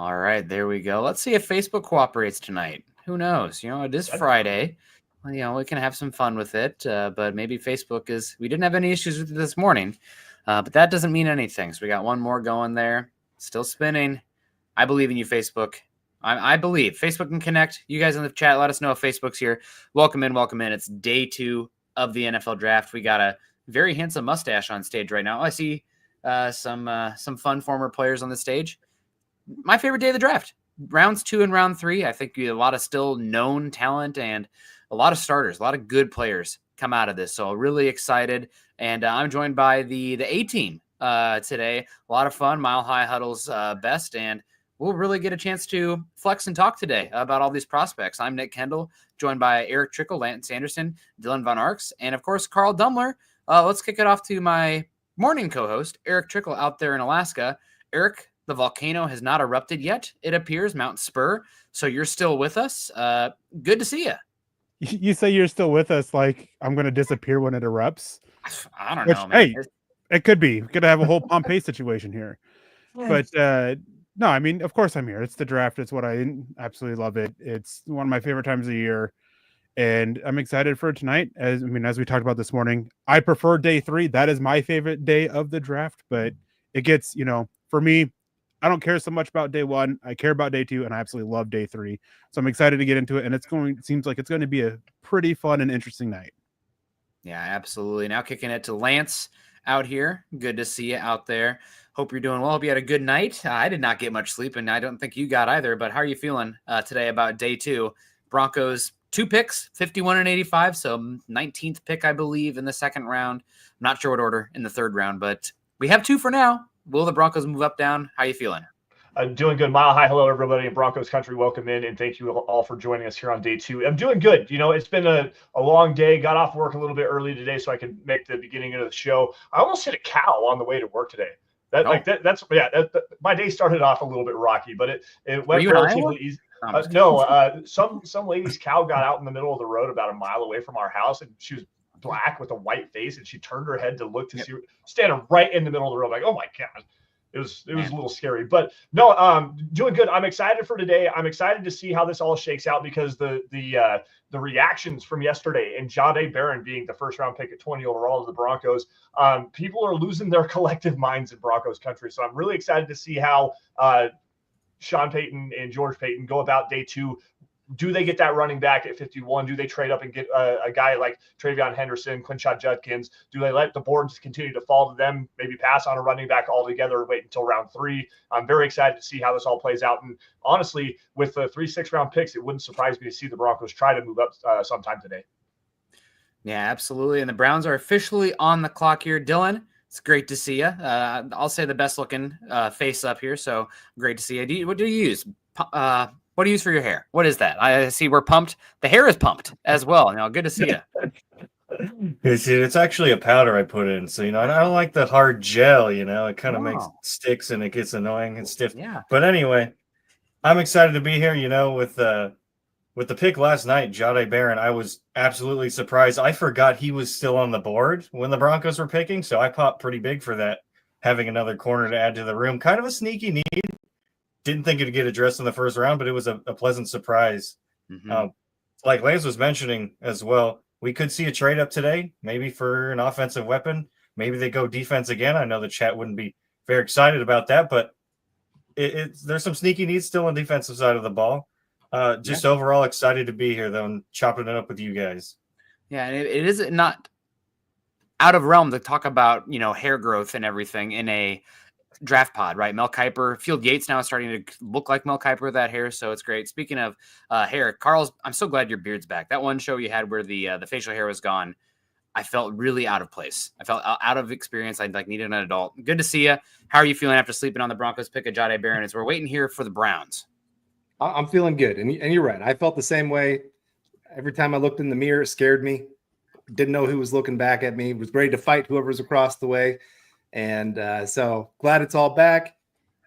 All right, there we go. Let's see if Facebook cooperates tonight. Who knows? It is Friday. Well, we can have some fun with it, but maybe Facebook is. We didn't have any issues with it this morning, but that doesn't mean anything. So we got one more going there. Still spinning. I believe in you, Facebook. I believe Facebook can connect. You guys in the chat, let us know if Facebook's here. Welcome in, welcome in. It's day 2 of the NFL draft. We got a very handsome mustache on stage right now. I see some fun former players on the stage. My favorite day of the draft, rounds 2 and round 3. I think a lot of still known talent and a lot of starters, a lot of good players come out of this. So really excited. And I'm joined by the A team today. A lot of fun, Mile High Huddle's best. And we'll really get a chance to flex and talk today about all these prospects. I'm Nick Kendell, joined by Erick, Trickel, Sanderson, Dylan Von Arx, and of course, Carl Dumler. Let's kick it off to my morning co-host, Erick Trickel, out there in Alaska. Erick, the volcano has not erupted yet, it appears, Mount Spur. So you're still with us. Good to see you. You say you're still with us like I'm going to disappear when it erupts? I don't know, man. Hey, it could be. We could have a whole Pompeii situation here. But no, I mean, of course I'm here. It's the draft. It's what I absolutely love it. It's one of my favorite times of the year. And I'm excited for tonight. As we talked about this morning, I prefer day 3. That is my favorite day of the draft. But it gets, for me, I don't care so much about day 1. I care about day 2, and I absolutely love day 3. So I'm excited to get into it, and it seems like it's going to be a pretty fun and interesting night. Yeah, absolutely. Now kicking it to Lance out here. Good to see you out there. Hope you're doing well. Hope you had a good night. I did not get much sleep, and I don't think you got either. But how are you feeling today about day 2? Broncos 2 picks, 51 and 85, so 19th pick, I believe, in the second round. I'm not sure what order in the third round, but we have 2 for now. Will the Broncos move up, down? How are you feeling? Doing good. Mile High. Hello, everybody in Broncos country. Welcome in, and thank you all for joining us here on day 2. I'm doing good. It's been a long day. Got off work a little bit early today so I could make the beginning of the show. I almost hit a cow on the way to work today. My day started off a little bit rocky, but it went relatively easy. Some lady's cow got out in the middle of the road about a mile away from our house, and she was black with a white face, and she turned her head to look to see, standing right in the middle of the road, like, oh my god. It was a little scary, but no, doing good. I'm excited for today. I'm excited to see how this all shakes out, because the reactions from yesterday and Jahdae Barron being the first round pick at 20 overall of the Broncos, people are losing their collective minds in Broncos country. So I'm really excited to see how Sean Payton and George Payton go about day 2. Do they get that running back at 51? Do they trade up and get a guy like Trayvon, Henderson, Quinshon Judkins? Do they let the boards continue to fall to them, maybe pass on a running back altogether or wait until round 3? I'm very excited to see how this all plays out. And honestly, with the 3 6-round picks, it wouldn't surprise me to see the Broncos try to move up sometime today. Yeah, absolutely. And the Browns are officially on the clock here. Dylan, it's great to see you. I'll say the best looking face up here. So great to see you. What do you use? What do you use for your hair? What is that? I see we're pumped. The hair is pumped as well. Good to see you. It's actually a powder I put in. So, I don't like the hard gel, it kind of makes sticks and it gets annoying and stiff. Yeah. But anyway, I'm excited to be here, with the pick last night, Jahdae Barron. I was absolutely surprised. I forgot he was still on the board when the Broncos were picking. So I popped pretty big for that, having another corner to add to the room. Kind of a sneaky need. Didn't think it'd get addressed in the first round, but it was a pleasant surprise. Mm-hmm. Like Lance was mentioning as well, we could see a trade up today, maybe for an offensive weapon. Maybe they go defense again. I know the chat wouldn't be very excited about that, but there's some sneaky needs still on the defensive side of the ball. Overall excited to be here, though, and chopping it up with you guys. Yeah, and it is not out of realm to talk about, hair growth and everything in a draft pod, right? Mel Kiper, Field Yates now is starting to look like Mel Kiper with that hair, so it's great. Speaking of hair, Carl's, I'm so glad your beard's back. That one show you had where the facial hair was gone, I felt really out of place. I felt out of experience. I needed an adult. Good to see you. How are you feeling after sleeping on the Broncos pick of Jahdae Barron as we're waiting here for the Browns? I'm feeling good, and you're right. I felt the same way. Every time I looked in the mirror, it scared me. Didn't know who was looking back at me. Was ready to fight whoever's across the way. And so glad it's all back.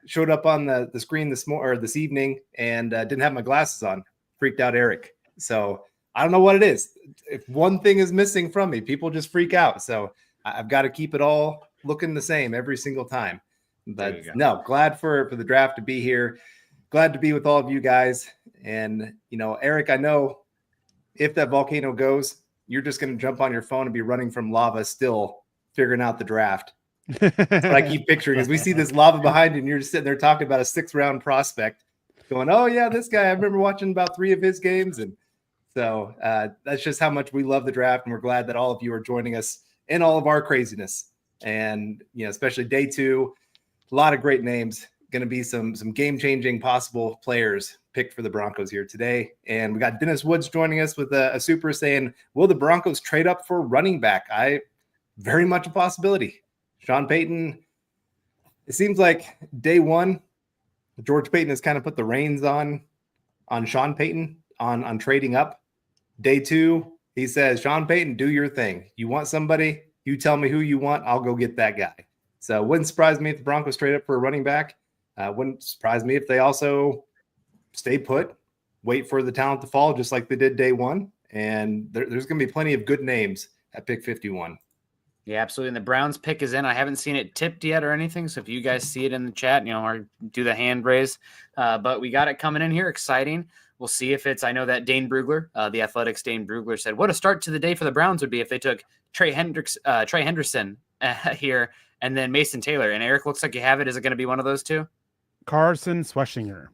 Showed up on the screen this evening and didn't have my glasses on. Freaked out Erick. So I don't know what it is. If one thing is missing from me, people just freak out. So I've got to keep it all looking the same every single time. But no, glad for the draft to be here. glad to be with all of you guys. And, you know, Eric, I know if that volcano goes, you're just going to jump on your phone and be running from lava still figuring out the draft. That's what I keep picturing is we see this lava behind you and you're just sitting there talking about a 6th-round prospect going, oh, yeah, this guy, I remember watching about 3 of his games. And so that's just how much we love the draft. And we're glad that all of you are joining us in all of our craziness. And, you know, especially day 2, a lot of great names. Going to be some game-changing possible players picked for the Broncos here today. And we got Dennis Woods joining us with a super saying, will the Broncos trade up for running back? Very much a possibility. Sean Payton, it seems like day 1, George Payton has kind of put the reins on Sean Payton on trading up. Day 2, he says, Sean Payton, do your thing. You want somebody, you tell me who you want, I'll go get that guy. So wouldn't surprise me if the Broncos trade up for a running back. Wouldn't surprise me if they also stay put, wait for the talent to fall, just like they did day 1. And there's going to be plenty of good names at pick 51. Yeah, absolutely. And the Browns pick is in. I haven't seen it tipped yet or anything. So if you guys see it in the chat, you know, or do the hand raise. But we got it coming in here. Exciting. We'll see if it's, I know that Dane Brugler, the Athletics Dane Brugler said, what a start to the day for the Browns would be if they took Trey Henderson here and then Mason Taylor. And Eric, looks like you have it. Is it going to be one of those two? Carson Schwesinger.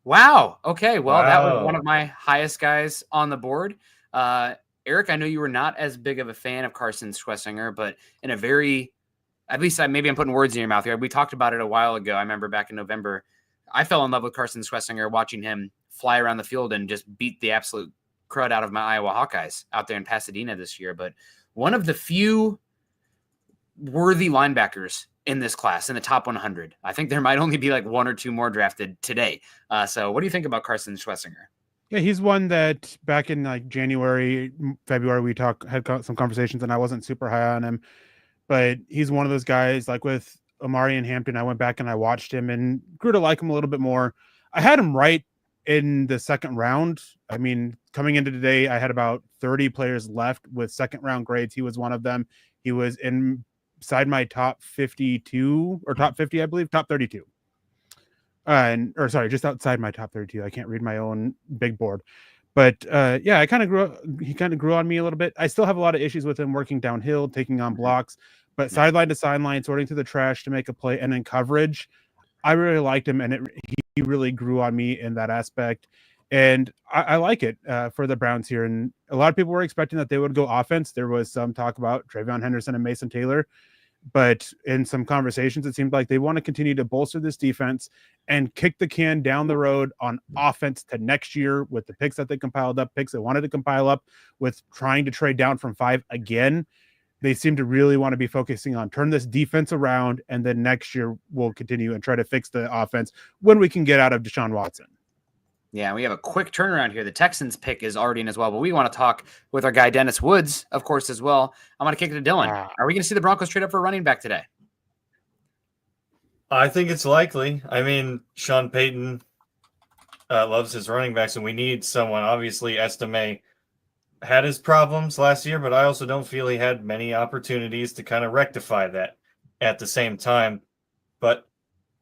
Wow. Okay. Well, that was one of my highest guys on the board. Eric, I know you were not as big of a fan of Carson Schwesinger, but in a very, at least maybe I'm putting words in your mouth here. We talked about it a while ago. I remember back in November, I fell in love with Carson Schwesinger watching him fly around the field and just beat the absolute crud out of my Iowa Hawkeyes out there in Pasadena this year. But one of the few worthy linebackers in this class in the top 100. I think there might only be like 1 or 2 more drafted today. So what do you think about Carson Schwesinger? Yeah, he's one that back in like January, February, we had some conversations and I wasn't super high on him, but he's one of those guys like with Amari and Hampton. I went back and I watched him and grew to like him a little bit more. I had him right in the 2nd round. I mean, coming into today, I had about 30 players left with 2nd-round grades. He was one of them. He was inside my top 52 or top 50, I believe, top 32. Just outside my top 32. I can't read my own big board. But yeah, he kind of grew on me a little bit. I still have a lot of issues with him working downhill, taking on blocks, but sideline to sideline, sorting through the trash to make a play, and then coverage, I really liked him, and he really grew on me in that aspect. And I like it for the Browns here. And a lot of people were expecting that they would go offense. There was some talk about Trayvon Henderson and Mason Taylor. But in some conversations, it seemed like they want to continue to bolster this defense and kick the can down the road on offense to next year with the picks that they compiled up, picks they wanted to compile up with trying to trade down from 5 again. They seem to really want to be focusing on turn this defense around, and then next year we'll continue and try to fix the offense when we can get out of Deshaun Watson. Yeah, we have a quick turnaround here. The Texans pick is already in as well, but we want to talk with our guy Dennis Woods, of course, as well. I'm going to kick it to Dylan. Are we going to see the Broncos trade up for a running back today? I think it's likely. I mean, Sean Payton loves his running backs, and we need someone. Obviously, Estime had his problems last year, but I also don't feel he had many opportunities to kind of rectify that at the same time. But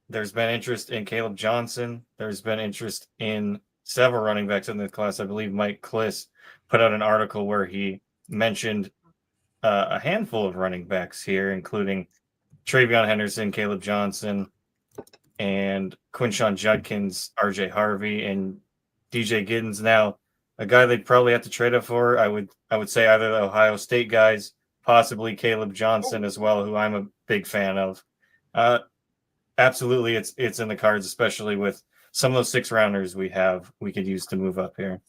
there's been interest in Caleb Johnson. There's been interest in several running backs in the class. I believe Mike Kliss put out an article where he mentioned a handful of running backs here, including Trayvon Henderson, Caleb Johnson, and Quinshon Judkins, RJ Harvey, and DJ Giddens. Now, a guy they'd probably have to trade up for, I would say either the Ohio State guys, possibly Caleb Johnson as well, who I'm a big fan of. Absolutely, it's in the cards, especially with some of those 6-rounders we could use to move up here.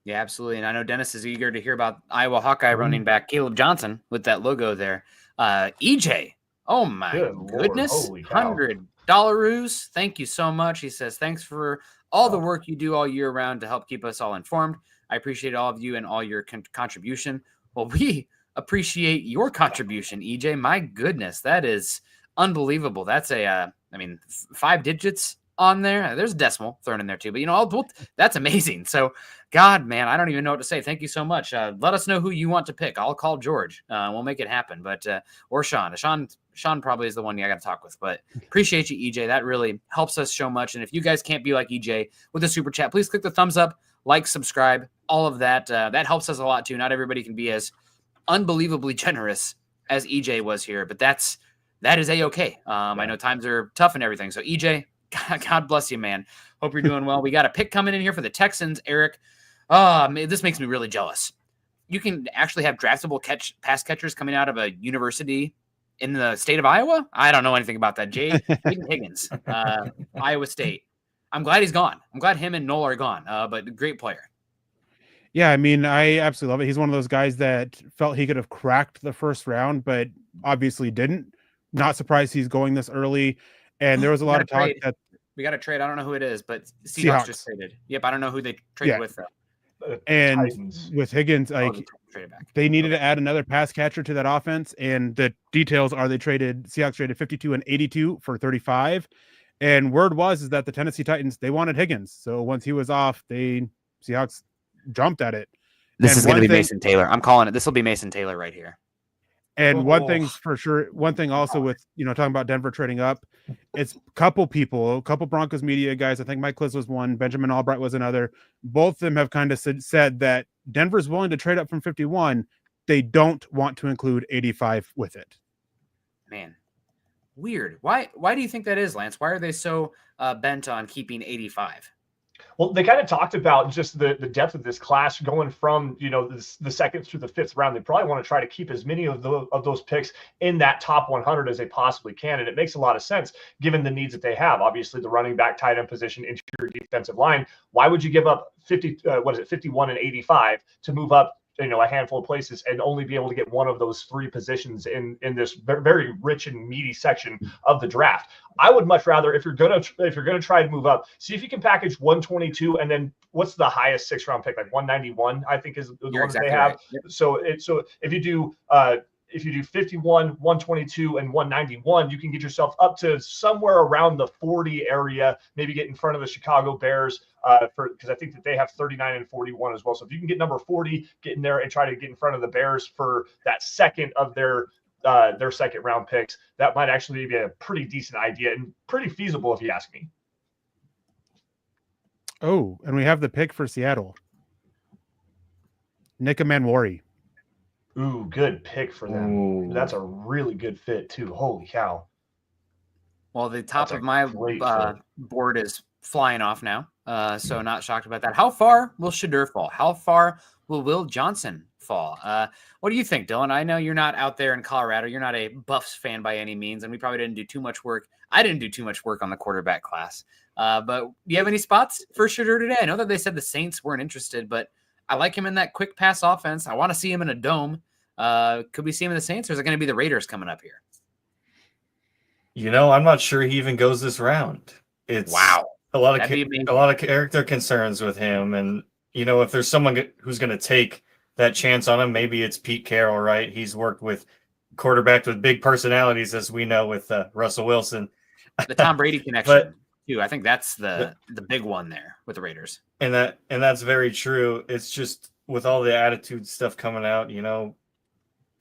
Yeah, absolutely. And I know Dennis is eager to hear about Iowa Hawkeye running back Caleb Johnson with that logo there. EJ, oh my goodness, $100. Thank you so much. He says, thanks for all the work you do all year round to help keep us all informed. I appreciate all of you and all your contribution. Well, we appreciate your contribution, EJ. My goodness, that is unbelievable. That's 5 digits on there. There's a decimal thrown in there too, but that's amazing. So God, man, I don't even know what to say. Thank you so much. Let us know who you want to pick. I'll call George. We'll make it happen. But or Sean Sean probably is the one I got to talk with, but appreciate you, EJ. That really helps us so much. And if you guys can't be like EJ with a super chat, please click the thumbs up, like, subscribe, all of that. That helps us a lot too. Not everybody can be as unbelievably generous as EJ was here, but that is a-okay. I know times are tough and everything. So EJ, God bless you, man. Hope you're doing well. We got a pick coming in here for the Texans, Erick. This makes me really jealous. You can actually have draftable pass catchers coming out of a university in the state of Iowa. I don't know anything about that. Jaden Higgins, Iowa State. I'm glad he's gone. I'm glad him and Noel are gone, but great player. Yeah, I mean, I absolutely love it. He's one of those guys that felt he could have cracked the first round, but obviously didn't. Not surprised he's going this early. And there was a lot of talk that we got to trade. I don't know who it is, but Seahawks just traded. Yep, I don't know who they traded with though. And Titans. with Higgins, they needed to add another pass catcher to that offense. And the details are Seahawks traded 52 and 82 for 35. And word is that the Tennessee Titans, they wanted Higgins. So once he was off, Seahawks jumped at it. This is going to be Mason Taylor. I'm calling it. This will be Mason Taylor right here. And one thing's for sure. One thing also with, talking about Denver trading up, it's a couple Broncos media guys. I think Mike Kliss was one. Benjamin Albright was another. Both of them have kind of said that Denver's willing to trade up from 51. They don't want to include 85 with it. Man, weird. Why do you think that is, Lance? Why are they so bent on keeping 85? Well, they kind of talked about just the depth of this class going from, the second through the fifth round. They probably want to try to keep as many of those picks in that top 100 as they possibly can. And it makes a lot of sense given the needs that they have. Obviously, the running back, tight end position, interior defensive line. Why would you give up 51 and 85 to move up, a handful of places and only be able to get one of those three positions in this very rich and meaty section of the draft? I would much rather, if you're gonna try to move up, see if you can package 122 and then what's the highest 6th-round pick, like 191, I think is the one exactly that they have. Right. Yep. So if you do 51, 122, and 191, you can get yourself up to somewhere around the 40 area, maybe get in front of the Chicago Bears because I think that they have 39 and 41 as well. So if you can get number 40, get in there and try to get in front of the Bears for that second of their 2nd-round picks, that might actually be a pretty decent idea and pretty feasible if you ask me. Oh, and we have the pick for Seattle. Nika Manwari. Ooh, good pick for them. Ooh. That's a really good fit too. Holy cow. Well, the top of my board is flying off now, so not shocked about that. How far will Shadeur fall? How far will Will Johnson fall? What do you think, Dylan? I know you're not out there in Colorado. You're not a Buffs fan by any means, and we probably didn't do too much work. I didn't do too much work on the quarterback class. But do you have any spots for Shadeur today? I know that they said the Saints weren't interested, but I like him in that quick pass offense. I want to see him in a dome. Could we see him in the Saints, or is it going to be the Raiders coming up here? I'm not sure he even goes this round. It's a lot of character concerns with him, and if there's someone who's going to take that chance on him, maybe it's Pete Carroll, right? He's worked with quarterbacks with big personalities, as we know, with Russell Wilson. The Tom Brady connection, too. I think that's the big one there with the Raiders. And that's very true. It's just with all the attitude stuff coming out,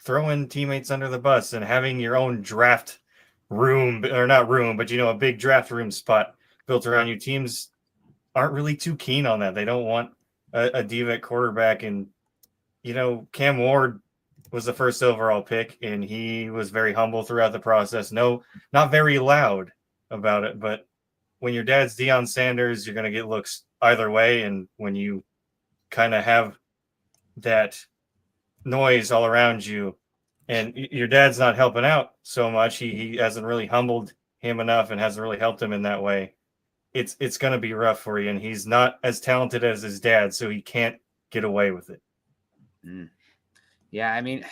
throwing teammates under the bus and having your own draft room, or not room, but a big draft room spot built around you. Teams aren't really too keen on that. They don't want a diva at quarterback. And Cam Ward was the first overall pick, and he was very humble throughout the process. No, not very loud about it, but when your dad's Deion Sanders, you're going to get looks either way. And when you kind of have that noise all around you and your dad's not helping out so much, he hasn't really humbled him enough and hasn't really helped him in that way, it's going to be rough for you. And he's not as talented as his dad, so he can't get away with it. Yeah, I mean,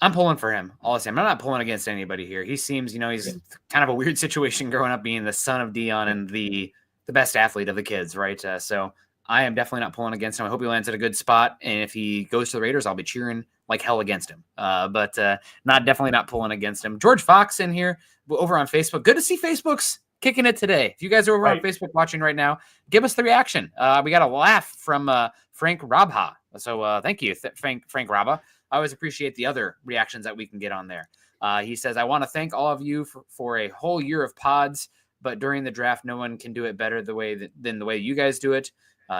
I'm pulling for him. Honestly, I'm not pulling against anybody here. He seems, he's kind of a weird situation growing up being the son of Deion and the best athlete of the kids, right? So I am definitely not pulling against him. I hope he lands at a good spot. And if he goes to the Raiders, I'll be cheering like hell against him. But definitely not pulling against him. George Fox in here over on Facebook. Good to see Facebook's kicking it today. If you guys are over on Facebook watching right now, give us the reaction. We got a laugh from Frank Rabha. So thank you, Frank Rabha. I always appreciate the other reactions that we can get on there. He says, I want to thank all of you for a whole year of pods, but during the draft, no one can do it better than the way you guys do it.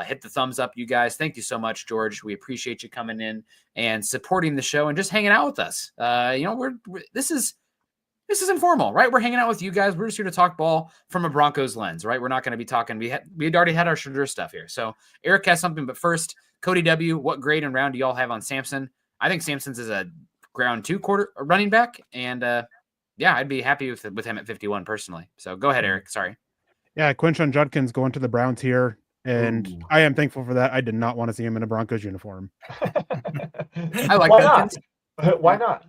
Hit the thumbs up, you guys. Thank you so much, George. We appreciate you coming in and supporting the show and just hanging out with us. This is informal, right? We're hanging out with you guys. We're just here to talk ball from a Broncos lens, right? We're not going to be talking. We had already had our Shadeur stuff here. So Eric has something, but first, Cody W., what grade and round do y'all have on Samson? I think Samson's is a ground 2 quarter running back, and I'd be happy with him at 51 personally. So go ahead, Eric. Sorry. Yeah, Quinshon Judkins going to the Browns here, and I am thankful for that. I did not want to see him in a Broncos uniform. I like Why Judkins. not? Why not?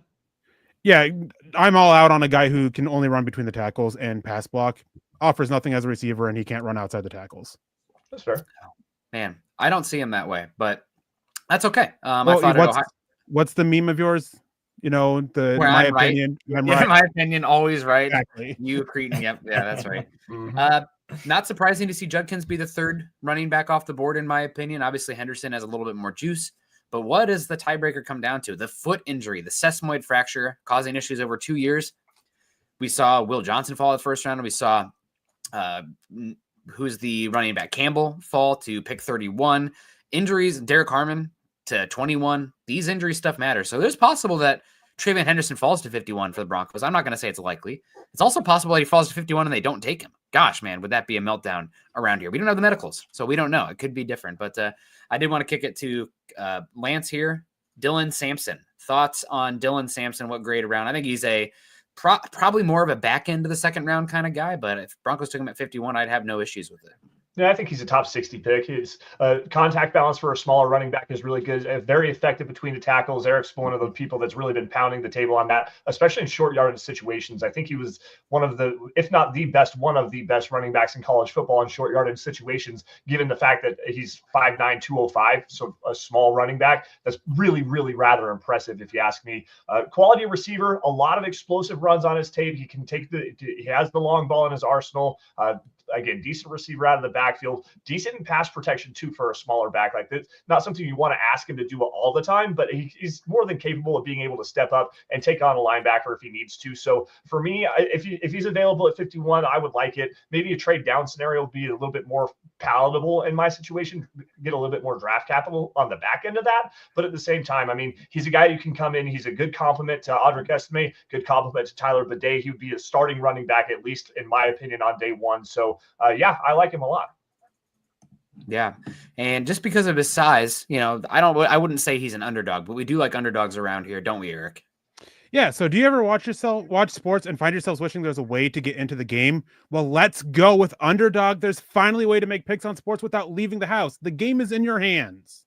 Yeah, I'm all out on a guy who can only run between the tackles and pass block, offers nothing as a receiver, and he can't run outside the tackles. That's fair. Man, I don't see him that way, but that's okay. I thought what's the meme of yours? My opinion. I'm right. In my opinion, always right. Exactly. You Cretan. Yep. Yeah, that's right. Mm-hmm. Not surprising to see Judkins be the third running back off the board, in my opinion. Obviously, Henderson has a little bit more juice. But what does the tiebreaker come down to? The foot injury, the sesamoid fracture, causing issues over 2 years. We saw Will Johnson fall at the first round. We saw who's the running back, Campbell, fall to pick 31. Injuries, Derek Harmon to 21. These injury stuff matters. So there's possible that Trayvon Henderson falls to 51 for the Broncos. I'm not going to say it's likely. It's also possible that he falls to 51 and they don't take him. Gosh, man, would that be a meltdown around here? We don't have the medicals, so we don't know. It could be different. But I did want to kick it to Lance here. Dylan Sampson. Thoughts on Dylan Sampson? What grade around? I think he's a probably more of a back end of the second round kind of guy, but if Broncos took him at 51, I'd have no issues with it. Yeah, I think he's a top 60 pick. His contact balance for a smaller running back is really good. Very effective between the tackles. Erick's one of the people that's really been pounding the table on that, especially in short yardage situations. I think he was one of the best running backs in college football in short yardage situations, given the fact that he's 5'9", 205, so a small running back. That's really, really rather impressive, if you ask me. Quality receiver, a lot of explosive runs on his tape. He has the long ball in his arsenal. Again, decent receiver out of the backfield, decent in pass protection too for a smaller back like this. Not something you want to ask him to do all the time, but he's more than capable of being able to step up and take on a linebacker if he needs to. So for me, if he's available at 51, I would like it. Maybe a trade down scenario would be a little bit more palatable in my situation, get a little bit more draft capital on the back end of that. But at the same time, I mean, he's a guy who can come in. He's a good compliment to Audric Estime, good compliment to Tyler Bidet. He would be a starting running back, at least in my opinion, on day one. So I like him a lot. Yeah. And just because of his size, I wouldn't say he's an underdog, but we do like underdogs around here, don't we, Eric? Yeah. So do you ever watch sports and find yourselves wishing there's a way to get into the game? Well, let's go with Underdog. There's finally a way to make picks on sports without leaving the house. The game is in your hands.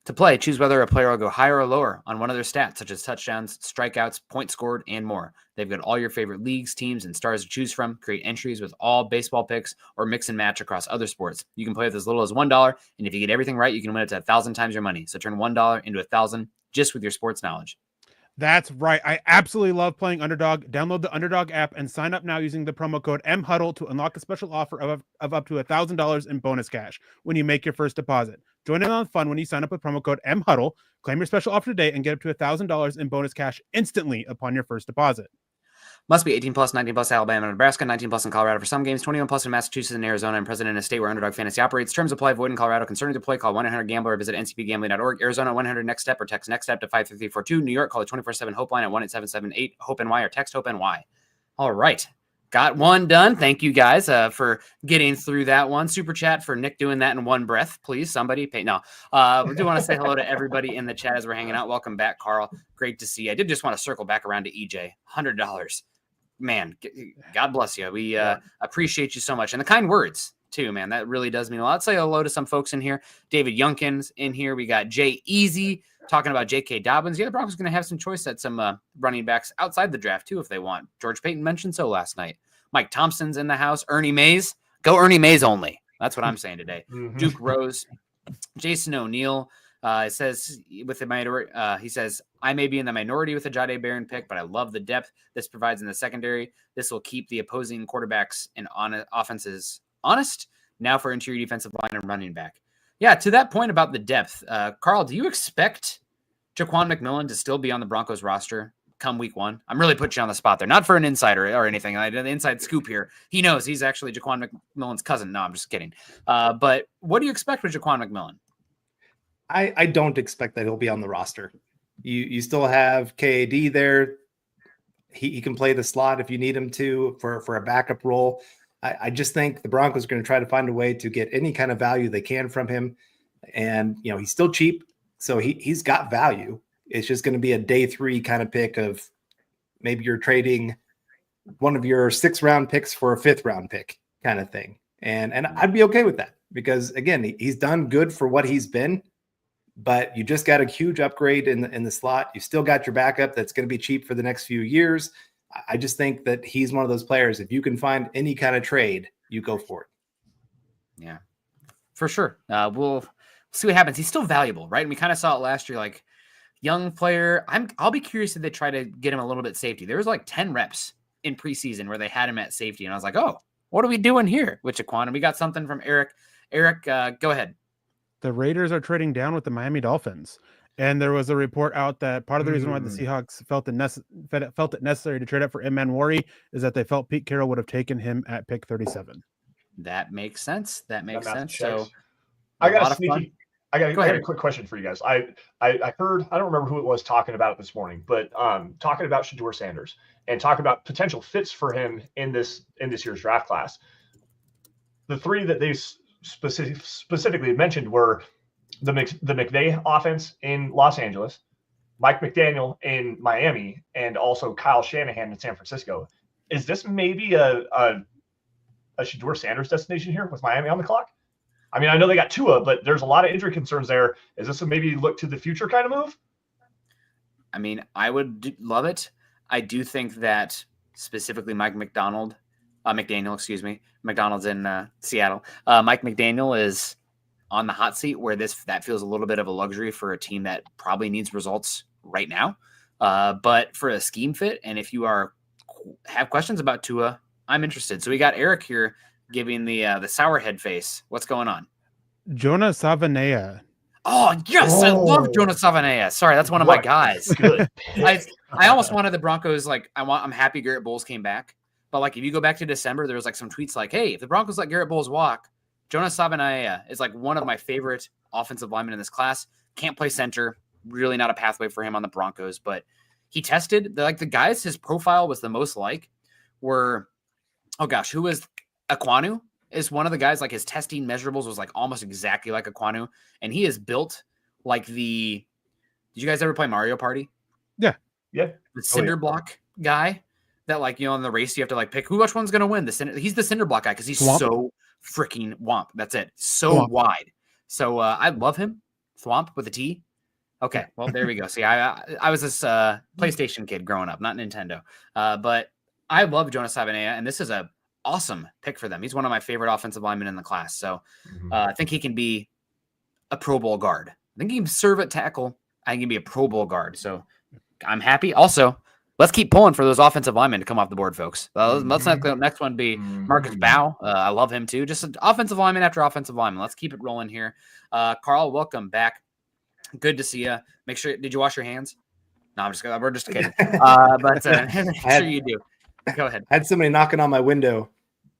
To play, choose whether a player will go higher or lower on one of their stats, such as touchdowns, strikeouts, points scored, and more. They've got all your favorite leagues, teams, and stars to choose from. Create entries with all baseball picks or mix and match across other sports. You can play with as little as $1, and if you get everything right, you can win it to 1,000 times your money. So turn $1 into 1,000 just with your sports knowledge. That's right. I absolutely love playing Underdog. Download the Underdog app and sign up now using the promo code MHuddle to unlock a special offer of up to $1,000 in bonus cash when you make your first deposit. Join in on the fun when you sign up with promo code MHuddle. Claim your special offer today and get up to $1,000 in bonus cash instantly upon your first deposit. Must be 18 plus, 19 plus, Alabama and Nebraska, 19 plus in Colorado for some games, 21 plus in Massachusetts and Arizona, and present in a state where Underdog Fantasy operates. Terms apply. Void in Colorado. Concerning to play, call 1-800-GAMBLER or visit ncpgambling.org. Arizona, 100-NEXT-STEP or text NEXT-STEP to 53342. New York, call the 24/7 Hope line at 1-877-8-HOPE-NY or text HOPE-NY. All right. Got one done. Thank you guys for getting through that one. Super chat for Nick doing that in one breath. Please, somebody pay. No, we do want to say hello to everybody in the chat as we're hanging out. Welcome back, Carl. Great to see you. I did just want to circle back around to EJ. $100. Man, God bless you. We appreciate you so much. And the kind words, too, man. That really does mean a lot. Let's say hello to some folks in here. David Youngkin's in here. We got Jay Easy talking about J.K. Dobbins. Yeah, the Broncos are going to have some choice at some running backs outside the draft, too, if they want. George Payton mentioned so last night. Mike Thompson's in the house. Ernie Mays. Go Ernie Mays only. That's what I'm saying today. Mm-hmm. Duke Rose. Jason O'Neill. It says with the minority, he says, I may be in the minority with the Jahdae Barron pick, but I love the depth this provides in the secondary. This will keep the opposing quarterbacks and offenses honest. Now for interior defensive line and running back. Yeah, to that point about the depth, Carl, do you expect Jaquan McMillan to still be on the Broncos roster come week 1? I'm really putting you on the spot there. Not for an insider or anything. I did the inside scoop here. He knows he's actually Jaquan McMillan's cousin. No, I'm just kidding. But what do you expect with Jaquan McMillan? I don't expect that he'll be on the roster. You still have KAD there. He can play the slot if you need him to for a backup role. I just think the Broncos are going to try to find a way to get any kind of value they can from him. And, he's still cheap, so he's got value. It's just going to be a day 3 kind of pick of maybe you're trading one of your 6th-round picks for a 5th-round pick kind of thing. And I'd be okay with that because, again, he's done good for what he's been, but you just got a huge upgrade in the slot. You still got your backup that's going to be cheap for the next few years. I just think that he's one of those players. If you can find any kind of trade, you go for it. Yeah, for sure. We'll see what happens. He's still valuable, right? And we kind of saw it last year, like young player. I'll be curious if they try to get him a little bit safety. There was like 10 reps in preseason where they had him at safety. And I was like, oh, what are we doing here with Jaquan? And we got something from Erick. Erick, go ahead. The Raiders are trading down with the Miami Dolphins. And there was a report out that part of the reason why the Seahawks felt it necessary to trade up for Emmanuel is that they felt Pete Carroll would have taken him at pick 37. That makes sense. That makes sense. Checks. So I got a quick question for you guys. I heard, I don't remember who it was talking about it this morning, but talking about Shadeur Sanders and talking about potential fits for him in this year's draft class. The 3 that they specifically mentioned were the McVay offense in Los Angeles, Mike McDaniel in Miami, and also Kyle Shanahan in San Francisco. Is this maybe a Shadeur Sanders destination here with Miami on the clock? I mean, I know they got Tua, but there's a lot of injury concerns there. Is this a maybe look to the future kind of move? I mean, I would love it. I do think that specifically McDaniel, McDonald's in Seattle. Mike McDaniel is on the hot seat where that feels a little bit of a luxury for a team that probably needs results right now. But for a scheme fit, and if you have questions about Tua, I'm interested. So we got Erick here giving the sour head face. What's going on? Jonah Savanea. Oh, yes. I love Jonah Savanea. Sorry, that's one of my guys. Good. I almost wanted the Broncos, I'm happy Garrett Bowles came back. But if you go back to December, there was some tweets like, hey, if the Broncos let Garrett Bowles walk, Jonah Savanea is one of my favorite offensive linemen in this class. Can't play center. Really not a pathway for him on the Broncos. But he tested. The guys his profile was the most were, oh gosh, who was Aquanu? Is one of the guys, his testing measurables was almost exactly like Aquanu. And he is built like did you guys ever play Mario Party? Yeah. Yeah. The cinder block guy that in the race you have to pick which one's going to win. He's the cinder block guy because he's Thwomp. So freaking womp. That's it. So Thwomp. wide. So I love him. Thwomp with a T. Okay. Well, there we go. See, I was this PlayStation kid growing up, not Nintendo. But I love Jonah Savanea, and this is a awesome pick for them. He's one of my favorite offensive linemen in the class. So I think he can be a Pro Bowl guard. I think he can serve at tackle. I think he can be a Pro Bowl guard. So I'm happy. Also, let's keep pulling for those offensive linemen to come off the board, folks. Let's not the next one be Marcus Bow. I love him too. Just an offensive lineman after offensive lineman. Let's keep it rolling here. Carl, welcome back. Good to see you. Make sure. Did you wash your hands? No, we're just kidding. But make sure you do. Go ahead. I had somebody knocking on my window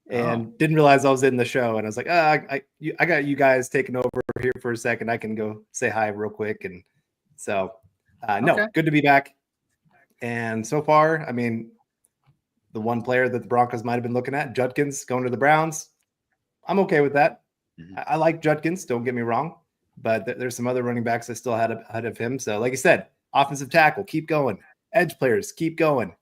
and didn't realize I was in the show. And I was like, I got you guys taking over here for a second. I can go say hi real quick. And so, no, good to be back. And so far, I mean, the one player that the Broncos might have been looking at, Judkins, going to the Browns, I'm okay with that. Mm-hmm. I like Judkins, don't get me wrong, but there's some other running backs I still had ahead of him. So like I said, offensive tackle, keep going. Edge players, keep going.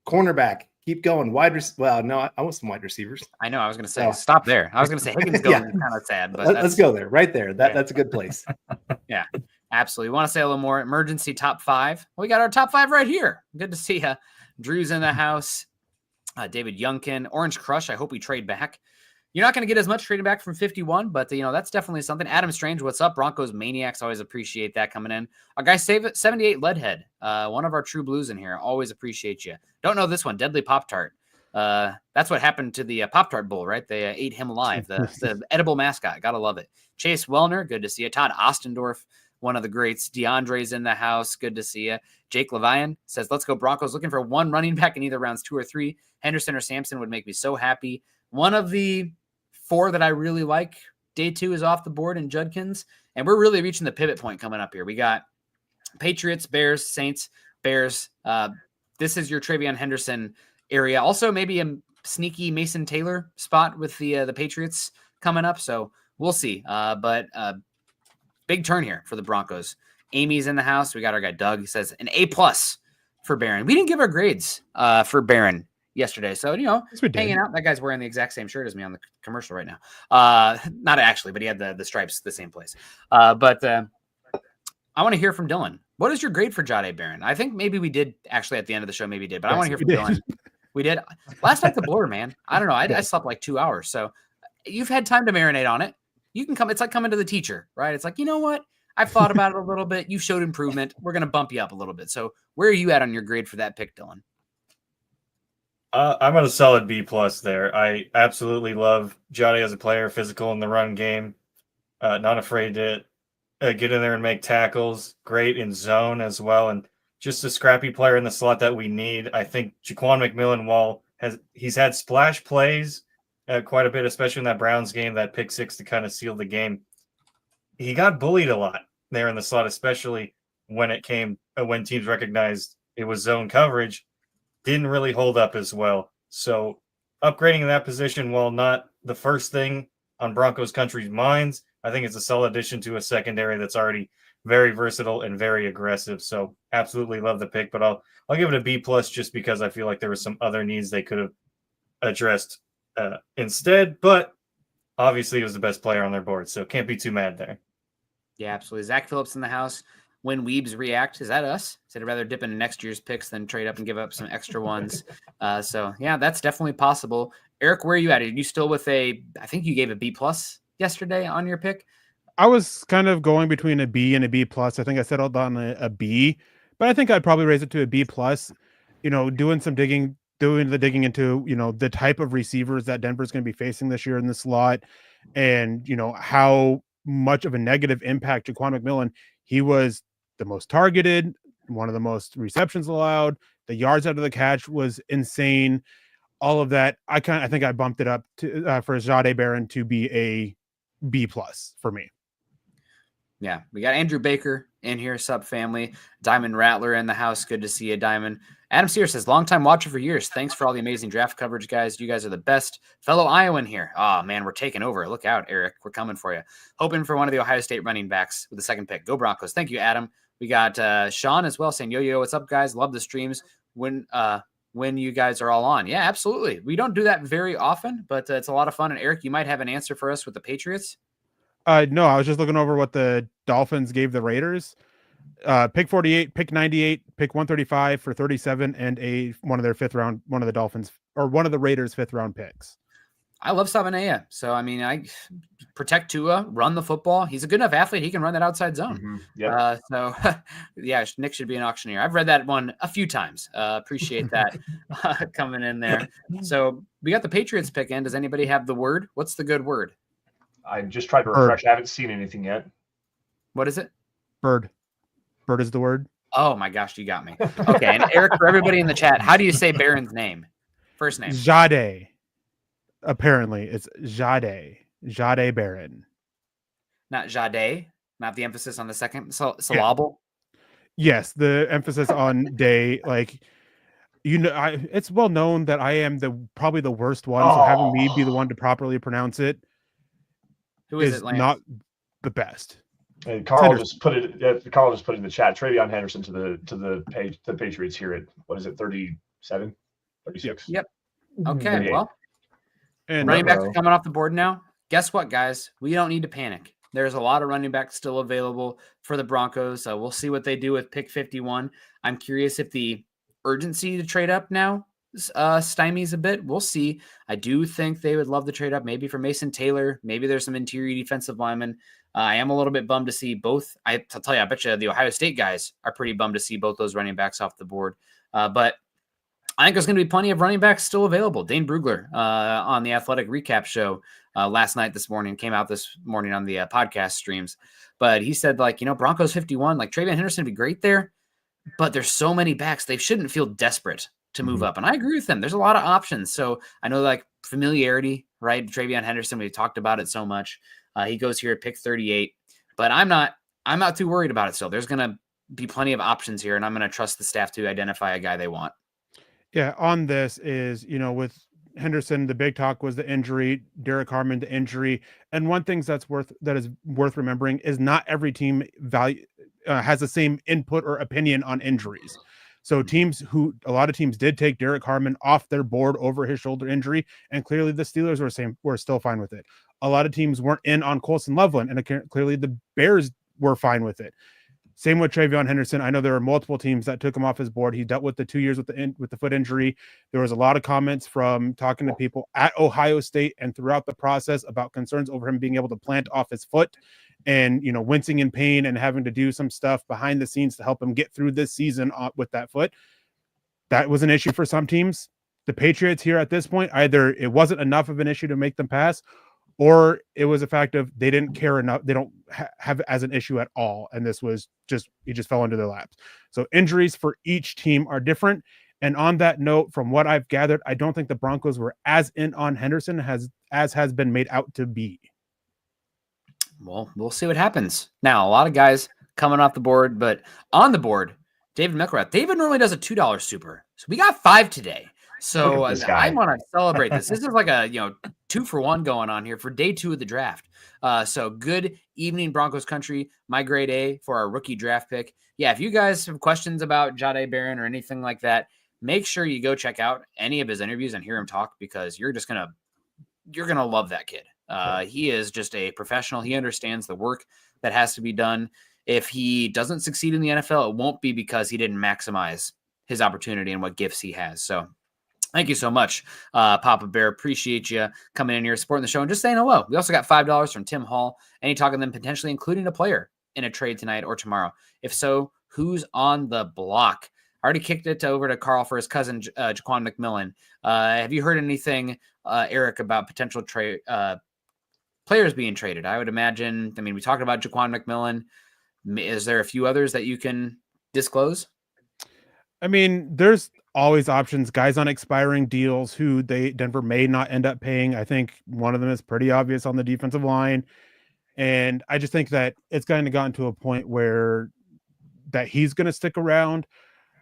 Cornerback, keep going. Well, no, I want some wide receivers. I know. I was going to say, stop there. I was going to say Higgins going kind of sad, but let's go there, right there. That's a good place. Yeah. Absolutely. We want to say a little more emergency top 5. Well, we got our top 5 right here. Good to see you. Drew's in the house. David Youngkin, Orange Crush. I hope we trade back. You're not going to get as much trading back from 51, but that's definitely something. Adam Strange, what's up? Broncos Maniacs. Always appreciate that coming in. Our guy 78 Leadhead. One of our true blues in here. Always appreciate you. Don't know this one. Deadly Pop-Tart. That's what happened to the Pop-Tart Bull, right? They ate him alive. The edible mascot. Gotta love it. Chase Wellner. Good to see you. Todd Ostendorf. one of the greats. DeAndre's in the house. Good to see you. Jake Levian says, let's go Broncos. Looking for one running back in either rounds 2 or 3. Henderson or Sampson would make me so happy. One of the 4 that I really like, day 2 is off the board in Judkins. And we're really reaching the pivot point coming up here. We got Patriots, Bears, Saints, Bears. This is your Trayvon Henderson area. Also, maybe a sneaky Mason Taylor spot with the Patriots coming up. So we'll see. But big turn here for the Broncos. Amy's in the house. We got our guy Doug. He says an A+ for Barron. We didn't give our grades for Barron yesterday. So, hanging out. That guy's wearing the exact same shirt as me on the commercial right now. Not actually, but he had the stripes the same place. But I want to hear from Dylan. What is your grade for Jahdae Barron? I think maybe we did actually at the end of the show, maybe did, but I want to hear from Dylan. We did. Last night, the blur, man. I don't know. I slept like 2 hours. So you've had time to marinate on it. You can come. It's like coming to the teacher, right? It's like, you know what? I've thought about it a little bit. You showed improvement. We're going to bump you up a little bit. So where are you at on your grade for that pick, Dylan? I'm at a solid B+ there. I absolutely love Jahdae as a player, physical in the run game, not afraid to get in there and make tackles, great in zone as well, and just a scrappy player in the slot that we need. I think Jaquan McMillan, while he's had splash plays quite a bit, especially in that Browns game, that pick 6 to kind of seal the game. He got bullied a lot there in the slot, especially when when teams recognized it was zone coverage. Didn't really hold up as well. So upgrading in that position, while not the first thing on Broncos country's minds, I think it's a solid addition to a secondary that's already very versatile and very aggressive. So absolutely love the pick, but I'll give it a B+ just because I feel like there were some other needs they could have addressed instead. But obviously, he was the best player on their board, so can't be too mad there. Yeah, absolutely. Zach Phillips in the house. When Weebs react, is that us? Said I'd rather dip into next year's picks than trade up and give up some extra ones. So yeah, that's definitely possible. Eric, where are you at? Are you still with I think you gave a B+ yesterday on your pick? I was kind of going between a B and a B+. I think I settled on a B, but I think I'd probably raise it to a B+. Doing the digging into, the type of receivers that Denver's going to be facing this year in the slot, and, how much of a negative impact Jaquan McMillan. He was the most targeted, one of the most receptions allowed. The yards out of the catch was insane. All of that, I think I bumped it up to for Jahdae Barron to be a B+ for me. Yeah, we got Andrew Baker in here, sub family. Diamond Rattler in the house. Good to see you, Diamond. Adam Sears says, longtime watcher for years. Thanks for all the amazing draft coverage, guys. You guys are the best. Fellow Iowan here. Oh, man, we're taking over. Look out, Eric. We're coming for you. Hoping for one of the Ohio State running backs with the second pick. Go Broncos. Thank you, Adam. We got Sean as well saying, yo, what's up, guys? Love the streams when you guys are all on. Yeah, absolutely. We don't do that very often, but it's a lot of fun. And Eric, you might have an answer for us with the Patriots. No, I was just looking over what the Dolphins gave the Raiders. Pick 48, pick 98, pick 135 for 37, and one of their fifth round, one of the Dolphins or one of the Raiders' 5th round picks. I love Sabanea. So, I mean, I protect Tua, run the football. He's a good enough athlete. He can run that outside zone. Mm-hmm. Yep. So, yeah, Nick should be an auctioneer. I've read that one a few times. Appreciate that coming in there. So we got the Patriots pick in. Does anybody have the word? What's the good word? I just tried to refresh. I haven't seen anything yet. What is it? Bird. Bird is the word. Oh, my gosh, you got me. Okay, and Eric, for everybody in the chat, how do you say Barron's name? First name. Jahdae. Apparently, it's Jahdae Barron. Not Jahdae, not the emphasis on the second syllable. Yes, the emphasis on day. Like, it's well known that I am probably the worst one. So having me be the one to properly pronounce it Who is it, Lance? Not the best. And Carl just put it. Carl just put in the chat. Trayvon Henderson to the page. The Patriots here at what is it? 37, 36. Yep. Okay. 38. Well, and running backs are coming off the board now. Guess what, guys? We don't need to panic. There's a lot of running backs still available for the Broncos. So we'll see what they do with pick 51. I'm curious if the urgency to trade up now stymies a bit. We'll see. I do think they would love to trade up, maybe for Mason Taylor. Maybe there's some interior defensive linemen. I am a little bit bummed to see both. I'll tell you, I bet you the Ohio State guys are pretty bummed to see both those running backs off the board. But I think there's going to be plenty of running backs still available. Dane Brugler on the Athletic Recap Show last night, this morning, came out this morning on the podcast streams. But he said, like, Broncos 51, like Trayvon Henderson would be great there, but there's so many backs. They shouldn't feel desperate to move up. And I agree with them. There's a lot of options. So I know, like, familiarity, right? Trayvon Henderson, we talked about it so much. He goes here at pick 38, but I'm not too worried about it still. There's going to be plenty of options here, and I'm going to trust the staff to identify a guy they want. Yeah, on this is, with Henderson, the big talk was the injury, Derek Harmon, the injury. And one thing that is worth remembering is not every team has the same input or opinion on injuries. So a lot of teams did take Derek Harmon off their board over his shoulder injury, and clearly the Steelers were still fine with it. A lot of teams weren't in on Colson Loveland, and clearly the Bears were fine with it. Same with Trayvon Henderson. I know there were multiple teams that took him off his board. He dealt with the 2 years with the foot injury. There was a lot of comments from talking to people at Ohio State and throughout the process about concerns over him being able to plant off his foot and, wincing in pain and having to do some stuff behind the scenes to help him get through this season with that foot. That was an issue for some teams. The Patriots here at this point, either it wasn't enough of an issue to make them pass, or it was a fact of they didn't care enough. They don't have it as an issue at all. And this was he just fell into their laps. So injuries for each team are different. And on that note, from what I've gathered, I don't think the Broncos were as in on Henderson as has been made out to be. Well, we'll see what happens. Now, a lot of guys coming off the board, but on the board, David McElrath. David normally does a $2 super. So we got 5 today. So I want to celebrate this. This is like a 2-for-1 going on here for day 2 of the draft. So good evening, Broncos country. My grade A for our rookie draft pick. Yeah, if you guys have questions about Jahdae Barron or anything like that, make sure you go check out any of his interviews and hear him talk, because you're gonna love that kid. He is just a professional. He understands the work that has to be done. If he doesn't succeed in the NFL, it won't be because he didn't maximize his opportunity and what gifts he has. So thank you so much, Papa Bear. Appreciate you coming in here, supporting the show, and just saying hello. We also got $5 from Tim Hall. Any talk of them potentially including a player in a trade tonight or tomorrow? If so, who's on the block? I already kicked it over to Carl for his cousin, Jaquan McMillan. Have you heard anything, Eric, about potential players being traded? I would imagine, we talked about Jaquan McMillan. Is there a few others that you can disclose? There's always options, guys on expiring deals who Denver may not end up paying. I think one of them is pretty obvious on the defensive line. And I just think that it's kind of gotten to a point where that he's going to stick around.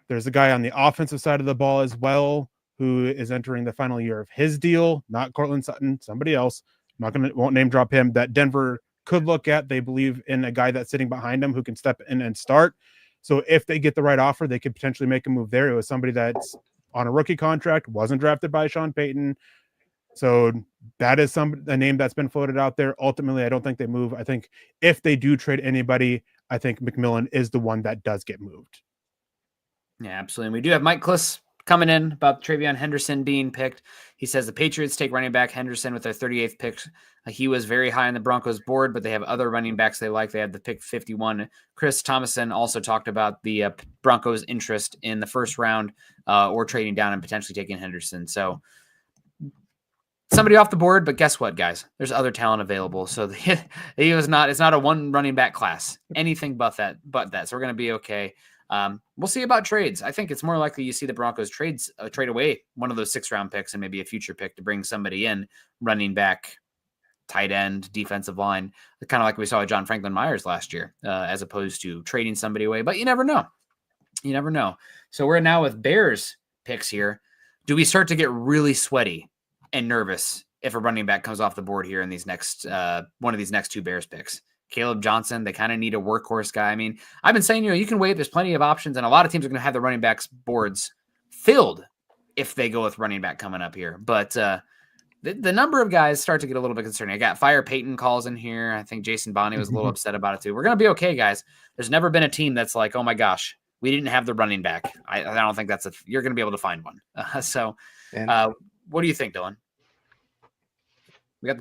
There's a guy on the offensive side of the ball as well who is entering the final year of his deal, not Cortland Sutton, somebody else. Won't name drop him, that Denver could look at. They believe in a guy that's sitting behind him who can step in and start. So if they get the right offer, they could potentially make a move there. It was somebody that's on a rookie contract, wasn't drafted by Sean Payton. So that is a name that's been floated out there. Ultimately, I don't think they move. I think if they do trade anybody, I think McMillan is the one that does get moved. Yeah, absolutely. And we do have Mike Kliss coming in about Trayvon Henderson being picked. He says the Patriots take running back Henderson with their 38th pick. He was very high on the Broncos board, but they have other running backs they like. They have the pick 51. Chris Thomason also talked about the Broncos' interest in the first round or trading down and potentially taking Henderson. So somebody off the board, but guess what, guys? There's other talent available. So it's not a one running back class, anything but that. So we're going to be okay. We'll see about trades. I think it's more likely you see the Broncos trade away one of those 6-round picks and maybe a future pick to bring somebody in, running back, tight end, defensive line, kind of like we saw with John Franklin Myers last year, as opposed to trading somebody away. But you never know. You never know. So we're now with Bears picks here. Do we start to get really sweaty and nervous if a running back comes off the board here in these next one of these next 2 Bears picks? Caleb Johnson, they kind of need a workhorse guy. I've been saying, you can wait. There's plenty of options, and a lot of teams are going to have the running backs boards filled if they go with running back coming up here. But the number of guys start to get a little bit concerning. I got Fire Peyton calls in here. I think Jason Bonney was a little upset about it too. We're going to be okay, guys. There's never been a team that's like, oh my gosh, we didn't have the running back. I don't think you're going to be able to find one. What do you think, Dylan?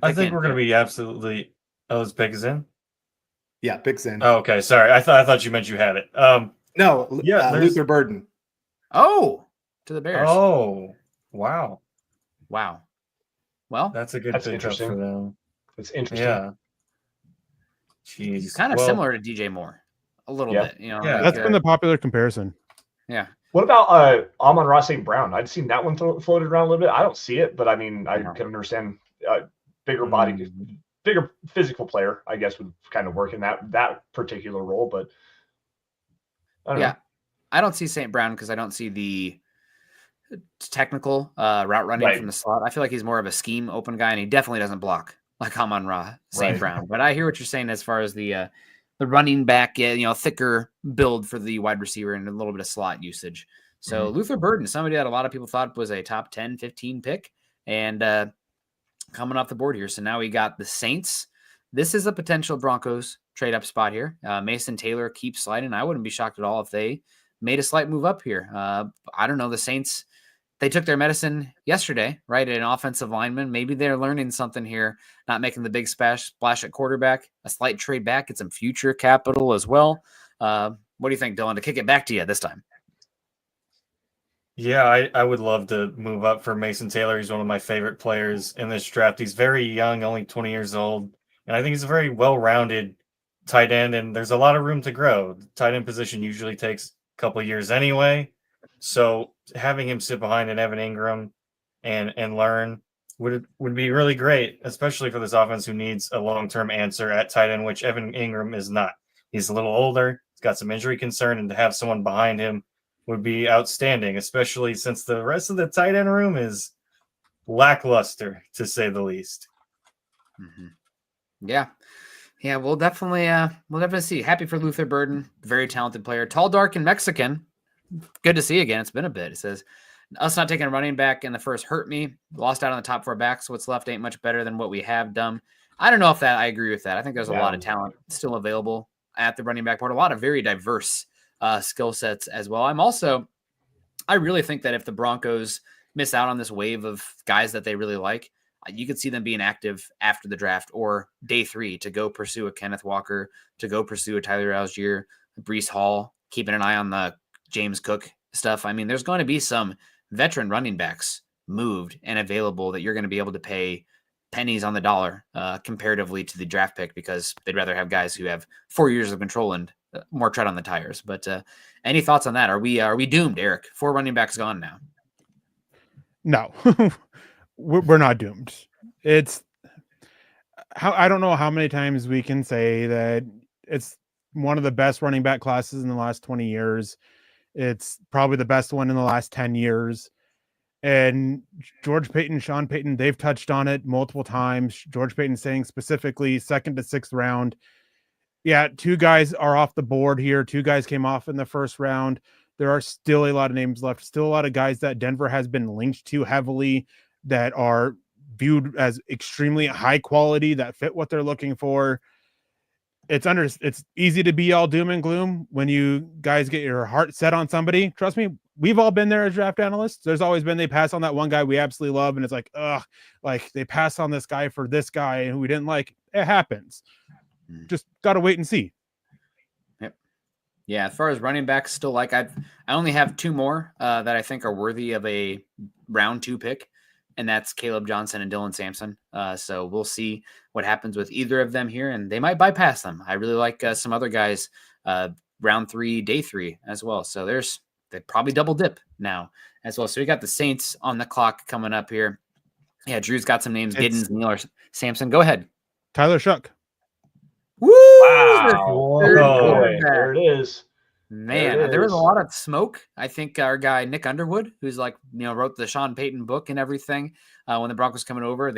I think we're going to be absolutely. Oh, his pick is in? Yeah, pick's in. Oh, okay. Sorry. I thought you meant you had it. No, Luther Burden. Oh, to the Bears. Oh, wow. Well, That's a good That's pickup for interesting. them. It's interesting. Yeah. Jeez. he's kind of similar to DJ Moore a little Yeah. bit. You know, Yeah. like, That's been the popular comparison. yeah. What about Amon-Ra St. Brown? I'd seen that one floated around a little bit. I don't see it, but I mean, I can understand bigger body, bigger physical player, I guess, would kind of work in that particular role. But I don't know. I don't see St. Brown because I don't see the technical route running from the slot. I feel like he's more of a scheme open guy, and he definitely doesn't block like Amon-Ra St. Brown. But I hear what you're saying as far as the running back, thicker build for the wide receiver and a little bit of slot usage. So Luther Burden, somebody that a lot of people thought was a top 10, 15 pick, and coming off the board here. So now we got the Saints. This is a potential Broncos trade up spot here. Mason Taylor keeps sliding. I wouldn't be shocked at all if they made a slight move up here. I don't know. The Saints, they took their medicine yesterday, right? An offensive lineman. Maybe they're learning something here, not making the big splash at quarterback, a slight trade back, get some future capital as well. What do you think, Dylan, to kick it back to you this time? Yeah, I would love to move up for Mason Taylor. He's one of my favorite players in this draft. He's very young, only 20 years old. And I think he's a very well-rounded tight end, and there's a lot of room to grow. The tight end position usually takes a couple of years anyway. So having him sit behind an Evan Ingram and learn would be really great, especially for this offense who needs a long-term answer at tight end, which Evan Ingram is not. He's a little older. He's got some injury concern, and to have someone behind him would be outstanding, especially since the rest of the tight end room is lackluster, to say the least. Yeah, we'll definitely see. Happy for Luther Burden, very talented player, tall, dark, and Mexican. Good to see again. It's been a bit. It says, us not taking a running back in the first hurt me. Lost out on the top 4 backs. What's left ain't much better than what we have. Dumb. I don't know if I agree with that. I think there's a lot of talent still available at the running back board. A lot of very diverse skill sets as well. I really think that if the Broncos miss out on this wave of guys that they really like, you could see them being active after the draft or day 3 to go pursue a Kenneth Walker, to go pursue a Tyler Algier, Breece Hall, keeping an eye on the James Cook stuff. I mean, there's going to be some veteran running backs moved and available that you're going to be able to pay pennies on the dollar comparatively to the draft pick, because they'd rather have guys who have 4 years of control and more tread on the tires. But any thoughts on that? Are we doomed, Eric? 4 running backs gone now. No, we're not doomed. It's how, I don't know how many times we can say that it's one of the best running back classes in the last 20 years. It's probably the best one in the last 10 years. And George Paton, Sean Payton, they've touched on it multiple times. George Paton saying specifically 2nd to 6th round. Yeah, 2 guys are off the board here. 2 guys came off in the first round. There are still a lot of names left. Still a lot of guys that Denver has been linked to heavily that are viewed as extremely high quality, that fit what they're looking for. It's easy to be all doom and gloom when you guys get your heart set on somebody. Trust me, we've all been there as draft analysts. There's always been, they pass on that one guy we absolutely love, and it's like, like they pass on this guy for this guy who we didn't like. It happens. Just got to wait and see. Yep. Yeah, as far as running backs, still like I only have 2 more that I think are worthy of a round 2 pick, and that's Caleb Johnson and Dylan Sampson. So we'll see what happens with either of them here, and they might bypass them. I really like some other guys, round 3, day 3 as well. So they probably double dip now as well. So we got the Saints on the clock coming up here. Yeah, Drew's got some names: Giddens, Miller, Sampson. Go ahead. Tyler Shuck. Woo! Wow. There it is. Man, there was a lot of smoke. I think our guy Nick Underwood, who's wrote the Sean Payton book and everything, when the Broncos coming over,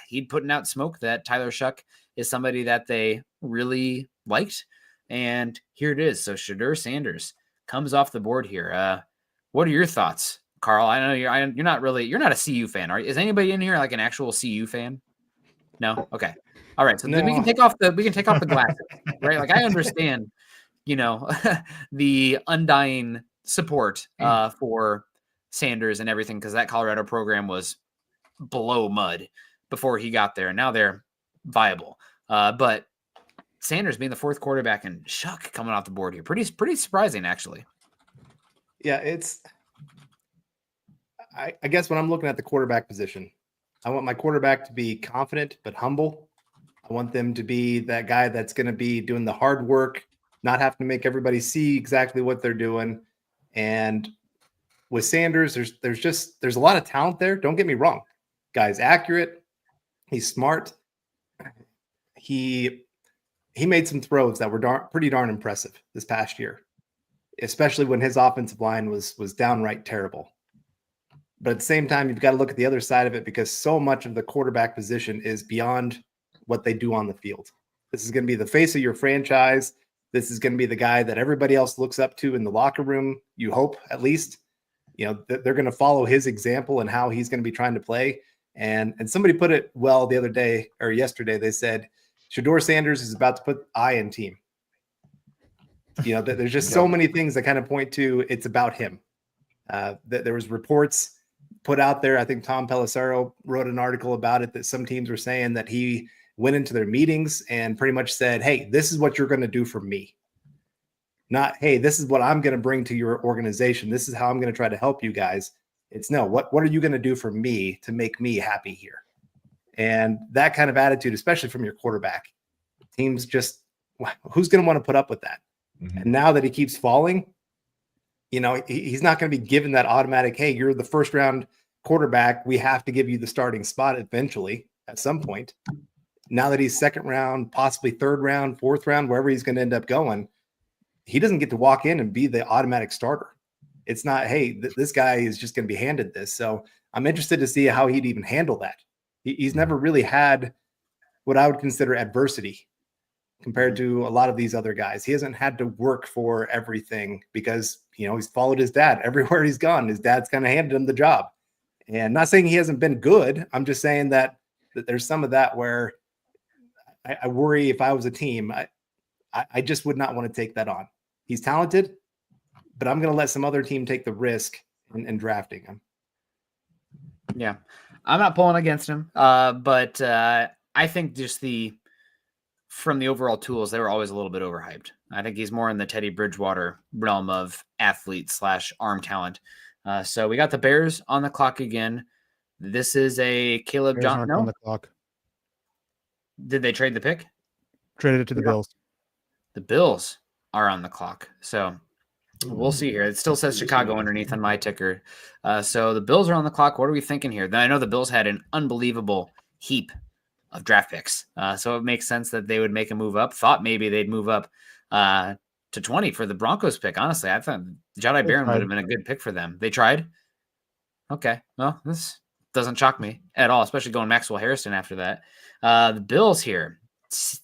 he'd putting out smoke that Tyler Shuck is somebody that they really liked, and here it is. So Shadeur Sanders comes off the board here. What are your thoughts, Carl? I know you're not a CU fan, are you? Is anybody in here like an actual CU fan? No. Okay. All right. So then we can take off the glasses, right? Like I understand, the undying support for Sanders and everything, because that Colorado program was below mud before he got there, and now they're viable. But Sanders being the 4th quarterback and Shuck coming off the board here, pretty surprising actually. Yeah, I guess when I'm looking at the quarterback position, I want my quarterback to be confident but humble. I want them to be that guy that's going to be doing the hard work, not having to make everybody see exactly what they're doing. And with Sanders, there's a lot of talent there. Don't get me wrong. Guy's accurate. He's smart. He made some throws that were pretty darn impressive this past year, especially when his offensive line was downright terrible. But at the same time, you've got to look at the other side of it, because so much of the quarterback position is beyond what they do on the field. This is going to be the face of your franchise. This is going to be the guy that everybody else looks up to in the locker room. You hope, at least, they're going to follow his example and how he's going to be trying to play. And somebody put it well the other day or yesterday. They said, Shadeur Sanders is about to put I in team. There's just so many things that kind of point to it's about him. There was reports put out there. I think Tom Pelissero wrote an article about it, that some teams were saying that he went into their meetings and pretty much said, hey, this is what you're going to do for me. Not, hey, this is what I'm going to bring to your organization. This is how I'm going to try to help you guys. It's no, what are you going to do for me to make me happy here? And that kind of attitude, especially from your quarterback, teams just, who's going to want to put up with that? Mm-hmm. And now that he keeps falling, he's not going to be given that automatic, hey, you're the first round quarterback. We have to give you the starting spot eventually at some point. Now that he's second round, possibly third round, fourth round, wherever he's going to end up going, he doesn't get to walk in and be the automatic starter. It's not, hey, this guy is just going to be handed this. So I'm interested to see how he'd even handle that. He's never really had what I would consider adversity compared to a lot of these other guys. He hasn't had to work for everything because, he's followed his dad everywhere he's gone. His dad's kind of handed him the job. And not saying he hasn't been good. I'm just saying that there's some of that where I worry if I was a team, I just would not want to take that on. He's talented, but I'm going to let some other team take the risk in drafting him. Yeah, I'm not pulling against him, but I think just from the overall tools, they were always a little bit overhyped. I think he's more in the Teddy Bridgewater realm of athlete / arm talent. So we got the Bears on the clock again. This is a Caleb Johnson. On the clock. Did they trade the pick? Traded it to the Bills. The Bills are on the clock. So we'll see here. It still says Chicago underneath on my ticker. So the Bills are on the clock. What are we thinking here? I know the Bills had an unbelievable heap of draft picks. So it makes sense that they would make a move up. Thought maybe they'd move up to 20 for the Broncos pick. Honestly, I thought Jahdae Barron would have been a good pick for them. They tried. Okay. Well, this doesn't shock me at all, especially going Maxwell Harrison after that. The Bills here.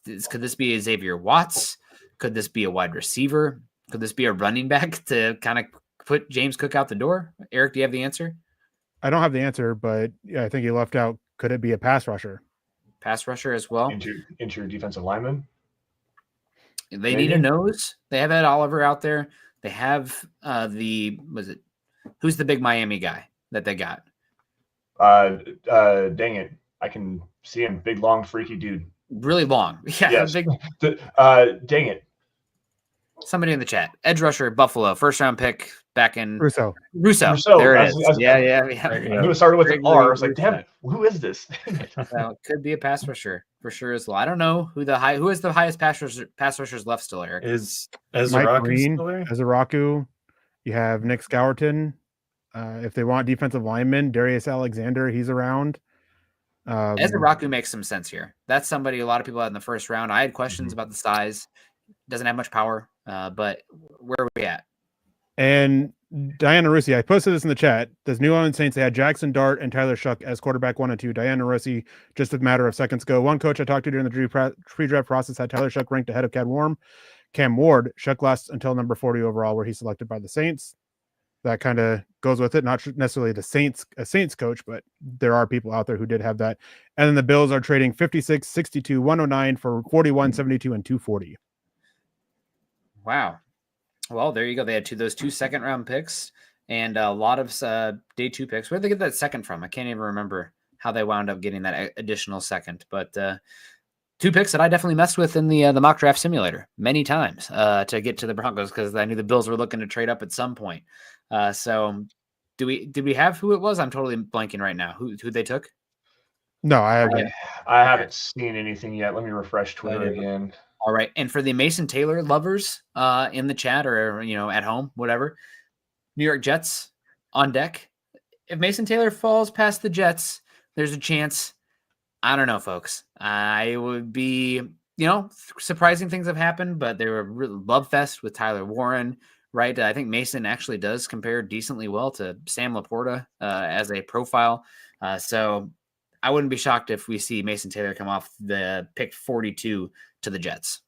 Could this be a Xavier Watts? Could this be a wide receiver? Could this be a running back to kind of put James Cook out the door? Eric, do you have the answer? I don't have the answer, but I think you left out, could it be a pass rusher? Pass rusher as well. Interior defensive lineman. They need a nose. They have Ed Oliver out there. They have who's the big Miami guy that they got? Dang it. I can see him. Big, long, freaky dude. Really long. Yeah. Yes. Dang it. Somebody in the chat. Edge rusher, Buffalo, first round pick back in Russo. There it is. Yeah. I knew it started with an R. I was like, damn it, who is this? It could be a pass rusher for sure as well. I don't know who is the highest pass rushers left still, Eric. Is Mike Green, Ezeraku. You have Nick Scourton. If they want defensive linemen, Darius Alexander, he's around. Ezeraku makes some sense here. That's somebody a lot of people had in the first round. I had questions about the size. Doesn't have much power, but where are we at? And Diana Russi, I posted this in the chat. Does New Orleans Saints, they had Jackson Dart and Tyler Shuck as quarterback 1 and 2. Diana Russi, just a matter of seconds ago. One coach I talked to during the pre-draft process had Tyler Shuck ranked ahead of Cam Ward. Shuck lasts until number 40 overall, where he's selected by the Saints. That kind of goes with it. Not necessarily a Saints coach, but there are people out there who did have that. And then the Bills are trading 56, 62, 109 for 41, 72, and 240. Wow. Well, there you go. They had those 2 second-round picks and a lot of day 2 picks. Where did they get that second from? I can't even remember how they wound up getting that additional second. But 2 picks that I definitely messed with in the mock draft simulator many times to get to the Broncos because I knew the Bills were looking to trade up at some point. So did we have who it was? I'm totally blanking right now. Who they took? No, I haven't. I haven't seen anything yet. Let me refresh Twitter didn't. again. All right. And for the Mason Taylor lovers in the chat or, at home, whatever, New York Jets on deck. If Mason Taylor falls past the Jets, there's a chance. I don't know, folks. I would be, surprising things have happened, but they were really love fest with Tyler Warren, right? I think Mason actually does compare decently well to Sam Laporta as a profile. So I wouldn't be shocked if we see Mason Taylor come off the pick 42 to the Jets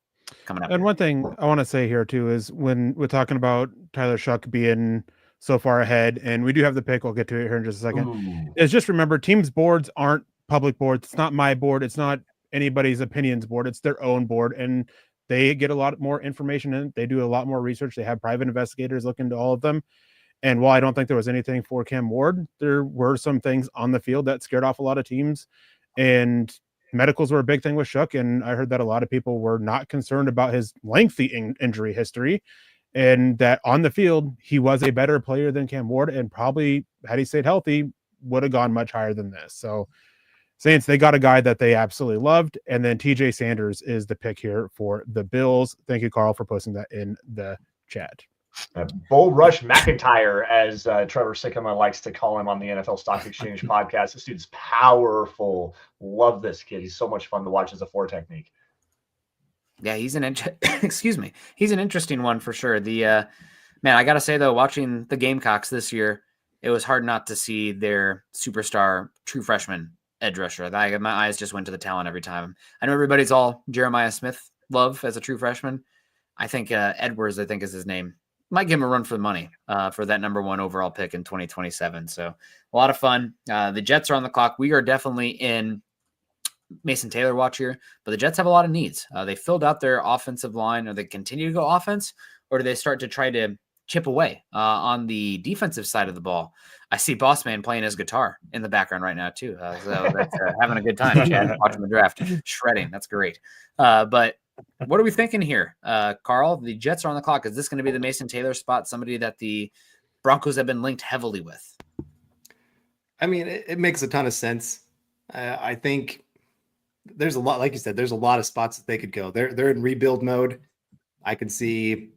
coming up. And one thing I want to say here too is when we're talking about Tyler Shuck being so far ahead, and we do have the pick, we'll get to it here in just a second, is just remember teams' boards aren't public boards. It's not my board. It's not anybody's opinions board. It's their own board, and they get a lot more information in. They do a lot more research. They have private investigators look into all of them. And while I don't think there was anything for Cam Ward, there were some things on the field that scared off a lot of teams, and medicals were a big thing with Shook. And I heard that a lot of people were not concerned about his lengthy injury history, and that on the field, he was a better player than Cam Ward, and probably had he stayed healthy, would have gone much higher than this. So Saints, they got a guy that they absolutely loved. And then TJ Sanders is the pick here for the Bills. Thank you, Carl, for posting that in the chat. Bull Rush McIntyre, as Trevor Sikkema likes to call him on the NFL Stock Exchange podcast. This dude's powerful. Love this kid. He's so much fun to watch as a 4 technique. Yeah, he's an he's an interesting one for sure. The man, I gotta say though, watching the Gamecocks this year, it was hard not to see their superstar true freshman edge rusher. My eyes just went to the talent every time. I know everybody's all Jeremiah Smith love as a true freshman. I think Edwards, I think is his name, might give him a run for the money for that number 1 overall pick in 2027. So a lot of fun. The Jets are on the clock. We are definitely in Mason Taylor watch here, but the Jets have a lot of needs. They filled out their offensive line. Or they continue to go offense, or do they start to try to chip away on the defensive side of the ball? I see Boss Man playing his guitar in the background right now too. So that's having a good time, Chad, watching the draft, shredding. That's great. But what are we thinking here, Carl? The Jets are on the clock. Is this going to be the Mason Taylor spot? Somebody that the Broncos have been linked heavily with? I mean, it makes a ton of sense. I think there's a lot, like you said, there's a lot of spots that they could go. They're in rebuild mode. I can see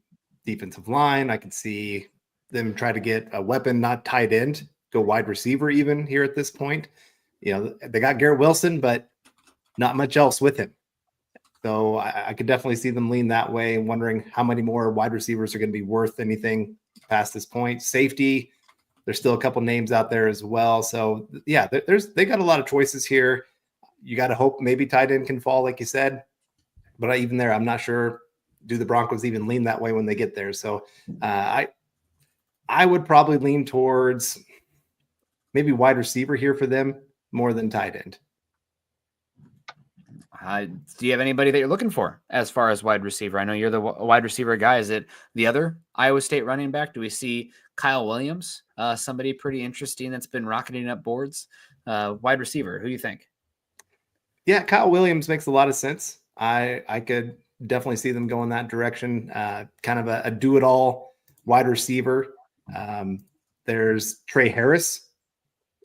defensive line. I can see them try to get a weapon, not tight end, go wide receiver even here at this point. They got Garrett Wilson, but not much else with him. So I could definitely see them lean that way, and wondering how many more wide receivers are going to be worth anything past this point. Safety, there's still a couple names out there as well. So yeah, they got a lot of choices here. You got to hope maybe tight end can fall, like you said. But even there, I'm not sure. Do the Broncos even lean that way when they get there? So I would probably lean towards maybe wide receiver here for them more than tight end. Do you have anybody that you're looking for as far as wide receiver? I know you're the wide receiver guy. Is it the other Iowa State running back? Do we see Kyle Williams, somebody pretty interesting that's been rocketing up boards? Wide receiver, who do you think? Yeah, Kyle Williams makes a lot of sense. I could definitely see them going that direction. Kind of a do-it-all wide receiver. There's Trey Harris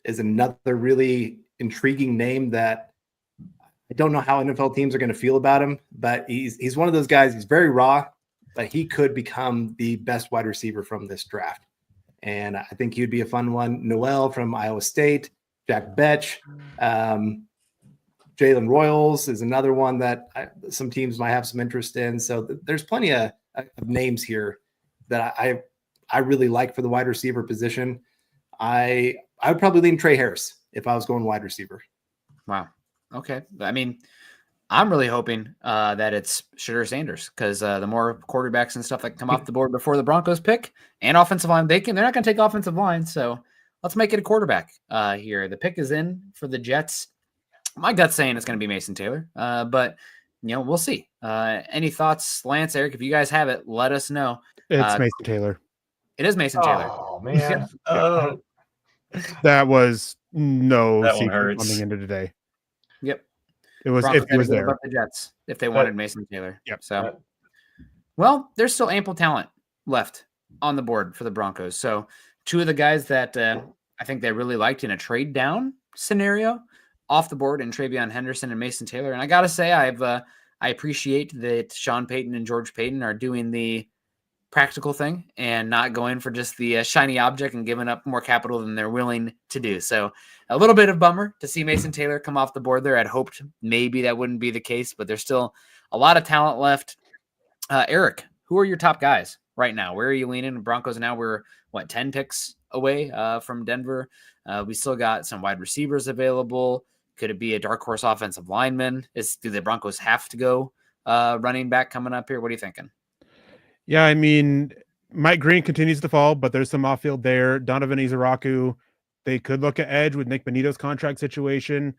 is another really intriguing name that I don't know how NFL teams are going to feel about him, but he's one of those guys. He's very raw, but he could become the best wide receiver from this draft. And I think he'd be a fun one. Noel from Iowa State, Jack Betch, Jalen Royals is another one that some teams might have some interest in. So there's plenty of names here that I really like for the wide receiver position. I would probably lean Trey Harris if I was going wide receiver. Wow. Okay. I mean, I'm really hoping that it's Shadeur Sanders, because the more quarterbacks and stuff that come off the board before the Broncos pick and offensive line, they're not going to take offensive line. So let's make it a quarterback here. The pick is in for the Jets. My gut's saying it's going to be Mason Taylor, but we'll see. Any thoughts, Lance, Eric? If you guys have it, let us know. It's Mason Taylor. It is Mason Taylor. Oh man, That was no That one secret hurts. coming into today. Yep. It was Broncos if he was gotta give there. up the Jets if they wanted Mason Taylor. Yep. So, well, there's still ample talent left on the board for the Broncos. So, two of the guys that I think they really liked in a trade down scenario, off the board in Trayvon Henderson and Mason Taylor. And I got to say, I appreciate that Sean Payton and George Payton are doing the practical thing and not going for just the shiny object and giving up more capital than they're willing to do. So a little bit of bummer to see Mason Taylor come off the board there. I'd hoped maybe that wouldn't be the case, but there's still a lot of talent left. Eric, who are your top guys right now? Where are you leaning? Broncos now we're 10 picks away from Denver. We still got some wide receivers available. Could it be a dark horse offensive lineman? Do the Broncos have to go running back coming up here? What are you thinking? Yeah, I mean, Mike Green continues to fall, but there's some off-field there. Donovan Izaraku, they could look at edge with Nick Benito's contract situation.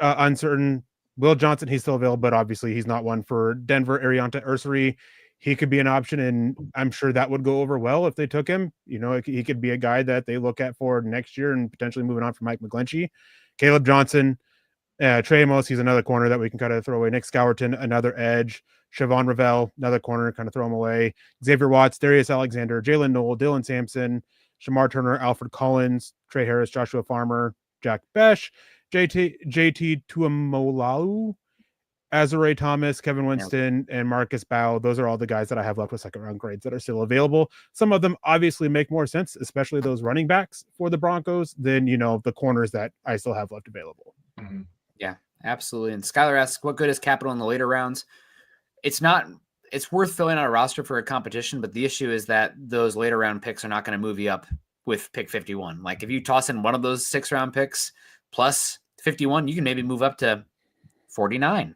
Uncertain. Will Johnson, he's still available, but obviously he's not one for Denver. Arianta Ursary, he could be an option, and I'm sure that would go over well if they took him. You know, he could be a guy that they look at for next year and potentially moving on from Mike McGlinchey. Caleb Johnson, Trey Amos, he's another corner that we can kind of throw away. Nick Scourton, another edge. Siobhan Ravel, another corner, kind of throw him away. Xavier Watts, Darius Alexander, Jalen Knoll, Dylan Sampson, Shamar Turner, Alfred Collins, Trey Harris, Joshua Farmer, Jack Besh, JT Tuamolalu, Azure Thomas, Kevin Winston, and Marcus Bow. Those are all the guys that I have left with second-round grades that are still available. Some of them obviously make more sense, especially those running backs for the Broncos, than, you know, the corners that I still have left available. Yeah, absolutely. And Skylar asks, what good is capital in the later rounds? It's worth filling out a roster for a competition, but the issue is that those later round picks are not going to move you up with pick 51. Like if you toss in one of those 6-round picks plus 51, you can maybe move up to 49,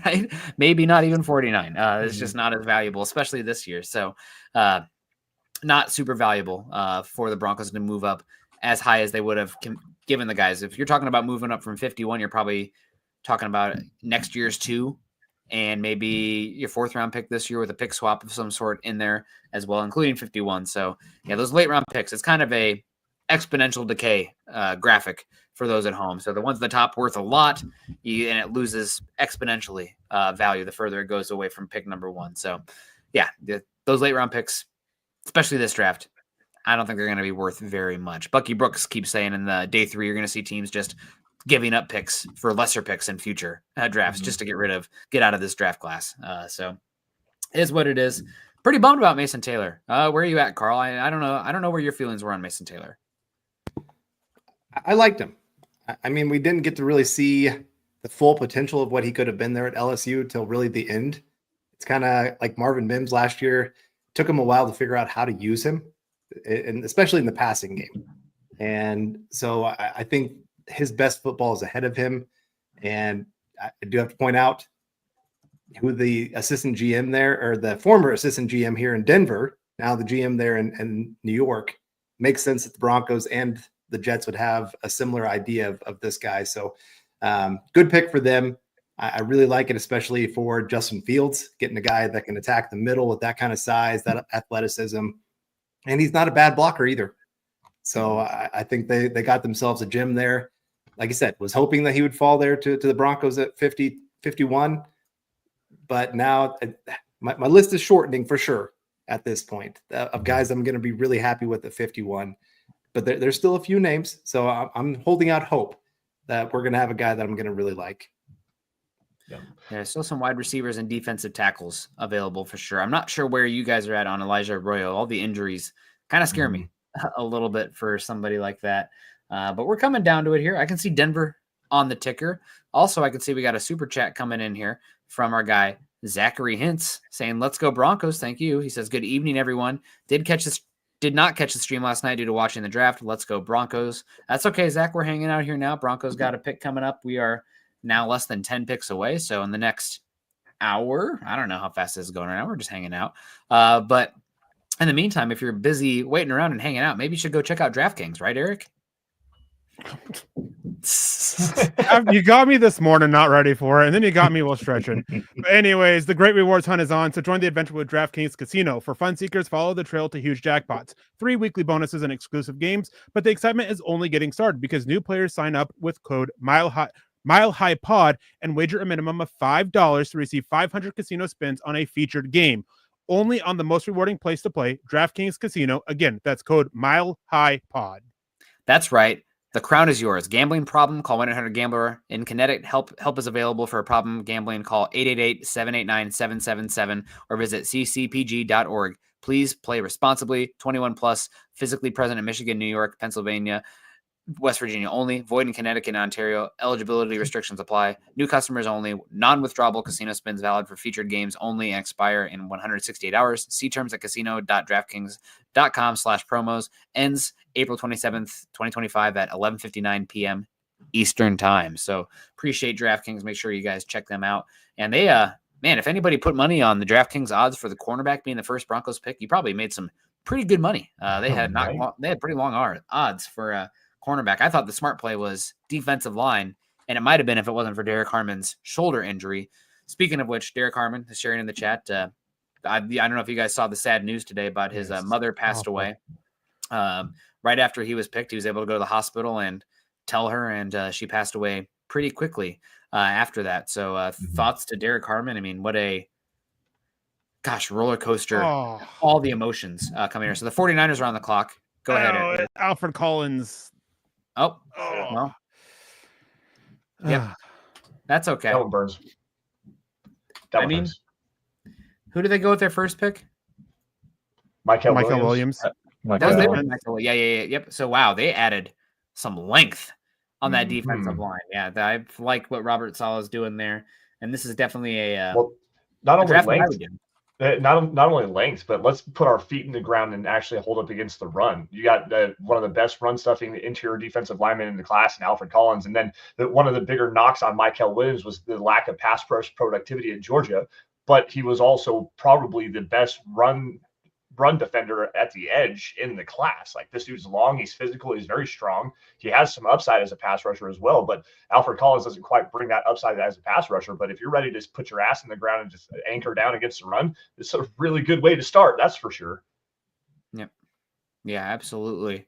right? Maybe not even 49. It's just not as valuable, especially this year. So not super valuable for the Broncos to move up as high as they would have given the guys. If you're talking about moving up from 51, you're probably talking about next year's 2 and maybe your 4th-round pick this year with a pick swap of some sort in there as well, including 51. So, yeah, those late-round picks, it's kind of a exponential decay graphic for those at home. So the ones at the top worth a lot, and it loses exponentially value the further it goes away from pick number 1. So, yeah, those late-round picks, especially this draft, I don't think they're going to be worth very much. Bucky Brooks keeps saying in the day 3, you're going to see teams just giving up picks for lesser picks in future drafts just to get out of this draft class. So it is what it is. Pretty bummed about Mason Taylor. Where are you at, Carl? I don't know. I don't know where your feelings were on Mason Taylor. I liked him. I mean, we didn't get to really see the full potential of what he could have been there at LSU till really the end. It's kind of like Marvin Mims last year. It took him a while to figure out how to use him, and especially in the passing game. And so I think his best football is ahead of him. And I do have to point out who the assistant GM there, or the former assistant GM here in Denver, now the GM there in New York, makes sense that the Broncos and the Jets would have a similar idea of this guy. So good pick for them. I really like it, especially for Justin Fields, getting a guy that can attack the middle with that kind of size, that athleticism. And he's not a bad blocker either. So I think they got themselves a gem there. Like I said, was hoping that he would fall there to the Broncos at 50, 51. But now my list is shortening for sure at this point of guys I'm going to be really happy with at 51. But there's still a few names. So I'm holding out hope that we're going to have a guy that I'm going to really like. Yeah, there's still some wide receivers and defensive tackles available for sure. I'm not sure where you guys are at on Elijah Arroyo. All the injuries kind of scare me a little bit for somebody like that. But we're coming down to it here. I can see Denver on the ticker. Also, I can see we got a super chat coming in here from our guy, Zachary Hintz, saying, let's go Broncos. Thank you. He says, good evening, everyone. Did not catch the stream last night due to watching the draft. Let's go Broncos. That's okay, Zach. We're hanging out here now. Broncos got a pick coming up. We are now less than 10 picks away. So in the next hour, I don't know how fast this is going right now. We're just hanging out. But in the meantime, if you're busy waiting around and hanging out, maybe you should go check out DraftKings, right, Eric? You got me this morning not ready for it, and then you got me while stretching. But anyways, the great rewards hunt is on, so join the adventure with DraftKings Casino. For fun seekers, follow the trail to huge jackpots, 3 weekly bonuses and exclusive games, but the excitement is only getting started because new players sign up with code MileHighPod and wager a minimum of $5 to receive 500 casino spins on a featured game. Only on the most rewarding place to play, DraftKings Casino. Again, that's code MileHighPod. That's right. The crown is yours. Gambling problem? Call 1-800-GAMBLER. In Connecticut, help is available for a problem gambling. Call 888-789-777 or visit ccpg.org. Please play responsibly. 21 plus. Physically present in Michigan, New York, Pennsylvania, West Virginia only. Void in Connecticut and Ontario. Eligibility restrictions apply. New customers only. Non-withdrawable casino spins valid for featured games only and expire in 168 hours. See terms at casino.draftkings.com/promos. Ends April 27th, 2025 at 11:59 p.m. Eastern time. So appreciate DraftKings. Make sure you guys check them out. And they, man, if anybody put money on the DraftKings odds for the cornerback being the first Broncos pick, you probably made some pretty good money. They had pretty long odds for cornerback. I thought the smart play was defensive line, and it might have been if it wasn't for Derek Harmon's shoulder injury. Speaking of which, Derek Harmon is sharing in the chat. I don't know if you guys saw the sad news today about his mother passed away. Right after he was picked, he was able to go to the hospital and tell her, and she passed away pretty quickly after that. So thoughts to Derek Harmon. I mean, what a roller coaster. All the emotions coming here. So the 49ers are on the clock. Go ahead. Alfred Collins. Well, yep. That's okay. That one burns. Who did they go with their first pick? Michael Williams. Yep. So, wow, they added some length on that defensive line. Yeah, I like what Robert Saleh's doing there. And this is definitely not only length, but let's put our feet in the ground and actually hold up against the run. You got one of the best run stuffing interior defensive linemen in the class in Alfred Collins. And then one of the bigger knocks on Michael Williams was the lack of pass rush productivity at Georgia, but he was also probably the best run defender at the edge in the class. Like, this dude's long, he's physical, he's very strong. He has some upside as a pass rusher as well, but Alfred Collins doesn't quite bring that upside as a pass rusher. But if you're ready to put your ass in the ground and just anchor down against the run, it's a really good way to start. That's for sure. Yep. Yeah, absolutely.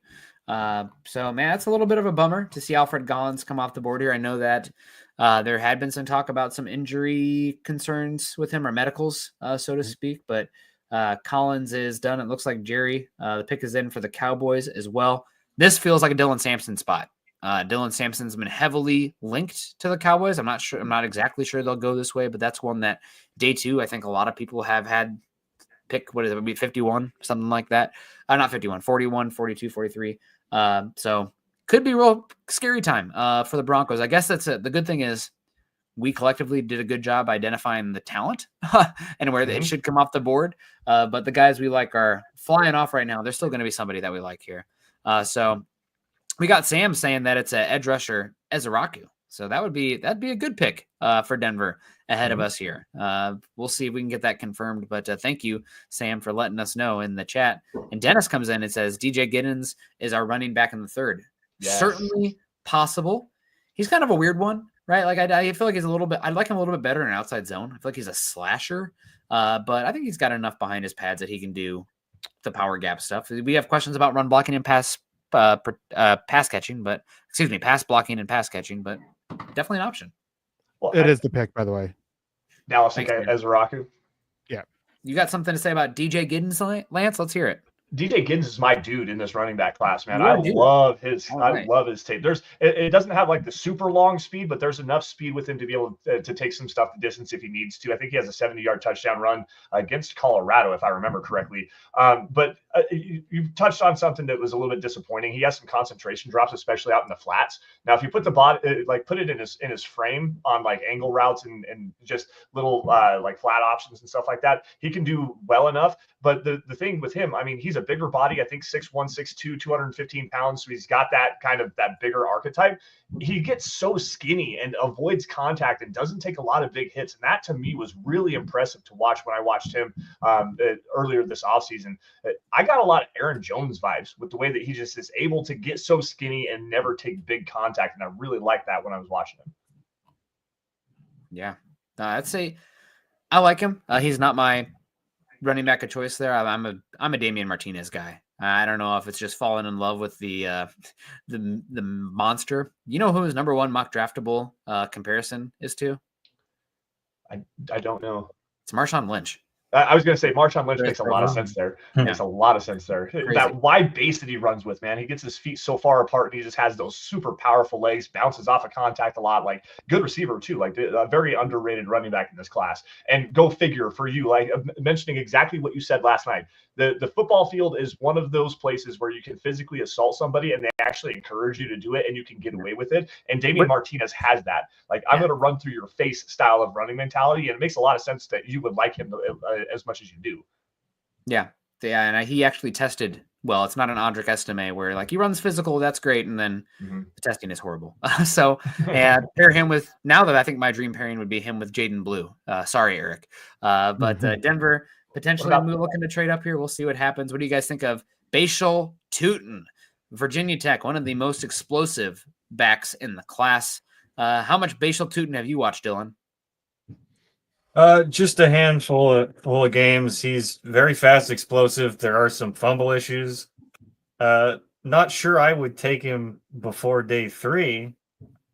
So, man, it's a little bit of a bummer to see Alfred Collins come off the board here. I know that there had been some talk about some injury concerns with him, or medicals, so to speak, but Collins is done. It looks like Jerry, the pick is in for the Cowboys as well. This feels like a Dylan Sampson spot. Dylan Sampson's been heavily linked to the Cowboys. I'm not exactly sure they'll go this way, but that's one that day two, I think a lot of people have had pick. What is it? Would be 51, something like that. Not 51, 41, 42, 43. So could be real scary time for the Broncos. I guess that's it. The good thing is we collectively did a good job identifying the talent and where it should come off the board. But the guys we like are flying off right now. There's still going to be somebody that we like here. So we got Sam saying that it's an edge rusher, Ezeraku. So that'd be a good pick for Denver ahead of us here. We'll see if we can get that confirmed. But thank you, Sam, for letting us know in the chat. And Dennis comes in and says DJ Giddens is our running back in the third. Yes. Certainly possible. He's kind of a weird one. Right, like I feel like he's I like him a little bit better in an outside zone. I feel like he's a slasher, but I think he's got enough behind his pads that he can do the power gap stuff. We have questions about run blocking and pass blocking and pass catching, but definitely an option. Well, it is the pick, by the way. Dallas and Ezeraku. Yeah, you got something to say about DJ Giddens, Lance? Let's hear it. DJ Giddens is my dude in this running back class, man. I love his tape. It doesn't have like the super long speed, but there's enough speed with him to be able to take some stuff the distance if he needs to. I think he has a 70-yard touchdown run against Colorado, if I remember correctly. But you touched on something that was a little bit disappointing. He has some concentration drops, especially out in the flats. Now, if you put the body, put it in his frame on like angle routes and just little like flat options and stuff like that, he can do well enough. But the thing with him, I mean, he's a bigger body, I think 6'1", 6'2", 215 pounds. So he's got that bigger archetype. He gets so skinny and avoids contact and doesn't take a lot of big hits. And that to me was really impressive to watch when I watched him earlier this offseason. I got a lot of Aaron Jones vibes with the way that he just is able to get so skinny and never take big contact. And I really liked that when I was watching him. Yeah, I'd say I like him. He's not my running back of choice there. I'm a Damian Martinez guy. I don't know if it's just falling in love with the monster. You know who his number one mock draftable comparison is to? I don't know. It's Marshawn Lynch. I was going to say Marshawn Lynch Very makes a lot of strong. sense there. Yeah. Makes a lot of sense there. Crazy. That wide base that he runs with, man, he gets his feet so far apart and he just has those super powerful legs, bounces off of contact a lot. Like good receiver too, like a very underrated running back in this class. And go figure for you, like mentioning exactly what you said last night. The football field is one of those places where you can physically assault somebody and they actually encourage you to do it and you can get away with it. And Damian Martinez has that. Like, I'm going to run through your face style of running mentality. And it makes a lot of sense that you would like him as much as you do. Yeah. And he actually tested well. It's not an Audric Estime where like he runs physical, that's great, and then the testing is horrible. So and pair him with, now that I think my dream pairing would be him with Jaden Blue. Sorry, Eric. But Denver potentially looking to trade up here. We'll see what happens. What do you guys think of Bashal Tutin, Virginia Tech, one of the most explosive backs in the class? How much Bashal Tutin have you watched, Dylan? Just a handful of games. He's very fast, explosive. There are some fumble issues. Not sure I would take him before day 3.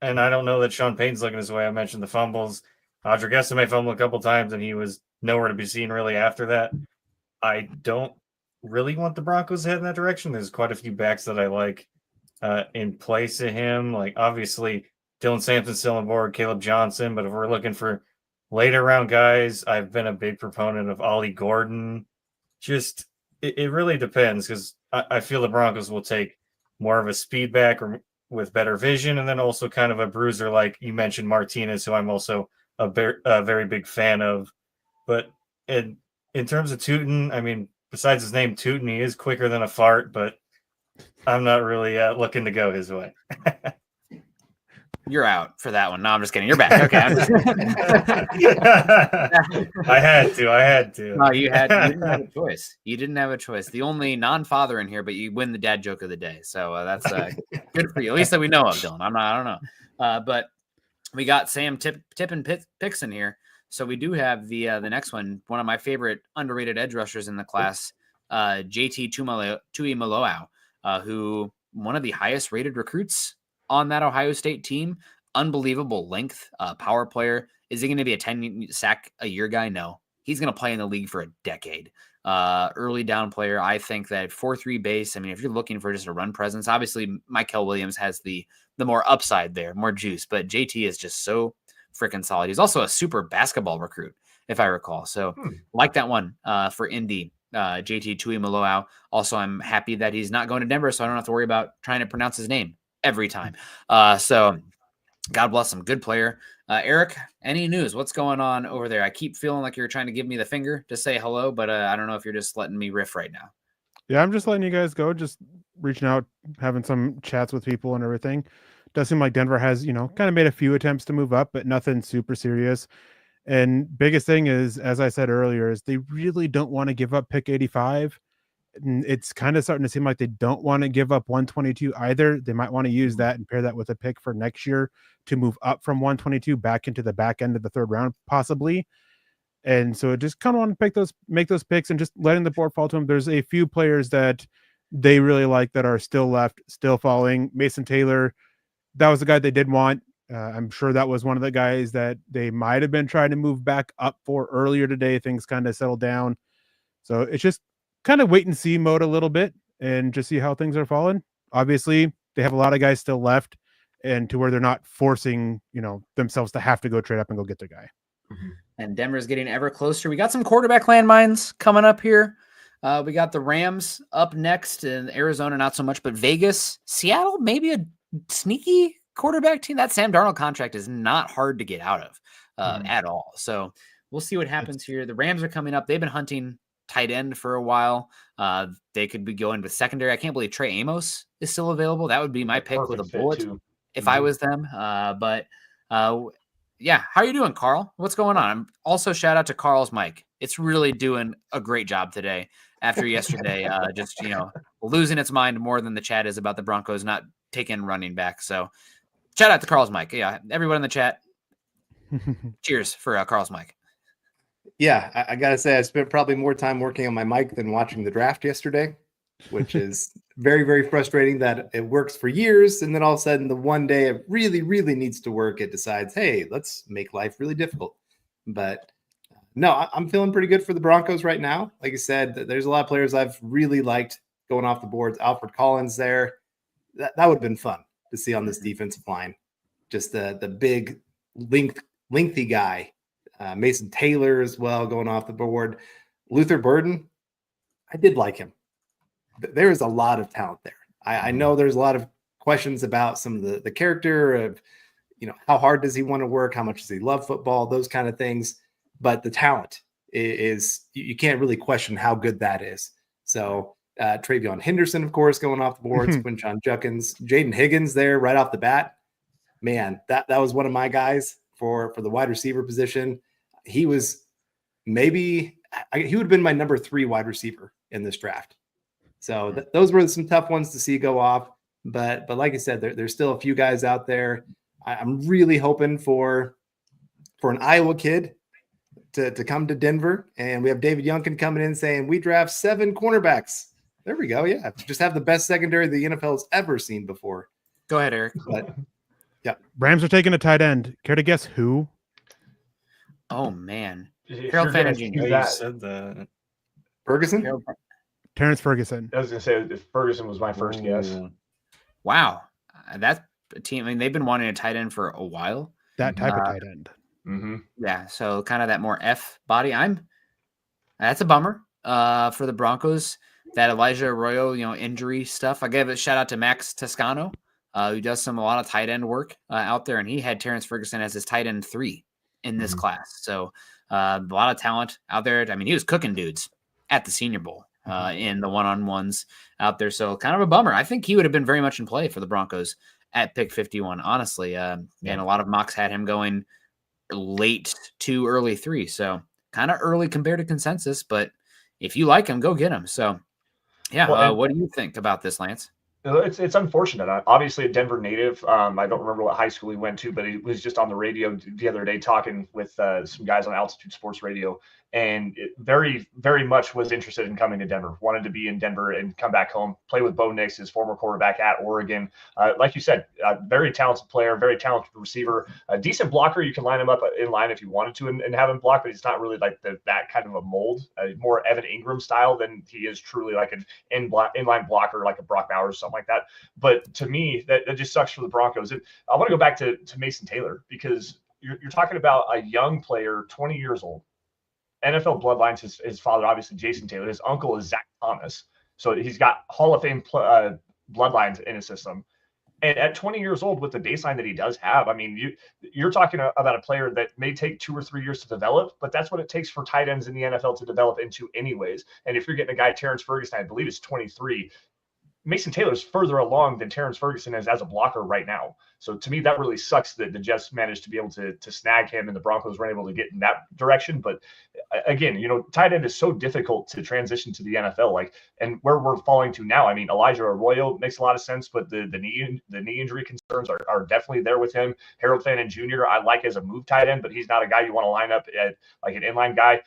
And I don't know that Sean Payton's looking his way. I mentioned the fumbles. Audric Estime fumbled a couple times, and he was nowhere to be seen really after that. I don't really want the Broncos to head in that direction. There's quite a few backs that I like in place of him. Like, obviously, Dylan Sampson's still on board, Caleb Johnson. But if we're looking for later round guys, I've been a big proponent of Ollie Gordon. Just, it really depends, because I feel the Broncos will take more of a speed back or with better vision, and then also kind of a bruiser like you mentioned, Martinez, who I'm also a very big fan of. But in terms of Tutin, I mean, besides his name Tutin, he is quicker than a fart, but I'm not really looking to go his way. You're out for that one. No, I'm just kidding. You're back. Okay. I had to. No, you didn't have a choice. You didn't have a choice. The only non-father in here, but you win the dad joke of the day. So that's good for you. At least that we know of, Dylan. I don't know. But we got Sam Tippin picks in here. So we do have the next one of my favorite underrated edge rushers in the class, JT Tuimoloau, who one of the highest rated recruits on that Ohio State team. Unbelievable length, power player. Is he going to be a 10 sack a year guy? No, he's going to play in the league for a decade. Early down player. I think that 4.3 base. I mean, if you're looking for just a run presence, obviously Michael Williams has the more upside there, more juice, but JT is just so freaking solid. He's also a super basketball recruit, if I recall. So like that one for Indy. JT Tuimoloau. Also, I'm happy that he's not going to Denver, so I don't have to worry about trying to pronounce his name every time. So God bless him. Good player. Eric, any news? What's going on over there? I keep feeling like you're trying to give me the finger to say hello, but I don't know if you're just letting me riff right now. Yeah, I'm just letting you guys go, just reaching out, having some chats with people and everything. Does seem like Denver has, kind of made a few attempts to move up, but nothing super serious. And biggest thing is, as I said earlier, is they really don't want to give up pick 85. And it's kind of starting to seem like they don't want to give up 122 either. They might want to use that and pair that with a pick for next year to move up from 122 back into the back end of the 3rd round, possibly. And so just kind of want to make those picks and just letting the board fall to them. There's a few players that they really like that are still left, still falling. Mason Taylor, that was the guy they did want. I'm sure that was one of the guys that they might have been trying to move back up for earlier today. Things kind of settled down. So it's just kind of wait and see mode a little bit and just see how things are falling. Obviously, they have a lot of guys still left, and to where they're not forcing, themselves to have to go trade up and go get the guy. And Denver's getting ever closer. We got some quarterback landmines coming up here. We got the Rams up next, and Arizona not so much, but Vegas, Seattle, maybe a sneaky quarterback team. That Sam Darnold contract is not hard to get out of at all. So we'll see what happens here. The Rams are coming up. They've been hunting tight end for a while. They could be going with secondary. I can't believe Trey Amos is still available. That would be my pick with a bullet if I was them. Yeah. How are you doing, Carl? What's going on? Also, shout out to Carl's mic. It's really doing a great job today after yesterday. Just, losing its mind more than the chat is about the Broncos not taking running back. So shout out to Carl's mic. Yeah. Everyone in the chat. Cheers for Carl's mic. Yeah, I got to say, I spent probably more time working on my mic than watching the draft yesterday, which is very, very frustrating that it works for years. And then all of a sudden, the one day it really, really needs to work, it decides, hey, let's make life really difficult. But no, I'm feeling pretty good for the Broncos right now. Like I said, there's a lot of players I've really liked going off the boards. Alfred Collins there. That would have been fun to see on this defensive line. Just the big, lengthy guy. Mason Taylor as well going off the board. Luther Burden, I did like him. There is a lot of talent there. I know there's a lot of questions about some of the character of, how hard does he want to work? How much does he love football? Those kind of things. But the talent is you can't really question how good that is. So Trayvon Henderson, of course, going off the boards, Quinshon Judkins, Jaden Higgins there right off the bat. Man, that was one of my guys for the wide receiver position. He was he would have been my number 3 wide receiver in this draft. So those were some tough ones to see go off. But like I said, there's still a few guys out there. I'm really hoping for an Iowa kid to come to Denver. And we have David Youngkin coming in saying, we draft 7 cornerbacks. There we go. Yeah. Just have the best secondary the NFL has ever seen before. Go ahead, Eric. But yeah. Rams are taking a tight end. Care to guess who? Oh, man. If Harold you're gonna Fannin do Jr. that- said that. Ferguson? Terrence Ferguson. I was going to say if Ferguson was my first guess. Wow. That's a team. I mean, they've been wanting a tight end for a while. That type of tight end. Mm-hmm. Yeah. So kind of that more F body. That's a bummer for the Broncos. That Elijah Arroyo, injury stuff. I gave a shout out to Max Toscano, who does a lot of tight end work out there. And he had Terrence Ferguson as his tight end 3 in this class. So a lot of talent out there. I mean, he was cooking dudes at the Senior Bowl in the one-on-ones out there. So kind of a bummer. I think he would have been very much in play for the Broncos at pick 51, honestly. And a lot of mocks had him going late 2, early 3. So kind of early compared to consensus, but if you like him, go get him. So yeah. What do you think about this, Lance? It's unfortunate. Obviously, a Denver native. I don't remember what high school he went to, but he was just on the radio the other day talking with some guys on Altitude Sports Radio, and very, very much was interested in coming to Denver. Wanted to be in Denver and come back home, play with Bo Nix, his former quarterback at Oregon. Like you said, very talented player, very talented receiver, a decent blocker. You can line him up in line if you wanted to and have him block, but he's not really like that kind of a mold, more Evan Ingram style than he is truly like an inline blocker, like a Brock Bowers or something like that. But to me, that just sucks for the Broncos. I want to go back to Mason Taylor, because you're talking about a young player, 20 years old. NFL bloodlines, his father, obviously Jason Taylor. His uncle is Zach Thomas. So he's got Hall of Fame bloodlines in his system. And at 20 years old, with the baseline that he does have, I mean, you're talking about a player that may take 2 or 3 years to develop, but that's what it takes for tight ends in the NFL to develop into anyways. And if you're getting a guy, Terrence Ferguson, I believe is 23, Mason Taylor's further along than Terrence Ferguson is as a blocker right now. So to me, that really sucks that the Jets managed to be able to snag him and the Broncos weren't able to get in that direction. But again, tight end is so difficult to transition to the NFL. And where we're falling to now, I mean, Elijah Arroyo makes a lot of sense, but the knee injury concerns are definitely there with him. Harold Fannin Jr. I like as a move tight end, but he's not a guy you want to line up at like an inline guy.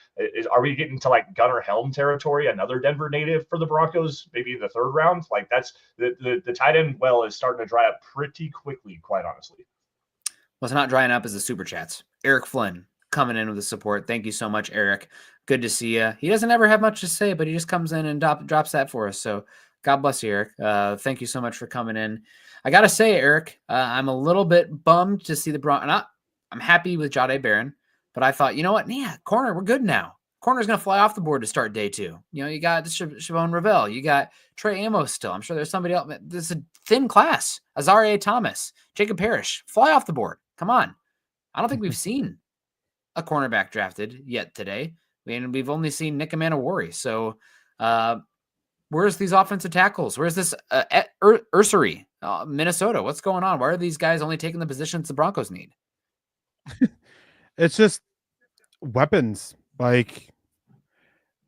Are we getting to like Gunnar Helm territory, another Denver native for the Broncos, maybe in the 3rd round? Like that's the tight end well is starting to dry up pretty quickly, quite honestly. What's not drying up is the super chats. Eric Flynn coming in with the support. Thank you so much, Eric. Good to see you. He doesn't ever have much to say, but he just comes in and drops that for us. So God bless you, Eric. Thank you so much for coming in. I got to say, Eric, I'm a little bit bummed to see the Broncos. I'm happy with Jahdae Barron, but I thought, you know what? Yeah, corner, we're good now. Corner's going to fly off the board to start day 2. You got Siobhan Ravel. You got Trey Amos still. I'm sure there's somebody else. This is a thin class. Azaria Thomas, Jacob Parrish, fly off the board. Come on. I don't think we've seen a cornerback drafted yet today. We've only seen Nick Amanawari. So where's these offensive tackles? Where's this Ursery, Minnesota? What's going on? Why are these guys only taking the positions the Broncos need? It's just weapons. Like,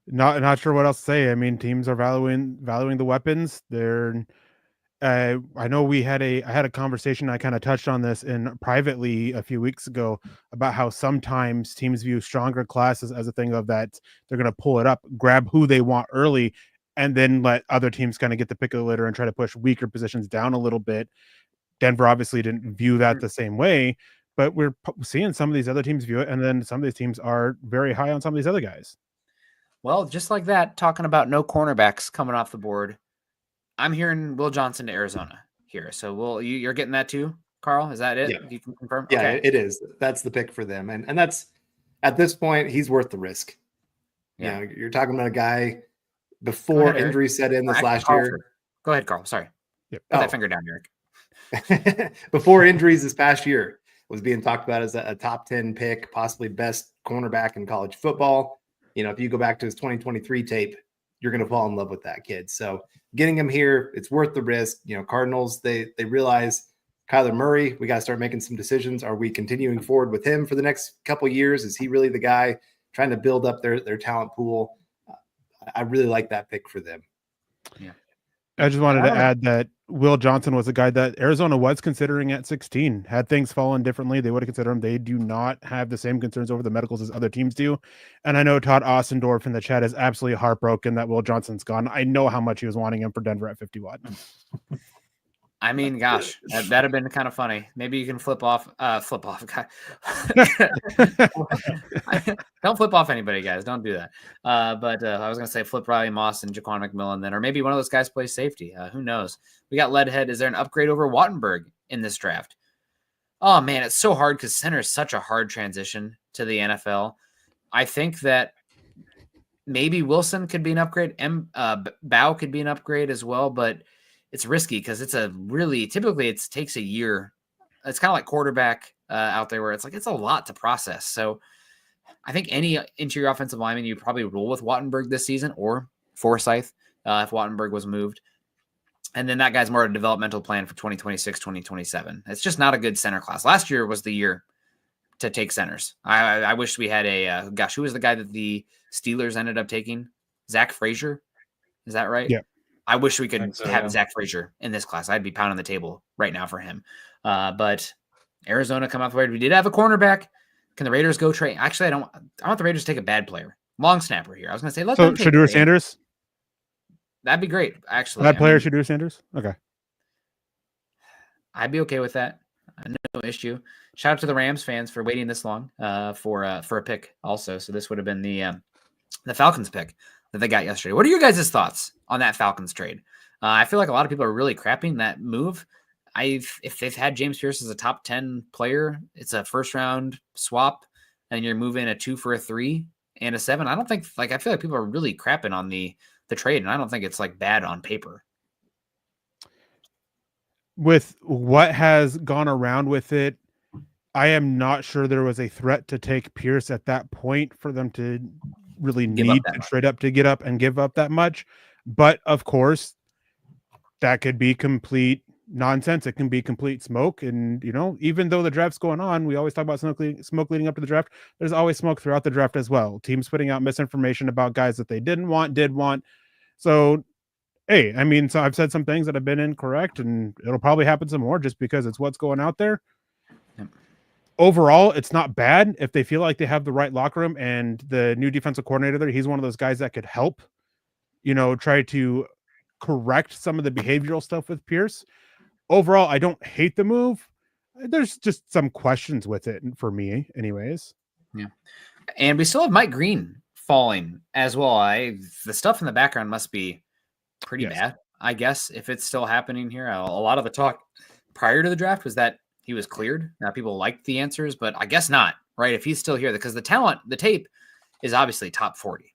not sure what else to say. I mean, teams are valuing the weapons. I know I had a conversation. I kind of touched on this privately a few weeks ago about how sometimes teams view stronger classes as a thing of that they're going to pull it up, grab who they want early, and then let other teams kind of get the pick of the litter and try to push weaker positions down a little bit. Denver obviously didn't view that the same way, but we're seeing some of these other teams view it, and then some of these teams are very high on some of these other guys. Well, just like that, talking about no cornerbacks coming off the board, I'm hearing Will Johnson to Arizona here. So you're getting that too, Carl? Is that it? Yeah. You can confirm? Yeah, Okay. it is. That's the pick for them. And that's, at this point, he's worth the risk. Yeah. You know, you're talking about a guy before ahead, injuries set in this Actually, last Carl year. first. Go ahead, Carl. Sorry. Yep. Put that finger down, Erick. Before injuries this past year was being talked about as a top 10 pick, possibly best cornerback in college football. You know, if you go back to his 2023 tape, you're going to fall in love with that kid. So getting him here, it's worth the risk. You know, Cardinals, they realize Kyler Murray, we got to start making some decisions. Are we continuing forward with him for the next couple of years? Is he really the guy trying to build up their talent pool? I really like that pick for them. Yeah. I just wanted to add that Will Johnson was a guy that Arizona was considering at 16. Had things fallen differently, they would have considered him. They do not have the same concerns over the medicals as other teams do. And I know Todd Ostendorf in the chat is absolutely heartbroken that Will Johnson's gone. I know how much he was wanting him for Denver at 51. I mean, gosh, that'd have been kind of funny. Maybe you can flip off. Don't flip off anybody, guys. Don't do that. But I was going to say flip Riley Moss and Jaquan McMillan then, or maybe one of those guys plays safety. Who knows? We got Leadhead. Is there an upgrade over Wattenberg in this draft? Oh, man, it's so hard because center is such a hard transition to the NFL. I think that maybe Wilson could be an upgrade. Bow could be an upgrade as well, but it's risky because it's typically it takes a year. It's kind of like quarterback out there where it's like, it's a lot to process. So I think any interior offensive lineman, you probably roll with Wattenberg this season or Forsythe if Wattenberg was moved. And then that guy's more of a developmental plan for 2026, 2027. It's just not a good center class. Last year was the year to take centers. I wish we had who was the guy that the Steelers ended up taking? Zach Frazier. Is that right? Yeah. I wish we could have yeah. Zach Frazier in this class. I'd be pounding the table right now for him. But Arizona come off the way. We did have a cornerback. Can the Raiders go trade? Actually, I want the Raiders to take a bad player. Long snapper here. I was going to say, So Shadeur Sanders? That'd be great, actually. Bad player, Shadeur Sanders? Okay. I'd be okay with that. No issue. Shout out to the Rams fans for waiting this long for a pick also. So this would have been the Falcons pick that they got yesterday. What are your guys' thoughts on that Falcons trade? I feel like a lot of people are really crapping that move. If they've had James Pierce as a top 10 player, it's a first round swap, and you're moving a 2 for a 3 and a 7. I feel like people are really crapping on the trade, and I don't think it's like bad on paper. With what has gone around with it, I am not sure there was a threat to take Pierce at that point for them to really need to trade up to get up and give up that much. But of course, that could be complete nonsense. It can be complete smoke. And, even though the draft's going on, we always talk about smoke leading up to the draft. There's always smoke throughout the draft as well. Teams putting out misinformation about guys that they did want. So, hey, so I've said some things that have been incorrect, and it'll probably happen some more just because it's what's going out there. Yep. Overall, it's not bad if they feel like they have the right locker room, and the new defensive coordinator there, he's one of those guys that could help, try to correct some of the behavioral stuff with Pierce. Overall, I don't hate the move. There's just some questions with it for me anyways. Yeah. And we still have Mike Green falling as well. The stuff in the background must be pretty bad, I guess, if it's still happening here. A lot of the talk prior to the draft was that he was cleared. Now people liked the answers, but I guess not, right? If he's still here, because the tape is obviously top 40.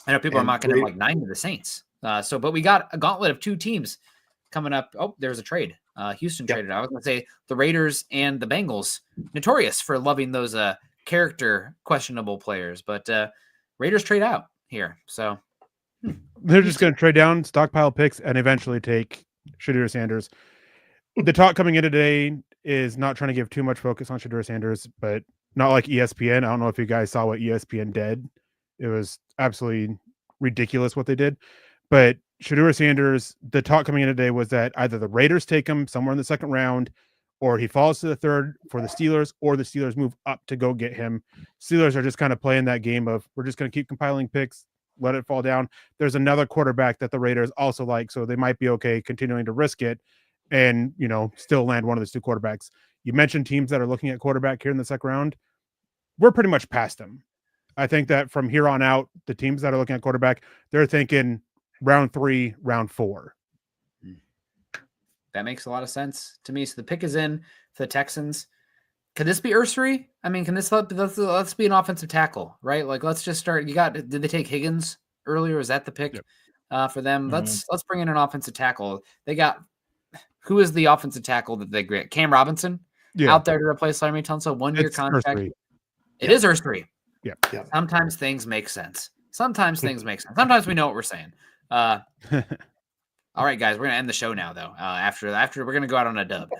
I know people are mocking him like 9 to the Saints. But we got a gauntlet of 2 teams coming up. Oh, there's a trade. Houston traded. I was going to say the Raiders and the Bengals, notorious for loving those character questionable players, but Raiders trade out here. So they're just going to trade down, stockpile picks, and eventually take Shadeur Sanders. The talk coming in today is not trying to give too much focus on Shadeur Sanders, but not like ESPN. I don't know if you guys saw what ESPN did. It was absolutely ridiculous what they did. But Shadeur Sanders, the talk coming in today was that either the Raiders take him somewhere in the second round, or he falls to the third for the Steelers, or the Steelers move up to go get him. Steelers are just kind of playing that game of, we're just going to keep compiling picks, let it fall down. There's another quarterback that the Raiders also like, so they might be okay continuing to risk it and, still land one of those 2 quarterbacks. You mentioned teams that are looking at quarterback here in the second round. We're pretty much past them. I think that from here on out, the teams that are looking at quarterback, they're thinking round 3, round 4. That makes a lot of sense to me. So the pick is in for the Texans. Could this be Ursery? I mean, can this let's be an offensive tackle, right? Like, let's just start. Did they take Higgins earlier? Is that the pick for them? Mm-hmm. Let's bring in an offensive tackle. They got, who is the offensive tackle that they get? Cam Robinson out there to replace Laremy Tunsil, 1-year contract. Ursery. It is Ursery. Yeah. Sometimes things make sense. Sometimes we know what we're saying. All right, guys, we're gonna end the show now, though. After we're gonna go out on a dub.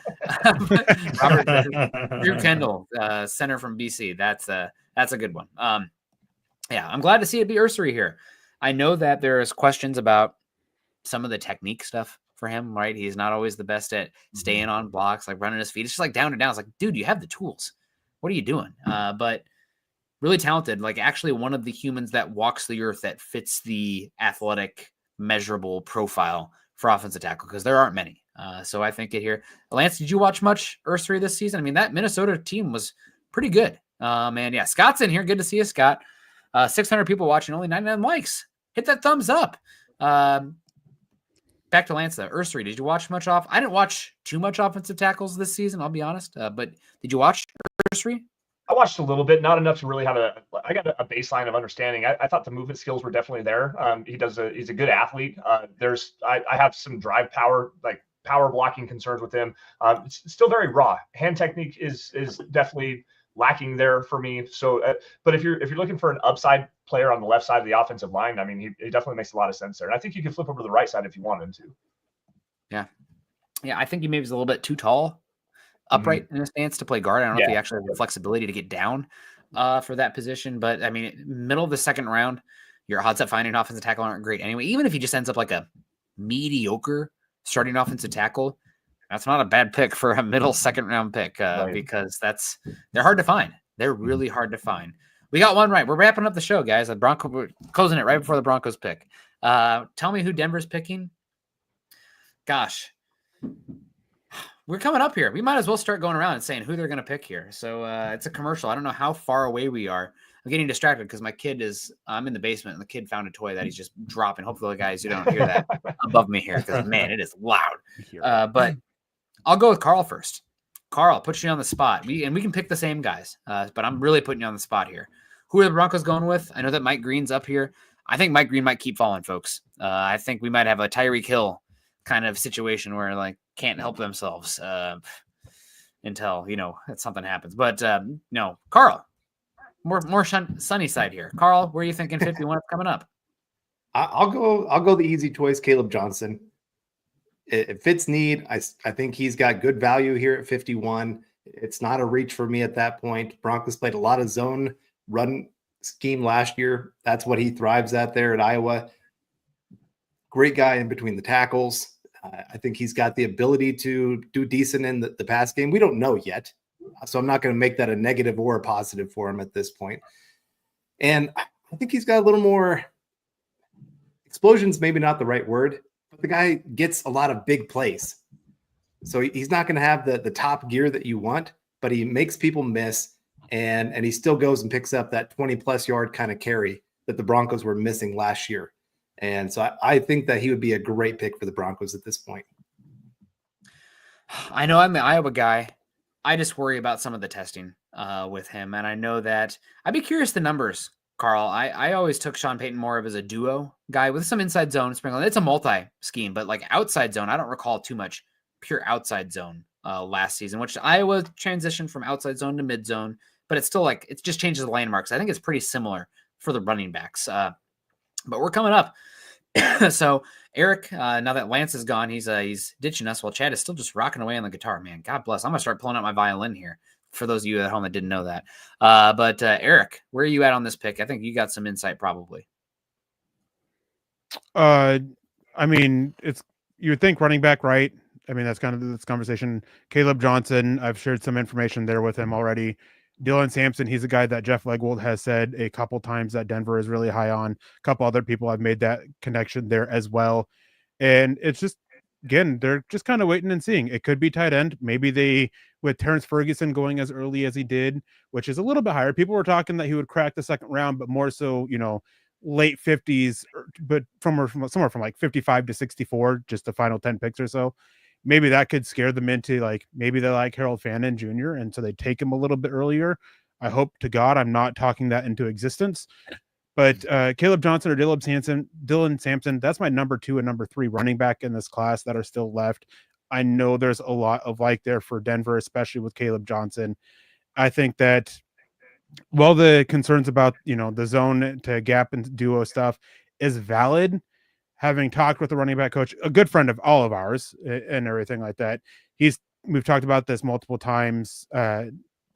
Drew Kendell, center from BC. That's a good one. I'm glad to see it be Ursery here. I know that there's questions about some of the technique stuff for him, right? He's not always the best at staying on blocks, like running his feet. It's just like down and down. It's like, dude, you have the tools. What are you doing? But really talented, like actually one of the humans that walks the earth that fits the athletic, measurable profile for offensive tackle, because there aren't many. So I think it here. Lance, did you watch much Ursery this season? I mean, that Minnesota team was pretty good. And yeah, Scott's in here. Good to see you, Scott. 600 people watching, only 99 likes. Hit that thumbs up. Back to Lance, though. Ursery, did you watch much off? I didn't watch too much offensive tackles this season, I'll be honest. But did you watch Ursery? I watched a little bit, not enough to really have I got a baseline of understanding. I thought the movement skills were definitely there. He's a good athlete. I have some drive power, like power blocking concerns with him. It's still very raw. Hand technique is definitely lacking there for me. So, but if you're looking for an upside player on the left side of the offensive line, I mean, he definitely makes a lot of sense there. And I think you can flip over to the right side if you want him to. Yeah. I think he maybe is a little bit too tall, upright in a stance to play guard. I don't know if he actually has the flexibility to get down for that position. But I mean, middle of the second round, your odds at finding an offensive tackle aren't great anyway. Even if he just ends up like a mediocre starting offensive tackle, that's not a bad pick for a middle second round pick because they're hard to find. They're really hard to find. We got one right. We're wrapping up the show, guys. We're closing it right before the Broncos pick. Tell me who Denver's picking. Gosh, we're coming up here. We might as well start going around and saying who they're going to pick here. So it's a commercial. I don't know how far away we are. I'm getting distracted because my kid I'm in the basement and the kid found a toy that he's just dropping. Hopefully, guys, you don't hear that above me here because, man, it is loud. But I'll go with Carl first. Carl, put you on the spot. We can pick the same guys, but I'm really putting you on the spot here. Who are the Broncos going with? I know that Mike Green's up here. I think Mike Green might keep falling, folks. I think we might have a Tyreek Hill kind of situation where like can't help themselves until something happens. But no, Carl, more sunny side here. Carl, where are you thinking 51 is coming up? I'll go the easy choice, Caleb Johnson. It fits need. I think he's got good value here at 51. It's not a reach for me at that point. Broncos played a lot of zone run scheme last year. That's what he thrives at there at Iowa. Great guy in between the tackles. I think he's got the ability to do decent in the pass game. We don't know yet, so I'm not going to make that a negative or a positive for him at this point. And I think he's got a little more explosions, maybe not the right word, but the guy gets a lot of big plays. So he's not going to have the top gear that you want, but he makes people miss, and he still goes and picks up that 20-plus yard kind of carry that the Broncos were missing last year. And so I think that he would be a great pick for the Broncos at this point. I know I'm the Iowa guy. I just worry about some of the testing with him. And I know that I'd be curious the numbers, Carl. I always took Sean Payton more of as a duo guy with some inside zone sprinkling. It's a multi-scheme, but like outside zone, I don't recall too much pure outside zone last season, which Iowa transitioned from outside zone to mid zone, but it's still like, it just changes the landmarks. I think it's pretty similar for the running backs. But we're coming up. So Erick, now that Lance is gone, he's ditching us while Chad is still just rocking away on the guitar, man. God bless. I'm going to start pulling out my violin here for those of you at home that didn't know that. But Erick, where are you at on this pick? I think you got some insight probably. I mean, you would think running back, right? I mean, that's kind of this conversation. Caleb Johnson, I've shared some information there with him already. Dylan Sampson, he's a guy that Jeff Legwold has said a couple times that Denver is really high on. A couple other people have made that connection there as well. And it's just, again, they're just kind of waiting and seeing. It could be tight end. Maybe they, with Terrence Ferguson going as early as he did, which is a little bit higher. People were talking that he would crack the second round, but more so, late 50s, but somewhere from like 55 to 64, just the final 10 picks or so. Maybe that could scare them into like, maybe they like Harold Fannin Jr. And so they take him a little bit earlier. I hope to God I'm not talking that into existence. But Caleb Johnson or Dylan Sampson, that's my number 2 and number 3 running back in this class that are still left. I know there's a lot of like there for Denver, especially with Caleb Johnson. I think that while the concerns about, the zone to gap and duo stuff is valid, having talked with the running back coach, a good friend of all of ours and everything like that, we've talked about this multiple times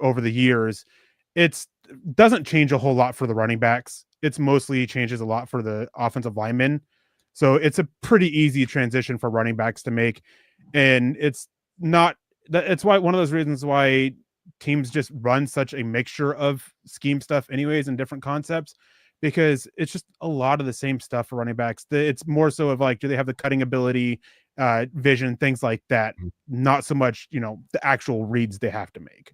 over the years. It doesn't change a whole lot for the running backs. It's mostly changes a lot for the offensive linemen. So it's a pretty easy transition for running backs to make. And it's why one of those reasons why teams just run such a mixture of scheme stuff anyways and different concepts, because it's just a lot of the same stuff for running backs. It's more so of like, do they have the cutting ability, vision, things like that? Not so much, the actual reads they have to make.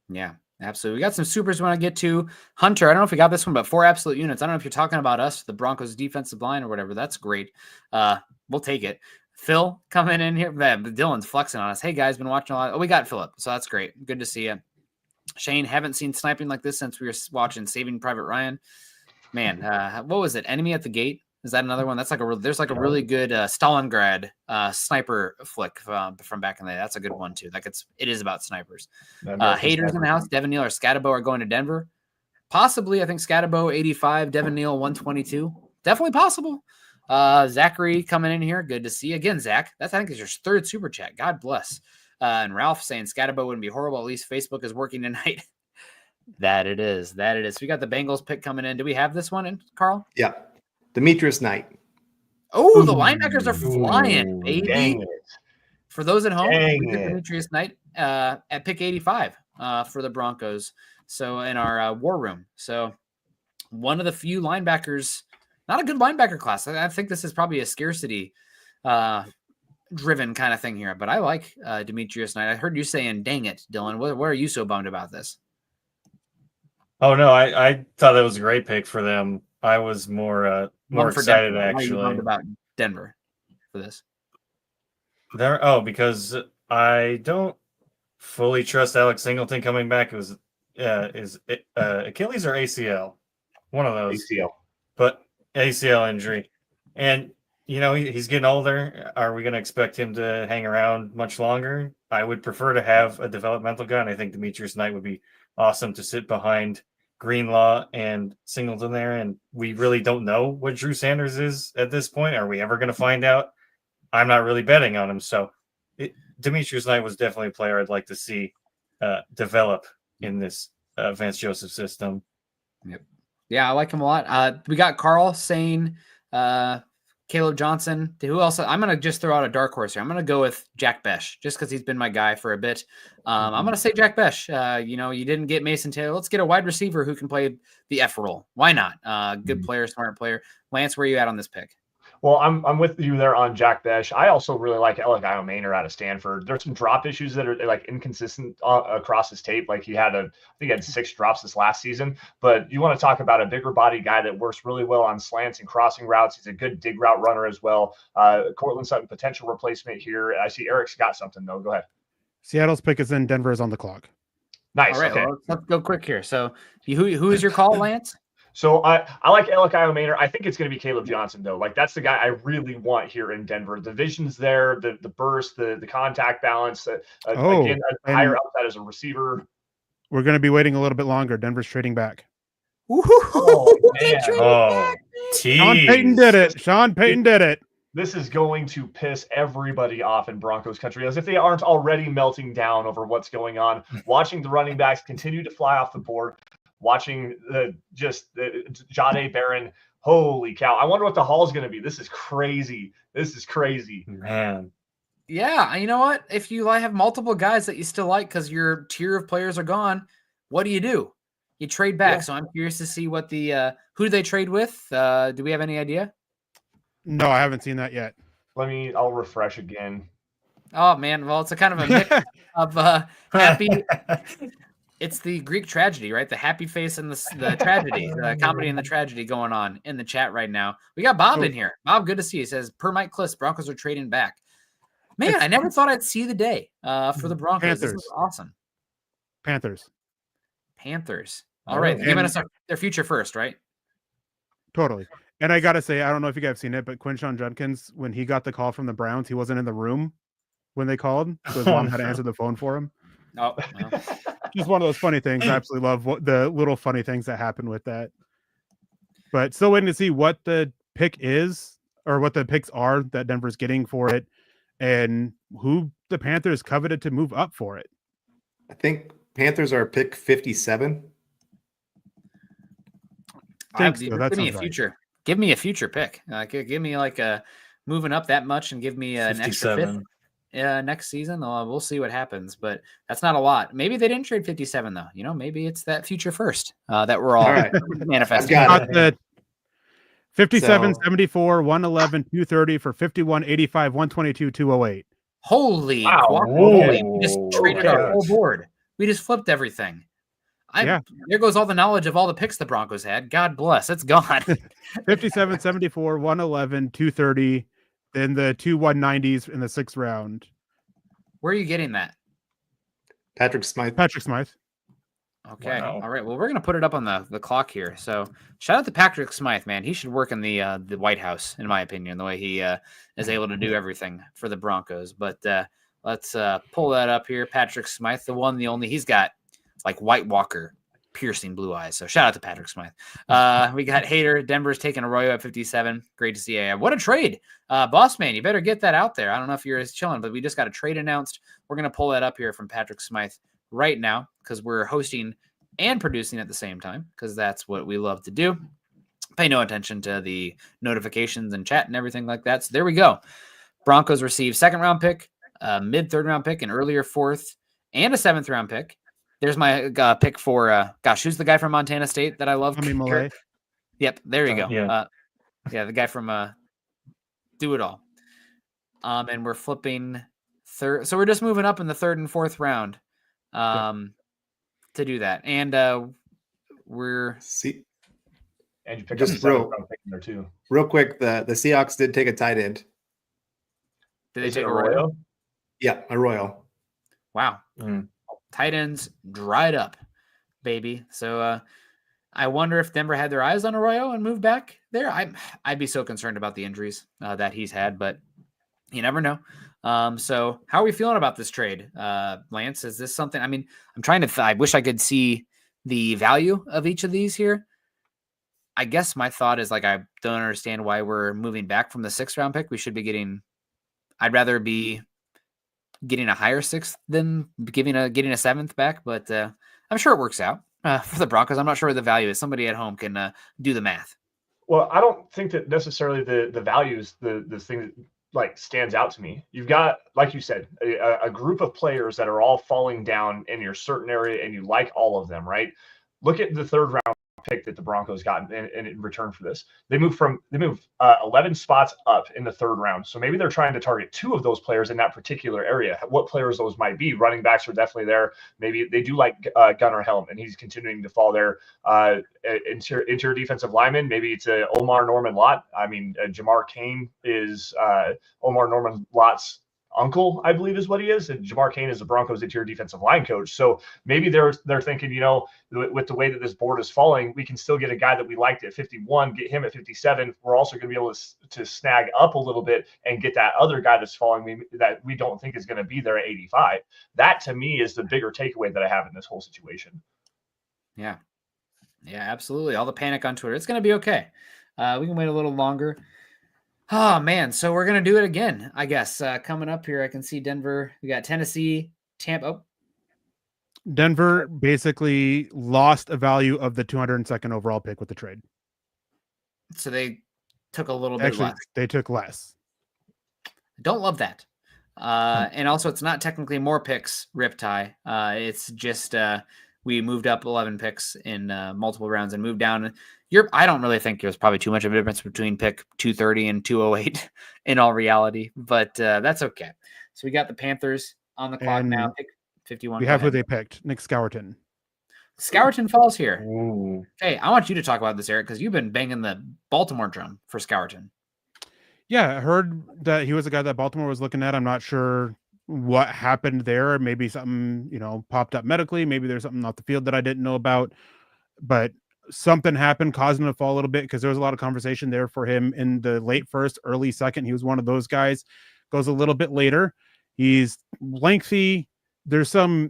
Yeah. Absolutely. We got some supers we want to get to. Hunter, I don't know if we got this one, but 4 absolute units. I don't know if you're talking about us, the Broncos defensive line or whatever. That's great. We'll take it. Phil coming in here. Dylan's flexing on us. Hey, guys, been watching a lot. Oh, we got Philip. So that's great. Good to see you. Shane, haven't seen sniping like this since we were watching Saving Private Ryan. Man, what was it? Enemy at the Gate? Is that another one? That's there's a really good Stalingrad sniper flick from back in the day. That's a good one too. It is about snipers. Haters in the house. Devin Neal or Scatabo are going to Denver. Possibly, I think Scatabo 85, Devin Neal 122. Definitely possible. Zachary coming in here. Good to see you again, Zach. I think is your 3rd super chat. God bless. And Ralph saying Scatabo wouldn't be horrible. At least Facebook is working tonight. That it is. We got the Bengals pick coming in. Do we have this one in, Carl? Yeah. Demetrius Knight. Oh, the linebackers are flying, baby. Dang it. For those at home, Dang we get it. Demetrius Knight at pick 85 for the Broncos. So in our war room. So one of the few linebackers, not a good linebacker class. I think this is probably a scarcity driven kind of thing here. But I like Demetrius Knight. I heard you saying, dang it, Dylan. What are you so bummed about this? Oh, no, I thought that was a great pick for them. I was more excited, Denver. actually. Why are you bummed about Denver for this? Because I don't fully trust Alex Singleton coming back. It was Achilles or ACL, one of those. ACL. But ACL injury, and he's getting older. Are we going to expect him to hang around much longer? I would prefer to have a developmental guy. And I think Demetrius Knight would be awesome to sit behind Greenlaw and Singleton there. And we really don't know what Drew Sanders is at this point. Are we ever going to find out? I'm not really betting on him. So Demetrius Knight was definitely a player I'd like to see develop in this Vance Joseph system. Yep. Yeah, I like him a lot. We got Carl saying Caleb Johnson. Who else? I'm going to just throw out a dark horse here. I'm going to go with Jack Besh just because he's been my guy for a bit. I'm going to say Jack Besh. You didn't get Mason Taylor. Let's get a wide receiver who can play the F role. Why not? Good player, smart player. Lance, where are you at on this pick? Well, I'm with you there on Jack Besh. I also really like Erick out of Stanford. There's some drop issues that are like inconsistent across his tape. Like I think he had 6 drops this last season. But you want to talk about a bigger body guy that works really well on slants and crossing routes. He's a good dig route runner as well. Cortland Sutton, potential replacement here. I see Erick's got something though. Go ahead. Seattle's pick is in. Denver is on the clock. Nice. All right, okay. well, let's go quick here. So who is your call, Lance? So I like Erick Iomaner. I think it's going to be Caleb Johnson, though. Like, that's the guy I really want here in Denver. The vision's there, the burst, the contact balance. Again, a higher upside as a receiver. We're going to be waiting a little bit longer. Denver's trading back. Oh, man. Sean Payton did it. Sean Payton did it. This is going to piss everybody off in Broncos country, as if they aren't already melting down over what's going on. Watching the running backs continue to fly off the board. Watching Jahdae Barron, holy cow! I wonder what the haul is going to be. This is crazy. Man. Yeah, you know what? If you have multiple guys that you still like because your tier of players are gone, what do? You trade back. Yeah. So I'm curious to see what who do they trade with? Do we have any idea? No, I haven't seen that yet. I'll refresh again. Oh man, well, it's a kind of a mix of happy. It's the Greek tragedy, right? The happy face and the tragedy, the comedy and the tragedy going on in the chat right now. We got Bob in here. Bob, good to see you. He says, per Mike Kliss, Broncos are trading back. Man, I never thought I'd see the day for the Broncos. Panthers. This is awesome. Panthers. All right. Giving us their future first, right? Totally. And I got to say, I don't know if you guys have seen it, but Quinshon Judkins, when he got the call from the Browns, he wasn't in the room when they called. So his mom had to answer the phone for him. Oh, well. Just one of those funny things. I absolutely love the little funny things that happen with that. But still waiting to see what the pick is or what the picks are that Denver's getting for it and who the Panthers coveted to move up for it. I think Panthers are pick 57. Give me a future. Right. Give me a future pick. Give me like a moving up that much and give me an extra fifth next season. We'll see what happens, but that's not a lot. Maybe they didn't trade 57 though. Maybe it's that future first that we're all manifesting. Got the 57, 74, 111, 230 for 51, 85, 122, 208. Holy guacamole. We just traded our whole board. We just flipped everything. There goes all the knowledge of all the picks the Broncos had. God bless. It's gone. 57, 74, 111, 230, then the 2 190s in the 6th round. Where are you getting that? Patrick Smythe. Okay. Wow. All right. Well, we're going to put it up on the clock here. So shout out to Patrick Smythe, man. He should work in the White House, in my opinion, the way he is able to do everything for the Broncos. But let's pull that up here. Patrick Smythe, the one, the only. He's got like White Walker piercing blue eyes. So shout out to Patrick Smythe. We got Hader. Denver's taking Arroyo at 57. Great to see you. What a trade. Boss man, you better get that out there. I don't know if you're chilling, but we just got a trade announced. We're going to pull that up here from Patrick Smythe right now because we're hosting and producing at the same time because that's what we love to do. Pay no attention to the notifications and chat and everything like that. So there we go. Broncos receive 2nd round pick, mid 3rd round pick, an earlier 4th, and a 7th round pick. There's my pick for, who's the guy from Montana State that I love? Yep, there you go. The guy from Do It All. And we're flipping 3rd. So we're just moving up in the 3rd and 4th round to do that. And we're... See, and you pick just up the 7th round pick in there too. Real quick, the Seahawks did take a tight end. Did they take Arroyo? Yeah, Arroyo. Wow. Tight ends dried up, baby. So I wonder if Denver had their eyes on Arroyo and moved back there. I'd be so concerned about the injuries that he's had, but you never know. So how are we feeling about this trade, Lance? Is this something? I mean, I'm trying to. I wish I could see the value of each of these here. I guess my thought is I don't understand why we're moving back from the 6th round pick. We should be getting. I'd rather be getting a higher 6th than getting a 7th back, but I'm sure it works out for the Broncos. I'm not sure what the value is. Somebody at home can do the math. Well, I don't think that necessarily the value is the thing that stands out to me. You've got, like you said, a group of players that are all falling down in your certain area, and you like all of them, right? Look at the 3rd round pick that the Broncos got in return for this. They moved 11 spots up in the 3rd round. So maybe they're trying to target 2 of those players in that particular area. What players those might be? Running backs are definitely there. Maybe they do like Gunnar Helm, and he's continuing to fall there. Interior defensive lineman, maybe it's a Omar Norman Lott. I mean, Jamar Cain is Omar Norman Lott's uncle, I believe is what he is. And Jamar Cain is the Broncos interior defensive line coach. So maybe they're thinking, with the way that this board is falling, we can still get a guy that we liked at 51, get him at 57. We're also going to be able to snag up a little bit and get that other guy that's falling that we don't think is going to be there at 85. That to me is the bigger takeaway that I have in this whole situation. Yeah, absolutely. All the panic on Twitter. It's going to be okay. We can wait a little longer. Oh, man. So we're going to do it again, I guess. Coming up here, I can see Denver. We got Tennessee, Tampa. Oh. Denver basically lost a value of the 202nd overall pick with the trade. So they took a little bit less. They took less. Don't love that. And also, it's not technically more picks, Riptide. It's just we moved up 11 picks in multiple rounds and moved down. I don't really think there's probably too much of a difference between pick 230 and 208 in all reality, but that's okay. So we got the Panthers on the clock now. Pick 51. We have who they picked. Nick Scourton. Scourton falls here. Ooh. Hey, I want you to talk about this, Eric, because you've been banging the Baltimore drum for Scourton. Yeah, I heard that he was a guy that Baltimore was looking at. I'm not sure what happened there. Maybe something, popped up medically. Maybe there's something off the field that I didn't know about. But something happened, caused him to fall a little bit, because there was a lot of conversation there for him in the late first, early second. He was one of those guys. Goes a little bit later. He's lengthy. There's a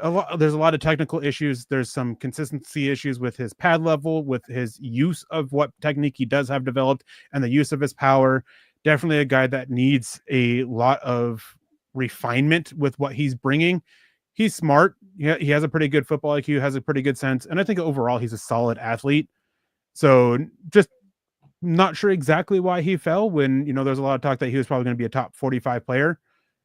lot of technical issues. There's some consistency issues with his pad level, with his use of what technique he does have developed, and the use of his power. Definitely a guy that needs a lot of refinement with what he's bringing. He's smart. He has a pretty good football IQ, has a pretty good sense, and I think overall he's a solid athlete. So just not sure exactly why he fell when, there's a lot of talk that he was probably going to be a top 45 player.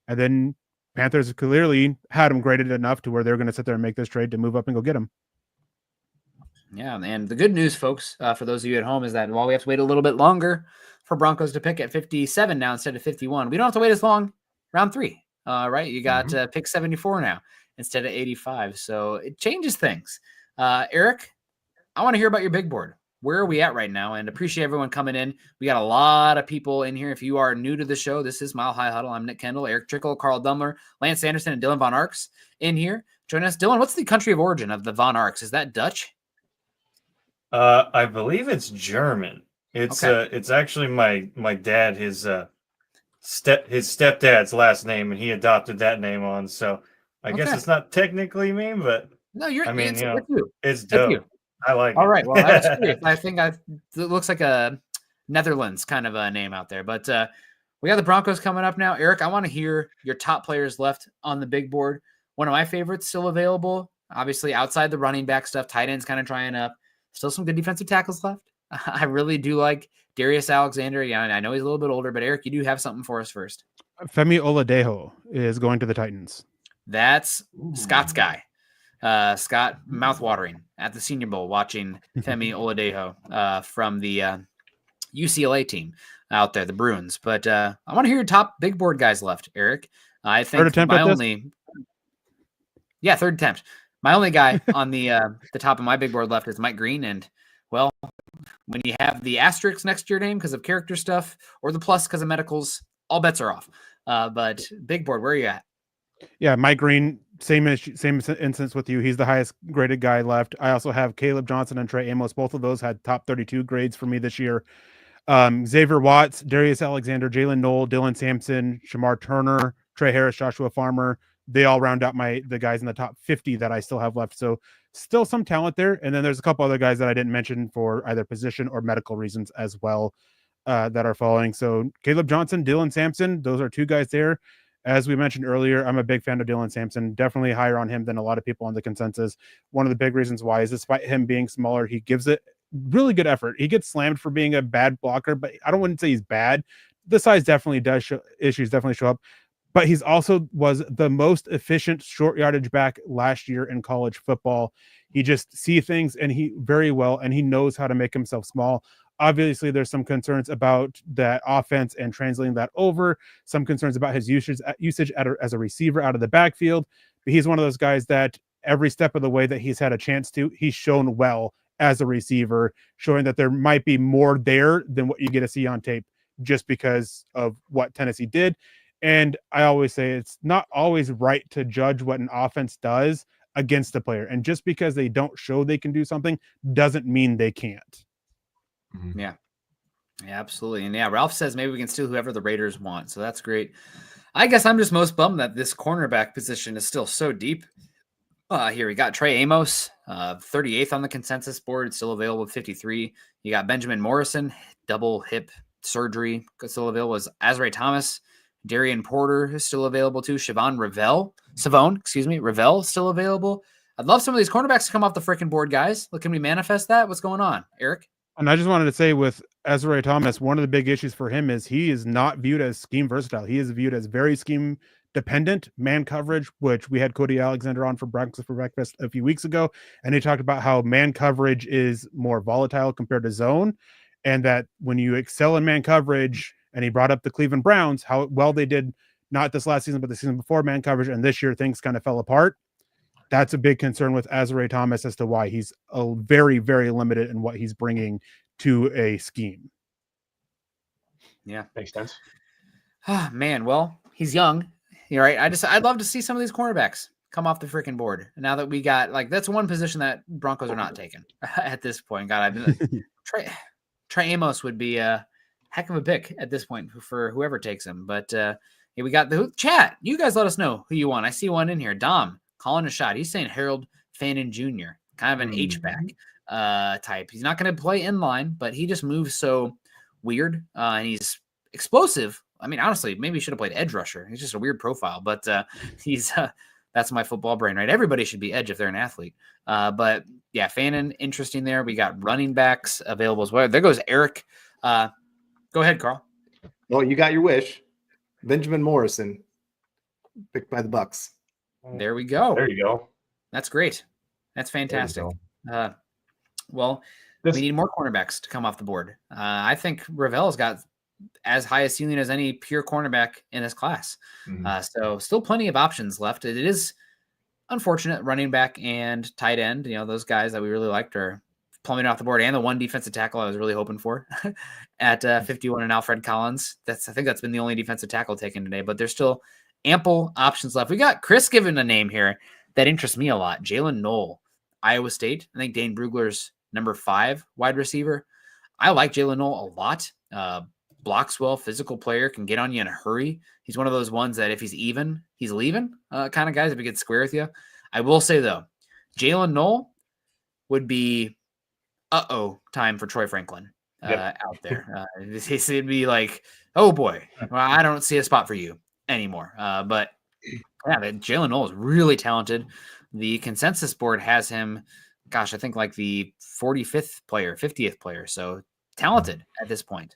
And then Panthers clearly had him graded enough to where they're going to sit there and make this trade to move up and go get him. Yeah, and the good news, folks, for those of you at home, is that while we have to wait a little bit longer for Broncos to pick at 57 now instead of 51, we don't have to wait as long. Round 3, right? You got pick 74 now instead of 85, so it changes things. Eric, I want to hear about your big board. Where are we at right now? And appreciate everyone coming in. We got a lot of people in here. If you are new to the show, this is Mile High Huddle. I'm Nick Kendell, Erick Trickel, Carl Dumler, Lance Sanderson, and Dylan Von Arx in here. Join us. Dylan, what's the country of origin of the Von Arx? Is that Dutch? I believe it's German. It's actually my dad, his stepdad's last name, and he adopted that name on. So I guess it's not technically me, but no, it's dope. You. I like All it. right. Well, I was curious. I think it looks like a Netherlands kind of a name out there. But we got the Broncos coming up now. Eric, I want to hear your top players left on the big board. One of my favorites still available. Obviously, outside the running back stuff, tight ends kind of drying up. Still some good defensive tackles left. I really do like Darius Alexander. Yeah, I know he's a little bit older, but Eric, you do have something for us first. Femi Oladejo is going to the Titans. That's Scott's guy. Scott mouthwatering at the Senior Bowl watching Femi Oladejo from the UCLA team out there, the Bruins. But I want to hear your top big board guys left, Eric. I think third attempt. My only guy on the top of my big board left is Mike Green. And, well, when you have the asterisk next to your name because of character stuff or the plus because of medicals, all bets are off. But big board, where are you at? Yeah, Mike Green, same instance with you. He's the highest graded guy left. I also have Caleb Johnson and Trey Amos. Both of those had top 32 grades for me this year. Xavier Watts, Darius Alexander, Jalen Knoll, Dylan Sampson, Shamar Turner, Trey Harris, Joshua Farmer. They all round out the guys in the top 50 that I still have left. So still some talent there. And then there's a couple other guys that I didn't mention for either position or medical reasons as well that are following. So Caleb Johnson, Dylan Sampson, those are two guys there. As we mentioned earlier, I'm a big fan of Dylan Sampson, definitely higher on him than a lot of people on the consensus. One of the big reasons why is despite him being smaller, he gives it really good effort. He gets slammed for being a bad blocker, but I wouldn't say he's bad. The size definitely does show issues, definitely show up. But he's also was the most efficient short yardage back last year in college football. He just sees things and he knows how to make himself small. Obviously, there's some concerns about that offense and translating that over, some concerns about his usage as a receiver out of the backfield. But he's one of those guys that every step of the way that he's had a chance to, he's shown well as a receiver, showing that there might be more there than what you get to see on tape just because of what Tennessee did. And I always say it's not always right to judge what an offense does against the player. And just because they don't show they can do something doesn't mean they can't. Yeah, absolutely. And yeah, Ralph says maybe we can steal whoever the Raiders want. So that's great. I guess I'm just most bummed that this cornerback position is still so deep. Here we got Trey Amos, 38th on the consensus board. It's still available at 53. You got Benjamin Morrison, double hip surgery. Still available as Azrae Thomas. Darian Porter is still available too. Savon, Revel still available. I'd love some of these cornerbacks to come off the freaking board, guys. Look, can we manifest that? What's going on, Eric? And I just wanted to say with Azrae Thomas, one of the big issues for him is he is not viewed as scheme versatile. He is viewed as very scheme dependent man coverage, which we had Cody Alexander on for Broncos for Breakfast a few weeks ago, and he talked about how man coverage is more volatile compared to zone, and that when you excel in man coverage, and he brought up the Cleveland Browns, how well they did not this last season, but the season before man coverage, and this year things kind of fell apart. That's a big concern with Azare Thomas as to why he's a very, very limited in what he's bringing to a scheme. Yeah, makes sense. Oh, man, well, he's young. You're right. I'd love to see some of these cornerbacks come off the freaking board. Now that we got that's one position that Broncos are not taking at this point. God, Trey Amos would be a heck of a pick at this point for whoever takes him. But we got the chat. You guys let us know who you want. I see one in here. Dom calling a shot. He's saying Harold Fannin Jr., kind of an H-back type. He's not going to play in line, but he just moves so weird, and he's explosive. I mean, honestly, maybe he should have played edge rusher. He's just a weird profile, but he's that's my football brain, right? Everybody should be edge if they're an athlete. But yeah, Fannin, interesting there. We got running backs available as well. There goes Erick. Go ahead, Carl. Well, you got your wish. Benjamin Morrison, picked by the Bucks. There we go. There you go. That's great. That's fantastic. Well, we need more cornerbacks to come off the board. I think Ravel's got as high a ceiling as any pure cornerback in this class. So still plenty of options left. It is unfortunate running back and tight end. Those guys that we really liked are plumbing off the board, and the one defensive tackle I was really hoping for at 51 and Alfred Collins. I think that's been the only defensive tackle taken today, but there's still ample options left. We got Chris giving a name here that interests me a lot. Jalen Knoll, Iowa State. I think Dane Brugler's number 5 wide receiver. I like Jalen Knoll a lot. Blocks well, physical player, can get on you in a hurry. He's one of those ones that if he's even, he's leaving kind of guys if he gets square with you. I will say, though, Jalen Knoll would be time for Troy Franklin out there. It'd be like, oh, boy, well, I don't see a spot for you anymore. But yeah, Jalen Knoll is really talented. The consensus board has him, I think like the 45th player, 50th player. So talented at this point.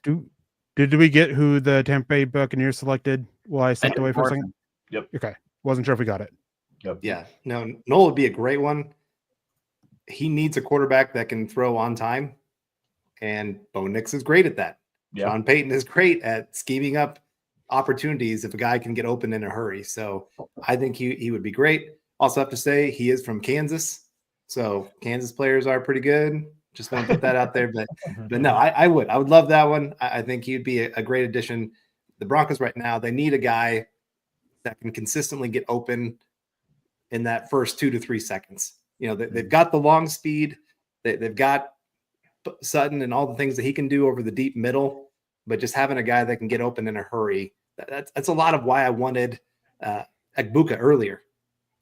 Did we get who the Tampa Bay Buccaneers selected while I stepped away for a second? Yep. Okay. Wasn't sure if we got it. Yep. Yeah. No, Knoll would be a great one. He needs a quarterback that can throw on time. And Bo Nix is great at that. Yeah. Sean Payton is great at scheming up opportunities if a guy can get open in a hurry. So I think he would be great. Also have to say he is from Kansas. So Kansas players are pretty good. Just want to put that out there. But no, I would love that one. I think he'd be a great addition. The Broncos right now, they need a guy that can consistently get open in that first 2 to 3 seconds. They've got the long speed. They've got Sutton and all the things that he can do over the deep middle, but just having a guy that can get open in a hurry, that's a lot of why I wanted Egbuka earlier,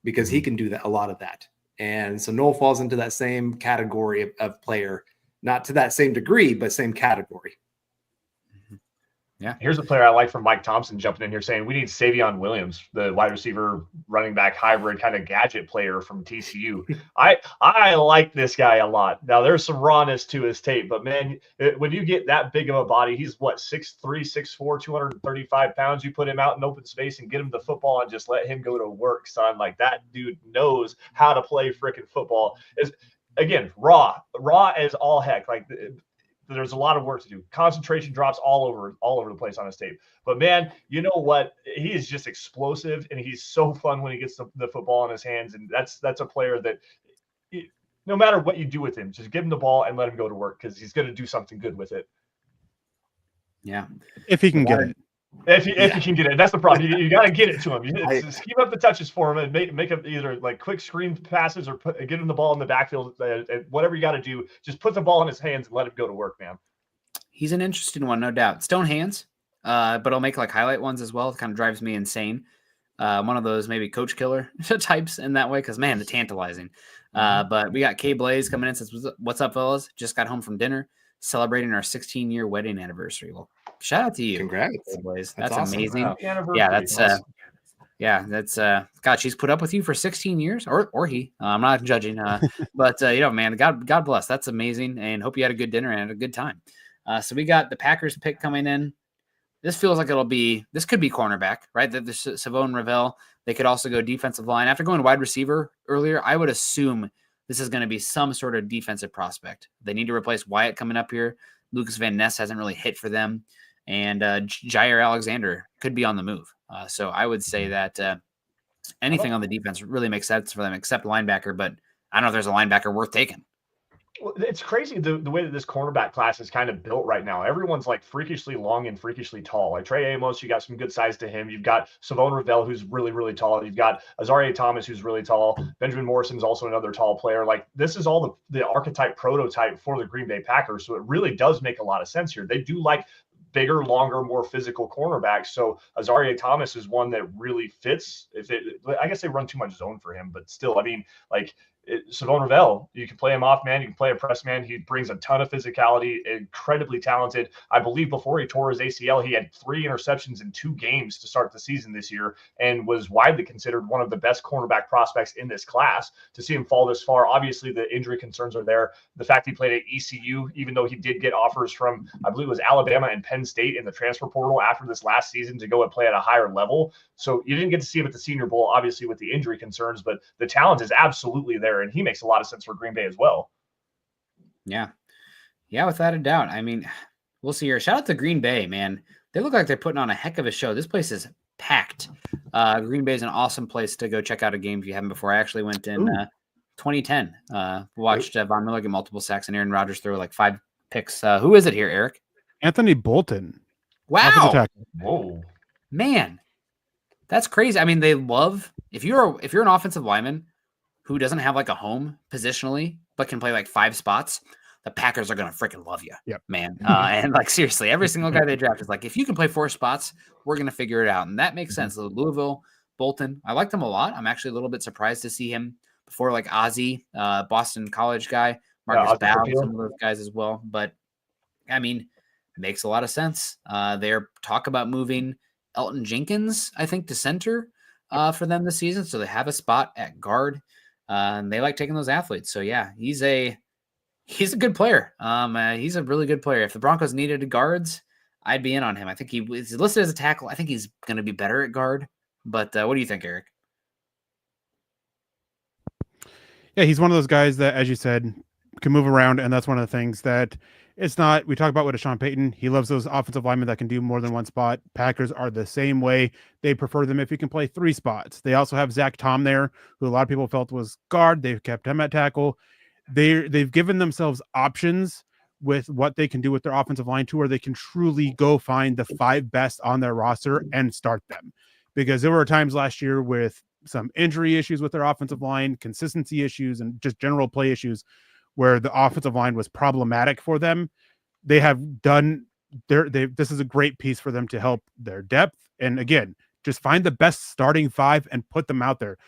because he can do a lot of that. And so Knoll falls into that same category of player, not to that same degree, but same category. Yeah. Here's a player I like from Mike Thompson jumping in here saying we need Savion Williams, the wide receiver, running back hybrid kind of gadget player from TCU. I like this guy a lot. Now there's some rawness to his tape, but man, when you get that big of a body, he's 6'3", 6'4", 235 pounds. You put him out in open space and get him the football and just let him go to work, son. Like that dude knows how to play freaking football. Is again raw as all heck. Like. There's a lot of work to do. Concentration drops all over the place on his tape. But man, you know what? He is just explosive, and he's so fun when he gets the football in his hands. And that's a player that, no matter what you do with him, just give him the ball and let him go to work, because he's going to do something good with it. Yeah, if he can get it. If you can get it, that's the problem. You got to get it to him. Just keep up the touches for him and make him either like quick screen passes or get him the ball in the backfield. And whatever you got to do, just put the ball in his hands and let him go to work, man. He's an interesting one, no doubt. Stone hands, but I'll make like highlight ones as well. It kind of drives me insane. One of those maybe coach killer types in that way, because man, the tantalizing. But we got K Blaze coming in. Says, "What's up, fellas? Just got home from dinner, celebrating our 16-year wedding anniversary." Well, shout out to you. Congrats. That's awesome. Amazing. Wow. Yeah, that's God, she's put up with you for 16 years or he. I'm not judging. But man, God bless. That's amazing, and hope you had a good dinner and had a good time. So we got the Packers pick coming in. this feels like this could be cornerback, right? That the Savon Revel, they could also go defensive line. After going wide receiver earlier, I would assume this is going to be some sort of defensive prospect. They need to replace Wyatt coming up here. Lucas Van Ness hasn't really hit for them. And Jair Alexander could be on the move. So I would say that anything on the defense really makes sense for them except linebacker, but I don't know if there's a linebacker worth taking. Well, it's crazy the way that this cornerback class is kind of built right now. Everyone's like freakishly long and freakishly tall. Like Trey Amos, you got some good size to him. You've got Savon Revel, who's really, really tall. You've got Azareye'h Thomas, who's really tall. Benjamin Morrison's also another tall player. Like this is all the archetype prototype for the Green Bay Packers. So it really does make a lot of sense here. They do like bigger, longer, more physical cornerbacks. So Azareye'h Thomas is one that really fits. I guess they run too much zone for him, but still, I mean, like Savon Revel, you can play him off man, you can play a press man. He brings a ton of physicality, incredibly talented. I believe before he tore his ACL, he had 3 interceptions in 2 games to start the season this year and was widely considered one of the best cornerback prospects in this class. To see him fall this far, obviously the injury concerns are there. The fact he played at ECU, even though he did get offers from, I believe it was Alabama and Penn State in the transfer portal after this last season to go and play at a higher level. So you didn't get to see him at the Senior Bowl, obviously with the injury concerns, but the talent is absolutely there. And he makes a lot of sense for Green Bay as well. Yeah, without a doubt. I mean, we'll see here. Shout out to Green Bay, man. They look like they're putting on a heck of a show. This place is packed. Green Bay is an awesome place to go check out a game if you haven't before. I actually went in 2010. Watched Von Miller get multiple sacks and Aaron Rodgers throw like 5 picks. Who is it here, Eric? Anthony Bolton. Wow. Whoa. Man, that's crazy. I mean, they love if you're an offensive lineman who doesn't have like a home positionally, but can play like 5 spots, the Packers are going to freaking love you, man. And like, seriously, every single guy they draft is like, if you can play 4 spots, we're going to figure it out. And that makes sense. Louisville, Bolton, I liked him a lot. I'm actually a little bit surprised to see him before like Ozzie, Boston College guy, Marcus Bow, some of those guys as well. But I mean, it makes a lot of sense. They're talk about moving Elton Jenkins, I think, to center for them this season. So they have a spot at guard. And they like taking those athletes. So yeah, he's a good player. He's a really good player. If the Broncos needed guards, I'd be in on him. I think he's listed as a tackle. I think he's going to be better at guard. But what do you think, Eric? Yeah, he's one of those guys that, as you said, can move around, and that's one of the things that it's not. We talk about with Sean Payton. He loves those offensive linemen that can do more than one spot. Packers are the same way. They prefer them if you can play 3 spots. They also have Zach Tom there, who a lot of people felt was guard. They've kept him at tackle. They've given themselves options with what they can do with their offensive line too, where they can truly go find the 5 best on their roster and start them. Because there were times last year with some injury issues with their offensive line, consistency issues, and just general play issues where the offensive line was problematic for them. They have done this is a great piece for them to help their depth. And again, just find the best starting 5 and put them out there.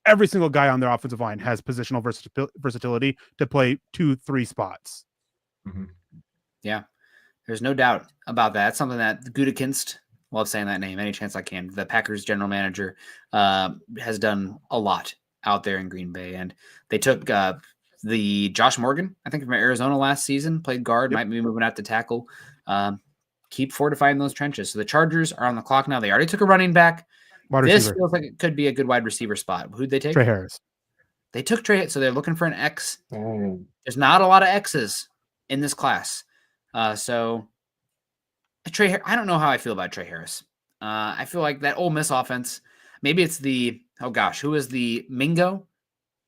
Every single guy on their offensive line has positional versatility to play 2-3 spots. Mm-hmm. Yeah, there's no doubt about that. It's something that Gutekunst, love saying that name any chance I can, the Packers general manager, has done a lot out there in Green Bay. And they took the Josh Morgan, I think from Arizona last season, played guard, might be moving out to tackle. Keep fortifying those trenches. So the Chargers are on the clock now. They already took a running back. This feels like it could be a good wide receiver spot. Who'd they take? Trey Harris. They took Trey, so they're looking for an X. Oh. There's not a lot of X's in this class. So Trey, I don't know how I feel about Trey Harris. I feel like that Ole Miss offense, maybe it's who is the Mingo?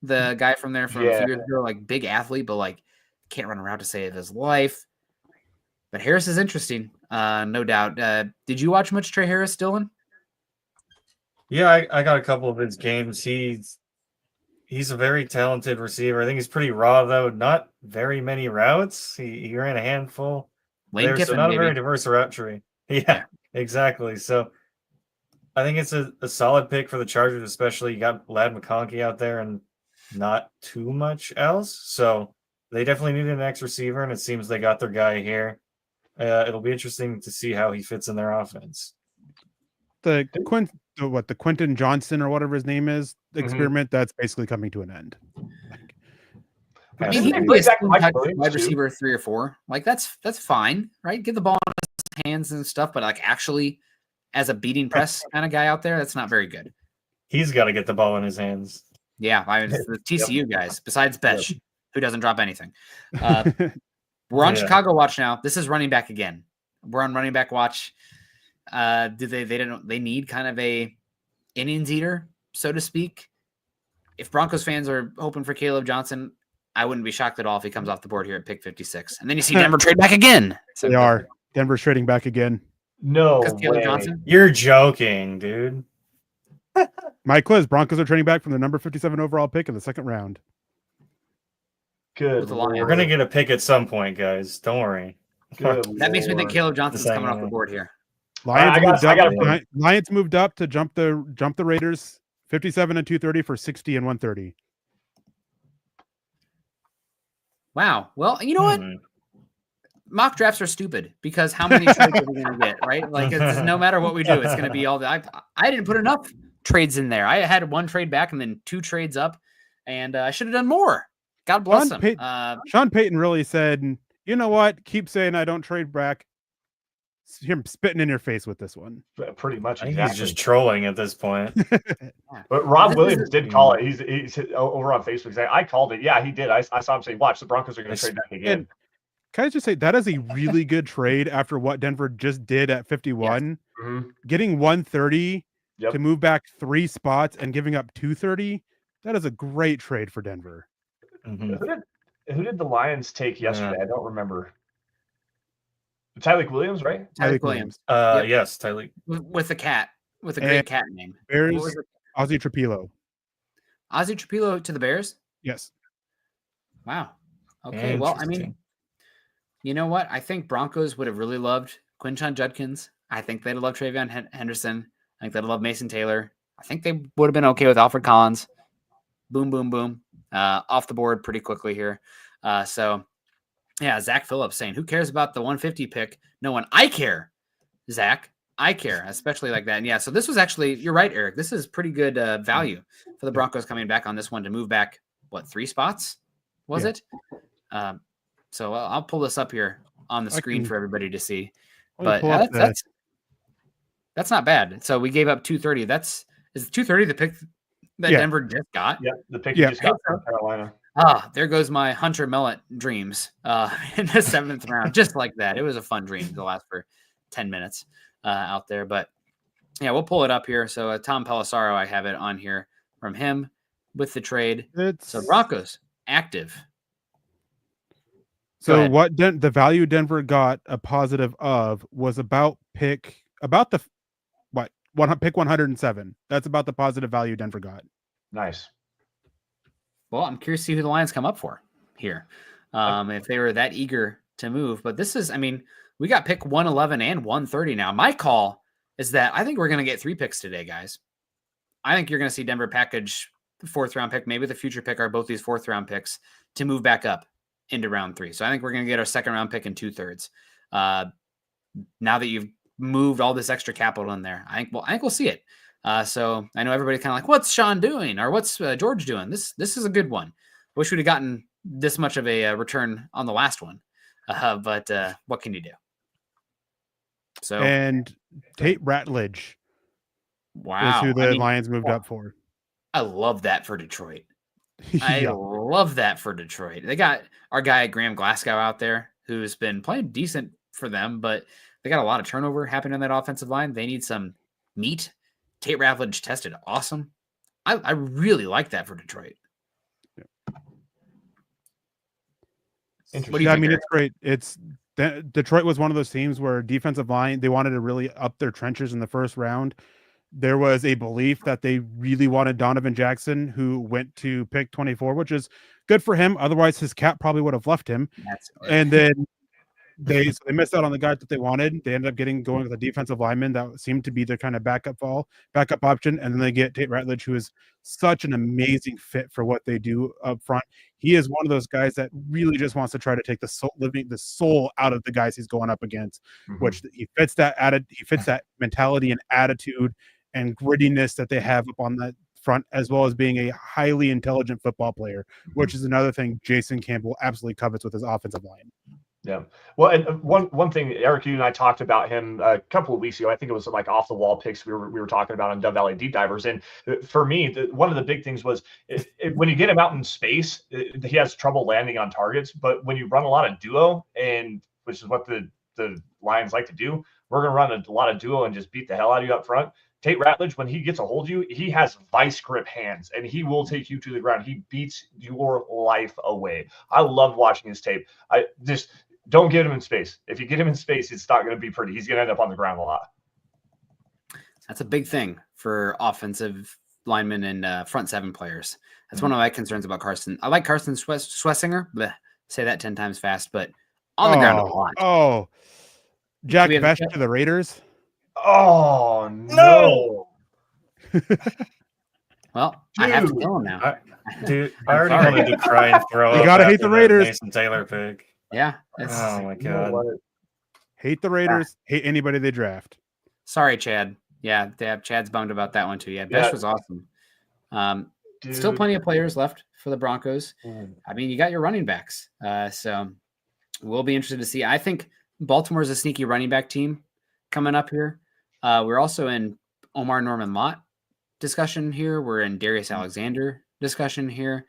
The guy from there from a few years ago, like big athlete, but like can't run around to save his life. But Harris is interesting, no doubt. Did you watch much Trey Harris, Dylan? Yeah, I got a couple of his games. He's a very talented receiver. I think he's pretty raw, though. Not very many routes. He ran a handful. Lane Kiffin, so not maybe. A very diverse route tree. Yeah, exactly. So I think it's a solid pick for the Chargers, especially you got Ladd McConkey out there and not too much else. So they definitely needed an X receiver, and it seems they got their guy here. It'll be interesting to see how he fits in their offense. The Quentin Johnson or whatever his name is, the experiment, that's basically coming to an end. I mean, he can play wide receiver 3 or 4. Like that's fine, right? Get the ball on hands and stuff, but like actually as a beating press kind of guy out there, that's not very good. He's got to get the ball in his hands. Yeah, it's the TCU guys, besides Betch, who doesn't drop anything. We're on Chicago watch now. This is running back again. We're on running back watch. They need kind of a innings eater, so to speak. If Broncos fans are hoping for Caleb Johnson, I wouldn't be shocked at all if he comes off the board here at pick 56. And then you see Denver trade back again. So they are. Denver's trading back again. No Caleb way. Johnson? You're joking, dude. Mike Quiz, Broncos are trading back from the number 57 overall pick in the second round. Good. We're going to get a pick at some point, guys. Don't worry. That makes me think Caleb Johnson's coming off the board here. Lions moved up to jump the Raiders 57 and 230 for 60 and 130. Wow. Well, you know what? Mock drafts are stupid because how many trades are we going to get, right? Like, no matter what we do, it's going to be all the. I didn't put enough trades in there. I had one trade back and then 2 trades up, and I should have done more. God bless him. Sean Payton really said, "You know what? Keep saying I don't trade back." Him spitting in your face with this one. Pretty much. I think he's just trolling at this point. But Rob Williams did call it. He's over on Facebook saying, I called it. Yeah, he did. I saw him say, watch, the Broncos are going to trade back again. And can I just say, that is a really good trade after what Denver just did at 51. Yes. Mm-hmm. Getting 130 to move back 3 spots and giving up 230. That is a great trade for Denver. Mm-hmm. Who did the Lions take yesterday? I don't remember. Tyleek Williams, right? Tyleek Williams. Yes, Tyleek. With a cat. With a great cat name. Bears, Ozzie Trapilo. Ozzie Trapilo to the Bears? Yes. Wow. Okay, well, I mean, you know what? I think Broncos would have really loved Quinshon Judkins. I think they'd have loved Trayvon Henderson. I think they'd have loved Mason Taylor. I think they would have been okay with Alfred Collins. Boom, boom, boom. Off the board pretty quickly here. Yeah, Zach Phillips saying, who cares about the 150 pick? No one. I care, Zach. I care, especially like that. And yeah, so this was actually, you're right, Eric. This is pretty good value for the Broncos coming back on this one to move back, 3 spots? Was it? So I'll pull this up here on the screen for everybody to see. But that's not bad. So we gave up 230. Is 230 the pick that Denver just got? Yeah, the pick you just got from Carolina. There goes my Hunter Millet dreams in the 7th round, just like that. It was a fun dream to last for 10 minutes out there. But, yeah, we'll pull it up here. So Tom Pelissaro, I have it on here from him with the trade. So Broncos, active. So what the value Denver got a positive of was pick 107. That's about the positive value Denver got. Nice. Well, I'm curious to see who the Lions come up for here. If they were that eager to move. But this is, I mean, we got pick 111 and 130 now. My call is that I think we're going to get 3 picks today, guys. I think you're going to see Denver package the 4th round pick, maybe the future pick are both these 4th round picks to move back up into round 3. So I think we're going to get our 2nd round pick in 2/3. Now that you've moved all this extra capital in there, I think we'll see it. So I know everybody's kind of like, what's Sean doing? Or what's George doing? This is a good one. Wish we'd have gotten this much of a return on the last one. But what can you do? So and Tate Ratledge is who the Lions moved up for. I love that for Detroit. I love that for Detroit. They got our guy Graham Glasgow out there who's been playing decent for them, but they got a lot of turnover happening on that offensive line. They need some meat. Tate Ratledge tested awesome. I really like that for Detroit. What do you think, I mean, Eric? It's great. Detroit was one of those teams where defensive line, they wanted to really up their trenches in the 1st round. There was a belief that they really wanted Donovan Jackson, who went to pick 24, which is good for him. Otherwise, his cap probably would have left him. And then they missed out on the guys that they wanted. They ended up going with a defensive lineman that seemed to be their kind of backup option. And then they get Tate Ratledge, who is such an amazing fit for what they do up front. He is one of those guys that really just wants to try to take the soul out of the guys he's going up against, which he fits that mentality and attitude and grittiness that they have up on that front, as well as being a highly intelligent football player, which is another thing Jason Campbell absolutely covets with his offensive line. Yeah. Well, and one thing, Eric, you and I talked about him a couple of weeks ago. I think it was like off the wall picks we were talking about on Dove Valley Deep Divers. And for me, one of the big things was when you get him out in space, he has trouble landing on targets. But when you run a lot of duo, and which is what the Lions like to do, we're going to run a lot of duo and just beat the hell out of you up front. Tate Ratledge, when he gets a hold of you, he has vice grip hands, and he will take you to the ground. He beats your life away. I love watching his tape. I just don't get him in space. If you get him in space, it's not going to be pretty. He's going to end up on the ground a lot. That's a big thing for offensive linemen and front seven players. That's one of my concerns about Carson. I like Carson Schwesinger. Say that 10 times fast, but on the ground a lot. Oh, Jack Best to the Raiders. Oh, no. Well, dude, I have to kill him now. I already wanted to cry and throw up. You got to hate the Raiders. Mason Taylor pick. Yeah. Oh, my God. Hate the Raiders. Hate anybody they draft. Sorry, Chad. Yeah, Chad's bummed about that one, too. Yeah, Best was awesome. Still plenty of players left for the Broncos. I mean, you got your running backs. So we'll be interested to see. I think Baltimore's a sneaky running back team coming up here. We're also in Omar Norman Lott discussion here. We're in Darius Alexander discussion here.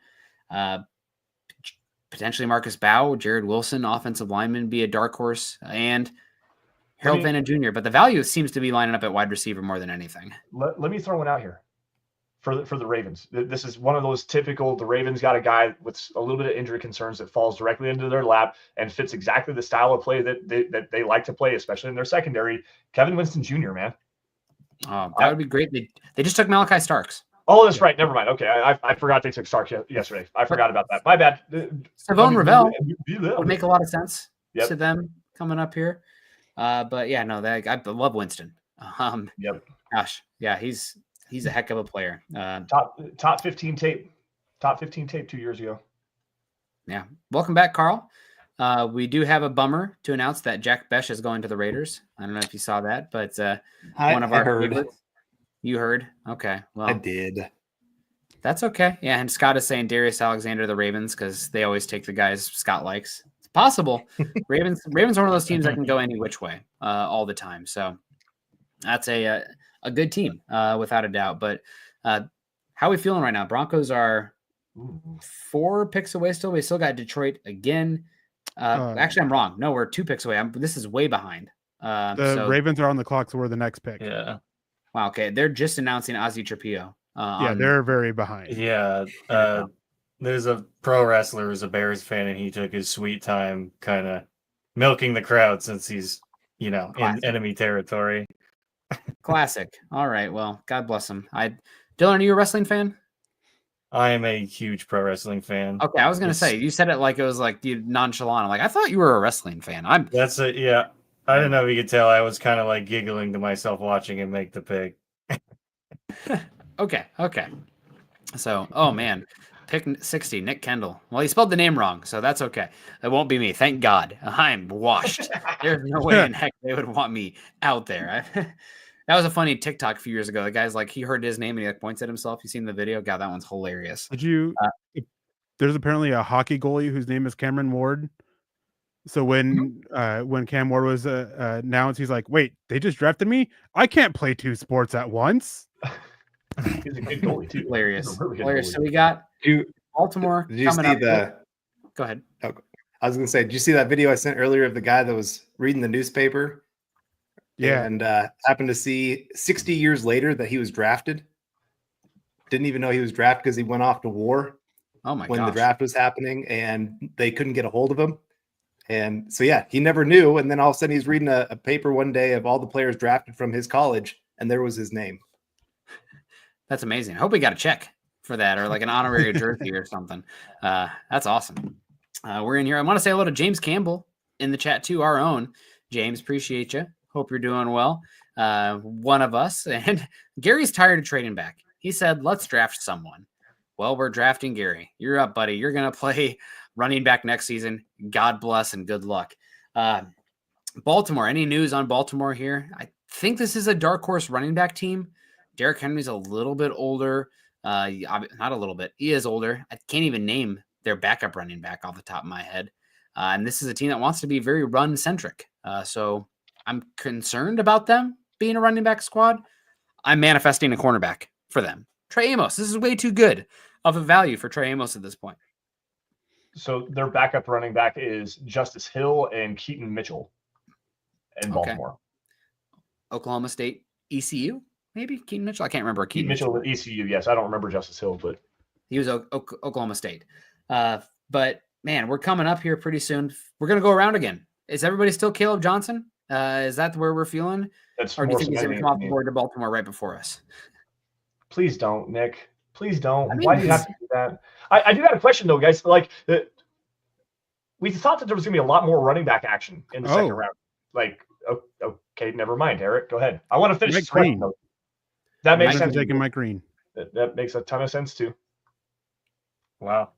Potentially Marcus Bow, Jared Wilson, offensive lineman, be a dark horse, and Harold Vanna Jr. But the value seems to be lining up at wide receiver more than anything. Let me throw one out here for the Ravens. This is one of those typical, the Ravens got a guy with a little bit of injury concerns that falls directly into their lap and fits exactly the style of play that they like to play, especially in their secondary. Kevin Winston Jr., man. Oh, that would be great. They just took Malachi Starks. Oh, that's right. Never mind. Okay, I forgot they took Starks yesterday. I forgot about that. My bad. Savon Ravel would make a lot of sense to them coming up here. But yeah, no, I love Winston. Gosh, yeah, he's a heck of a player. Top 15 tape. Top 15 tape 2 years ago. Yeah. Welcome back, Carl. We do have a bummer to announce that Jack Besh is going to the Raiders. I don't know if you saw that, but one of our favorites. You heard? Okay. Well, I did. That's okay. Yeah, and Scott is saying Darius Alexander to the Ravens because they always take the guys Scott likes. It's possible. Ravens are one of those teams that can go any which way all the time. So that's a good team without a doubt. But how are we feeling right now? Broncos are 4 picks away still. We still got Detroit again. Actually, I'm wrong. No, we're 2 picks away. This is way behind. The Ravens are on the clock, so we're the next pick. Yeah. Wow. Okay. They're just announcing Ozzie Trapillo. They're very behind. Yeah. There's a pro wrestler who's a Bears fan, and he took his sweet time kind of milking the crowd since he's, in enemy territory. Classic. All right. Well, God bless him. Dylan, are you a wrestling fan? I am a huge pro wrestling fan. Okay. I was going to say, you said it like it was like you nonchalant. I'm like, I thought you were a wrestling fan. That's it. Yeah. I didn't know if you could tell. I was kind of like giggling to myself watching him make the pick. Okay. So, oh man, pick 60, Nick Kendell. Well, he spelled the name wrong, so that's okay. It won't be me. Thank God. I'm washed. There's no way in heck they would want me out there. That was a funny TikTok a few years ago. The guy's like, he heard his name and he like points at himself. You seen the video? God, that one's hilarious. Did you? There's apparently a hockey goalie whose name is Cameron Ward. So when Cam Ward was announced, he's like, "Wait, they just drafted me? I can't play 2 sports at once." He's a good goalie too. Hilarious. Really Hilarious. So we got Baltimore coming up. Go ahead. Oh, I was going to say, did you see that video I sent earlier of the guy that was reading the newspaper? Yeah. And happened to see 60 years later that he was drafted. Didn't even know he was drafted because he went off to war. Oh my when gosh. the draft was happening, and they couldn't get a hold of him. And so, yeah, he never knew. And then all of a sudden he's reading a paper one day of all the players drafted from his college, and there was his name. That's amazing. I hope we got a check for that or like an honorary jersey or something. That's awesome. We're in here. I want to say hello to James Campbell in the chat too, our own. James, appreciate you. Hope you're doing well. One of us. And Gary's tired of trading back. He said, let's draft someone. Well, we're drafting Gary. You're up, buddy. You're going to play running back next season. God bless and good luck. Baltimore, any news on Baltimore here? I think this is a dark horse running back team. Derrick Henry's a little bit older. Not a little bit. He is older. I can't even name their backup running back off the top of my head. And this is a team that wants to be very run-centric. So I'm concerned about them being a running back squad. I'm manifesting a cornerback for them. Trey Amos. This is way too good of a value for Trey Amos at this point. So their backup running back is Justice Hill and Keaton Mitchell in Baltimore. Oklahoma State ECU, maybe Keaton Mitchell. I can't remember. Keaton Mitchell with ECU. Yes, I don't remember Justice Hill, but he was Oklahoma State. But man, we're coming up here pretty soon. We're gonna go around again. Is everybody still Caleb Johnson? Is that where we're feeling? That's or do you think he's gonna come off the board to Baltimore right before us? Please don't, Nick. Please don't. Why do you have to do that? I do have a question though, guys. Like we thought that there was gonna be a lot more running back action in the second round. Like, okay, never mind, Eric. Go ahead. I want to finish this question, though. That makes sense. Taking Mike Green. That makes a ton of sense too. Wow.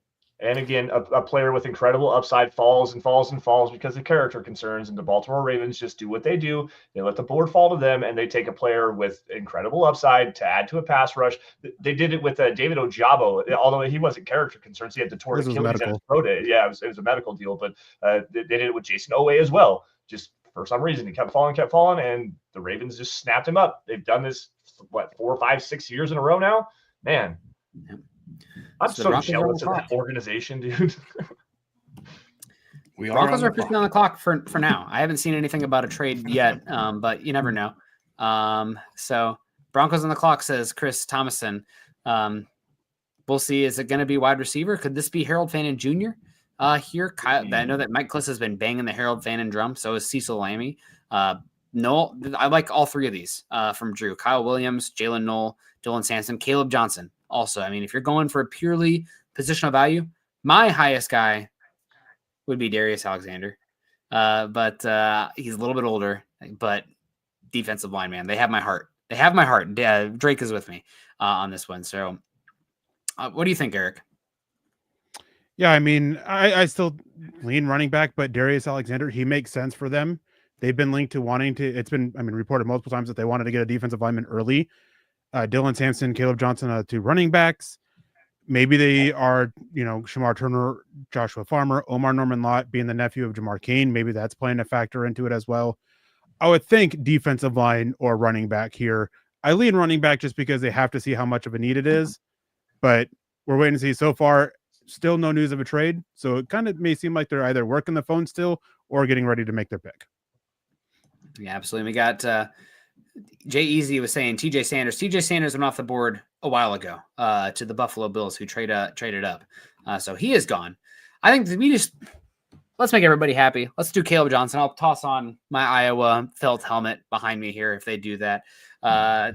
And again, a player with incredible upside falls because of character concerns. And the Baltimore Ravens just do what they do. They let the board fall to them, and they take a player with incredible upside to add to a pass rush. They did it with David Ojabo, although he wasn't character concerns. He had the torn Achilles and his throat. Yeah, it was a medical deal. But they did it with Jason Owe as well. Just for some reason, he kept falling, and the Ravens just snapped him up. They've done this, 4, 5, 6 years in a row now? Man. Yeah. I'm so jealous of that organization, dude. Broncos are officially on the clock for now. I haven't seen anything about a trade yet, but you never know. So Broncos on the clock, says Chris Thomason. We'll see. Is it going to be wide receiver? Could this be Harold Fannin Jr. Here? I know that Mike Kliss has been banging the Harold Fannin drum. So is Cecil Lammey. No, I like all three of these from Drew. Kyle Williams, Jalen Knoll, Dylan Sampson, Caleb Johnson. Also, I mean, if you're going for a purely positional value, my highest guy would be Darius Alexander. But he's a little bit older, but defensive line, man. They have my heart. Drake is with me on this one. So what do you think, Eric? Yeah, I mean, I still lean running back, but Darius Alexander, he makes sense for them. They've been linked to wanting to, it's been, I mean, reported multiple times that they wanted to get a defensive lineman early. Dylan Sampson, Caleb Johnson, 2 running backs. Maybe they are, Shamar Turner, Joshua Farmer, Omar Norman Lott being the nephew of Jamar Cain. Maybe that's playing a factor into it as well. I would think defensive line or running back here. I lean running back just because they have to see how much of a need it is. But we're waiting to see. So far, still no news of a trade. So it kind of may seem like they're either working the phone still or getting ready to make their pick. Yeah, absolutely. We got Jay Easy was saying TJ Sanders. TJ Sanders went off the board a while ago to the Buffalo Bills, who traded up. So he is gone. I think let's make everybody happy. Let's do Caleb Johnson. I'll toss on my Iowa felt helmet behind me here if they do that. I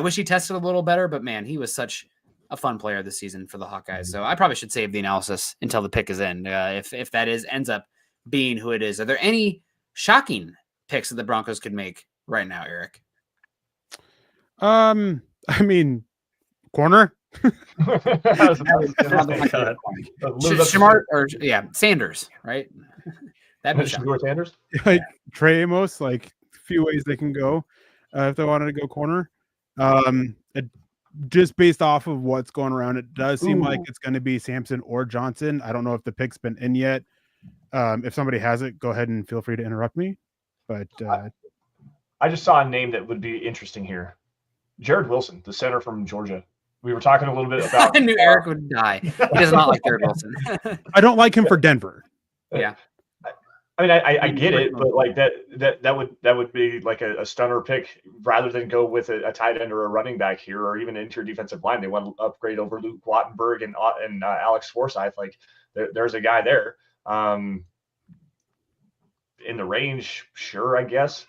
wish he tested a little better, but man, he was such a fun player this season for the Hawkeyes. So I probably should save the analysis until the pick is in. If that ends up being who it is. Are there any shocking picks that the Broncos could make right now, Eric? I mean, corner. Smart or Sanders, right? That'd be Shadeur Sanders. Like Trey Amos, like few ways they can go if they wanted to go corner. Just based off of what's going around, it does seem like it's going to be Sampson or Johnson. I don't know if the pick's been in yet. If somebody has it, go ahead and feel free to interrupt me. But I just saw a name that would be interesting here. Jared Wilson, the center from Georgia. We were talking a little bit about. I knew Eric would die. He does not like Jared Wilson. I don't like him for Denver. Yeah. I mean, I get it, but like that would be like a stunner pick rather than go with a tight end or a running back here, or even into your defensive line. They want to upgrade over Luke Wattenberg and Alex Forsyth. Like there's a guy there in the range, sure, I guess.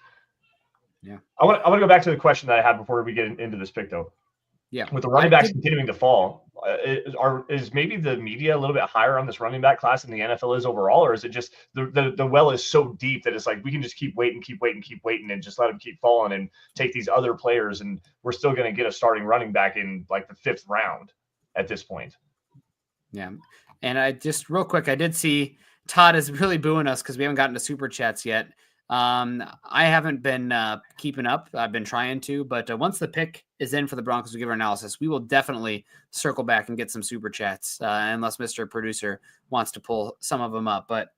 Yeah. I want to go back to the question that I had before we get into this pick, though. Yeah. With the running backs continuing to fall, is maybe the media a little bit higher on this running back class than the NFL is overall, or is it just the well is so deep that it's like we can just keep waiting and just let them keep falling and take these other players, and we're still going to get a starting running back in like the 5th round at this point? Yeah. And I just real quick, I did see Todd is really booing us because we haven't gotten to super chats yet. I haven't been keeping up. I've been trying to, but once the pick is in for the Broncos to give our analysis, we will definitely circle back and get some super chats, unless Mr. Producer wants to pull some of them up. But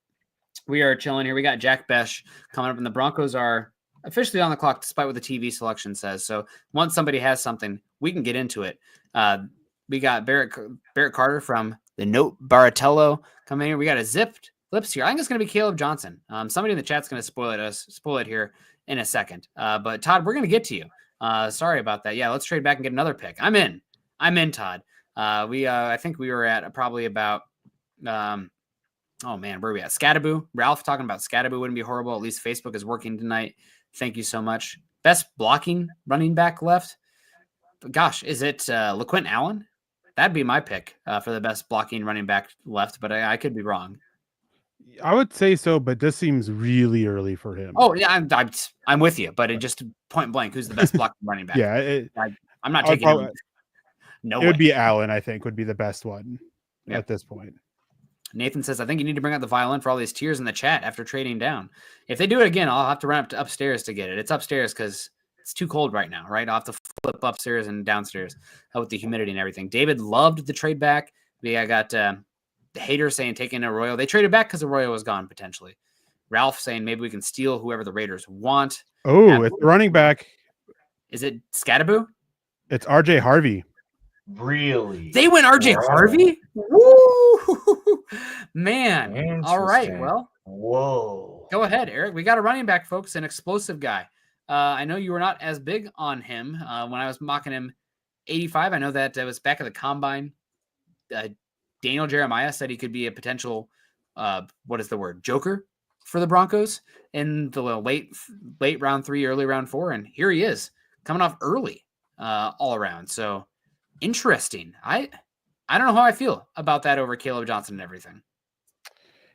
we are chilling here. We got Jack Besh coming up, and the Broncos are officially on the clock, despite what the TV selection says. So once somebody has something, we can get into it. We got Barrett Carter from the Note Baratello coming here. We got a zipped lips here. I think it's going to be Caleb Johnson. Somebody in the chat's going to spoil it here in a second. But Todd, we're going to get to you. Sorry about that. Yeah, let's trade back and get another pick. I'm in, Todd. I think we were at probably about, oh man, where are we at? Scattaboo. Ralph talking about Scattaboo wouldn't be horrible. At least Facebook is working tonight. Thank you so much. Best blocking running back left. Gosh, is it LaQuint Allen? That'd be my pick for the best blocking running back left, but I could be wrong. I would say so, but this seems really early for him. Oh yeah, I'm with you, but it just point blank, who's the best blocking running back? Yeah, I'm not taking him. No, it would be Allen. I think would be the best one at this point. Nathan says, I think you need to bring out the violin for all these tears in the chat after trading down. If they do it again, I'll have to run up to upstairs to get it. It's upstairs because it's too cold right now, right? I'll have to flip upstairs and downstairs with the humidity and everything. David loved the trade back. I got the hater saying taking Arroyo. They traded back because Arroyo was gone potentially. Ralph saying maybe we can steal whoever the Raiders want. Oh, it's the running back. Is it Scattaboo? It's RJ Harvey. Really? They went RJ Harvey? Woo! Man. All right. Well, whoa. Go ahead, Eric. We got a running back, folks, an explosive guy. I know you were not as big on him when I was mocking him 85. I know that it was back at the combine. Daniel Jeremiah said he could be a potential, joker for the Broncos in the late round 3, early round 4. And here he is coming off early all around. So interesting. I don't know how I feel about that over Caleb Johnson and everything.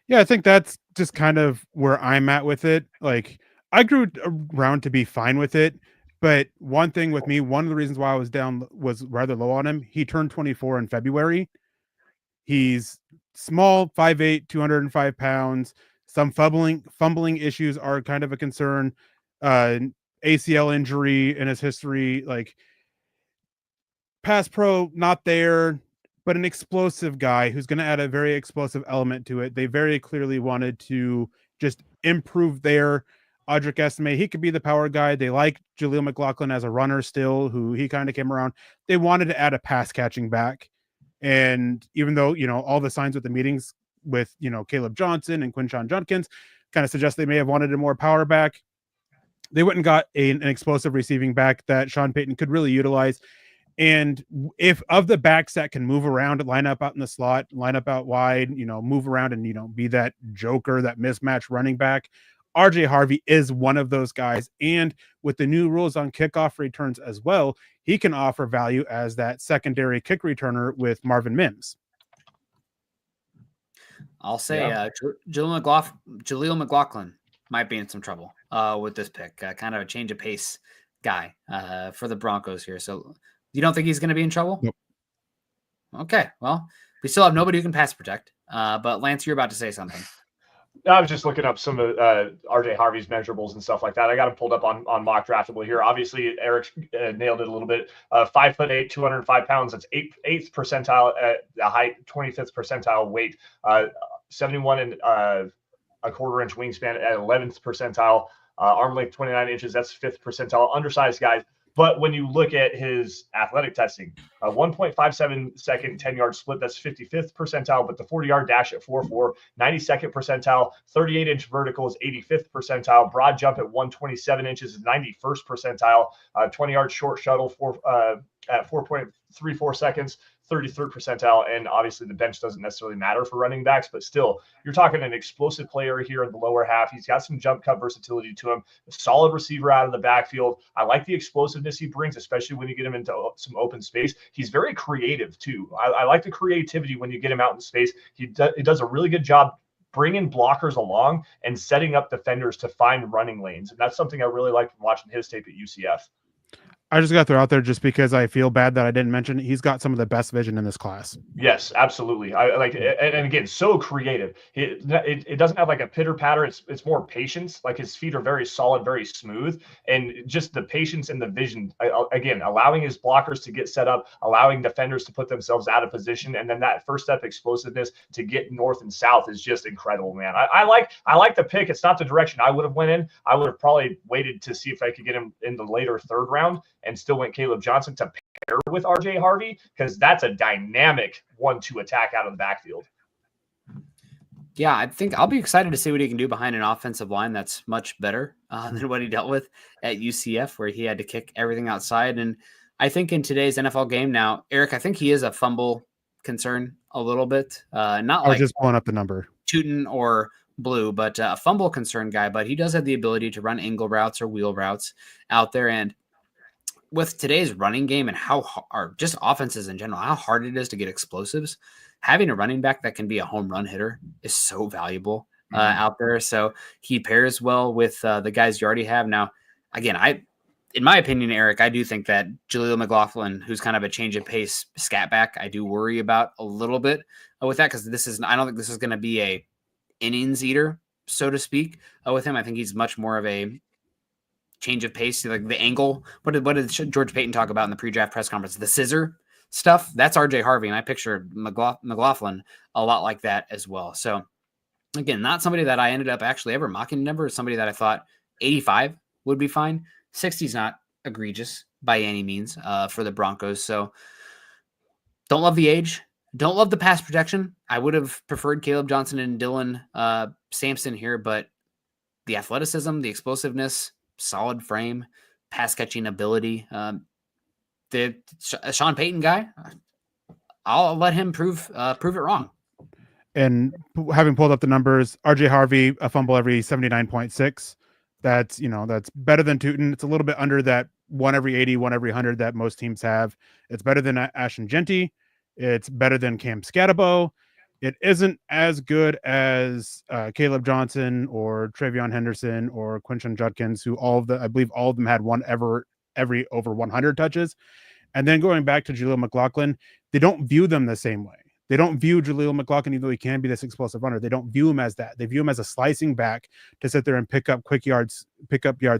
Yeah, I think that's just kind of where I'm at with it. Like, I grew around to be fine with it, but one thing with me, one of the reasons why I was down was rather low on him. He turned 24 in February. He's small, 5'8", 205 pounds. Some fumbling issues are kind of a concern. ACL injury in his history, like pass pro, not there, but an explosive guy who's going to add a very explosive element to it. They very clearly wanted to just improve there. Audric Estime, he could be the power guy. They like Jaleel McLaughlin as a runner still, who he kind of came around. They wanted to add a pass catching back. And even though, all the signs with the meetings with, Caleb Johnson and Quinshon Judkins kind of suggest they may have wanted a more power back, they went and got an explosive receiving back that Sean Payton could really utilize. And if of the backs that can move around, line up out in the slot, line up out wide, move around and, be that joker, that mismatch running back, RJ Harvey is one of those guys. And with the new rules on kickoff returns as well, he can offer value as that secondary kick returner with Marvin Mims. I'll say Jaleel McLaughlin might be in some trouble with this pick. Kind of a change of pace guy for the Broncos here. So you don't think he's going to be in trouble? Nope. Okay. Well, we still have nobody who can pass protect. But Lance, you're about to say something. I was just looking up some of RJ Harvey's measurables and stuff like that. I got him pulled up on Mock Draftable here. Obviously, Eric nailed it a little bit. 5'8", 205 pounds. That's 8th percentile at the height, 25th percentile weight. 71 and a quarter-inch wingspan at 11th percentile. Arm length 29 inches. That's 5th percentile. Undersized guys. But when you look at his athletic testing, 1.57 second 10-yard split, that's 55th percentile, but the 40-yard dash at 4.4, 92nd percentile, 38-inch vertical is 85th percentile, broad jump at 127 inches is 91st percentile, 20-yard short shuttle at 4.34 seconds, 33rd percentile, and obviously the bench doesn't necessarily matter for running backs, but still, you're talking an explosive player here in the lower half. He's got some jump cut versatility to him, a solid receiver out of the backfield. I like the explosiveness he brings, especially when you get him into some open space. He's very creative too. I like the creativity when you get him out in space. He does a really good job bringing blockers along and setting up defenders to find running lanes, and that's something I really like from watching his tape at UCF. I just got to throw out there just because I feel bad that I didn't mention it. He's got some of the best vision in this class. Yes, absolutely. I like, and again, so creative. It doesn't have like a pitter patter. It's more patience. Like his feet are very solid, very smooth, and just the patience and the vision. Again, allowing his blockers to get set up, allowing defenders to put themselves out of position, and then that first step explosiveness to get north and south is just incredible, man. I like the pick. It's not the direction I would have went in. I would have probably waited to see if I could get him in the later third round, and still went Caleb Johnson to pair with RJ Harvey, because that's a dynamic 1-2 attack out of the backfield. Yeah, I think I'll be excited to see what he can do behind an offensive line that's much better than what he dealt with at UCF, where he had to kick everything outside. And I think in today's NFL game now, Eric, I think he is a fumble concern a little bit. Not I was like just pulling up the number. Tootin or Blue, but a fumble concern guy. But he does have the ability to run angle routes or wheel routes out there. And with today's running game and or just offenses in general, how hard it is to get explosives, having a running back that can be a home run hitter is so valuable out there. So he pairs well with the guys you already have. Now, again, in my opinion, Eric, I do think that Jaleel McLaughlin, who's kind of a change of pace scat back, I do worry about a little bit with that, because I don't think this is going to be a innings eater, so to speak, with him. I think he's much more of a change of pace, like the angle. What did George Payton talk about in the pre-draft press conference? The scissor stuff. That's RJ Harvey, and I picture McLaughlin a lot like that as well. So again, not somebody that I ended up actually ever mocking. Never somebody that I thought 85 would be fine. 60 is not egregious by any means for the Broncos. So don't love the age. Don't love the pass protection. I would have preferred Caleb Johnson and Dylan Sampson here, but the athleticism, the explosiveness, solid frame, pass catching ability. The Sean Payton guy, I'll let him prove it wrong. And having pulled up the numbers, RJ Harvey, a fumble every 79.6. That's better than Tootin. It's a little bit under that 1 every 80, 1 every 100 that most teams have. It's better than Ashton Genty. It's better than Cam Scatabo. It isn't as good as Caleb Johnson or Trayvon Henderson or Quinton Judkins, who I believe all of them had every over 100 touches. And then going back to Jaleel McLaughlin, they don't view them the same way. They don't view Jaleel McLaughlin, even though he can be this explosive runner. They don't view him as that. They view him as a slicing back to sit there and pick up yards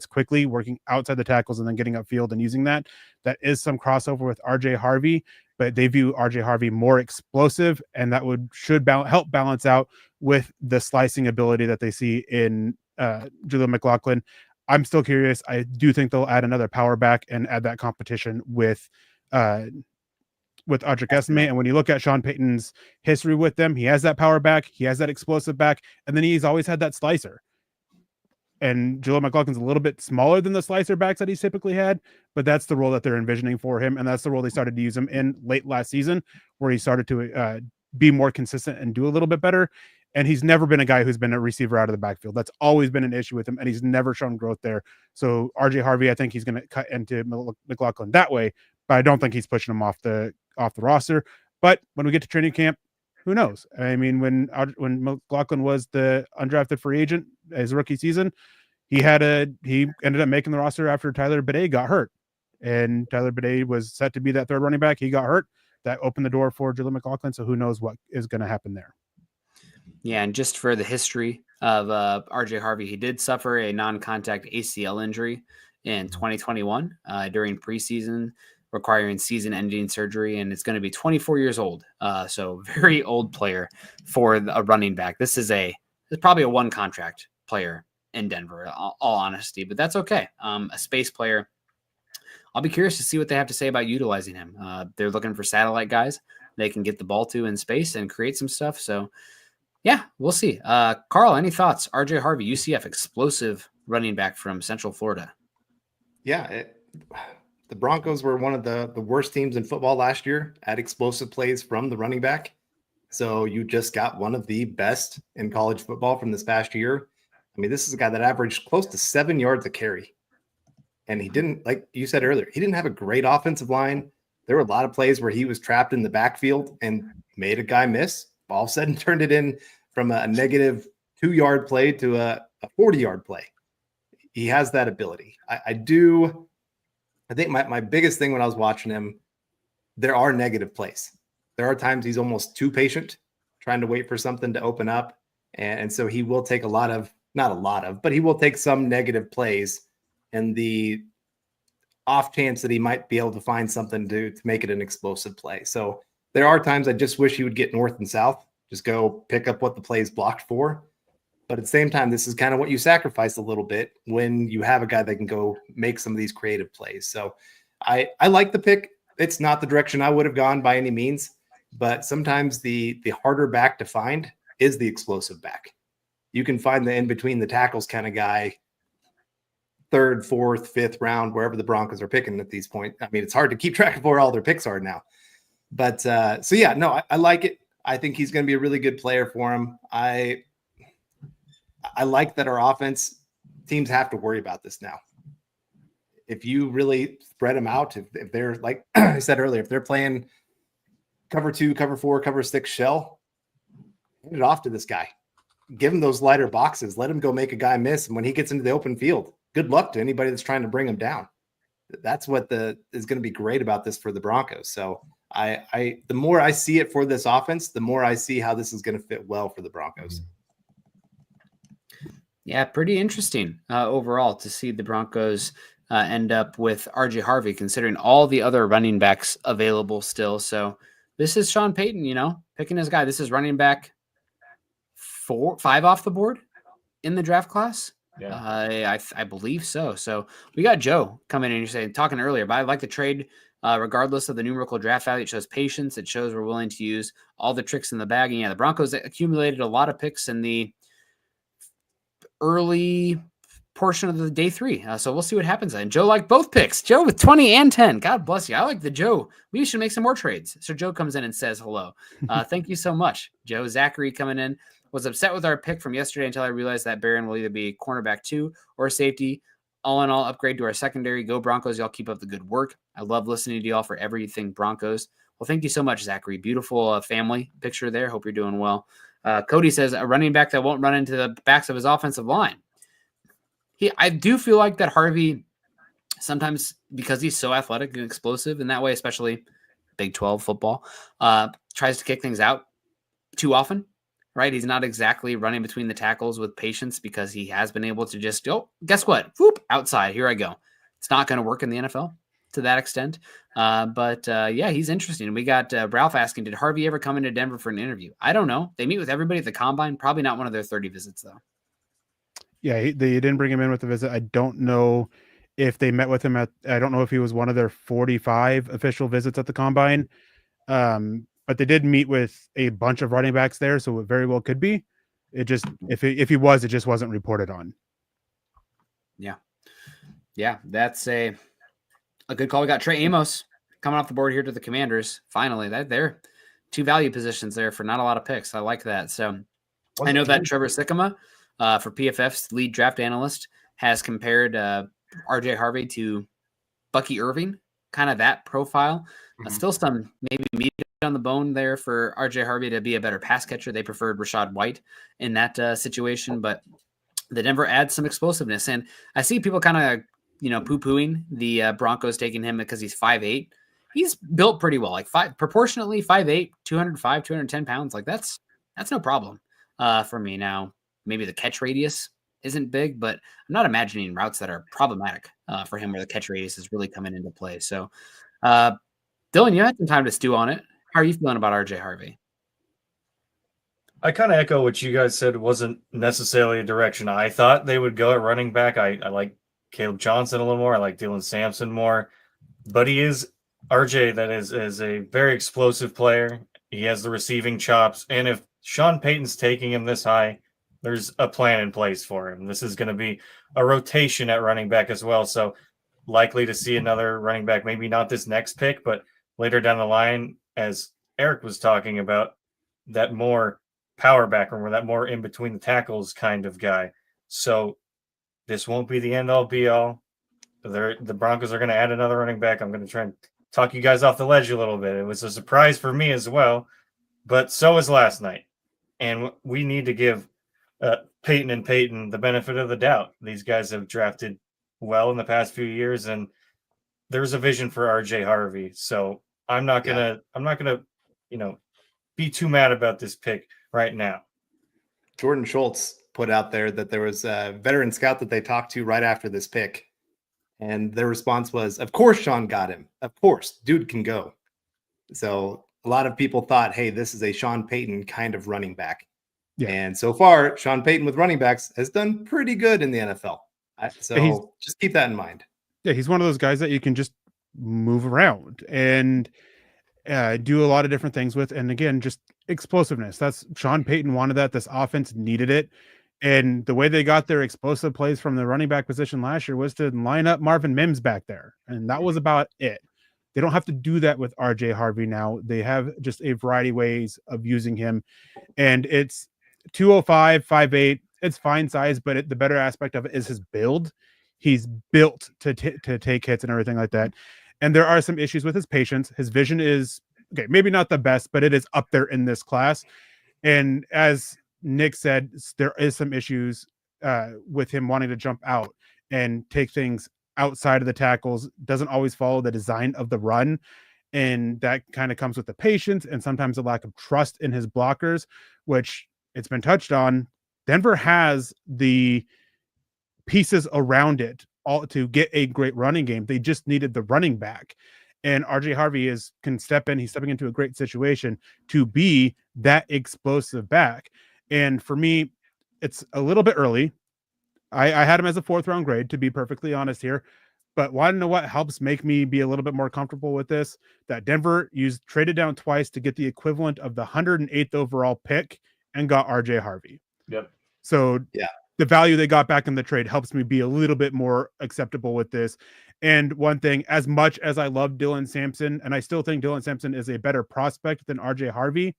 quickly, working outside the tackles and then getting upfield and using that. That is some crossover with RJ Harvey, but they view RJ Harvey more explosive, and that should help balance out with the slicing ability that they see in Jaleel McLaughlin. I'm still curious. I do think they'll add another power back and add that competition with Audric Esme. And when you look at Sean Payton's history with them, he has that power back, he has that explosive back, and then he's always had that slicer. And Jaleel McLaughlin's a little bit smaller than the slicer backs that he's typically had, but that's the role that they're envisioning for him. And that's the role they started to use him in late last season, where he started to be more consistent and do a little bit better. And he's never been a guy who's been a receiver out of the backfield. That's always been an issue with him, and he's never shown growth there. So RJ Harvey, I think he's going to cut into McLaughlin that way, but I don't think he's pushing him off the roster. But when we get to training camp, who knows? I mean, when McLaughlin was the undrafted free agent his rookie season, he ended up making the roster after Tyler Bidet got hurt, and Tyler Bidet was set to be that third running back. He got hurt. That opened the door for Jaleel McLaughlin. So who knows what is going to happen there? Yeah, and just for the history of RJ Harvey, he did suffer a non-contact ACL injury in 2021 during preseason, requiring season-ending surgery, and it's going to be 24 years old. So very old player for a running back. This is probably a one-contract player in Denver, all honesty, but that's okay. A space player. I'll be curious to see what they have to say about utilizing him. They're looking for satellite guys they can get the ball to in space and create some stuff. So, yeah, we'll see. Carl, any thoughts? RJ Harvey, UCF, explosive running back from Central Florida. Yeah, the Broncos were one of the worst teams in football last year at explosive plays from the running back. So you just got one of the best in college football from this past year. I mean, this is a guy that averaged close to 7 yards a carry. And he didn't, like you said earlier, he didn't have a great offensive line. There were a lot of plays where he was trapped in the backfield and made a guy miss. All of a sudden turned it in from a negative 2-yard play to a 40-yard play. He has that ability. I do I think my biggest thing when I was watching him, there are negative plays. There are times he's almost too patient, trying to wait for something to open up. And so he will take but he will take some negative plays and the off chance that he might be able to find something to make it an explosive play. So there are times I just wish he would get north and south, just go pick up what the play is blocked for. But at the same time, this is kind of what you sacrifice a little bit when you have a guy that can go make some of these creative plays. So I like the pick. It's not the direction I would have gone by any means, but sometimes the harder back to find is the explosive back. You can find the in between the tackles kind of guy, third, fourth, fifth round, wherever the Broncos are picking at these points. I mean, it's hard to keep track of where all their picks are now. But so yeah, no, I like it. I think he's going to be a really good player for him. I like that our offense teams have to worry about this now. If you really spread them out, if they're like I said earlier, if they're playing cover 2, cover 4, cover 6 shell, hand it off to this guy. Give him those lighter boxes. Let him go make a guy miss. And when he gets into the open field, good luck to anybody that's trying to bring him down. That's what is going to be great about this for the Broncos. So the more I see it for this offense, the more I see how this is going to fit well for the Broncos. Yeah, pretty interesting overall to see the Broncos end up with RJ Harvey, considering all the other running backs available still. So this is Sean Payton, picking his guy. This is running back 5 off the board in the draft class. Yeah. I believe so. So we got Joe coming in. You're talking earlier, but I like the trade regardless of the numerical draft value. It shows patience. It shows we're willing to use all the tricks in the bag. And yeah, the Broncos accumulated a lot of picks in the early portion of the day 3. So we'll see what happens. And Joe liked both picks. Joe with 20 and 10. God bless you. I like the Joe. We should make some more trades. So Joe comes in and says hello. Thank you so much, Joe. Zachary coming in. Was upset with our pick from yesterday until I realized that Barron will either be cornerback 2 or safety. All in all, upgrade to our secondary. Go Broncos. Y'all keep up the good work. I love listening to y'all for everything Broncos. Well, thank you so much, Zachary. Beautiful family picture there. Hope you're doing well. Cody says a running back that won't run into the backs of his offensive line. I do feel like that Harvey sometimes, because he's so athletic and explosive in that way, especially Big 12 football, tries to kick things out too often. Right, he's not exactly running between the tackles with patience because he has been able to just, guess what? Whoop, outside, here I go. It's not going to work in the NFL to that extent. But yeah, he's interesting. We got Ralph asking, did Harvey ever come into Denver for an interview? I don't know. They meet with everybody at the Combine. Probably not one of their 30 visits, though. Yeah, they didn't bring him in with the visit. I don't know if they met with him I don't know if he was one of their 45 official visits at the Combine. But they did meet with a bunch of running backs there, so it very well could be. It just if he was, it just wasn't reported on. Yeah, that's a good call. We got Trey Amos coming off the board here to the Commanders. Finally, they're 2 value positions there for not a lot of picks. I like that. So I know that Trevor Sikkema for PFF's lead draft analyst has compared RJ Harvey to Bucky Irving, kind of that profile. Still some maybe meat on the bone there for RJ Harvey to be a better pass catcher. They preferred Rachaad White in that situation, but the Denver adds some explosiveness. And I see people kind of, poo-pooing the Broncos taking him because he's 5'8". He's built pretty well, like proportionately 5'8", 205, 210 pounds. Like that's no problem for me. Now, maybe the catch radius isn't big, but I'm not imagining routes that are problematic for him where the catch radius is really coming into play. So, Dylan, you had some time to stew on it. How are you feeling about RJ Harvey? I kind of echo what you guys said. Wasn't necessarily a direction I thought they would go at running back. I like Caleb Johnson a little more. I like Dylan Sampson more. But he is RJ that is a very explosive player. He has the receiving chops. And if Sean Payton's taking him this high, there's a plan in place for him. This is going to be a rotation at running back as well. So likely to see another running back, maybe not this next pick, but later down the line, as Eric was talking about, that more power back or that more in between the tackles kind of guy. So this won't be the end all be all. The Broncos are going to add another running back. I'm going to try and talk you guys off the ledge a little bit. It was a surprise for me as well, but so was last night. And we need to give Payton and Payton the benefit of the doubt. These guys have drafted well in the past few years, and there's a vision for RJ Harvey. So I'm not gonna be too mad about this pick right now. Jordan Schultz put out there that there was a veteran scout that they talked to right after this pick. And their response was, of course, Sean got him. Of course, dude can go. So a lot of people thought, hey, this is a Sean Payton kind of running back. Yeah. And so far, Sean Payton with running backs has done pretty good in the NFL. So just keep that in mind. Yeah, he's one of those guys that you can just move around and do a lot of different things with. And again, just explosiveness. That's Sean Payton wanted that. This offense needed it. And the way they got their explosive plays from the running back position last year was to line up Marvin Mims back there. And that was about it. They don't have to do that with RJ Harvey now. They have just a variety of ways of using him. And it's 205, 5'8". It's fine size, but the better aspect of it is his build. He's built to take hits and everything like that. And there are some issues with his patience. His vision is, okay, maybe not the best, but it is up there in this class. And as Nick said, there is some issues with him wanting to jump out and take things outside of the tackles, doesn't always follow the design of the run. And that kind of comes with the patience and sometimes a lack of trust in his blockers, which it's been touched on. Denver has the pieces around it all to get a great running game. They just needed the running back. And RJ Harvey can step in. He's stepping into a great situation to be that explosive back. And for me, it's a little bit early. I had him as a 4th round grade, to be perfectly honest here. But want to know what helps make me be a little bit more comfortable with this? That Denver traded down twice to get the equivalent of the 108th overall pick and got RJ Harvey. Yep. So yeah, the value they got back in the trade helps me be a little bit more acceptable with this. And one thing, as much as I love Dylan Sampson, and I still think Dylan Sampson is a better prospect than RJ Harvey,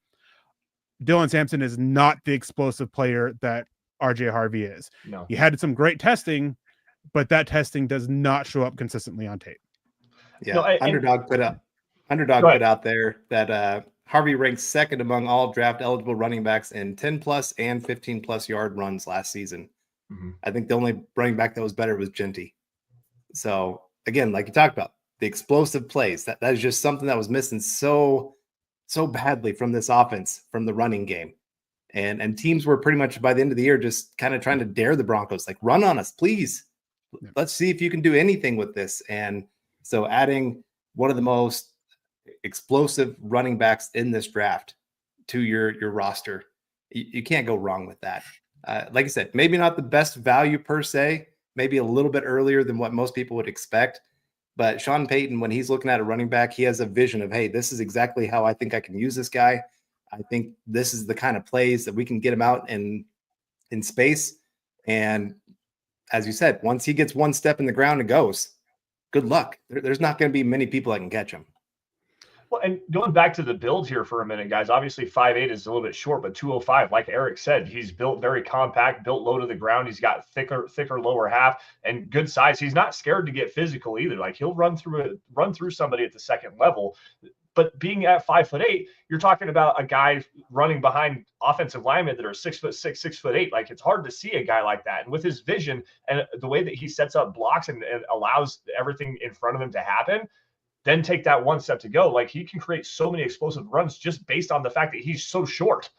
Dylan Sampson is not the explosive player that RJ Harvey is. No. He had some great testing, but that testing does not show up consistently on tape. Yeah, Underdog put out there that Harvey ranks 2nd among all draft eligible running backs in 10+ and 15+ yard runs last season. Mm-hmm. I think the only running back that was better was Genty. So again, like you talked about, the explosive plays, that is just something that was missing so badly from this offense, from the running game. And teams were pretty much by the end of the year just kind of trying to dare the Broncos, like, run on us, please. Yeah. Let's see if you can do anything with this. And so adding one of the most explosive running backs in this draft to your roster, you can't go wrong with that. Like I said, maybe not the best value per se, maybe a little bit earlier than what most people would expect. But Sean Payton, when he's looking at a running back, he has a vision of, hey, this is exactly how I think I can use this guy. I think this is the kind of plays that we can get him out in space. And as you said, once he gets one step in the ground and goes, good luck. There's not going to be many people that can catch him. Well, and going back to the build here for a minute, guys, obviously 5'8" is a little bit short, but 205, like Erick said, he's built very compact, built low to the ground. He's got thicker lower half and good size. He's not scared to get physical either. Like, he'll run through somebody at the second level. But being at 5'8", you're talking about a guy running behind offensive linemen that are 6'6", 6'8". Like, it's hard to see a guy like that. And with his vision and the way that he sets up blocks and allows everything in front of him to happen, then take that one step to go. Like, he can create so many explosive runs just based on the fact that he's so short.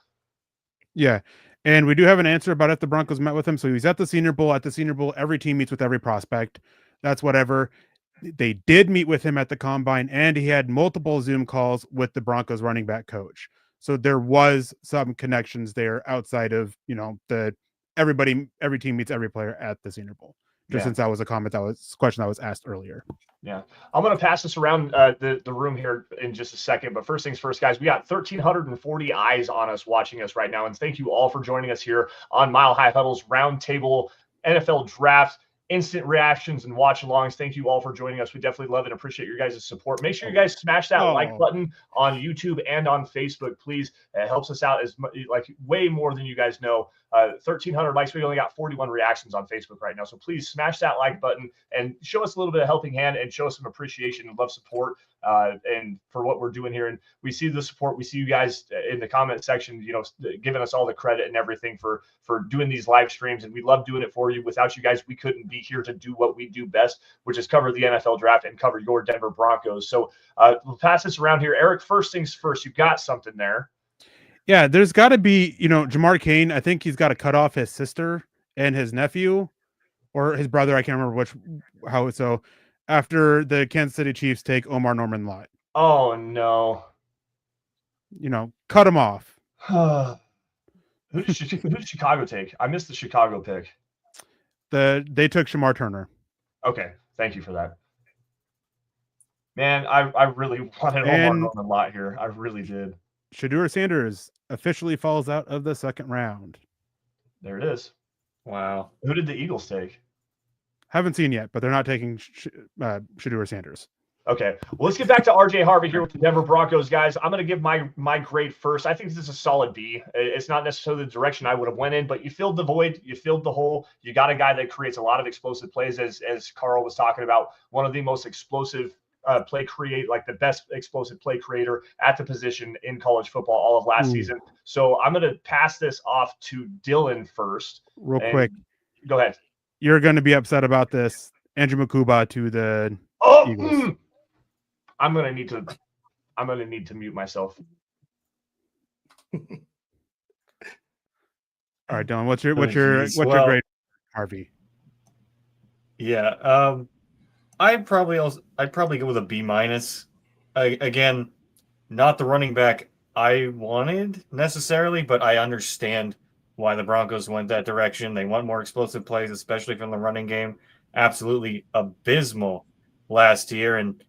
Yeah. And we do have an answer about if the Broncos met with him. So he's at the Senior Bowl. At the Senior Bowl, every team meets with every prospect. That's whatever. They did meet with him at the Combine, and he had multiple Zoom calls with the Broncos running back coach. So there was some connections there outside of, every team meets every player at the Senior Bowl. Since that was a question that was asked earlier. Yeah. I'm going to pass this around the room here in just a second. But first things first, guys, we got 1,340 eyes on us watching us right now. And thank you all for joining us here on Mile High Huddle's Roundtable NFL Draft Instant Reactions and Watch-Alongs. Thank you all for joining us. We definitely love and appreciate your guys' support. Make sure you guys smash that like button on YouTube and on Facebook, please. It helps us out way more than you guys know. 1,300 likes. We only got 41 reactions on Facebook right now. So please smash that like button and show us a little bit of helping hand and show us some appreciation and love support and for what we're doing here. And we see the support. We see you guys in the comment section, giving us all the credit and everything for doing these live streams. And we love doing it for you. Without you guys, we couldn't be here to do what we do best, which is cover the NFL draft and cover your Denver Broncos. So we'll pass this around here. Eric, first things first, you got something there. Yeah, there's got to be, Jamar Cain. I think he's got to cut off his sister and his nephew or his brother. I can't remember how. So after the Kansas City Chiefs take Omar Norman Lott. Oh, no. Cut him off. Who did Chicago take? I missed the Chicago pick. They took Shamar Turner. Okay, thank you for that. Man, I really wanted Omar Norman Lott here. I really did. Shadeur Sanders officially falls out of the second round. There it is. Wow. Who did the Eagles take? Haven't seen yet, but they're not taking Shadeur Sanders. Okay, well, let's get back to RJ Harvey here with the Denver Broncos, guys. I'm going to give my grade first. I think this is a solid B. It's not necessarily the direction I would have went in, but you filled the void. You filled the hole. You got a guy that creates a lot of explosive plays, as Carl was talking about, one of the most explosive the best explosive play creator at the position in college football all of last season. So I'm going to pass this off to Dylan first. Real quick. Go ahead. You're going to be upset about this. Andrew Makuba to the Eagles. I'm going to need to mute myself. All right, Dylan, what's your grade, Harvey? Yeah. I'd probably go with a B-. Again, not the running back I wanted necessarily, but I understand why the Broncos went that direction. They want more explosive plays, especially from the running game. Absolutely abysmal last year, and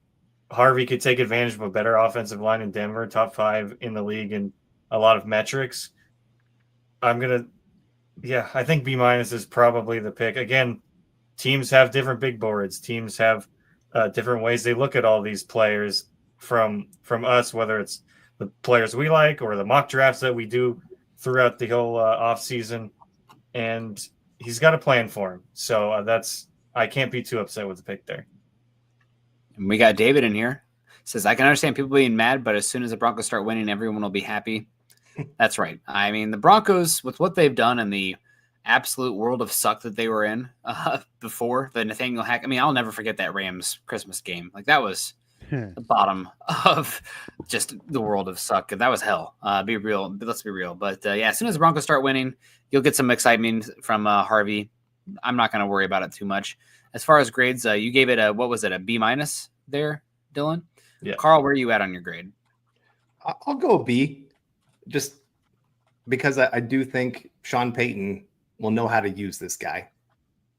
Harvey could take advantage of a better offensive line in Denver, top 5 in the league in a lot of metrics. I think B- is probably the pick. Again, teams have different big boards. Teams have different ways they look at all these players from us, whether it's the players we like or the mock drafts that we do throughout the whole off season. And he's got a plan for him. So I can't be too upset with the pick there. And we got David in here. Says, I can understand people being mad, but as soon as the Broncos start winning, everyone will be happy. That's right. I mean, the Broncos, with what they've done in the absolute world of suck that they were in before the Nathaniel Hackett. I mean, I'll never forget that Rams Christmas game. Like, that was the bottom of just the world of suck. That was hell. Be real. Let's be real. But as soon as the Broncos start winning, you'll get some excitement from Harvey. I'm not going to worry about it too much. As far as grades, you gave it a B- there, Dylan? Yeah. Carl, where are you at on your grade? I'll go B, just because I do think Sean Payton will know how to use this guy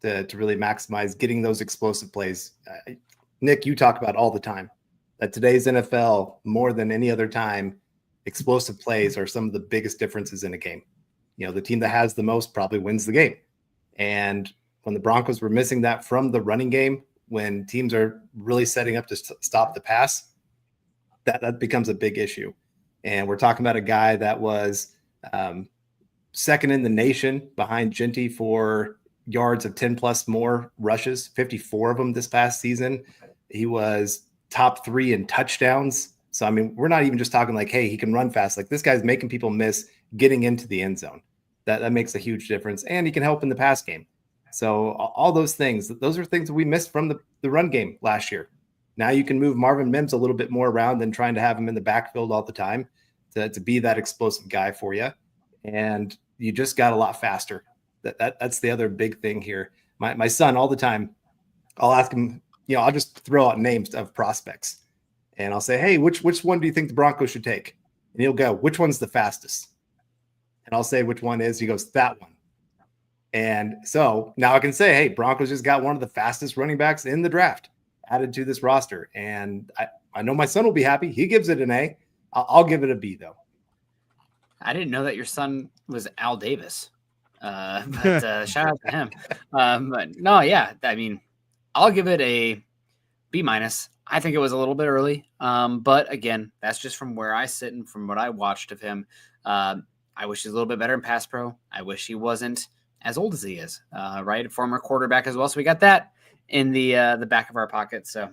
to really maximize getting those explosive plays. Nick, you talk about all the time that today's NFL, more than any other time, explosive plays are some of the biggest differences in a game. The team that has the most probably wins the game. And when the Broncos were missing that from the running game, when teams are really setting up to stop the pass, that becomes a big issue. And we're talking about a guy that was second in the nation behind Genty for yards of 10 plus more rushes, 54 of them this past season. He was top 3 in touchdowns. So, I mean, we're not even just talking like, hey, he can run fast. Like, this guy's making people miss getting into the end zone. That makes a huge difference. And he can help in the pass game. So all those things, those are things that we missed from the run game last year. Now you can move Marvin Mims a little bit more around than trying to have him in the backfield all the time to be that explosive guy for you. And you just got a lot faster. That's the other big thing here. My son, all the time, I'll ask him, I'll just throw out names of prospects. And I'll say, hey, which one do you think the Broncos should take? And he'll go, which one's the fastest? And I'll say which one is. He goes, that one. And so now I can say, hey, Broncos just got one of the fastest running backs in the draft added to this roster. And I know my son will be happy. He gives it an A. I'll give it a B, though. I didn't know that your son was Al Davis. But shout out to him. But no, yeah, I mean, I'll give it a B-. I think it was a little bit early. But again, that's just from where I sit and from what I watched of him. I wish he's a little bit better in pass pro. I wish he wasn't as old as he is, right? Former quarterback as well. So we got that in the back of our pocket. So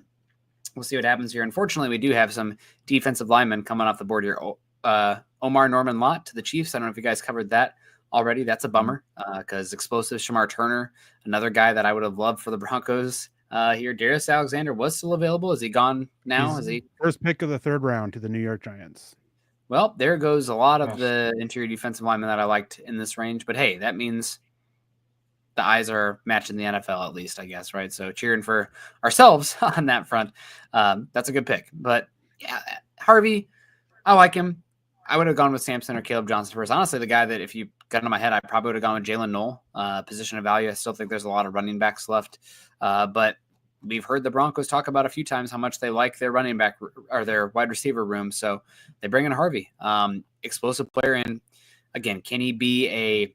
we'll see what happens here. Unfortunately, we do have some defensive linemen coming off the board here. Omar Norman Lott to the Chiefs. I don't know if you guys covered that already. That's a bummer because explosive Shamar Turner, another guy that I would have loved for the Broncos here. Darius Alexander was still available. Is he gone now? Is he first pick of the 3rd round to the New York Giants? Well, there goes a lot of the interior defensive linemen that I liked in this range. But hey, that means the eyes are matching the NFL at least, I guess, right? So cheering for ourselves on that front. That's a good pick. But yeah, Harvey, I like him. I would have gone with Sampson or Caleb Johnson first. Honestly, the guy that if you got in my head, I probably would have gone with Jalen Knoll. Position of value. I still think there's a lot of running backs left. But we've heard the Broncos talk about a few times how much they like their running back or their wide receiver room. So they bring in Harvey, explosive player. And again, can he be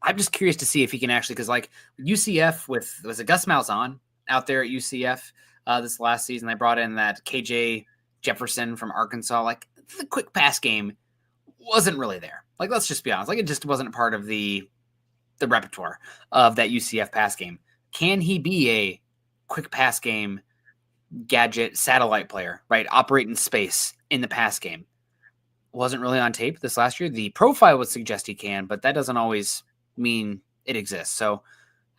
I'm just curious to see if he can actually, because like UCF was it Gus Malzahn out there at UCF this last season? They brought in that KJ Jefferson from Arkansas. Like the quick pass game wasn't really there. Like, let's just be honest. Like it just wasn't a part of the repertoire of that UCF pass game. Can he be a quick pass game gadget satellite player, right? Operate in space in the pass game. Wasn't really on tape this last year. The profile would suggest he can, but that doesn't always mean it exists. So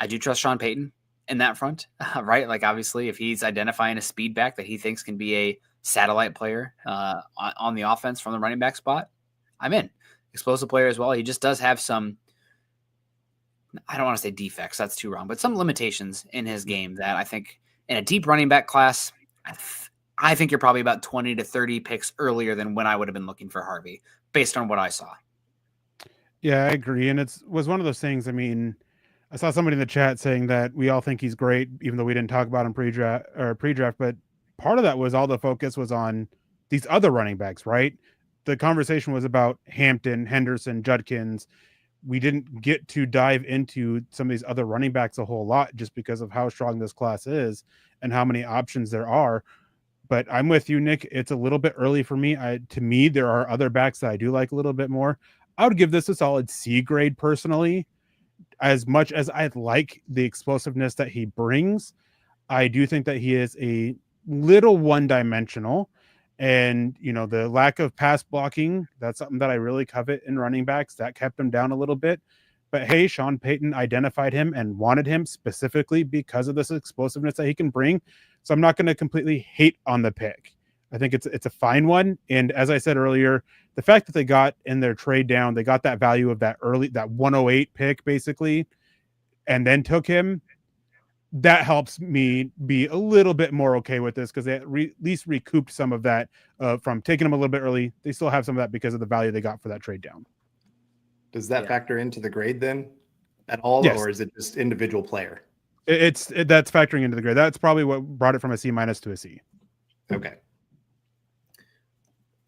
I do trust Sean Payton in that front, right? Like obviously if he's identifying a speed back that he thinks can be a satellite player on the offense from the running back spot, I'm in. Explosive player as well. He just does have some, I don't want to say defects, that's too wrong, but some limitations in his game that I think in a deep running back class, I think you're probably about 20 to 30 picks earlier than when I would have been looking for Harvey based on what I saw. Yeah, I agree. And it was one of those things. I mean, I saw somebody in the chat saying that we all think he's great, even though we didn't talk about him pre-draft, but part of that was all the focus was on these other running backs, right? The conversation was about Hampton, Henderson, Judkins. We didn't get to dive into some of these other running backs a whole lot just because of how strong this class is and how many options there are. But I'm with you, Nick. It's a little bit early for me. To me, there are other backs that I do like a little bit more. I would give this a solid C grade personally. As much as I like the explosiveness that he brings, I do think that he is a little one-dimensional. And, you know, the lack of pass blocking, that's something that I really covet in running backs. That kept him down a little bit. But hey, Sean Payton identified him and wanted him specifically because of this explosiveness that he can bring. So I'm not going to completely hate on the pick. I think it's a fine one. And as I said earlier, the fact that they got in their trade down, they got that value of that 108 pick basically, and then took him. That helps me be a little bit more okay with this because they at least recouped some of that from taking them a little bit early. They still have some of that because of the value they got for that trade down. Does that factor into the grade then at all? Yes. Or is it just individual player? That's factoring into the grade. That's probably what brought it from a C- to a C. Okay.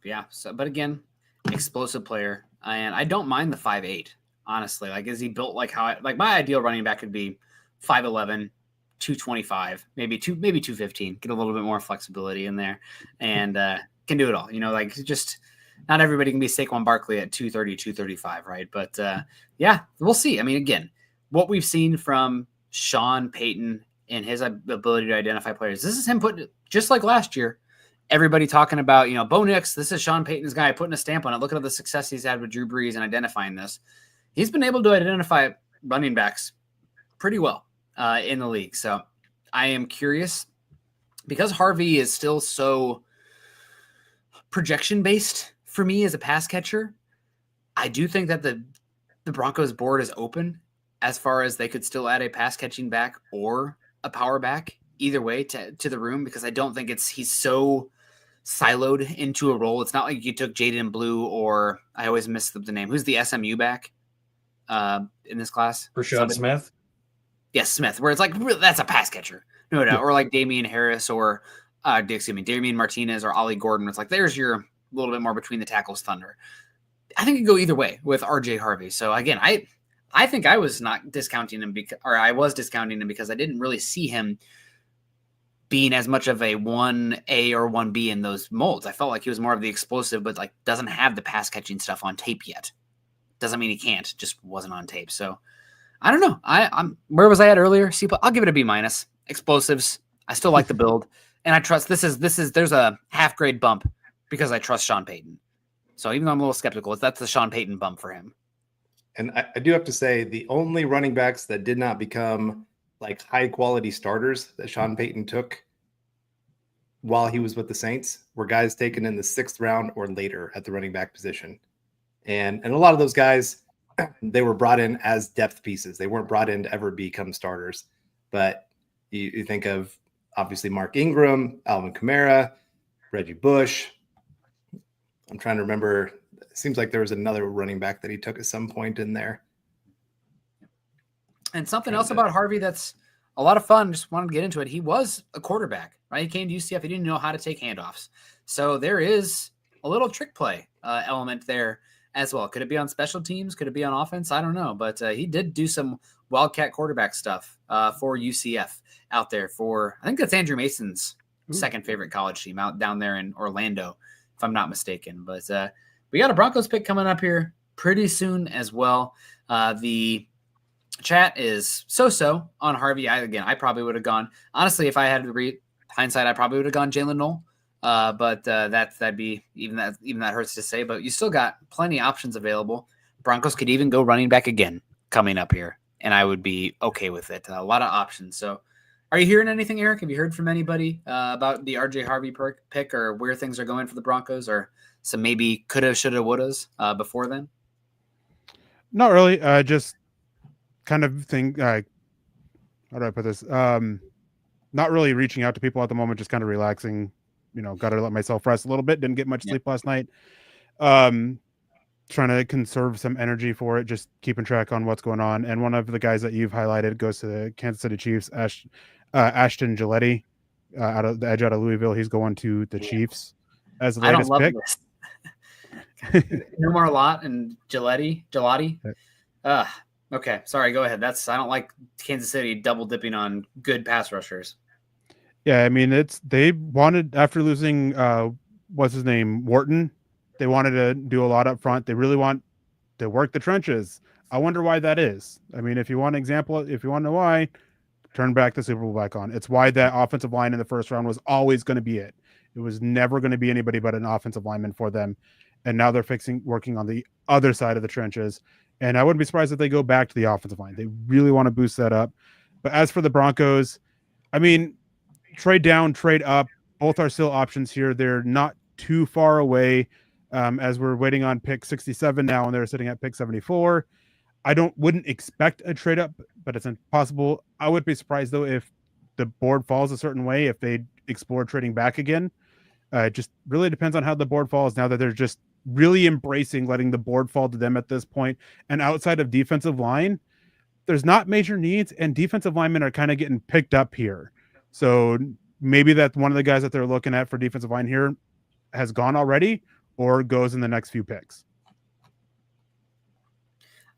Yeah. So, but again, explosive player. And I don't mind the 5'8", honestly. Like, is he built like like my ideal running back could be 5'11", 225, maybe 215, get a little bit more flexibility in there and can do it all. You know, like just not everybody can be Saquon Barkley at 230, 235, right? But yeah, we'll see. I mean, again, what we've seen from Sean Payton and his ability to identify players, this is him putting, just like last year, everybody talking about, you know, Bo Nix, this is Sean Payton's guy putting a stamp on it. Look at the success he's had with Drew Brees and identifying this. He's been able to identify running backs pretty well in the league. So I am curious because Harvey is still so projection based for me as a pass catcher. I do think that the Broncos board is open as far as they could still add a pass catching back or a power back either way to the room, because I don't think he's so siloed into a role. It's not like you took Jaden Blue or I always miss the name. Who's the SMU back in this class? Rashad Smith. Yes, Smith, where it's like, that's a pass catcher. No doubt. Or like Damian Harris or, Damian Martinez or Ollie Gordon. It's like, there's your little bit more between the tackles thunder. I think it could go either way with RJ Harvey. So again, I think I was not discounting him I was discounting him because I didn't really see him being as much of a 1A or 1B in those molds. I felt like he was more of the explosive, but like doesn't have the pass catching stuff on tape yet. Doesn't mean he can't, just wasn't on tape. So I don't know. I'm where was I at earlier? See, but I'll give it a B-. Explosives. I still like the build, and I trust this is there's a half grade bump because I trust Sean Payton. So even though I'm a little skeptical, that's the Sean Payton bump for him. And I do have to say, the only running backs that did not become like high quality starters that Sean Payton took while he was with the Saints were guys taken in the 6th round or later at the running back position. And a lot of those guys, they were brought in as depth pieces. They weren't brought in to ever become starters. But you think of obviously Mark Ingram, Alvin Kamara, Reggie Bush. I'm trying to remember. It seems like there was another running back that he took at some point in there. And something else about Harvey that's a lot of fun. Just wanted to get into it. He was a quarterback, right? He came to UCF. He didn't know how to take handoffs. So there is a little trick play element there as well. Could it be on special teams? Could it be on offense? I don't know. But he did do some Wildcat quarterback stuff for UCF out there for, I think that's Andrew Mason's second favorite college team out down there in Orlando, if I'm not mistaken. But we got a Broncos pick coming up here pretty soon as well. The chat is so on Harvey. I probably would have gone, honestly, if I had to read hindsight, I probably would have gone Jalen Knoll. But that'd be even that hurts to say, but you still got plenty of options available. Broncos could even go running back again coming up here, and I would be okay with it. A lot of options. So are you hearing anything, Eric? Have you heard from anybody about the RJ Harvey pick or where things are going for the Broncos, or some maybe coulda, shoulda, wouldas before then? Not really. Just kind of think, how do I put this? Not really reaching out to people at the moment, just kind of relaxing. Got to let myself rest a little bit. Didn't get much sleep last night. Trying to conserve some energy for it, just keeping track on what's going on. And one of the guys that you've highlighted goes to the Kansas City Chiefs, Ashton Gilletti, out of Louisville. He's going to the Chiefs as the latest pick. This. No more Lot and Gelati. Okay, sorry, go ahead. I don't like Kansas City double dipping on good pass rushers. Yeah, I mean, they wanted, after losing what's his name, Wharton, they wanted to do a lot up front. They really want to work the trenches. I wonder why that is. I mean, if you want an example, if you want to know why, turn back the Super Bowl back on. It's why that offensive line in the first round was always going to be it. It was never going to be anybody but an offensive lineman for them. And now they're working on the other side of the trenches. And I wouldn't be surprised if they go back to the offensive line. They really want to boost that up. But as for the Broncos, I mean, trade down, trade up, both are still options here. They're not too far away as we're waiting on pick 67 now, and they're sitting at pick 74. I wouldn't expect a trade up, but it's impossible. I would be surprised, though, if the board falls a certain way, if they explore trading back again. It just really depends on how the board falls now that they're just really embracing letting the board fall to them at this point. And outside of defensive line, there's not major needs, and defensive linemen are kind of getting picked up here. So maybe that one of the guys that they're looking at for defensive line here has gone already or goes in the next few picks.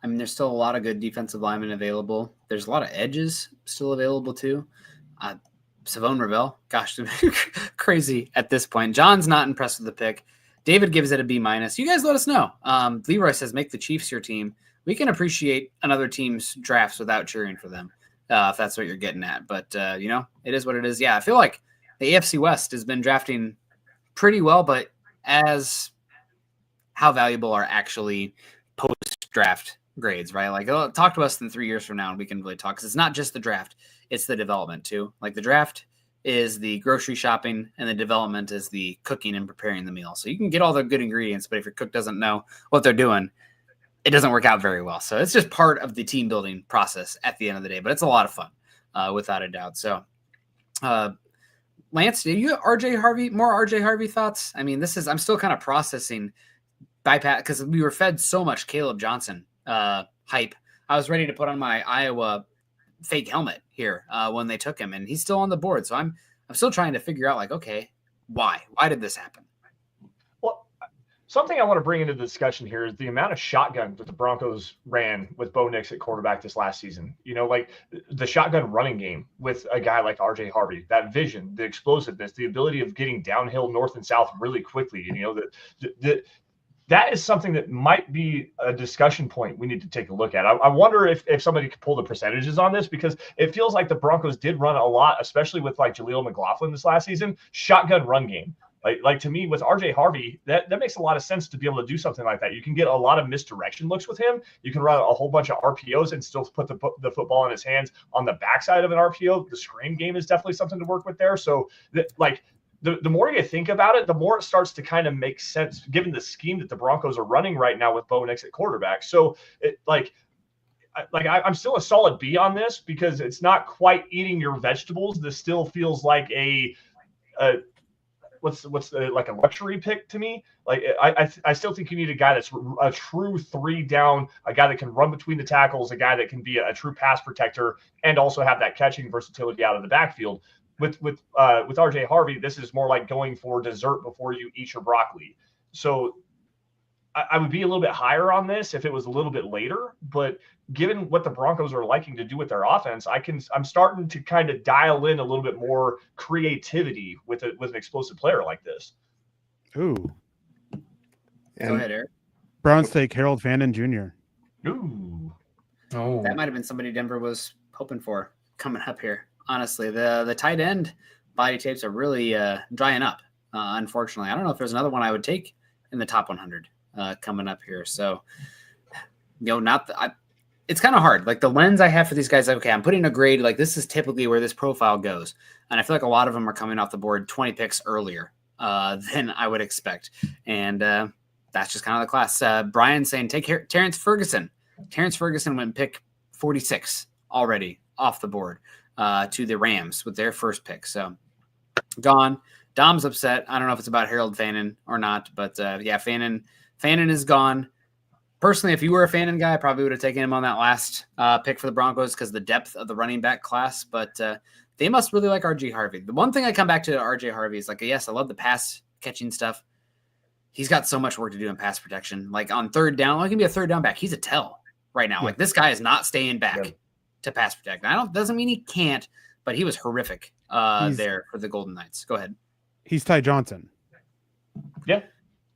I mean, there's still a lot of good defensive linemen available. There's a lot of edges still available too. Savon Ravel, gosh, crazy at this point. John's not impressed with the pick. David gives it a B-. You guys let us know. Leroy says, make the Chiefs your team. We can appreciate another team's drafts without cheering for them, if that's what you're getting at. But, it is what it is. Yeah, I feel like the AFC West has been drafting pretty well, but as how valuable are actually post-draft grades, right? Like, talk to us in 3 years from now and we can really talk, because it's not just the draft, it's the development too. Like, the draft is the grocery shopping and the development is the cooking and preparing the meal. So you can get all the good ingredients, but if your cook doesn't know what they're doing, it doesn't work out very well. So it's just part of the team building process at the end of the day, but it's a lot of fun, without a doubt. So, Lance, do you more RJ Harvey thoughts? I mean, I'm still kind of processing bypass, because we were fed so much Caleb Johnson hype. I was ready to put on my Iowa fake helmet here when they took him, and he's still on the board. So I'm still trying to figure out, like, okay, why did this happen? Well, Something I want to bring into the discussion here is the amount of shotgun that the Broncos ran with Bo Nix at quarterback this last season. You know, like the shotgun running game with a guy like RJ Harvey, that vision, the explosiveness, the ability of getting downhill north and south really quickly. You know, that is something that might be a discussion point we need to take a look at. I wonder if somebody could pull the percentages on this, because it feels like the Broncos did run a lot, especially with like Jaleel McLaughlin this last season, shotgun run game. Like to me, with RJ Harvey, that makes a lot of sense to be able to do something like that. You can get a lot of misdirection looks with him. You can run a whole bunch of RPOs and still put the football in his hands on the backside of an RPO. The screen game is definitely something to work with there. So the more you think about it, the more it starts to kind of make sense, given the scheme that the Broncos are running right now with Bo Nix at quarterback. So I'm still a solid B on this, because it's not quite eating your vegetables. This still feels like what's like a luxury pick to me. Like I still think you need a guy that's a true 3 down, a guy that can run between the tackles, a guy that can be a true pass protector, and also have that catching versatility out of the backfield. With RJ Harvey, this is more like going for dessert before you eat your broccoli. So I would be a little bit higher on this if it was a little bit later, but given what the Broncos are liking to do with their offense, I'm starting to kind of dial in a little bit more creativity with an explosive player like this. Ooh. Go ahead, Eric. Browns take Harold Fannin Jr. Ooh. Oh, That might have been somebody Denver was hoping for coming up here. Honestly, the tight end body tapes are really drying up, unfortunately. I don't know if there's another one I would take in the top 100 coming up here. So, it's kind of hard. Like the lens I have for these guys, okay, I'm putting a grade. Like this is typically where this profile goes. And I feel like a lot of them are coming off the board 20 picks earlier than I would expect. And that's just kind of the class. Brian saying, take Terrence Ferguson. Terrence Ferguson went pick 46 already off the board to the Rams with their first pick. So gone. Dom's upset. I don't know if it's about Harold Fannin or not, but Fannin is gone. Personally, if you were a Fannin guy, I probably would have taken him on that last pick for the Broncos because of the depth of the running back class. But they must really like RJ Harvey. The one thing I come back to RJ Harvey is like, yes, I love the pass catching stuff. He's got so much work to do in pass protection. Like on third down, he can be a third down back. He's a tell right now. Yeah. Like this guy is not staying back to pass protect. Doesn't mean he can't, but he was horrific there for the Golden Knights. Go ahead. He's Ty Johnson. Yeah. A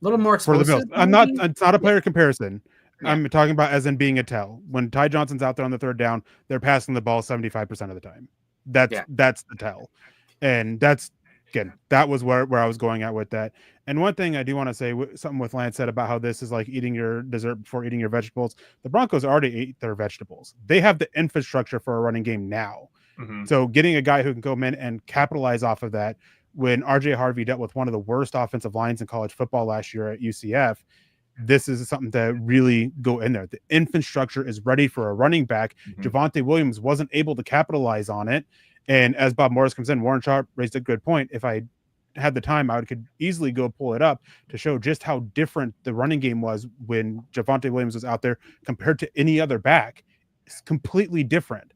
little more explosive. For the Bills. It's not a player comparison. Yeah. I'm talking about as in being a tell. When Ty Johnson's out there on the third down, they're passing the ball 75% of the time. That's the tell. And that was where I was going at with that. And one thing I do want to say, something with Lance said about how this is like eating your dessert before eating your vegetables. The Broncos already ate their vegetables. They have the infrastructure for a running game now. Mm-hmm. So getting a guy who can come in and capitalize off of that, when RJ Harvey dealt with one of the worst offensive lines in college football last year at UCF, this is something to really go in there. The infrastructure is ready for a running back. Mm-hmm. Javonte Williams wasn't able to capitalize on it. And as Bob Morris comes in, Warren Sharp raised a good point. If I had the time, I could easily go pull it up to show just how different the running game was when Javonte Williams was out there compared to any other back. It's completely different.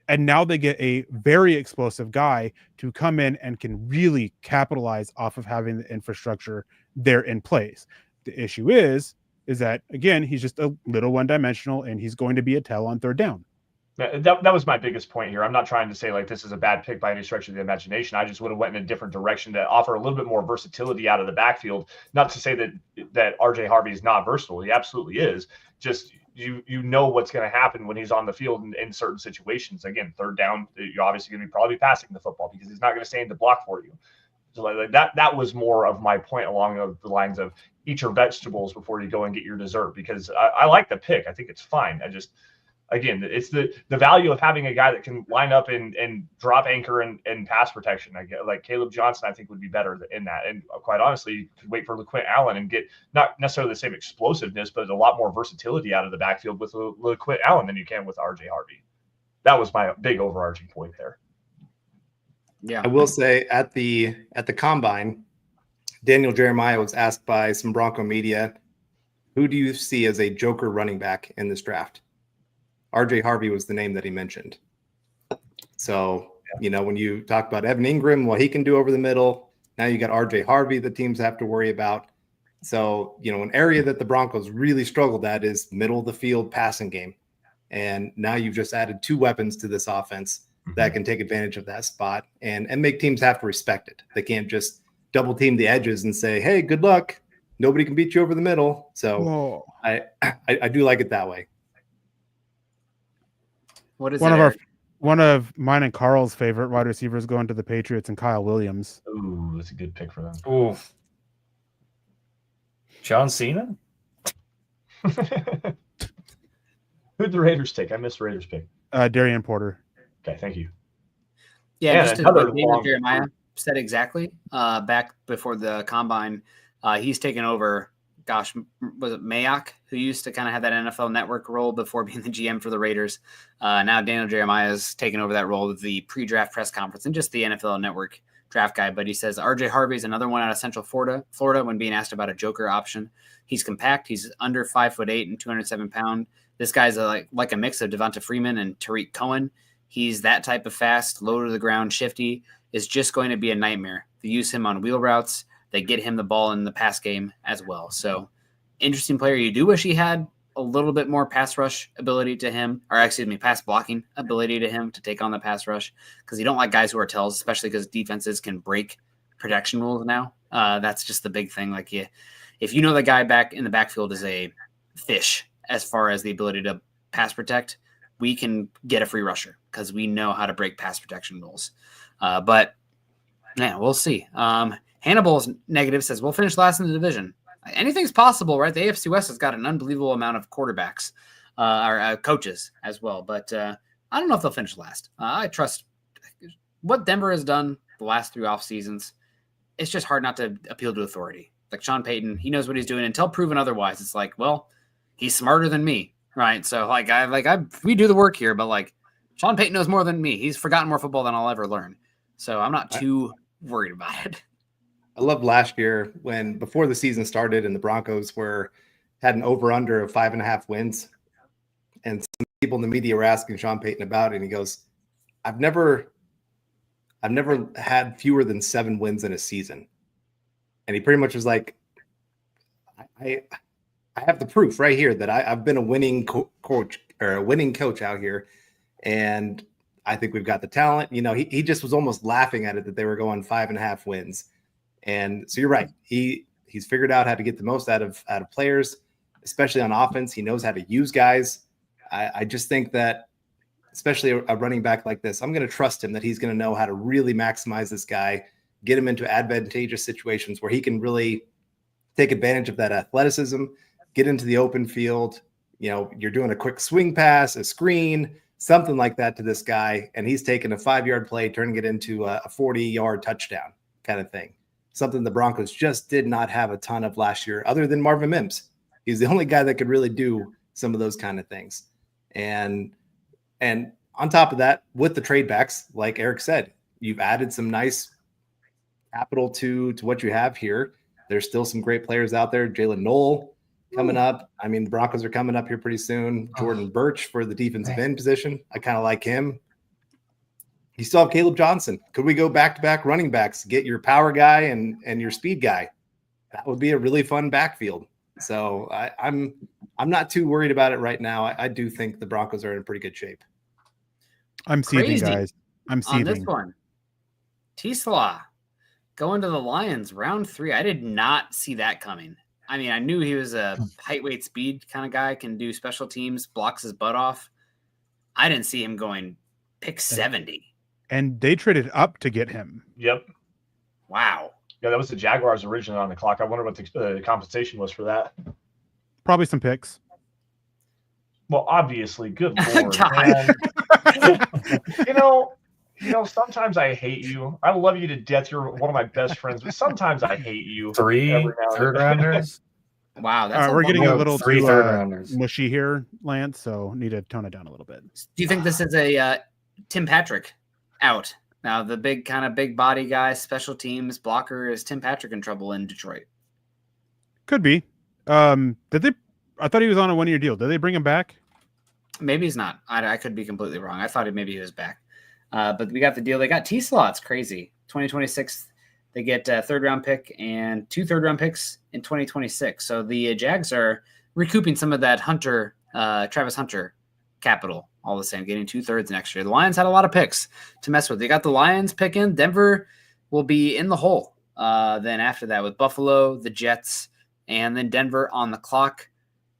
And now they get a very explosive guy to come in and can really capitalize off of having the infrastructure there in place. The issue is that, again, he's just a little one-dimensional, and he's going to be a tell on third down. That was my biggest point here. I'm not trying to say like this is a bad pick by any stretch of the imagination. I just would have went in a different direction to offer a little bit more versatility out of the backfield. Not to say that RJ Harvey is not versatile. He absolutely is. Just you know what's going to happen when he's on the field in certain situations. Again, third down, you're obviously going to be probably passing the football because he's not going to stay in the block for you. So like that was more of my point along the lines of eat your vegetables before you go and get your dessert, because I like the pick. I think it's fine. Again, it's the value of having a guy that can line up and drop anchor and pass protection. Like Caleb Johnson, I think would be better in that. And quite honestly, you could wait for LaQuint Allen and get not necessarily the same explosiveness, but a lot more versatility out of the backfield with LaQuint Allen than you can with RJ Harvey. That was my big overarching point there. Yeah, I will say at the combine, Daniel Jeremiah was asked by some Bronco media, who do you see as a joker running back in this draft? RJ Harvey was the name that he mentioned. So, when you talk about Evan Ingram, what he can do over the middle, now you got RJ Harvey that teams have to worry about. So, an area that the Broncos really struggled at is middle of the field passing game. And now you've just added 2 weapons to this offense that can take advantage of that spot and make teams have to respect it. They can't just double team the edges and say, hey, good luck. Nobody can beat you over the middle. So I do like it that way. What is one of mine and Carl's favorite wide receivers going to the Patriots and Kyle Williams. Ooh, that's a good pick for them. Ooh. John Cena? Who'd the Raiders take? I missed the Raiders pick. Darian Porter. Okay, thank you. Yeah, And just another David Jeremiah said exactly back before the combine. He's taken over, was it Mayock, who used to kind of have that NFL Network role before being the GM for the Raiders. Now Daniel Jeremiah has taken over that role with the pre-draft press conference and just the NFL Network draft guy. But he says RJ Harvey's another one out of Central Florida when being asked about a joker option. He's compact. He's under 5'8" and 207 pounds. This guy's like a mix of Devonta Freeman and Tariq Cohen. He's that type of fast, low to the ground, shifty, is just going to be a nightmare. They use him on wheel routes. They get him the ball in the pass game as well. So interesting player. You do wish he had a little bit more pass rush ability to him, pass blocking ability to him to take on the pass rush, because you don't like guys who are tells, especially because defenses can break protection rules now. That's just the big thing. Like, if you know the guy back in the backfield is a fish as far as the ability to pass protect, we can get a free rusher because we know how to break pass protection rules. But yeah, we'll see. Hannibal's negative says we'll finish last in the division. Anything's possible, right? The AFC West has got an unbelievable amount of quarterbacks or coaches as well, but I don't know if they'll finish last. I trust what Denver has done the last 3 off seasons. It's just hard not to appeal to authority. Like Sean Payton, he knows what he's doing until proven otherwise. It's like, well, he's smarter than me, right? So we do the work here, but like Sean Payton knows more than me. He's forgotten more football than I'll ever learn. So I'm not too worried about it. I loved last year when before the season started and the Broncos had an over-under of 5.5 wins. And some people in the media were asking Sean Payton about it. And he goes, I've never had fewer than 7 wins in a season. And he pretty much was like, I have the proof right here that I've been a winning coach or a winning coach out here. And I think we've got the talent. He just was almost laughing at it that they were going 5.5 wins. And so you're right. He's figured out how to get the most out of players, especially on offense. He knows how to use guys. I just think that, especially a running back like this, I'm going to trust him that he's going to know how to really maximize this guy, get him into advantageous situations where he can really take advantage of that athleticism, get into the open field. You're doing a quick swing pass, a screen, something like that to this guy, and he's taking a 5-yard play, turning it into a 40-yard touchdown kind of thing. Something the Broncos just did not have a ton of last year, other than Marvin Mims. He's the only guy that could really do some of those kind of things. And on top of that, with the trade backs, like Erick said, you've added some nice capital to what you have here. There's still some great players out there. Jalen Knoll coming up. I mean, the Broncos are coming up here pretty soon. Jordan Birch for the defensive end position. I kind of like him. You still have Caleb Johnson. Could we go back-to-back running backs, get your power guy and your speed guy? That would be a really fun backfield. So I'm not too worried about it right now. I do think the Broncos are in pretty good shape. I'm seething, guys. I'm seething. On this one, T-Slaw going to the Lions, round 3. I did not see that coming. I mean, I knew he was a height, weight, speed kind of guy, can do special teams, blocks his butt off. I didn't see him going pick 70. And they traded up to get him. Yep. Wow. Yeah, that was the Jaguars originally on the clock. I wonder what the compensation was for that. Probably some picks. Well, obviously, good Lord. Man. Sometimes I hate you. I love you to death. You're one of my best friends, but sometimes I hate you. 3 third-rounders? Wow. That's we're getting a little 3 too third-rounders. mushy here, Lance, so need to tone it down a little bit. Do you think this is a Tim Patrick out? Now, the big body guy, special teams, blocker, is Tim Patrick in trouble in Detroit? Could be. I thought he was on a 1-year deal. Did they bring him back? Maybe he's not. I could be completely wrong. I thought maybe he was back. But we got the deal. They got T-Slaw. It's crazy. 2026. They get a third-round pick and 2 third-round picks in 2026. So the Jags are recouping some of that Travis Hunter capital all the same, getting 2/3 next year. The Lions had a lot of picks to mess with. They got the Lions picking. Denver will be in the hole. Then after that with Buffalo, the Jets, and then Denver on the clock.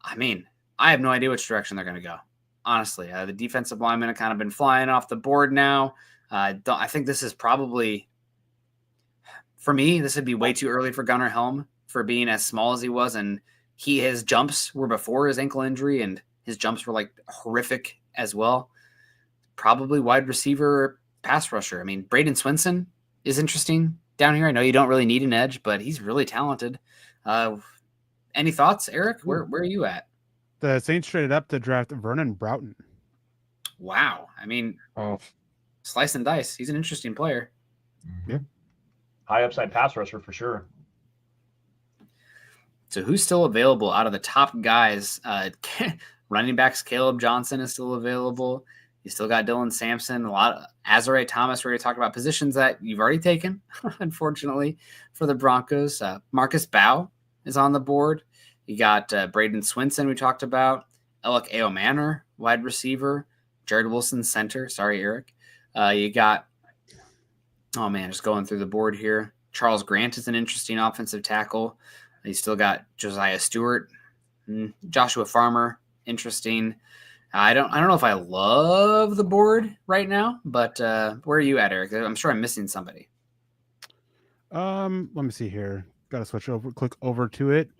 I mean, I have no idea which direction they're going to go. Honestly, the defensive linemen have kind of been flying off the board now. I think this is probably, for me, this would be way too early for Gunnar Helm for being as small as he was. And his jumps were before his ankle injury, and his jumps were like horrific as well. Probably wide receiver, pass rusher. I mean, Braden Swinson is interesting down here. I know you don't really need an edge, but he's really talented. Any thoughts, Eric? Where are you at? The Saints traded up to draft Vernon Broughton. Wow. I mean, slice and dice. He's an interesting player. Yeah. High upside pass rusher for sure. So who's still available out of the top guys? Running backs, Caleb Johnson is still available. You still got Dylan Sampson, a lot of Azariah Thomas. We're going to talk about positions that you've already taken, unfortunately, for the Broncos. Marcus Bow is on the board. You got Braden Swinson, we talked about. Alec Manor, wide receiver. Jared Wilson, center. Sorry, Eric. You got, just going through the board here. Charles Grant is an interesting offensive tackle. You still got Josiah Stewart, Joshua Farmer, interesting. I don't know if I love the board right now, but where are you at, Eric? I'm sure I'm missing somebody. Let me see here. Got to click over to it.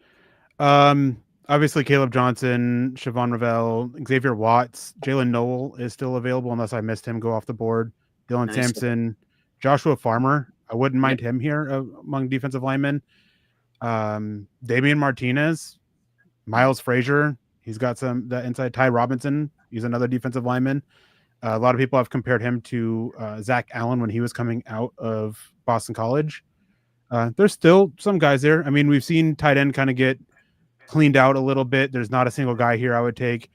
Obviously Caleb Johnson, Siobhan Ravel, Xavier Watts, Jalen Noel is still available unless I missed him go off the board. Dylan Sampson, Joshua Farmer. I wouldn't mind him here among defensive linemen. Damian Martinez, Miles Frazier. He's got that inside. Ty Robinson. He's another defensive lineman. A lot of people have compared him to Zach Allen when he was coming out of Boston College. There's still some guys there. I mean, we've seen tight end kind of get cleaned out a little bit. There's not a single guy here I would take.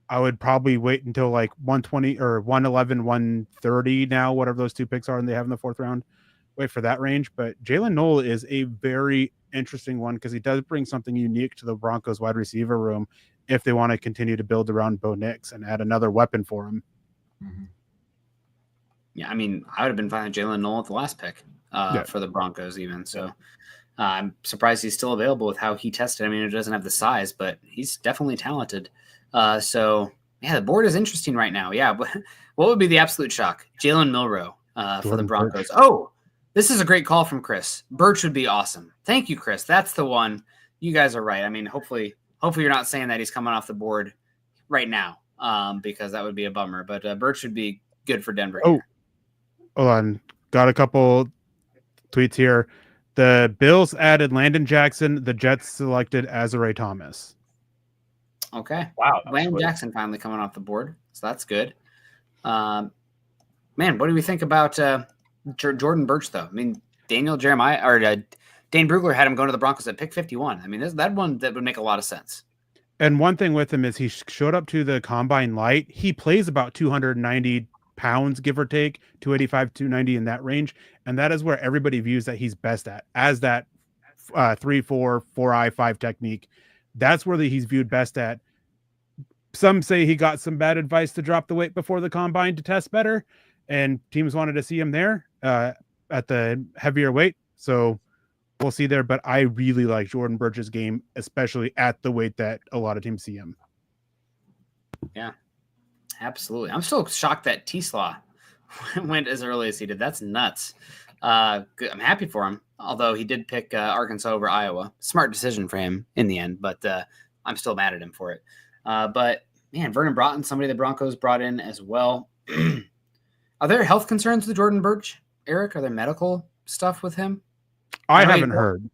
I would probably wait until like 120 or 111, 130 now, whatever those 2 picks are, and they have in the 4th round. Wait for that range. But Jalen Noel is a very interesting one because he does bring something unique to the Broncos wide receiver room if they want to continue to build around Bo Nix and add another weapon for him. Mm-hmm. Yeah, I mean, I would have been fine with Jalen Noel at the last pick for the Broncos even. So I'm surprised he's still available with how he tested. I mean, it doesn't have the size, but he's definitely talented. So, the board is interesting right now. Yeah, what would be the absolute shock? Jalen Milroe for the Broncos. Birch. Oh, this is a great call from Chris. Birch would be awesome. Thank you, Chris. That's the one. You guys are right. I mean, hopefully you're not saying that he's coming off the board right now because that would be a bummer. But Birch would be good for Denver. Oh, hold on. Got a couple tweets here. The Bills added Landon Jackson. The Jets selected Azariah Thomas. Okay. Wow. Landon Jackson finally coming off the board. So that's good. Man, what do we think about Jordan Birch, though? I mean, Dane Brugler had him going to the Broncos at pick 51. I mean, that would make a lot of sense. And one thing with him is he showed up to the combine light. He plays about 290 pounds, give or take, 285, 290 in that range. And that is where everybody views that he's best at, as that 3-4, 4-I-5 technique. That's where he's viewed best at. Some say he got some bad advice to drop the weight before the combine to test better, and teams wanted to see him there at the heavier weight. So we'll see there. But I really like Jordan Birch's game, especially at the weight that a lot of teams see him. Yeah, absolutely. I'm still shocked that T-Slaw went as early as he did. That's nuts. I'm happy for him, although he did pick Arkansas over Iowa. Smart decision for him in the end, but I'm still mad at him for it. But, man, Vernon Broughton, somebody the Broncos brought in as well. Are there health concerns with Jordan Birch, Eric? Are there medical stuff with him? I haven't heard.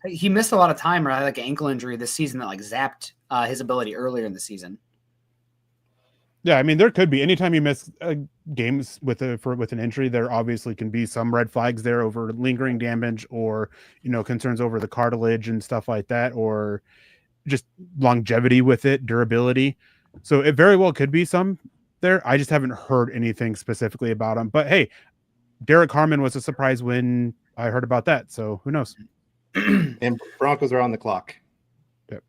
He missed a lot of time, or like an ankle injury this season that zapped his ability earlier in the season. Yeah, I mean, there could be. Anytime you miss games with an injury, there obviously can be some red flags there over lingering damage or, concerns over the cartilage and stuff like that, or just longevity with it, durability. So it very well could be some there. I just haven't heard anything specifically about him. But hey, Derek Harmon was a surprise win I heard about that. So who knows? And Broncos are on the clock. Yep.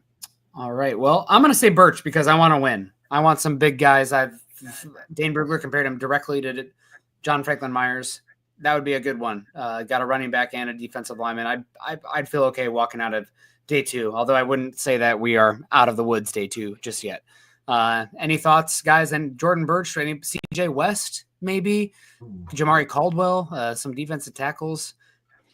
All right. Well, I'm going to say Birch because I want to win. I want some big guys. Dane Brugler compared him directly to John Franklin Myers. That would be a good one. Got a running back and a defensive lineman. I'd feel okay walking out of day 2, although I wouldn't say that we are out of the woods day 2 just yet. Any thoughts, guys? And Jordan Birch, any CJ West, maybe Jamari Caldwell, some defensive tackles.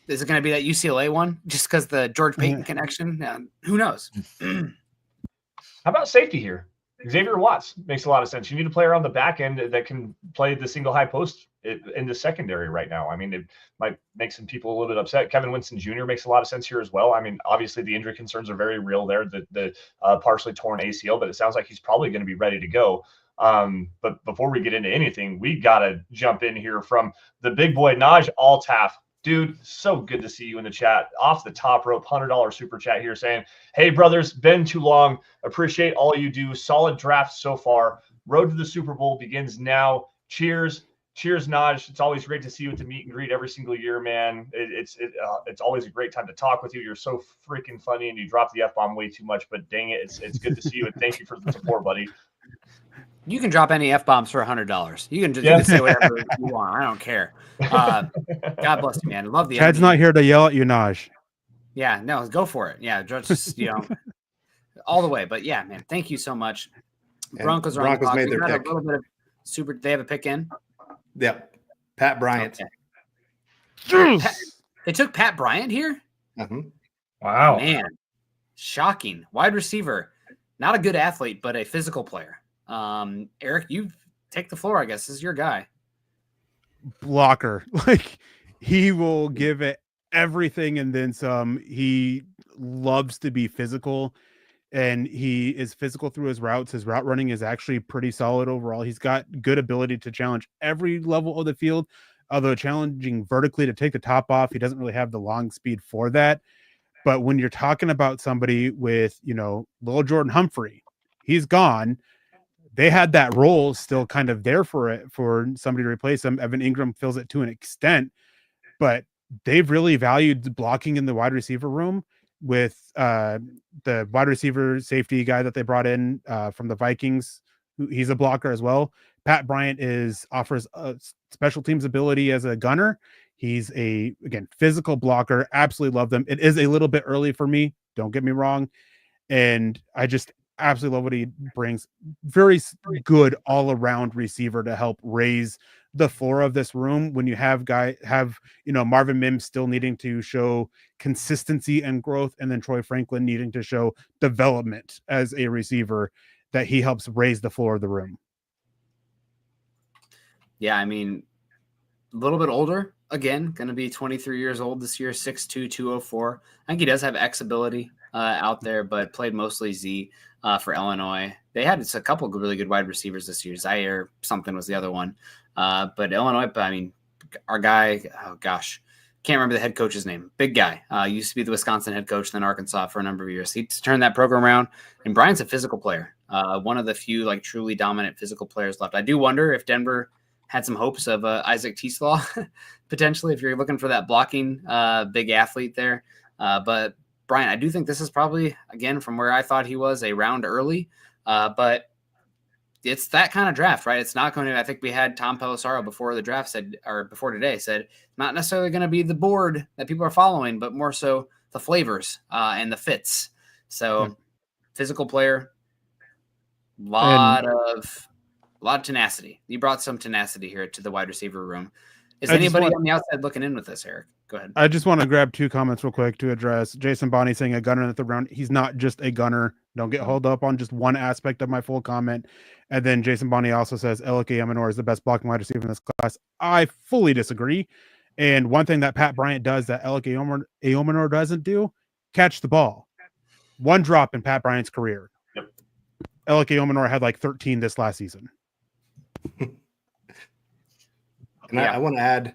Is it going to be that UCLA one just because the George Payton connection? Who knows? How about safety here? Xavier Watts makes a lot of sense. You need a player on the back end that can play the single high post in the secondary right now. I mean, it might make some people a little bit upset. Kevin Winston Jr. makes a lot of sense here as well. I mean, obviously the injury concerns are very real there, the partially torn ACL, but it sounds like he's probably going to be ready to go. But before we get into anything, we got to jump in here from the big boy, Naj Altaf. Dude, so good to see you in the chat. Off the top rope, $100 super chat here saying, hey, brothers, been too long. Appreciate all you do. Solid draft so far. Road to the Super Bowl begins now. Cheers. Cheers, Naj. It's always great to see you at the meet and greet every single year, man. It's always a great time to talk with you. You're so freaking funny, and you drop the F-bomb way too much, but dang it, it's good to see you, and thank you for the support, buddy. You can drop any F-bombs for $100. You can just you can say whatever you want. I don't care. God bless you, man. Love the Chad's energy. not here to yell at you, Naj. Yeah, no, go for it. Yeah, just all the way. But yeah, man, thank you so much. Broncos are on the clock. made their got pick. a little bit of super. They have a pick in. Yep. Pat Bryant. Okay. They took Pat Bryant here. Wow. Man, shocking. Wide receiver, not a good athlete, but a physical player. Eric, you take the floor. I guess this is your guy. Blocker. Like, he will give it everything and then some. He loves to be physical, and he is physical through his routes. His route running is actually pretty solid overall. He's got good ability to challenge every level of the field, although challenging vertically to take the top off, he doesn't really have the long speed for that. But when you're talking about somebody with, little Jordan Humphrey, he's gone. They had that role still kind of there for somebody to replace him. Evan Ingram fills it to an extent, but they've really valued blocking in the wide receiver room with the wide receiver safety guy that they brought in from the Vikings. He's a blocker as well. Pat Bryant offers a special teams ability as a gunner. He's again, physical blocker. Absolutely love them. It is a little bit early for me. Don't get me wrong. And I just absolutely love what he brings. Very good all-around receiver to help raise the floor of this room when you have Marvin Mims still needing to show consistency and growth, and then Troy Franklin needing to show development as a receiver, that he helps raise the floor of the room. Yeah, I mean, a little bit older. Again, going to be 23 years old this year, 6'2", 204. I think he does have X ability out there, but played mostly Z for Illinois. They had a couple of really good wide receivers this year. Zaire something was the other one. But Illinois, I mean, our guy, oh gosh, can't remember the head coach's name. Big guy. Used to be the Wisconsin head coach, then Arkansas for a number of years. He turned that program around, and Bryant's a physical player. One of the few truly dominant physical players left. I do wonder if Denver had some hopes of Isaac Teaslaw potentially, if you're looking for that blocking big athlete there. But Bryant, I do think this is probably, again, from where I thought he was, a round early. But it's that kind of draft, right? It's not going to, I think we had Tom Pelissaro before the draft before today said, not necessarily going to be the board that people are following, but more so the flavors and the fits. So physical player, lot of tenacity. You brought some tenacity here to the wide receiver room. Is anybody on the outside looking in with this, Eric? Go ahead. I just want to grab 2 comments real quick to address Jason Bonney saying a gunner at the round. He's not just a gunner. Don't get held up on just one aspect of my full comment. And then Jason Bonney also says Erick Emenor is the best blocking wide receiver in this class. I fully disagree. And one thing that Pat Bryant does that Erick Emenor doesn't do, catch the ball. One drop in Pat Bryant's career. Yep. Erick Emenor had 13 this last season. And I want to add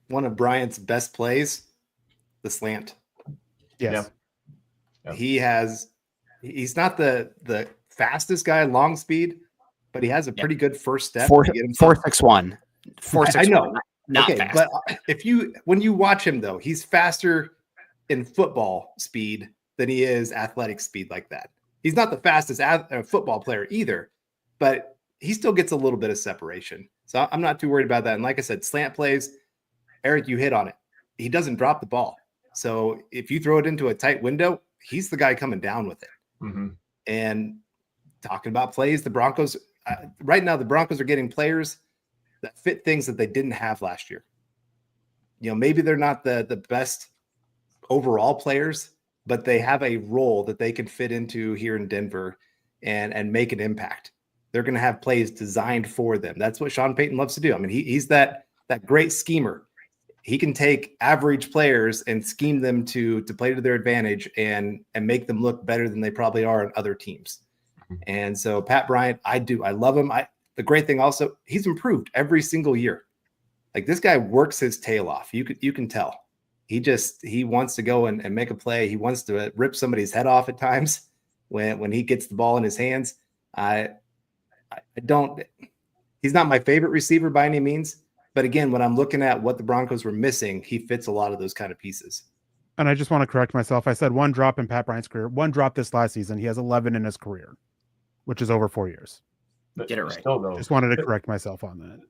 one of Bryant's best plays, the slant. Yes. Yeah. He's not the fastest guy long speed, but he has a pretty good first step. 4.61. 4.61. I know. Not okay, fast. but when you watch him though, he's faster in football speed than he is athletic speed like that. He's not the fastest football player either, but he still gets a little bit of separation. So I'm not too worried about that. And like I said, slant plays, Eric, you hit on it. He doesn't drop the ball. So if you throw it into a tight window, he's the guy coming down with it. Mm-hmm. And talking about plays, the Broncos, right now, the Broncos are getting players that fit things that they didn't have last year. You know, maybe they're not the best overall players, but they have a role that they can fit into here in Denver and make an impact. They're going to have plays designed for them. That's what Sean Payton loves to do. I mean, he's that great schemer. He can take average players and scheme them to play to their advantage and make them look better than they probably are on other teams. And so Pat Bryant, I love him. The great thing also, he's improved every single year. Like, this guy works his tail off. You can tell. He wants to go and make a play. He wants to rip somebody's head off at times when he gets the ball in his hands. He's not my favorite receiver by any means. But again, when I'm looking at what the Broncos were missing, he fits a lot of those kind of pieces. And I just want to correct myself. I said 1 drop in Pat Bryant's career, 1 drop this last season. He has 11 in his career, which is over 4 years. Get it right. Still, though, Just wanted to correct myself on that.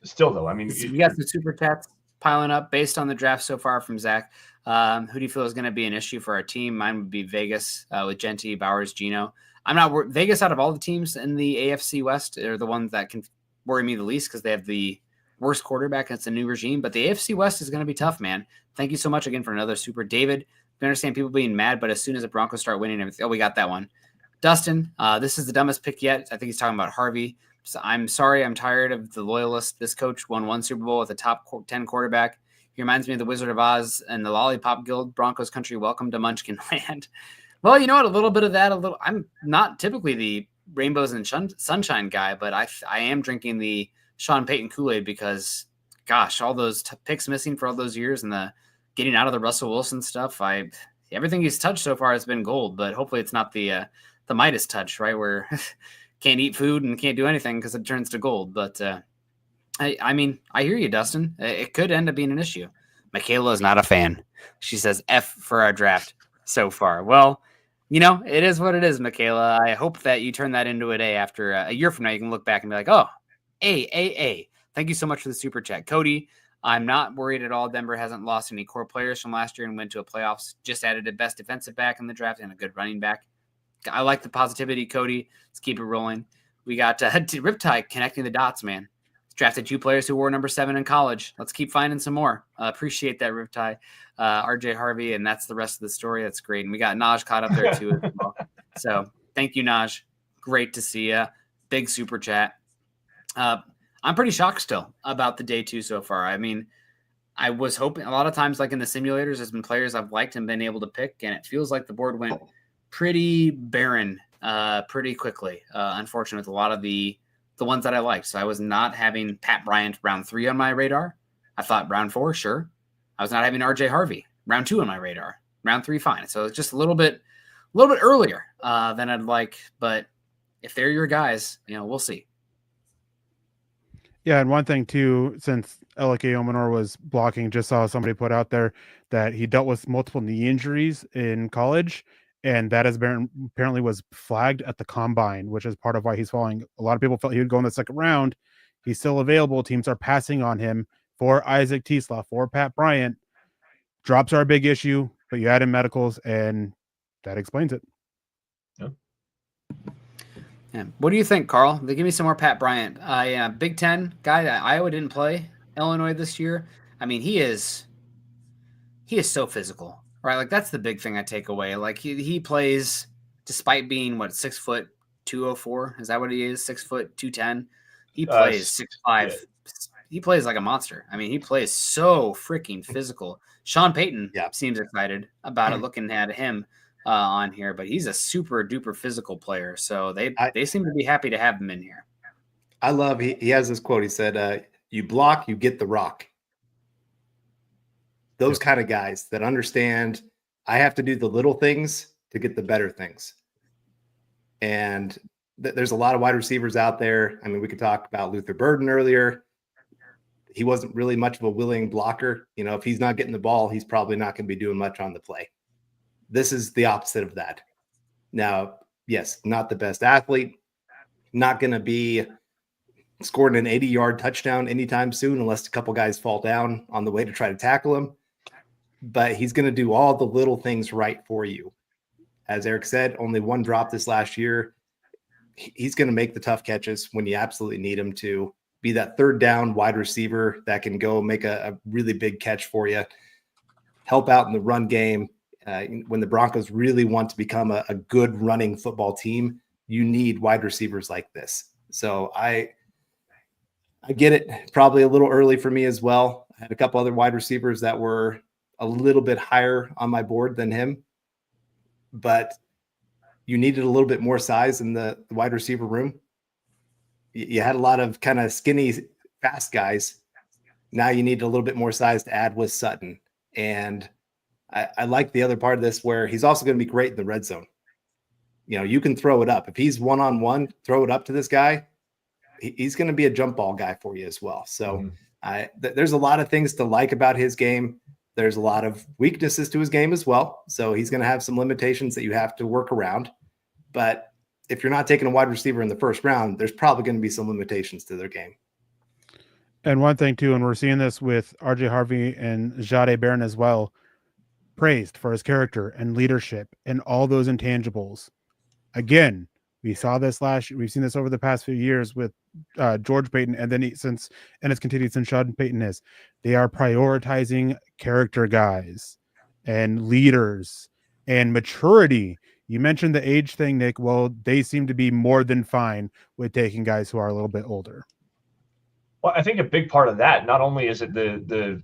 Still, though, I mean, we got some super chats piling up based on the draft so far from Zach. Who do you feel is going to be an issue for our team? Mine would be Vegas with Genty, Bowers, Geno. I'm not Vegas out of all the teams in the AFC West are the ones that can worry me the least because they have the worst quarterback. It's a new regime, but the AFC West is going to be tough, man. Thank you so much again for another super. David, I understand people being mad, but as soon as the Broncos start winning everything, we got that one. Dustin, this is the dumbest pick yet. I think he's talking about Harvey. So I'm sorry. I'm tired of the loyalists. This coach won 1 Super Bowl with a top 10 quarterback. He reminds me of the Wizard of Oz and the Lollipop Guild. Broncos country, welcome to Munchkin Land. Well, you know what? A little bit of that. I'm not typically the rainbows and sunshine guy, but I am drinking the Sean Payton Kool-Aid because, gosh, all those picks missing for all those years and the getting out of the Russell Wilson stuff. Everything he's touched so far has been gold, but hopefully it's not the Midas touch, right, where can't eat food and can't do anything because it turns to gold. But I mean, I hear you, Dustin. It could end up being an issue. Michaela is not a fan. She says F for our draft so far. Well, you know, it is what it is, Michaela. I hope that you turn that into an A after a year from now. You can look back and be like, oh, A. Thank you so much for the super chat. Cody, I'm not worried at all. Denver hasn't lost any core players from last year and went to a playoffs. Just added a best defensive back in the draft and a good running back. I like the positivity, Cody. Let's keep it rolling. We got Riptide connecting the dots, man. Drafted 2 players who wore number 7 in college. Let's keep finding some more. Appreciate that, Riptide. RJ Harvey, and that's the rest of the story. That's great. And we got Naj caught up there too as well. So thank you, Naj. Great to see you. Big super chat. I'm pretty shocked still about the day 2 so far. I mean, I was hoping a lot of times, like in the simulators, there's been players I've liked and been able to pick, and it feels like the board went pretty barren pretty quickly, unfortunately, with a lot of the ones that I liked. So I was not having Pat Bryant round 3 on my radar. I thought round 4, sure. I was not having RJ Harvey round 2 on my radar. Round 3, fine. So it's just a little bit earlier than I'd like. But if they're your guys, you know, we'll see. Yeah, and one thing too, since Erick Omenor was blocking, just saw somebody put out there that he dealt with multiple knee injuries in college, and that has been apparently was flagged at the combine, which is part of why he's falling. A lot of people felt he would go in the second round. He's still available. Teams are passing on him for Isaac Tisla, for Pat Bryant. Drops are a big issue, but you add in medicals, and that explains it. Yeah. What do you think, Carl? They give me some more Pat Bryant. Big Ten guy that Iowa didn't play Illinois this year. I mean, he is so physical, right? Like that's the big thing I take away. Like he plays despite being 6 foot 204. Is that what he is? 6 foot 210. He plays 6'5". Yeah. He plays like a monster. I mean, he plays so freaking physical. Sean Payton seems excited about it, looking at him on here, but he's a super duper physical player. So they seem to be happy to have him in here. I love, he has this quote. He said, you block, you get the rock. Those kind of guys that understand I have to do the little things to get the better things. And there's a lot of wide receivers out there. I mean, we could talk about Luther Burden earlier. he wasn't really much of a willing blocker. You know, if he's not getting the ball, he's probably not going to be doing much on the play. This is the opposite of that. Now, yes, not the best athlete, not going to be scoring an 80-yard touchdown anytime soon unless a couple guys fall down on the way to try to tackle him. But he's going to do all the little things right for you. As Erick said, only one drop this last year. He's going to make the tough catches when you absolutely need him to be that third down wide receiver that can go make a really big catch for you, help out in the run game. When the Broncos really want to become a good running football team, you need wide receivers like this. So I get it. Probably a little early for me as well. I had a couple other wide receivers that were a little bit higher on my board than him, but you needed a little bit more size in the wide receiver room. You had a lot of kind of skinny, fast guys. Now you need a little bit more size to add with Sutton. And I like the other part of this where he's also going to be great in the red zone. You know, you can throw it up. If he's one-on-one, throw it up to this guy. He's going to be a jump ball guy for you as well. So there's a lot of things to like about his game. There's a lot of weaknesses to his game as well. So he's going to have some limitations that you have to work around. But if you're not taking a wide receiver in the first round, there's probably going to be some limitations to their game. And one thing too, and we're seeing this with RJ Harvey and Jahdae Barron as well, praised for his character and leadership and all those intangibles. Again, we saw this last year. We've seen this over the past few years with George Payton, and then it's continued since Sean Payton is. They are prioritizing character guys and leaders and maturity. You mentioned the age thing, Nick. Well, they seem to be more than fine with taking guys who are a little bit older. Well, I think a big part of that, not only is it the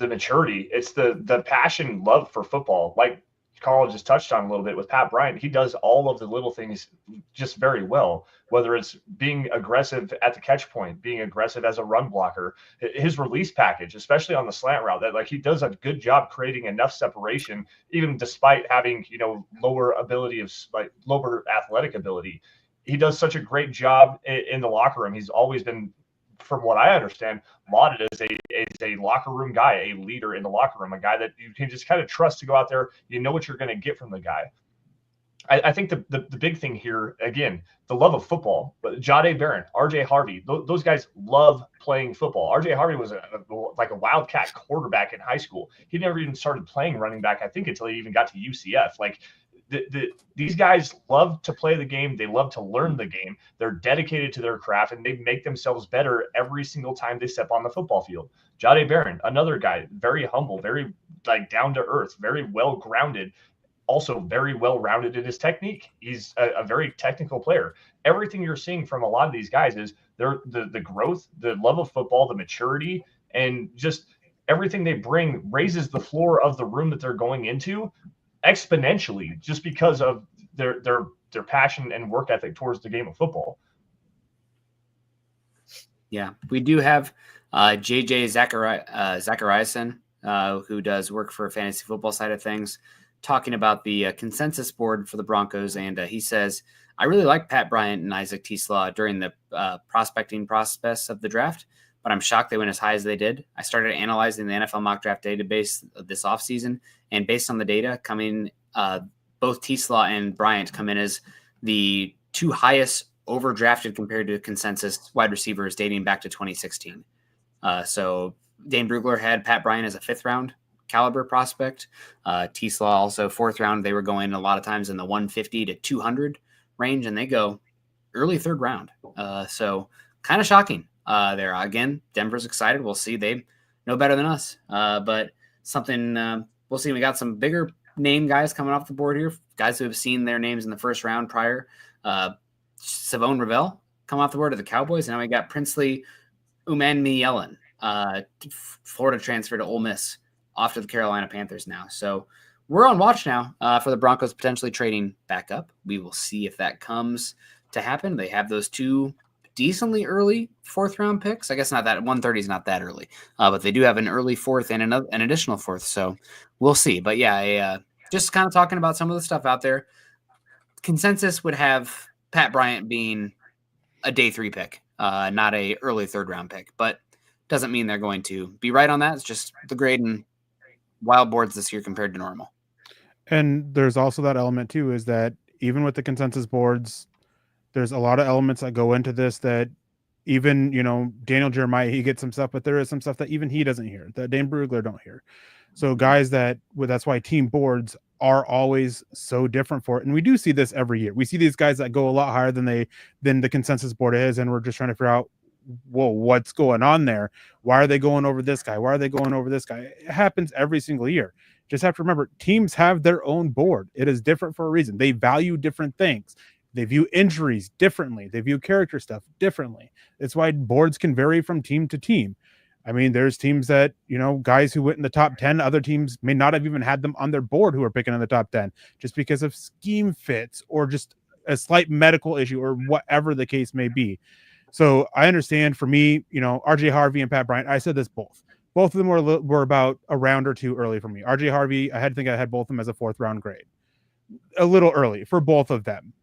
maturity, it's the passion, love for football. Like College just touched on a little bit with Pat Bryant. He does all of the little things just very well, whether it's being aggressive at the catch point, being aggressive as a run blocker, his release package, especially on the slant route, that like he does a good job creating enough separation, even despite having, you know, lower athletic ability. He does such a great job in the locker room. He's always been, from what I understand, lauded as a locker room guy, a leader in the locker room, a guy that you can just kind of trust to go out there. You know what you're going to get from the guy. I think the big thing here, again, the love of football. But Jahdae Barron, RJ Harvey, those guys love playing football. RJ Harvey was like a wildcat quarterback in high school. He never even started playing running back, I think, until he even got to UCF. Like, these guys love to play the game. They love to learn the game. They're dedicated to their craft, and they make themselves better every single time they step on the football field. Jahdae Barron, another guy, very humble, very like down to earth, very well grounded, also very well rounded in his technique. He's a very technical player. Everything you're seeing from a lot of these guys is the growth, the love of football, the maturity, and just everything they bring raises the floor of the room that they're going into exponentially, just because of their passion and work ethic towards the game of football. Yeah, we do have JJ Zachariason, who does work for fantasy football side of things, talking about the consensus board for the Broncos, and he says, I really like Pat Bryant and Isaac T-Slaw during the prospecting process of the draft, but I'm shocked they went as high as they did. I started analyzing the NFL mock draft database this offseason, and based on the data coming, both T-Slaw and Bryant come in as the two highest overdrafted compared to consensus wide receivers dating back to 2016. So Dane Brugler had Pat Bryant as a 5th round caliber prospect. T-Slaw also 4th round. They were going a lot of times in the 150 to 200 range, and they go early 3rd round. So kind of shocking. There again, Denver's excited. We'll see. They know better than us, but something we'll see. We got some bigger name guys coming off the board here, guys who have seen their names in the 1st round prior. Savon Jones come off the board of the Cowboys, and now we got Princely Umanmielen, Florida transfer to Ole Miss, off to the Carolina Panthers now. So we're on watch now for the Broncos potentially trading back up. We will see if that comes to happen. They have those 2 decently early 4th round picks. I guess not that 130 is not that early, but they do have an early 4th and an additional 4th. So we'll see. But yeah, just kind of talking about some of the stuff out there. Consensus would have Pat Bryant being a day 3 pick, not a early 3rd round pick, but doesn't mean they're going to be right on that. It's just the grade and wild boards this year compared to normal. And there's also that element too, is that even with the consensus boards, there's a lot of elements that go into this that even, Daniel Jeremiah, he gets some stuff, but there is some stuff that even he doesn't hear, that Dane Brugler don't hear. So guys that's why team boards are always so different for it. And we do see this every year. We see these guys that go a lot higher than the consensus board is. And we're just trying to figure out, whoa, what's going on there? Why are they going over this guy? Why are they going over this guy? It happens every single year. Just have to remember, teams have their own board. It is different for a reason. They value different things. They view injuries differently. They view character stuff differently. That's why boards can vary from team to team. I mean, there's teams that, guys who went in the top 10, other teams may not have even had them on their board who are picking in the top 10 just because of scheme fits or just a slight medical issue or whatever the case may be. So I understand for me, RJ Harvey and Pat Bryant, I said this both. Both of them were about a round or two early for me. RJ Harvey, I had both of them as a 4th round grade. A little early for both of them.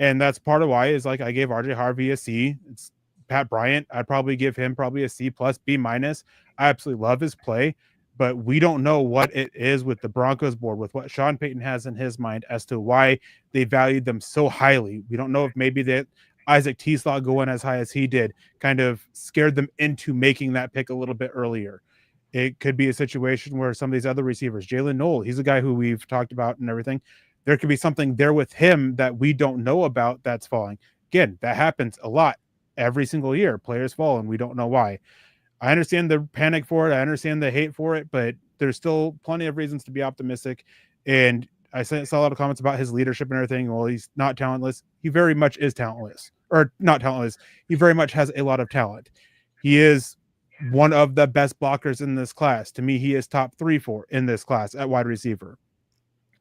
And that's part of why is I gave RJ Harvey a C. It's Pat Bryant. I'd probably give him a C plus, B minus. I absolutely love his play, but we don't know what it is with the Broncos board, with what Sean Payton has in his mind as to why they valued them so highly. We don't know if maybe that Isaac T-Slaw going as high as he did kind of scared them into making that pick a little bit earlier. It could be a situation where some of these other receivers, Jalen Noel, he's a guy who we've talked about and everything. There could be something there with him that we don't know about that's falling. Again, that happens a lot every single year. Players fall and we don't know why. I understand the panic for it. I understand the hate for it, but there's still plenty of reasons to be optimistic. And I saw a lot of comments about his leadership and everything. Well, he's not talentless. He very much is talentless, or not talentless. He very much has a lot of talent. He is one of the best blockers in this class. To me, he is top 3 in this class at wide receiver.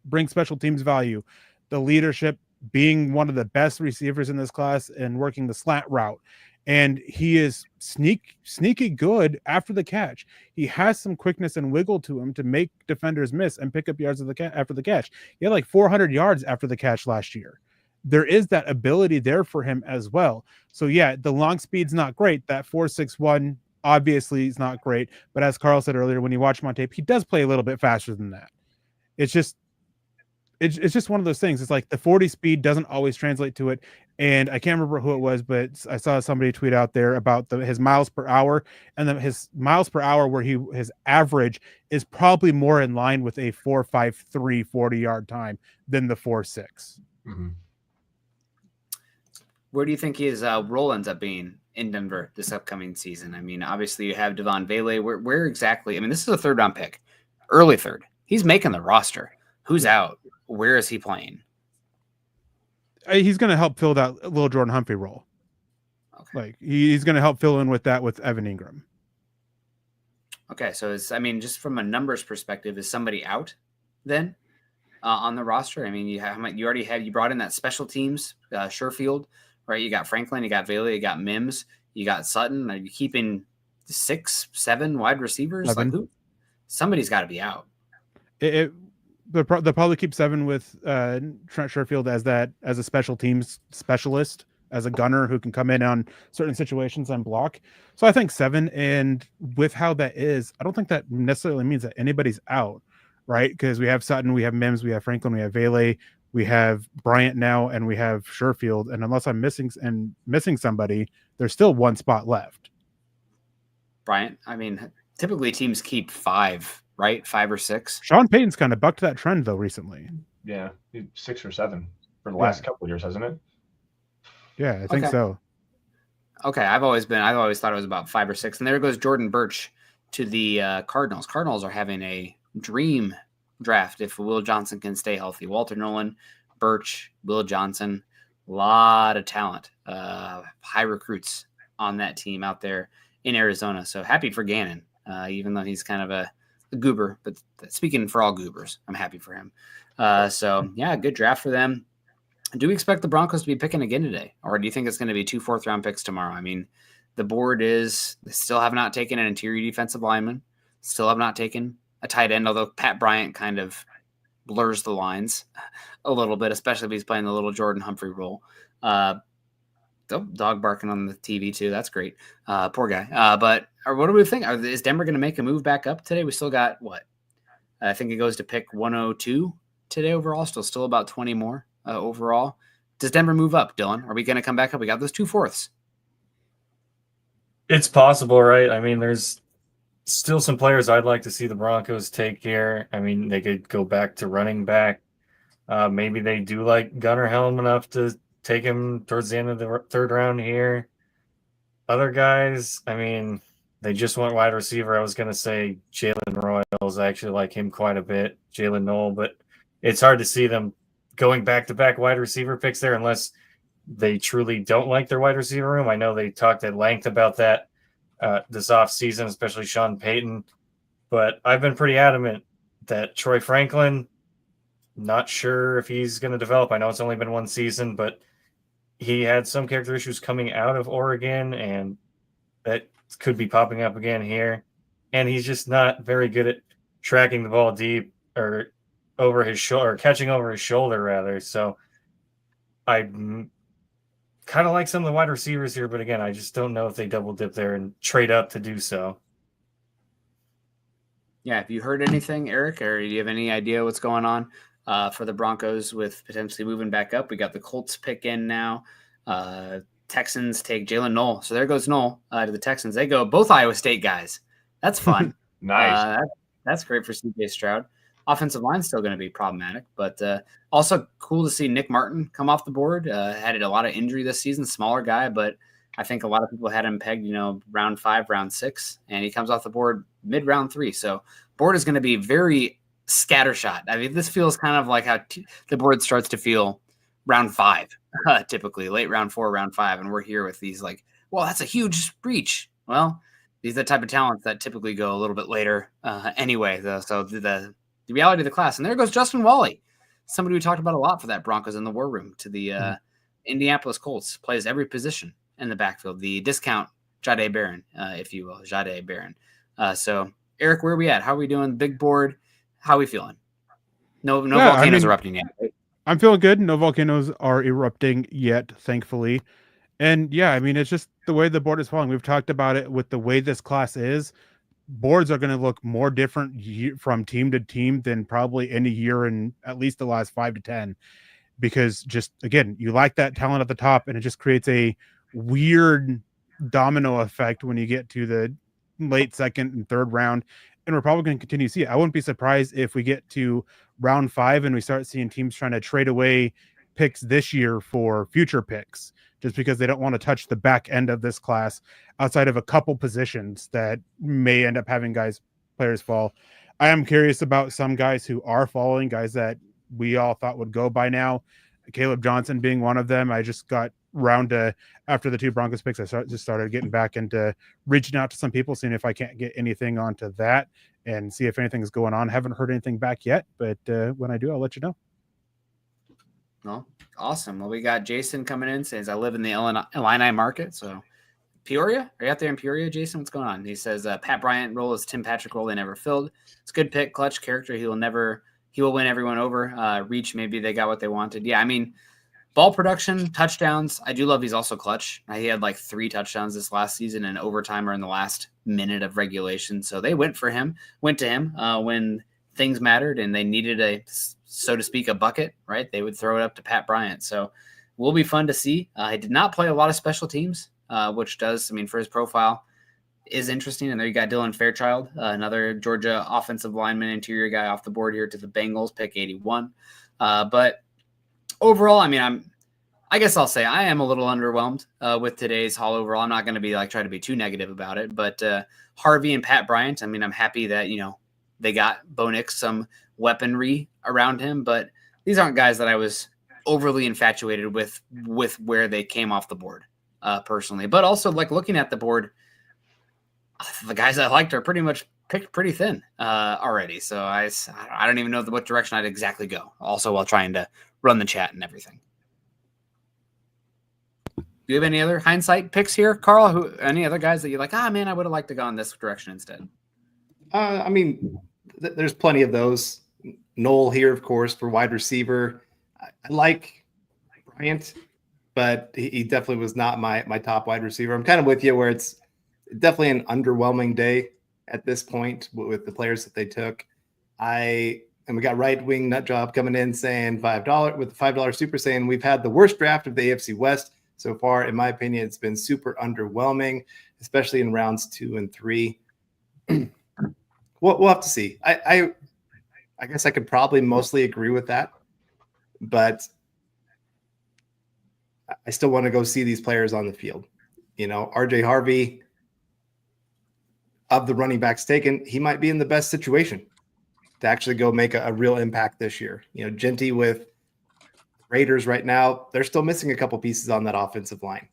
Bring special teams value, the leadership, being one of the best receivers in this class and working the slant route. And he is sneaky good after the catch. He has some quickness and wiggle to him to make defenders miss and pick up yards after the catch. He had 400 yards after the catch last year. There is that ability there for him as well. So yeah, the long speed's not great. That 4.61 obviously is not great. But as Carl said earlier, when you watch him on tape, he does play a little bit faster than that. It's just one of those things. It's the 40 speed doesn't always translate to it. And I can't remember who it was, but I saw somebody tweet out there about his miles per hour, and then his miles per hour where his average is probably more in line with a 4.53 40-yard time than the 4.6. Mm-hmm. Where do you think his role ends up being in Denver this upcoming season? I mean, obviously you have Devon Vele. Where exactly? I mean, this is a 3rd round pick, early 3rd. He's making the roster. Who's out? Where is he playing? He's going to help fill that little Jordan Humphrey role. Okay. He's going to help fill in with Evan Ingram. Okay, so just from a numbers perspective, is somebody out then on the roster? I mean, you brought in that special teams, Sherfield, right? You got Franklin, you got Vele, you got Mims, you got Sutton. Are you keeping 6, 7 wide receivers? 7. Who? Somebody's got to be out. They'll probably keep 7 with Trent Sherfield as a special teams specialist, as a gunner who can come in on certain situations and block. So I think 7, and with how that is, I don't think that necessarily means that anybody's out, right? Because we have Sutton, we have Mims, we have Franklin, we have Vele, we have Bryant now, and we have Sherfield. And unless I'm missing somebody, there's still 1 spot left. Bryant, I mean, typically teams keep 5. Right? 5 or 6. Sean Payton's kind of bucked that trend though recently. Yeah, 6 or 7 for the last couple of years, hasn't it? Yeah, I think so. Okay, I've always thought it was about 5 or 6. And there goes Jordan Birch to the Cardinals. Cardinals are having a dream draft if Will Johnson can stay healthy. Walter Nolan, Birch, Will Johnson, a lot of talent, high recruits on that team out there in Arizona. So happy for Gannon, even though he's kind of a goober, but speaking for all goobers, I'm happy for him. So yeah, good draft for them. Do we expect the Broncos to be picking again today, or do you think it's going to be 2 4th round picks tomorrow? I mean, the board they still have not taken an interior defensive lineman, still have not taken a tight end, although Pat Bryant kind of blurs the lines a little bit, especially if he's playing the little Jordan Humphrey role. The Oh, dog barking on the TV too. That's great. Poor guy. But what do we think? Is Denver going to make a move back up today? We still got what? I think it goes to pick 102 today overall. Still about 20 more overall. Does Denver move up, Dylan? Are we going to come back up? We got those 2/4. It's possible, right? I mean, there's still some players I'd like to see the Broncos take here. I mean, they could go back to running back. Maybe they do like Gunnar Helm enough to take him towards the end of the third round here. Other guys, I mean, they just went wide receiver. I was going to say Jalen Royals. I actually like him quite a bit, Jalen Knoll, but it's hard to see them going back-to-back wide receiver picks there unless they truly don't like their wide receiver room. I know they talked at length about that this offseason, especially Sean Payton, but I've been pretty adamant that Troy Franklin, not sure if he's going to develop. I know it's only been one season, but he had some character issues coming out of Oregon, and that could be popping up again here. And he's just not very good at tracking the ball deep or over his shoulder, or catching over his shoulder, rather. So I kind of like some of the wide receivers here, but again, I just don't know if they double dip there and trade up to do so. Yeah, have you heard anything, Eric, or do you have any idea what's going on for the Broncos with potentially moving back up? We got the Colts pick in now. Texans take Jalen Knoll. So there goes Knoll to the Texans. They go both Iowa State guys. That's fun. Nice. That's great for CJ Stroud. Offensive line's still going to be problematic, but also cool to see Nick Martin come off the board. Had a lot of injury this season, smaller guy, but I think a lot of people had him pegged, round 5, round 6, and he comes off the board mid-round 3. So board is going to be very scattershot. I mean, this feels kind of like how the board starts to feel round 5, typically late round 4, round 5, and we're here with these like, well, that's a huge breach. Well, these are the type of talents that typically go a little bit later anyway. So the reality of the class, and there goes Justin Wally, somebody we talked about a lot for that Broncos in the war room, to the Indianapolis Colts, plays every position in the backfield. The discount Jahdae Barron, if you will, Jahdae Barron. So Eric, where are we at? How are we doing? Big board. How are we feeling? No volcanoes erupting yet. Right? I'm feeling good. No volcanoes are erupting yet, thankfully. And yeah, I mean, it's just the way the board is falling. We've talked about it with the way this class is. Boards are going to look more different from team to team than probably any year in at least the last 5 to 10, because just, again, you like that talent at the top, and it just creates a weird domino effect when you get to the late second and third round. And we're probably going to continue to see it. I wouldn't be surprised if we get to round 5 and we start seeing teams trying to trade away picks this year for future picks, just because they don't want to touch the back end of this class outside of a couple positions that may end up having players fall. I am curious about some guys who are falling, guys that we all thought would go by now. Caleb Johnson being one of them. I just got round to, after the 2 Broncos picks, I just started getting back into reaching out to some people, seeing if I can't get anything onto that and see if anything's going on. Haven't heard anything back yet, but when I do, I'll let you know. Well, awesome. Well, we got Jason coming in, says, I live in the Illini market. So Peoria? Are you out there in Peoria, Jason? What's going on? He says, Pat Bryant role is Tim Patrick role they never filled. It's a good pick, clutch character. He will win everyone over. Reach, maybe they got what they wanted. Yeah, I mean, ball production, touchdowns. I do love he's also clutch. He had like 3 touchdowns this last season in overtime or in the last minute of regulation. So they went to him when things mattered and they needed so to speak, a bucket, right? They would throw it up to Pat Bryant. So will be fun to see. He did not play a lot of special teams, which does, I mean, for his profile is interesting. And there you got Dylan Fairchild, another Georgia offensive lineman, interior guy off the board here to the Bengals, pick 81. But overall, I mean, I guess I'll say I am a little underwhelmed with today's haul overall. I'm not going to be try to be too negative about it, but Harvey and Pat Bryant, I mean, I'm happy that, they got Bo Nix some weaponry around him, but these aren't guys that I was overly infatuated with where they came off the board personally. But also, looking at the board, the guys I liked are pretty much picked pretty thin already. So I don't even know what direction I'd exactly go. Also, while trying to run the chat and everything. Do you have any other hindsight picks here, Carl? Any other guys that you're like, man, I would have liked to go in this direction instead? I mean, there's plenty of those. Knoll here, of course, for wide receiver. I like Bryant. but he definitely was not my top wide receiver. I'm kind of with you where it's definitely an underwhelming day at this point with the players that they took. And we got right wing nut job coming in saying $5 with the $5 super saying we've had the worst draft of the AFC West so far. In my opinion, it's been super underwhelming, especially in rounds 2 and 3. We'll have to see. I guess I could probably mostly agree with that, but I still want to go see these players on the field. RJ Harvey, of the running backs taken, he might be in the best situation to actually go make a real impact this year. Genty with Raiders right now, they're still missing a couple pieces on that offensive line.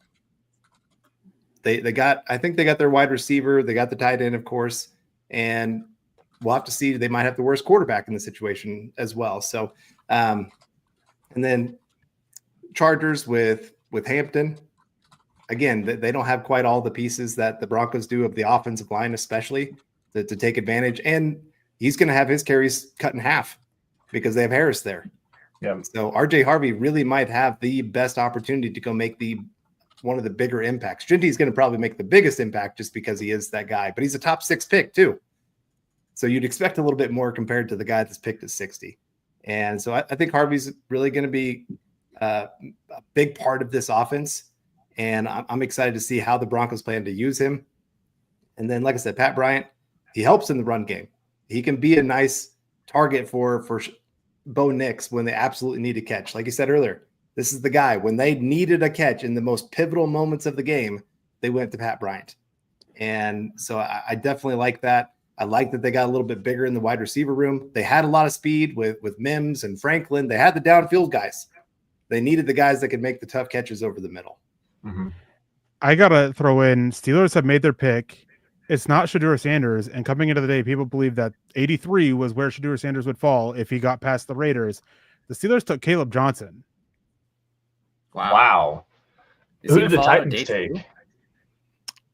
I think they got their wide receiver, they got the tight end, of course, and we'll have to see. They might have the worst quarterback in the situation as well. So, and then Chargers with Hampton. Again, they don't have quite all the pieces that the Broncos do of the offensive line, especially to take advantage. And he's going to have his carries cut in half because they have Harris there. Yeah. So RJ Harvey really might have the best opportunity to go make one of the bigger impacts. Genty's going to probably make the biggest impact just because he is that guy, but he's a top 6 pick too. So you'd expect a little bit more compared to the guy that's picked at 60. And so I think Harvey's really going to be a big part of this offense. And I'm excited to see how the Broncos plan to use him. And then, like I said, Pat Bryant, he helps in the run game. He can be a nice target for Bo Nix when they absolutely need a catch. Like you said earlier, this is the guy. When they needed a catch in the most pivotal moments of the game, they went to Pat Bryant. And so I definitely like that. I like that they got a little bit bigger in the wide receiver room. They had a lot of speed with Mims and Franklin. They had the downfield guys. They needed the guys that could make the tough catches over the middle. Mm-hmm. I got to throw in, Steelers have made their pick. It's not Shadeur Sanders. And coming into the day, people believe that 83 was where Shadeur Sanders would fall if he got past the Raiders. The Steelers took Caleb Johnson. Wow. Who did the Titans take?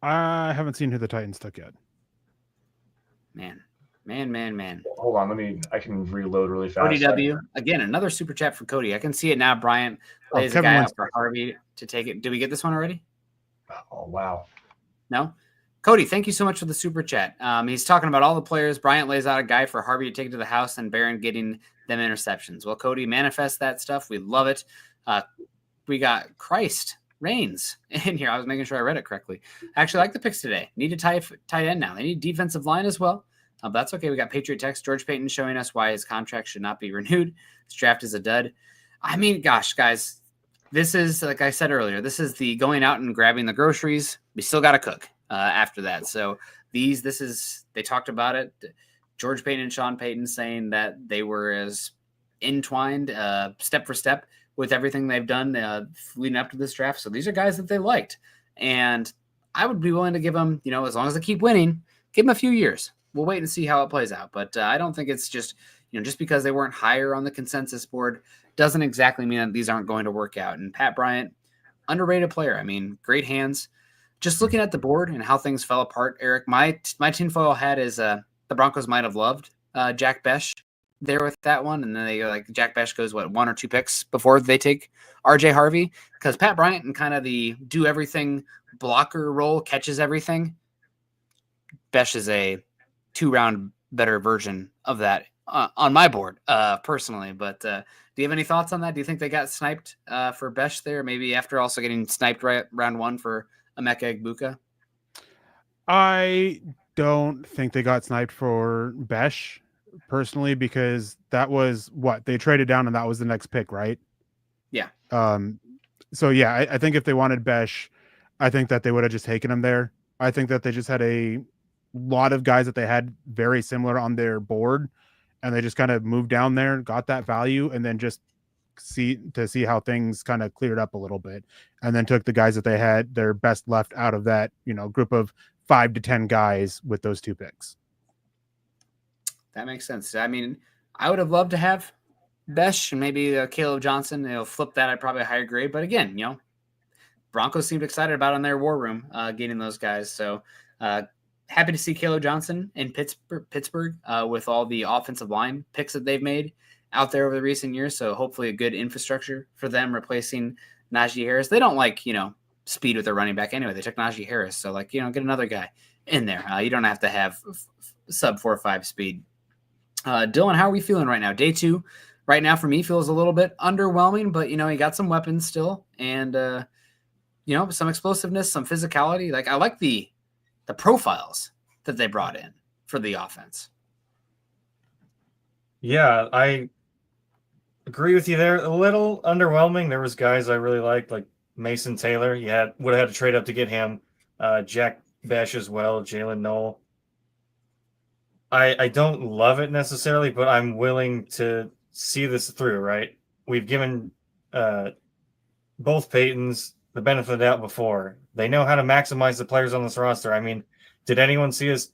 I haven't seen who the Titans took yet. Man. Hold on, I can reload really fast. Cody W. Again, another super chat for Cody. I can see it now. Bryant lays a guy out for Harvey to take it. Did we get this one already? Oh, wow. No? Cody, thank you so much for the super chat. He's talking about all the players. Bryant lays out a guy for Harvey to take it to the house and Barron getting them interceptions. Well, Cody, manifest that stuff. We love it. We got Christ Reigns in here. I was making sure I read it correctly. I actually like the picks today. Need a tight end now. They need defensive line as well. But that's okay. We got Patriot Text, George Payton showing us why his contract should not be renewed. This draft is a dud. I mean, gosh, guys, this is, like I said earlier, this is the going out and grabbing the groceries. We still got to cook after that. So they talked about it. George Payton and Sean Payton saying that they were as entwined step for step with everything they've done leading up to this draft. So these are guys that they liked. And I would be willing to give them, as long as they keep winning, give them a few years. We'll wait and see how it plays out. But I don't think it's just, just because they weren't higher on the consensus board doesn't exactly mean that these aren't going to work out. And Pat Bryant, underrated player. I mean, great hands. Just looking at the board and how things fell apart, Eric, my tinfoil hat is the Broncos might have loved Jack Besh there with that one. And then they go like Jack Besh goes, 1 or 2 picks before they take RJ Harvey? Because Pat Bryant and kind of the do everything blocker role, catches everything. Besh is a 2-round better version of that on my board personally. But do you have any thoughts on that? Do you think they got sniped for Besh there? Maybe after also getting sniped round 1 for Emeka Egbuka? I don't think they got sniped for Besh personally, because that was what they traded down and that was the next pick, right? Yeah. So yeah, I think if they wanted Besh, I think that they would have just taken him there. I think that they just had a lot of guys that they had very similar on their board, and they just kind of moved down there, got that value, and then just see how things kind of cleared up a little bit, and then took the guys that they had their best left out of that group of 5 to 10 guys with those 2 picks. That makes sense. I mean, I would have loved to have Besh and maybe Caleb Johnson. Flip that at probably a higher grade, but again, Broncos seemed excited about on their war room getting those guys. So happy to see Caleb Johnson in Pittsburgh with all the offensive line picks that they've made out there over the recent years. So hopefully a good infrastructure for them, replacing Najee Harris. They don't like, speed with their running back anyway. They took Najee Harris. So, get another guy in there. You don't have to have sub 4.5 speed. Dylan, how are we feeling right now? Day 2 right now for me feels a little bit underwhelming, but, he got some weapons still and, some explosiveness, some physicality. I like the profiles that they brought in for the offense. Yeah, I agree with you there. A little underwhelming. There was guys I really liked, like Mason Taylor. You would have had to trade up to get him. Jack Besh as well, Jalen Knoll. I don't love it necessarily, but I'm willing to see this through, right? We've given both Paytons the benefit of the doubt before. They know how to maximize the players on this roster. I mean, did anyone see us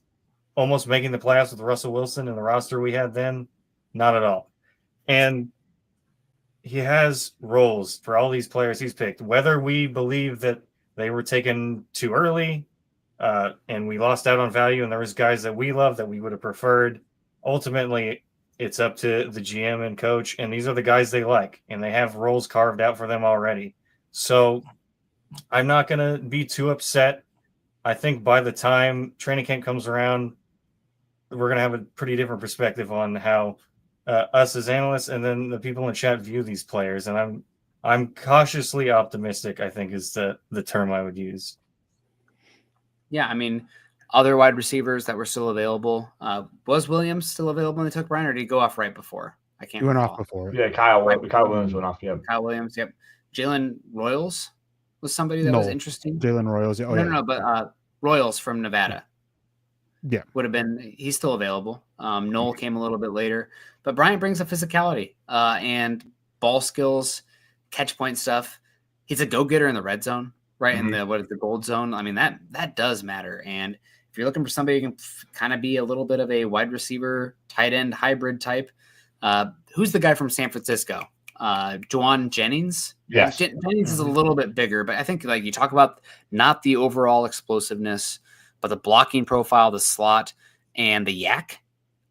almost making the playoffs with Russell Wilson and the roster we had then? Not at all. And he has roles for all these players he's picked. Whether we believe that they were taken too early and we lost out on value and there was guys that we love that we would have preferred, ultimately it's up to the GM and coach, and these are the guys they like, and they have roles carved out for them already. So I'm not going to be too upset. I think by the time training camp comes around, we're going to have a pretty different perspective on how us as analysts and then the people in the chat view these players. And I'm cautiously optimistic, I think is the term I would use. Yeah, I mean, other wide receivers that were still available. Was Williams still available when they took Brian, or did he go off right before? I can't He went recall. off before. Yeah, Kyle Williams went off. Yeah, Kyle Williams. Yep. Jalen Royals was somebody that was interesting. Jalen Royals. Oh, no, but Royals from Nevada. Yeah, would have been. He's still available. Noel came a little bit later, but Bryant brings a physicality and ball skills, catch point stuff. He's a go getter in the red zone, right? In the gold zone. I mean that does matter. And if you're looking for somebody who can kind of be a little bit of a wide receiver, tight end hybrid type, who's the guy from San Francisco? Juwan Jennings. Yes. Jennings is a little bit bigger, but I think you talk about not the overall explosiveness, but the blocking profile, the slot, and the yak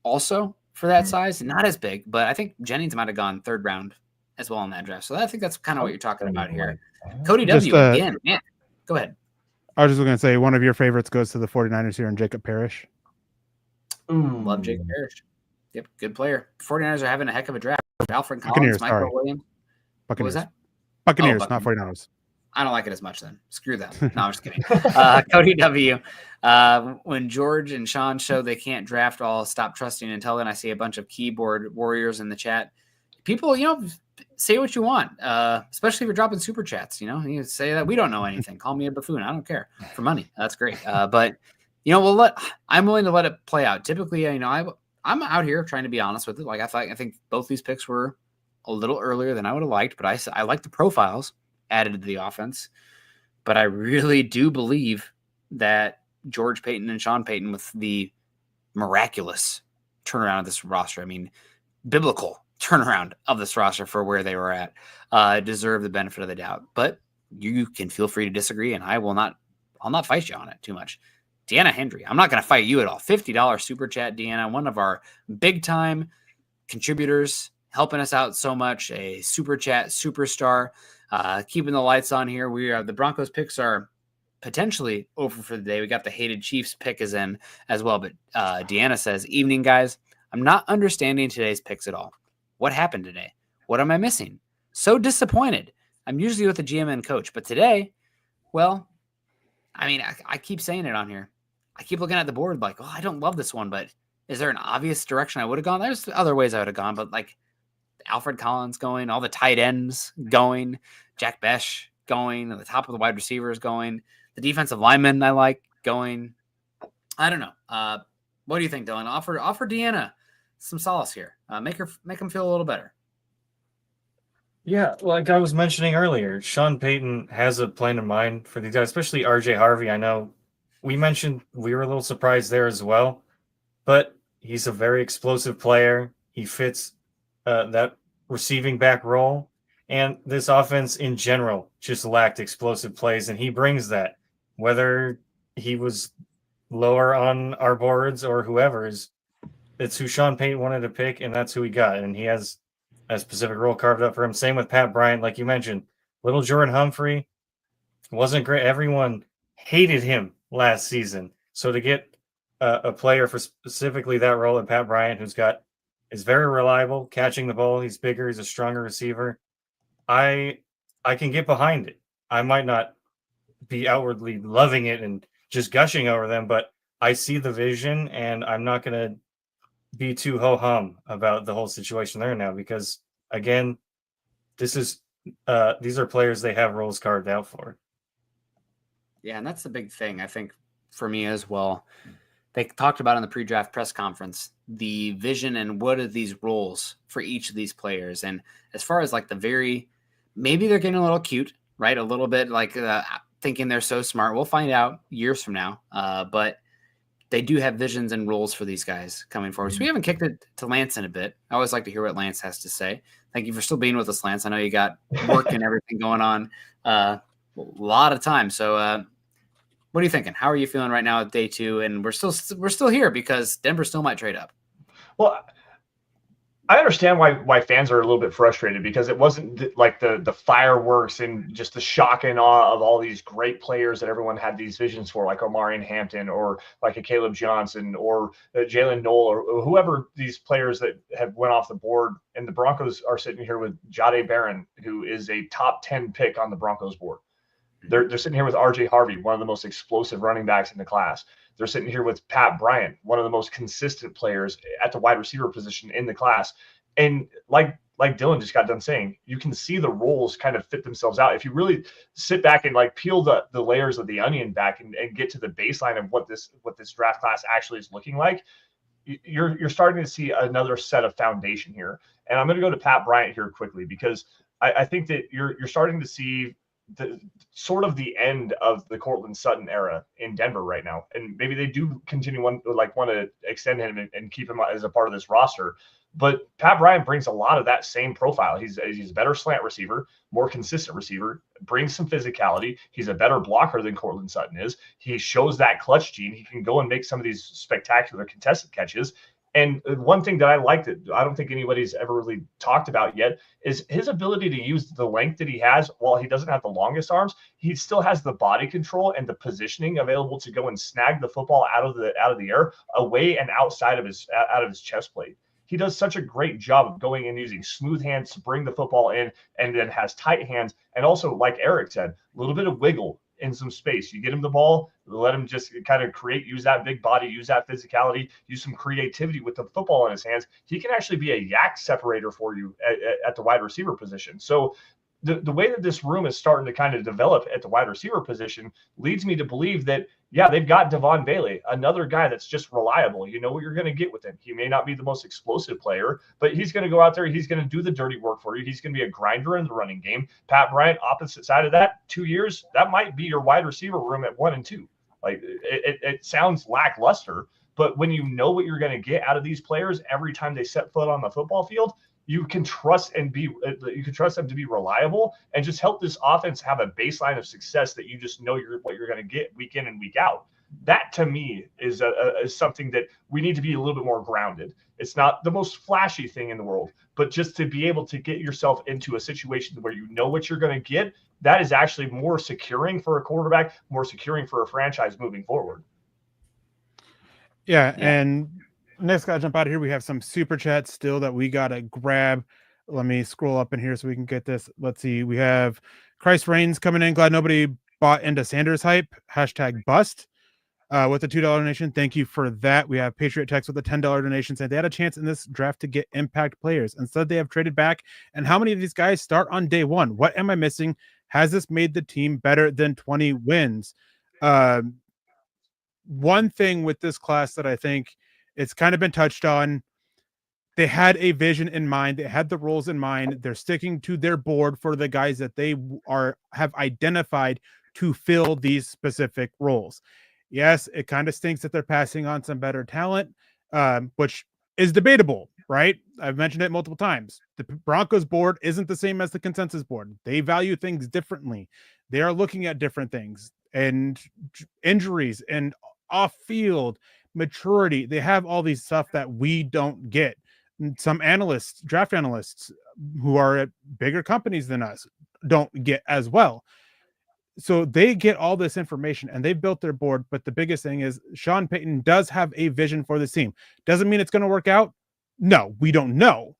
also for that size, not as big, but I think Jennings might have gone 3rd round as well in that draft. So I think that's kind of what you're talking about here. Cody W. Again, man. Go ahead. I was just going to say one of your favorites goes to the 49ers here, and Jacob Parrish. Love Jacob Parrish. Yep, good player. 49ers are having a heck of a draft. Alfred Collins, Michael Williams. Buccaneers. What was that? Buccaneers, not 49ers. I don't like it as much then. Screw them. No, I'm just kidding. Cody W. When George and Sean show they can't draft, I'll stop trusting until then. I see a bunch of keyboard warriors in the chat. People, say what you want, especially if you're dropping super chats. You say that we don't know anything. Call me a buffoon. I don't care for money. That's great. But I'm willing to let it play out. Typically, I'm out here trying to be honest with it. I think both these picks were a little earlier than I would have liked, but I like the profiles added to the offense. But I really do believe that George Payton and Sean Payton, with the miraculous turnaround of this roster, I mean, biblical turnaround of this roster for where they were at, deserve the benefit of the doubt. But you can feel free to disagree, and I'll not fight you on it too much. Deanna Hendry, I'm not going to fight you at all. $50 super chat, Deanna, one of our big time contributors, helping us out so much. A super chat superstar, keeping the lights on here. The Broncos picks are potentially over for the day. We got the hated Chiefs pick is in as well. But Deanna says, evening guys, I'm not understanding today's picks at all. What happened today? What am I missing? So disappointed. I'm usually with the GM and coach, but today, well, I mean, I keep saying it on here. I keep looking at the board like, I don't love this one, but is there an obvious direction I would have gone? There's other ways I would have gone, but Alfred Collins going, all the tight ends going, Jack Besh going, at the top of the wide receivers going, the defensive linemen I like going. I don't know. What do you think, Dylan? Offer Deanna some solace here. Make him feel a little better. Yeah, like I was mentioning earlier, Sean Payton has a plan in mind for these guys, especially RJ Harvey. I know we mentioned we were a little surprised there as well, but he's a very explosive player. He fits that receiving back role, and this offense in general just lacked explosive plays, and he brings that. Whether he was lower on our boards or whoever's, it's who Sean Payton wanted to pick, and that's who he got, and he has a specific role carved up for him. Same with Pat Bryant, like you mentioned. Little Jordan Humphrey wasn't great. Everyone hated him last season. So to get a player for specifically that role, and Pat Bryant, is very reliable, catching the ball. He's bigger. He's a stronger receiver. I can get behind it. I might not be outwardly loving it and just gushing over them, but I see the vision, and I'm not going to be too ho-hum about the whole situation there now, because again, these are players they have roles carved out for. Yeah, and that's the big thing, I think, for me as well. They talked about in the pre-draft press conference the vision and what are these roles for each of these players. And as far as like maybe they're getting a little cute, right? A little bit like thinking they're so smart. We'll find out years from now. But they do have visions and roles for these guys coming forward. So we haven't kicked it to Lance in a bit. I always like to hear what Lance has to say. Thank you for still being with us, Lance. I know you got work and everything going on a lot of time. So what are you thinking? How are you feeling right now at day 2? And we're still here because Denver still might trade up. Well, I understand why fans are a little bit frustrated, because it wasn't like the fireworks and just the shock and awe of all these great players that everyone had these visions for, like Omarion Hampton or like a Caleb Johnson or Jalen Noel or whoever these players that have went off the board. And the Broncos are sitting here with Jahdae Barron, who is a top 10 pick on the Broncos board. They're sitting here with R.J. Harvey, one of the most explosive running backs in the class. They're sitting here with Pat Bryant, one of the most consistent players at the wide receiver position in the class. And like Dylan just got done saying, you can see the roles kind of fit themselves out. If you really sit back and like peel the layers of the onion back and get to the baseline of what this draft class actually is looking like, you're starting to see another set of foundation here. And I'm going to go to Pat Bryant here quickly, because I think that you're starting to see the end of the Courtland Sutton era in Denver right now. And maybe they do continue want to extend him and keep him as a part of this roster. But Pat Bryant brings a lot of that same profile. He's a better slant receiver, more consistent receiver, brings some physicality. He's a better blocker than Courtland Sutton is. He shows that clutch gene. He can go and make some of these spectacular contested catches. And one thing that I liked that I don't think anybody's ever really talked about yet is his ability to use the length that he has. While he doesn't have the longest arms, he still has the body control and the positioning available to go and snag the football out of the air, away and outside of his chest plate. He does such a great job of going and using smooth hands to bring the football in, and then has tight hands. And also, like Erick said, a little bit of wiggle in some space. You get him the ball, let him just kind of use that big body, use that physicality, use some creativity with the football in his hands. He can actually be a yak separator for you at the wide receiver position. So the way that this room is starting to kind of develop at the wide receiver position leads me to believe that, yeah, they've got Devon Bailey, another guy that's just reliable. You know what you're going to get with him. He may not be the most explosive player, but he's going to go out there. He's going to do the dirty work for you. He's going to be a grinder in the running game. Pat Bryant, opposite side of that, 2 years, that might be your wide receiver room at 1 and 2. Like it sounds lackluster, but when you know what you're going to get out of these players every time they set foot on the football field, you can trust them to be reliable and just help this offense have a baseline of success that you just know what you're going to get week in and week out. That to me is something that we need to be a little bit more grounded. It's not the most flashy thing in the world, but just to be able to get yourself into a situation where you know what you're going to get, that is actually more securing for a quarterback, more securing for a franchise moving forward. Yeah. And next, gotta jump out of here. We have some super chats still that we gotta grab. Let me scroll up in here so we can get this. Let's see. We have Christ Reigns coming in. Glad nobody bought into Sanders hype. #bust with a $2 donation. Thank you for that. We have Patriot Text with a $10 donation saying they had a chance in this draft to get impact players. Instead, they have traded back. And how many of these guys start on day 1? What am I missing? Has this made the team better than 20 wins? One thing with this class that I think it's kind of been touched on, they had a vision in mind. They had the roles in mind. They're sticking to their board for the guys that they have identified to fill these specific roles. Yes, it kind of stinks that they're passing on some better talent, which is debatable, right? I've mentioned it multiple times. The Broncos board isn't the same as the consensus board. They value things differently. They are looking at different things and injuries and off-field maturity. They have all these stuff that we don't get. And some analysts, draft analysts who are at bigger companies than us, don't get as well. So they get all this information and they've built their board. But the biggest thing is Sean Payton does have a vision for this team. Doesn't mean it's going to work out. No, we don't know.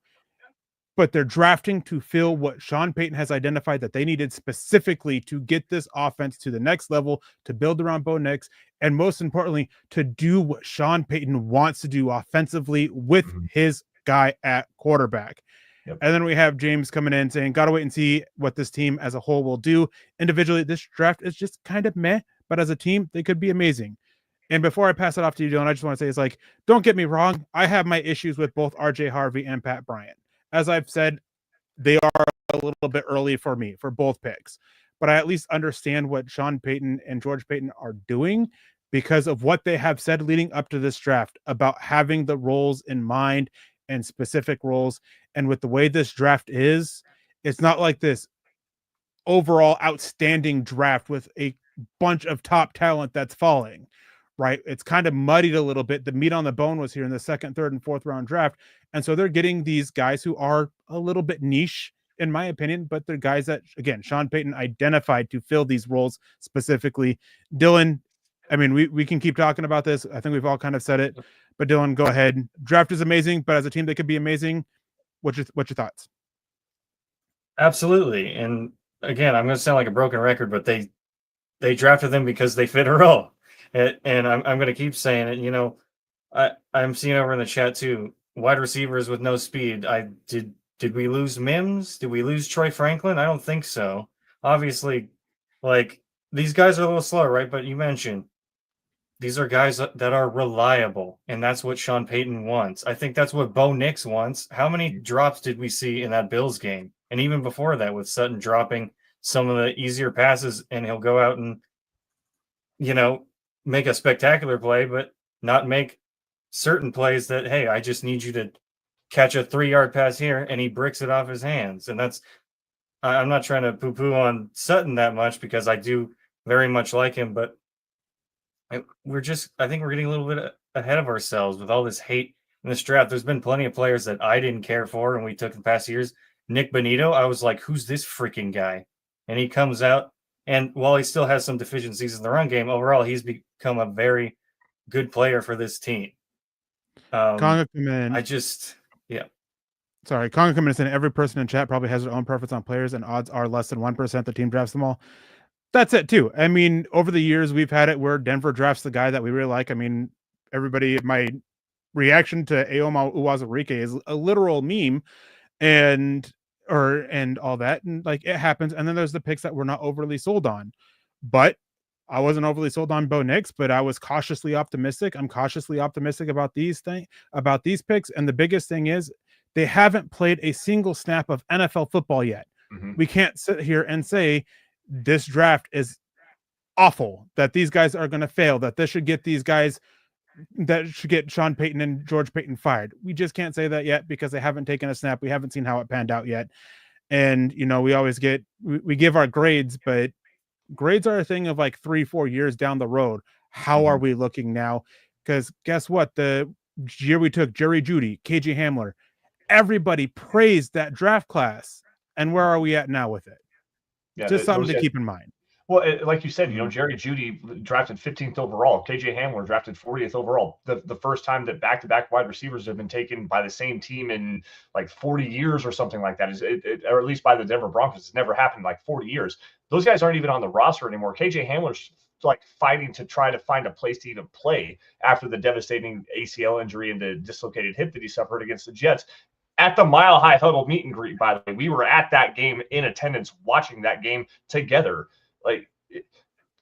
But they're drafting to fill what Sean Payton has identified that they needed specifically to get this offense to the next level, to build around Bo Nix, and most importantly, to do what Sean Payton wants to do offensively with his guy at quarterback. Yep. And then we have James coming in saying, got to wait and see what this team as a whole will do. Individually, this draft is just kind of meh, but as a team, they could be amazing. And before I pass it off to you, Dylan, I just want to say, it's like, don't get me wrong. I have my issues with both RJ Harvey and Pat Bryant. As I've said, they are a little bit early for me for both picks, but I at least understand what Sean Payton and George Payton are doing because of what they have said leading up to this draft about having the roles in mind and specific roles. And with the way this draft is, it's not like this overall outstanding draft with a bunch of top talent that's falling, right? It's kind of muddied a little bit. The meat on the bone was here in the second, third, and fourth round draft. And so they're getting these guys who are a little bit niche, in my opinion, but they're guys that, again, Sean Payton identified to fill these roles specifically. Dylan, I mean, we can keep talking about this. I think we've all kind of said it, but Dylan, go ahead. Draft is amazing, but as a team, they could be amazing. What's your thoughts? Absolutely. And again, I'm going to sound like a broken record, but they drafted them because they fit a role. And I'm going to keep saying it. You know, I'm seeing over in the chat too, wide receivers with no speed. Did we lose Mims? Did we lose Troy Franklin? I don't think so. Obviously, like, these guys are a little slow, right? But you mentioned these are guys that are reliable, and that's what Sean Payton wants. I think that's what Bo Nix wants. How many drops did we see in that Bills game? And even before that, with Sutton dropping some of the easier passes, and he'll go out and, you know, make a spectacular play, but not make certain plays that, hey, I just need you to catch a 3-yard pass here, and he bricks it off his hands. And that's, I'm not trying to poo-poo on Sutton that much because I do very much like him, but I think we're getting a little bit ahead of ourselves with all this hate in this draft. There's been plenty of players that I didn't care for and we took the past years. Nick Bonito, I was like, who's this freaking guy? And he comes out, and while he still has some deficiencies in the run game, overall, he's become a very good player for this team. Conga come in. Sorry, Conga coming in saying every person in chat probably has their own preference on players, and odds are less than 1% the team drafts them all. That's it too. I mean, over the years, we've had it where Denver drafts the guy that we really like. I mean, my reaction to Aoma Uwazurike is a literal meme and all that. And like, it happens. And then there's the picks that we're not overly sold on, but I wasn't overly sold on Bo Nix, but I was cautiously optimistic. I'm cautiously optimistic about these picks. And the biggest thing is they haven't played a single snap of NFL football yet. Mm-hmm. We can't sit here and say this draft is awful, that these guys are going to fail, that this should get these guys, that should get Sean Payton and George Payton fired. We just can't say that yet because they haven't taken a snap. We haven't seen how it panned out yet. And, you know, we always we give our grades, but grades are a thing of like 3-4 years down the road. How are we looking now? Because guess what? The year we took Jerry Jeudy, KJ Hamler, everybody praised that draft class. And where are we at now with it? Yeah, just something to keep in mind. Well, like you said, you know, Jerry Jeudy drafted 15th overall. KJ Hamler drafted 40th overall. The first time that back-to-back wide receivers have been taken by the same team in like 40 years or something like that, or at least by the Denver Broncos. It's never happened in like 40 years. Those guys aren't even on the roster anymore. KJ Hamler's like fighting to try to find a place to even play after the devastating ACL injury and the dislocated hip that he suffered against the Jets. At the Mile High Huddle meet and greet, by the way, we were at that game in attendance, watching that game together. Like,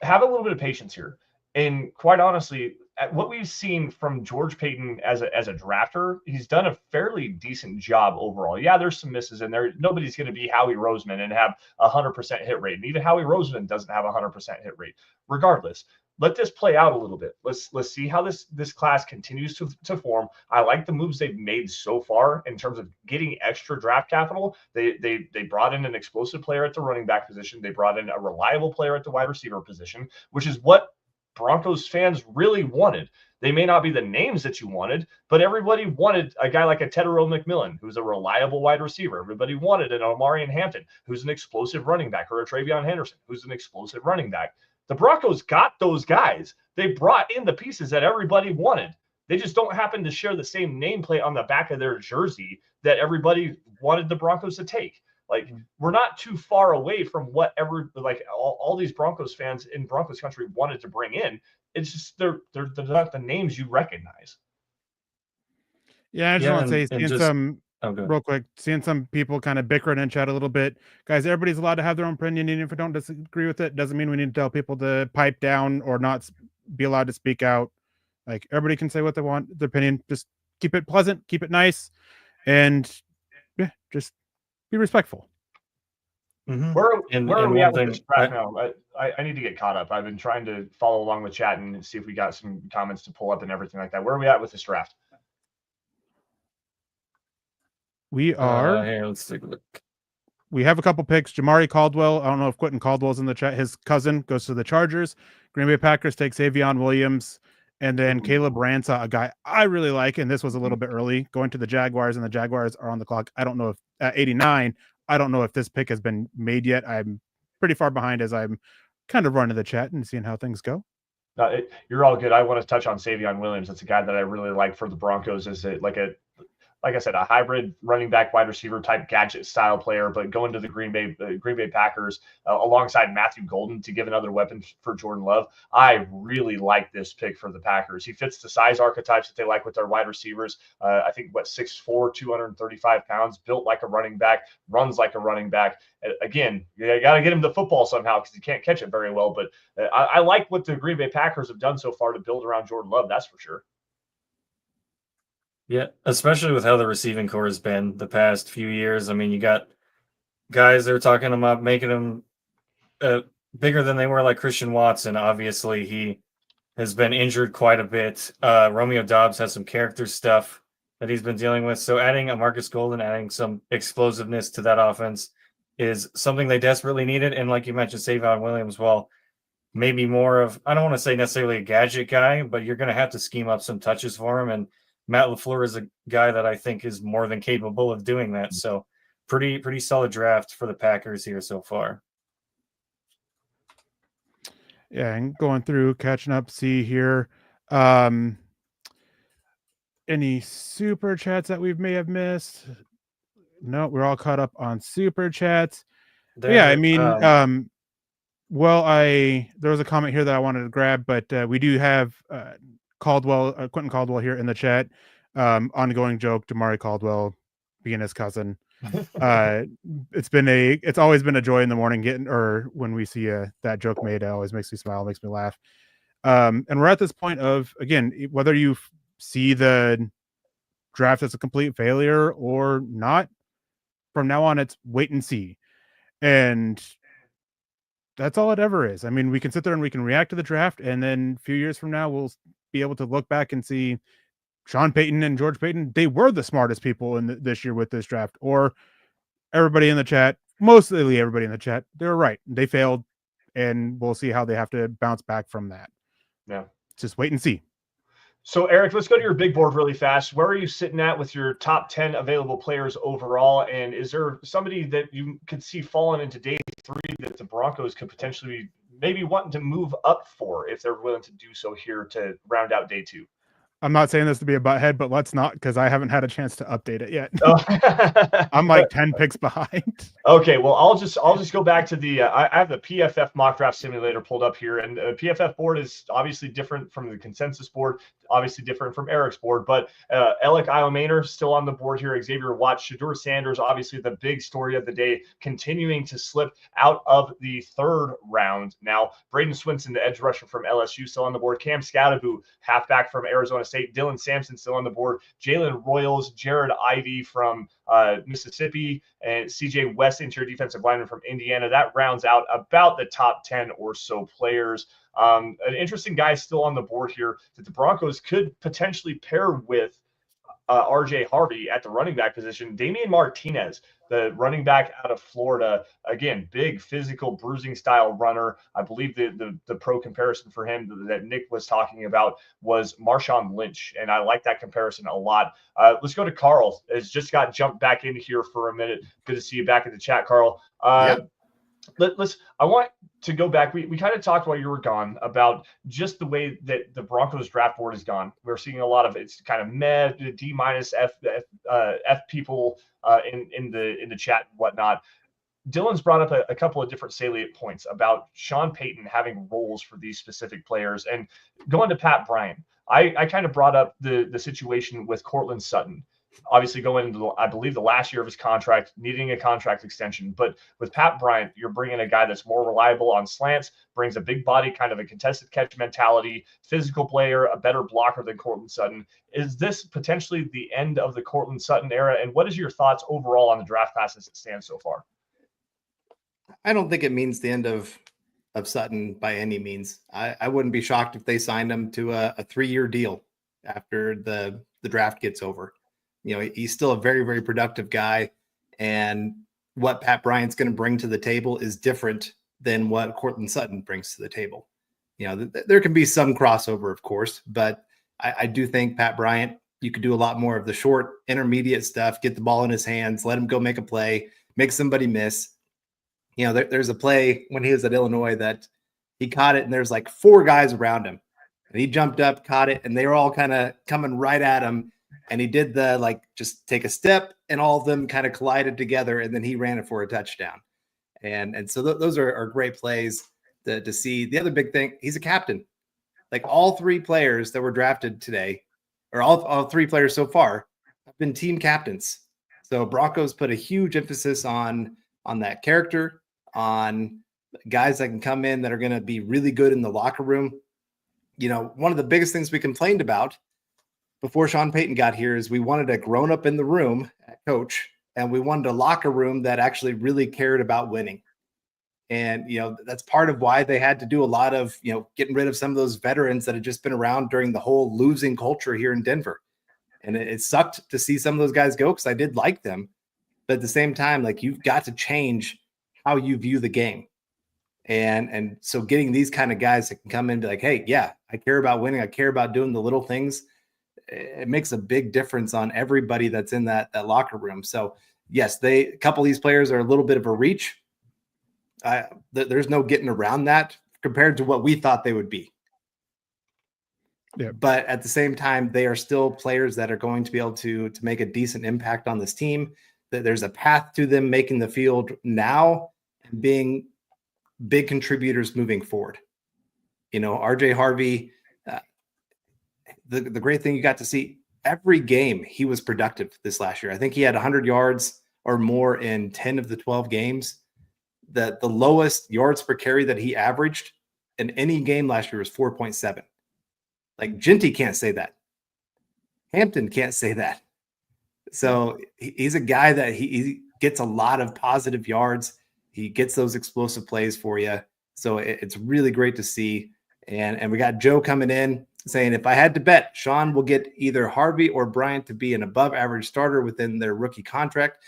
have a little bit of patience here. And quite honestly, what we've seen from George Payton as a drafter, he's done a fairly decent job overall. Yeah, there's some misses in there. Nobody's going to be Howie Roseman and have 100% hit rate. And even Howie Roseman doesn't have 100% hit rate. Regardless, let this play out a little bit. Let's see how this class continues to form. I like the moves they've made so far in terms of getting extra draft capital. They brought in an explosive player at the running back position. They brought in a reliable player at the wide receiver position, which is what Broncos fans really wanted. They may not be the names that you wanted, but everybody wanted a guy like a Tedero McMillan, who's a reliable wide receiver. Everybody wanted an Omarion Hampton, who's an explosive running back, or a Trayvon Henderson, who's an explosive running back. The Broncos got those guys. They brought in the pieces that everybody wanted. They just don't happen to share the same nameplate on the back of their jersey that everybody wanted the Broncos to take. Like, we're not too far away from whatever, like, all these Broncos fans in Broncos country wanted to bring in. It's just they're not the names you recognize. Yeah, I just want to say, real quick, seeing some people kind of bickering in chat a little bit. Guys, everybody's allowed to have their own opinion, and if we don't disagree with it, doesn't mean we need to tell people to pipe down or not be allowed to speak out. Like, everybody can say what they want, their opinion. Just keep it pleasant, keep it nice, and yeah, just be respectful. Mm-hmm. Where are we at with this draft now? I need to get caught up. I've been trying to follow along with chat and see if we got some comments to pull up and everything like that. Where are we at with this draft? We are here. Let's take a look. We have a couple picks. Jamari Caldwell. I don't know if Quentin Caldwell's in the chat. His cousin goes to the Chargers. Green Bay Packers take Savion Williams. And then Caleb Ransaw, a guy I really like, and this was a little bit early, going to the Jaguars, and the Jaguars are on the clock. I don't know if at 89, I don't know if this pick has been made yet. I'm pretty far behind as I'm kind of running the chat and seeing how things go. You're all good. I want to touch on Savion Williams. That's a guy that I really like for the Broncos. Is it like I said, a hybrid running back, wide receiver type gadget style player, but going to the Green Bay Packers alongside Matthew Golden to give another weapon for Jordan Love. I really like this pick for the Packers. He fits the size archetypes that they like with their wide receivers. I think 6'4", 235 pounds, built like a running back, runs like a running back. Again, you got to get him the football somehow because he can't catch it very well. But I like what the Green Bay Packers have done so far to build around Jordan Love. That's for sure. Yeah, especially with how the receiving core has been the past few years. I mean, you got guys that are talking about making them bigger than they were, like Christian Watson. Obviously, he has been injured quite a bit. Romeo Doubs has some character stuff that he's been dealing with. So adding a Marcus Golden, adding some explosiveness to that offense is something they desperately needed. And like you mentioned, Savon Williams, well, maybe more of, I don't want to say necessarily a gadget guy, but you're going to have to scheme up some touches for him. And Matt LaFleur is a guy that I think is more than capable of doing that. So pretty solid draft for the Packers here so far. Yeah, and going through, catching up, see here. Any super chats that we may have missed? No, we're all caught up on super chats. Yeah, I mean, there was a comment here that I wanted to grab, but we do have Quentin Caldwell here in the chat. Ongoing joke, Jamari Caldwell being his cousin. It's always been a joy in the morning when we see that joke made. It always makes me smile, makes me laugh. And we're at this point of, again, whether you see the draft as a complete failure or not, from now on it's wait and see. And that's all it ever is. I mean, we can sit there and we can react to the draft, and then a few years from now, we'll be able to look back and see Sean Payton and George Payton, they were the smartest people in this year with this draft. Or everybody in the chat, mostly everybody in the chat, they're right. They failed, and we'll see how they have to bounce back from that. Yeah. Just wait and see. So, Eric, let's go to your big board really fast. Where are you sitting at with your top 10 available players overall? And is there somebody that you could see falling into day 3 that the Broncos could potentially be maybe wanting to move up for if they're willing to do so here to round out day 2? I'm not saying this to be a butthead, but let's not, because I haven't had a chance to update it yet. Oh. I'm like 10 picks behind. Okay, well, I'll just go back to the I have the PFF mock draft simulator pulled up here, and the PFF board is obviously different from the consensus board, obviously different from Erick's board, but Alec Ilomaner still on the board here, Xavier Watts, Shadeur Sanders, obviously the big story of the day, continuing to slip out of the 3rd round. Now, Braden Swinson, the edge rusher from LSU, still on the board, Cam Scatterbu, halfback from Arizona State, Dylan Sampson still on the board, Jalen Royals, Jared Ivey from Mississippi, and CJ West, interior defensive lineman from Indiana. That rounds out about the top 10 or so players. An interesting guy still on the board here that the Broncos could potentially pair with RJ Harvey at the running back position. Damian Martinez, the running back out of Florida, again, big physical bruising style runner. I believe the pro comparison for him that Nick was talking about was Marshawn Lynch, and I like that comparison a lot. Let's go to Carl. Has just got jumped back in here for a minute. Good to see you back in the chat, Carl. I want to go back. We kind of talked while you were gone about just the way that the Broncos draft board has gone. We're seeing a lot of it's kind of meh, D minus F people in the chat and whatnot. Dylan's brought up a couple of different salient points about Sean Payton having roles for these specific players. And going to Pat Bryant, I kind of brought up the situation with Cortland Sutton. Obviously going into, I believe, the last year of his contract, needing a contract extension. But with Pat Bryant, you're bringing a guy that's more reliable on slants, brings a big body, kind of a contested catch mentality, physical player, a better blocker than Cortland Sutton. Is this potentially the end of the Cortland Sutton era? And what is your thoughts overall on the draft class as it stands so far? I don't think it means the end of Sutton by any means. I wouldn't be shocked if they signed him to a 3-year deal after the draft gets over. You know, he's still a very, very productive guy. And what Pat Bryant's going to bring to the table is different than what Cortland Sutton brings to the table. You know, there can be some crossover, of course, but I do think Pat Bryant, you could do a lot more of the short, intermediate stuff, get the ball in his hands, let him go make a play, make somebody miss. You know, there's a play when he was at Illinois that he caught it and there's like 4 guys around him. And he jumped up, caught it, and they were all kind of coming right at him. And he did the, like, just take a step, and all of them kind of collided together, and then he ran it for a touchdown. And so those are great plays to see. The other big thing, he's a captain. Like, all 3 players that were drafted today, or all 3 players so far, have been team captains. So Broncos put a huge emphasis on that character, on guys that can come in that are going to be really good in the locker room. You know, one of the biggest things we complained about before Sean Payton got here is we wanted a grown up in the room at coach, and we wanted a locker room that actually really cared about winning. And, you know, that's part of why they had to do a lot of, you know, getting rid of some of those veterans that had just been around during the whole losing culture here in Denver. And it sucked to see some of those guys go because I did like them. But at the same time, like, you've got to change how you view the game. And so getting these kind of guys that can come in and be like, hey, yeah, I care about winning. I care about doing the little things. It makes a big difference on everybody that's in that locker room. So yes, a couple of these players are a little bit of a reach. There's no getting around that compared to what we thought they would be. Yeah. But at the same time, they are still players that are going to be able to make a decent impact on this team. There's a path to them making the field now and being big contributors moving forward. You know, RJ Harvey, the great thing you got to see every game, he was productive this last year. I think he had 100 yards or more in 10 of the 12 games. The lowest yards per carry that he averaged in any game last year was 4.7. Like, Genty can't say that. Hampton can't say that. So he's a guy that he gets a lot of positive yards. He gets those explosive plays for you. So it's really great to see. And we got Joe coming in saying, if I had to bet, Sean will get either Harvey or Bryant to be an above average starter within their rookie contract.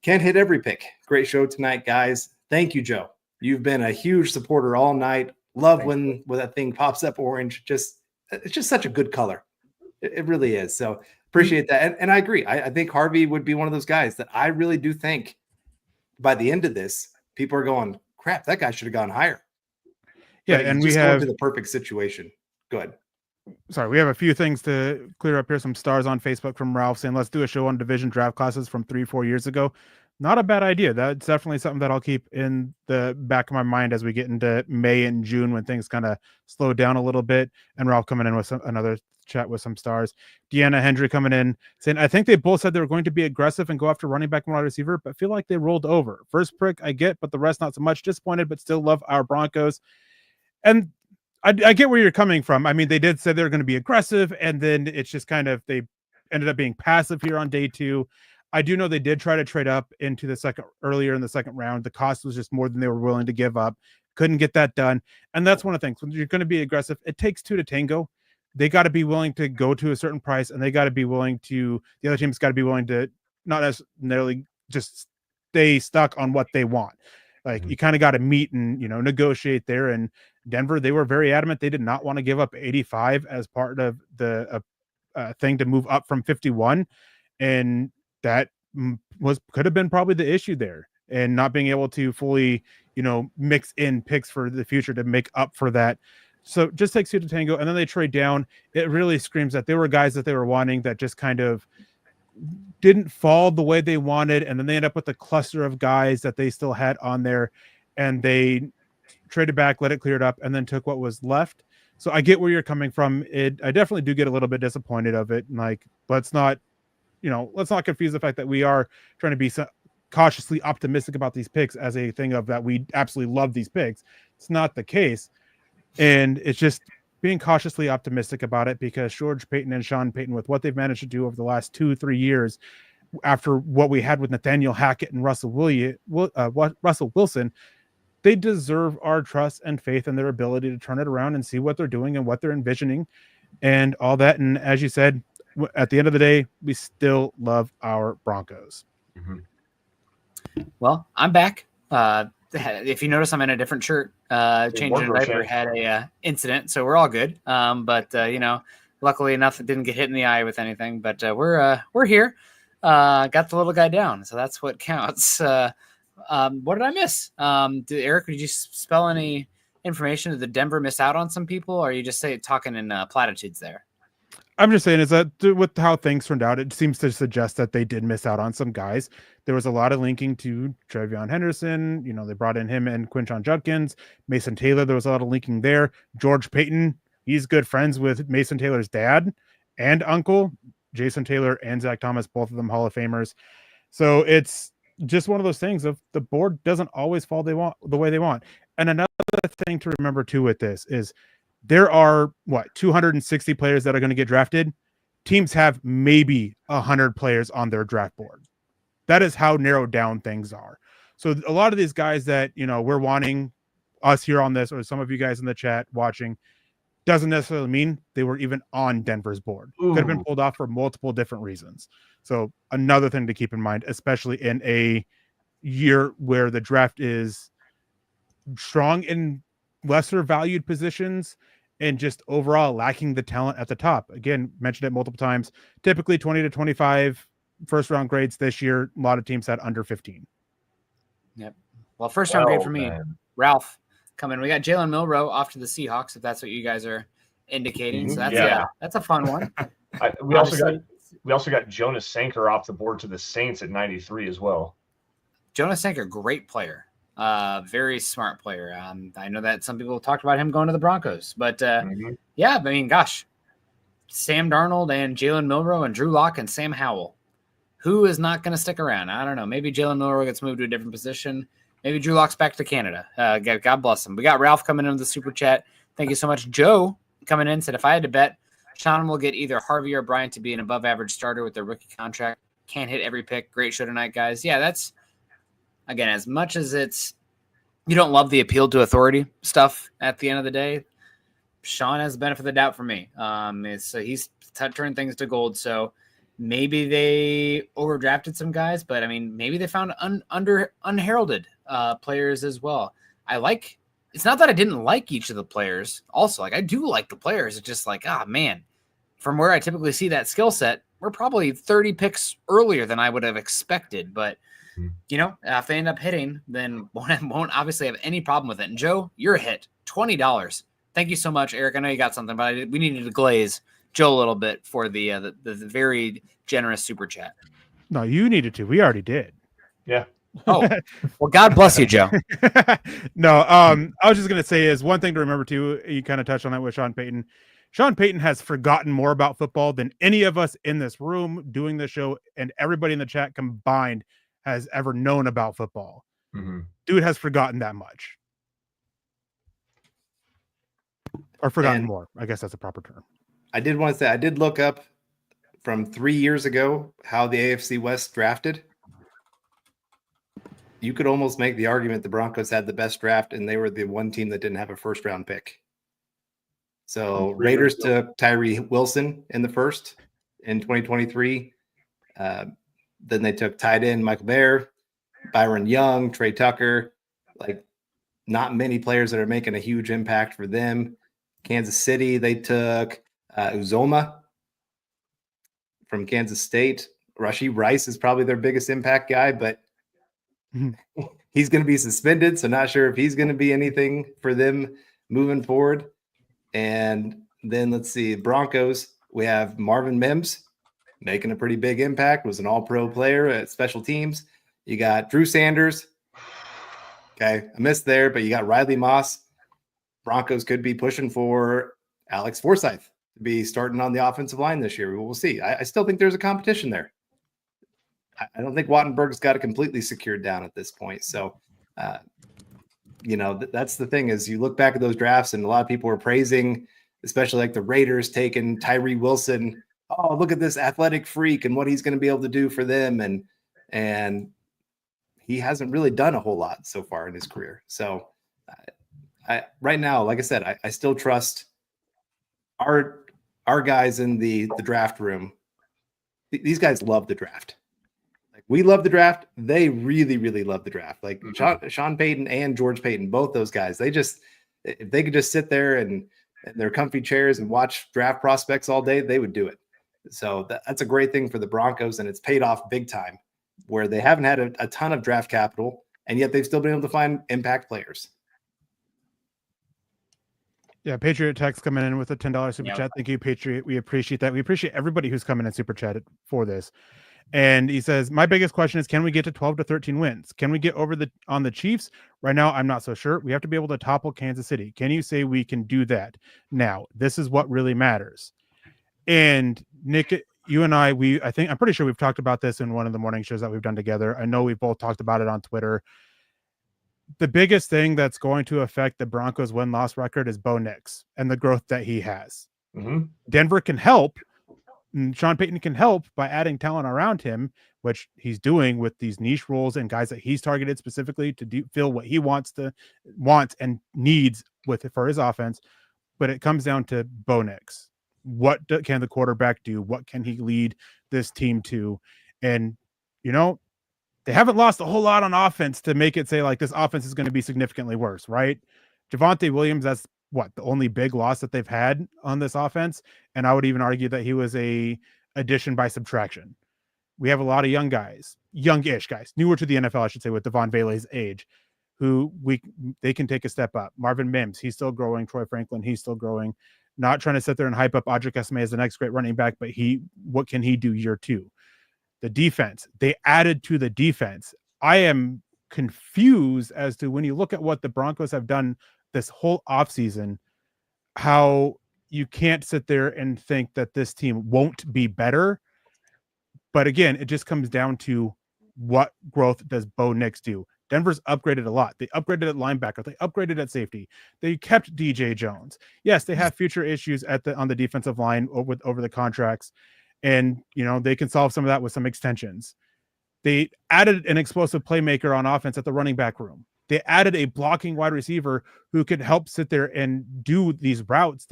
Can't hit every pick. Great show tonight, guys. Thank you, Joe. You've been a huge supporter all night. Love when that thing pops up orange. It's just such a good color. It really is. So appreciate that. And I agree. I think Harvey would be one of those guys that I really do think by the end of this, people are going, crap, that guy should have gone higher. Yeah, and we have to the perfect situation. Good. Sorry, we have a few things to clear up here. Some stars on Facebook from Ralph saying, let's do a show on division draft classes from 3-4 years ago. Not a bad idea. That's definitely something that I'll keep in the back of my mind as we get into May and June when things kind of slow down a little bit. And Ralph coming in with another chat with some stars. Deanna Hendry coming in saying, I think they both said they were going to be aggressive and go after running back and wide receiver, but feel like they rolled over. First pick I get, but the rest not so much. Disappointed, but still love our Broncos. And I get where you're coming from. I mean, they did say they're going to be aggressive, and then it's just kind of they ended up being passive here on day 2. I do know they did try to trade up into earlier in the second round. The cost was just more than they were willing to give up. Couldn't get that done. And that's one of the things. When you're going to be aggressive, it takes 2 to tango. they got to be willing to go to a certain price, and they got to be willing to, the other team's got to be willing to not necessarily just stay stuck on what they want. Like you kind of got to meet and, negotiate there. And Denver, they were very adamant. They did not want to give up 85 as part of the thing to move up from 51. And that could have been probably the issue there, and not being able to fully, mix in picks for the future to make up for that. So just takes two to tango, and then they trade down. It really screams that there were guys that they were wanting that just kind of didn't fall the way they wanted, and then they end up with a cluster of guys that they still had on there, and they traded back, let it clear it up, and then took what was left. So I get where you're coming from. I definitely do get a little bit disappointed of it. And like, let's not confuse the fact that we are trying to be cautiously optimistic about these picks as a thing of that we absolutely love these picks. It's not the case. And it's just being cautiously optimistic about it, because George Paton and Sean Payton, with what they've managed to do over the last 2-3 years, after what we had with Nathaniel Hackett and Russell Wilson, they deserve our trust and faith in their ability to turn it around and see what they're doing and what they're envisioning and all that. And as you said, at the end of the day, we still love our Broncos. Well, I'm back. If you notice, I'm in a different shirt. Changing a diaper had a incident, so we're all good. But luckily enough, it didn't get hit in the eye with anything. But we're here. Got the little guy down, so that's what counts. What did I miss? Eric, did you spell any information? Did the Denver miss out on some people, or are you just talking in platitudes there? I'm just saying is that with how things turned out, it seems to suggest that they did miss out on some guys. There was a lot of linking to Trayvon Henderson. They brought in him and Quinshon Judkins, Mason Taylor. There was a lot of linking there. George Paton, he's good friends with Mason Taylor's dad and uncle, Jason Taylor and Zach Thomas, both of them Hall of Famers. So it's just one of those things of the board doesn't always fall the way they want. And another thing to remember too with this is there are 260 players that are going to get drafted. Teams have maybe 100 players on their draft board. That is how narrowed down things are. So a lot of these guys that, we're wanting, us here on this, or some of you guys in the chat watching, doesn't necessarily mean they were even on Denver's board. Could have been pulled off for multiple different reasons. So another thing to keep in mind, especially in a year where the draft is strong in lesser valued positions and just overall lacking the talent at the top. Again, mentioned it multiple times, typically 20 to 25 first round grades. This year, a lot of teams had under 15. Yep. Well, first round grade for me, Ralph coming. We got Jalen Milroe off to the Seahawks, if that's what you guys are indicating. So that's a fun one. We also got Jonas Sanker off the board to the Saints at 93 as well. Jonas Sanker, great player. Very smart player. I know that some people talked about him going to the Broncos, but yeah, I mean, gosh, Sam Darnold and Jalen Milroe and Drew Lock and Sam Howell. Who is not going to stick around? I don't know. Maybe Jalen Milroe gets moved to a different position. Maybe Drew Lock's back to Canada. God bless him. We got Ralph coming into the super chat. Thank you so much. Joe coming in said, if I had to bet, Sean will get either Harvey or Bryant to be an above average starter with their rookie contract. Can't hit every pick. Great show tonight, guys. Yeah, that's, again, as much as you don't love the appeal to authority stuff at the end of the day, Sean has the benefit of the doubt for me. He's turned things to gold. So maybe they overdrafted some guys, but I mean, maybe they found unheralded players as well. It's not that I didn't like each of the players. Also, I do like the players. It's just man, from where I typically see that skill set, we're probably 30 picks earlier than I would have expected. But if they end up hitting, then won't obviously have any problem with it. And Joe, you're a hit. $20. Thank you so much, Eric. I know you got something, but we needed to glaze Joe a little bit for the very generous super chat. No, you needed to. We already did. Yeah. Oh, well, God bless you, Joe. No, I was just going to say is one thing to remember too. You kind of touched on that with Sean Payton. Sean Payton has forgotten more about football than any of us in this room doing the show and everybody in the chat combined has ever known about football. Dude has forgotten that much. Or forgotten more. I guess that's a proper term. I did want to say, I did look up from 3 years ago how the AFC West drafted. You could almost make the argument the Broncos had the best draft and they were the one team that didn't have a first round pick. So Raiders took Tyree Wilson in the first in 2023. Then they took tight end Michael Bear, Byron Young, Trey Tucker. Like, not many players that are making a huge impact for them. Kansas City, they took Uzoma from Kansas State. Rashee Rice is probably their biggest impact guy, but he's going to be suspended, so not sure if he's going to be anything for them moving forward. And then let's see, Broncos, we have Marvin Mims making a pretty big impact, was an all-pro player at special teams. You got Drew Sanders. Okay, I missed there, but you got Riley Moss. Broncos could be pushing for Alex Forsythe to be starting on the offensive line this year. We'll see. I still think there's a competition there. I don't think Wattenberg's got it completely secured down at this point. So, that's the thing is you look back at those drafts and a lot of people were praising, especially like the Raiders taking Tyree Wilson. Oh, look at this athletic freak and what he's going to be able to do for them. And he hasn't really done a whole lot so far in his career. So right now, like I said, I still trust our guys in the draft room. These guys love the draft. Like, we love the draft. They really, really love the draft. Like Sean Payton and George Payton, both those guys, if they could just sit there and in their comfy chairs and watch draft prospects all day, they would do it. So that's a great thing for the Broncos, and it's paid off big time, where they haven't had a ton of draft capital, and yet they've still been able to find impact players. Yeah, Patriot Tech's coming in with a $10 super chat. Thank you, Patriot. We appreciate that. We appreciate everybody who's coming in super chatted for this. And he says, my biggest question is, can we get to 12 to 13 wins? Can we get over on the Chiefs? Right now, I'm not so sure. We have to be able to topple Kansas City. Can you say we can do that? Now, this is what really matters. And Nick, you and I'm pretty sure we've talked about this in one of the morning shows that we've done together. I know we've both talked about it on Twitter. The biggest thing that's going to affect the Broncos win-loss record is Bo Nix and the growth that he has. Mm-hmm. Denver can help. And Sean Payton can help by adding talent around him, which he's doing with these niche roles and guys that he's targeted specifically to fill what he wants and needs for his offense. But it comes down to Bo Nix. What can the quarterback do? What can he lead this team to? And, they haven't lost a whole lot on offense to make it say like this offense is going to be significantly worse, right? Javonte Williams, that's the only big loss that they've had on this offense. And I would even argue that he was a addition by subtraction. We have a lot of youngish guys, newer to the NFL, I should say, with Devon Vele's age, who they can take a step up. Marvin Mims, he's still growing. Troy Franklin, he's still growing. Not trying to sit there and hype up Audric Esme as the next great running back, but what can he do year two? The defense, they added to the defense. I am confused as to when you look at what the Broncos have done this whole offseason, how you can't sit there and think that this team won't be better. But again, it just comes down to what growth does Bo Nix do? Denver's upgraded a lot. They upgraded at linebacker. They upgraded at safety. They kept DJ Jones. Yes, they have future issues on the defensive line over the contracts. And, they can solve some of that with some extensions. They added an explosive playmaker on offense at the running back room. They added a blocking wide receiver who could help sit there and do these routes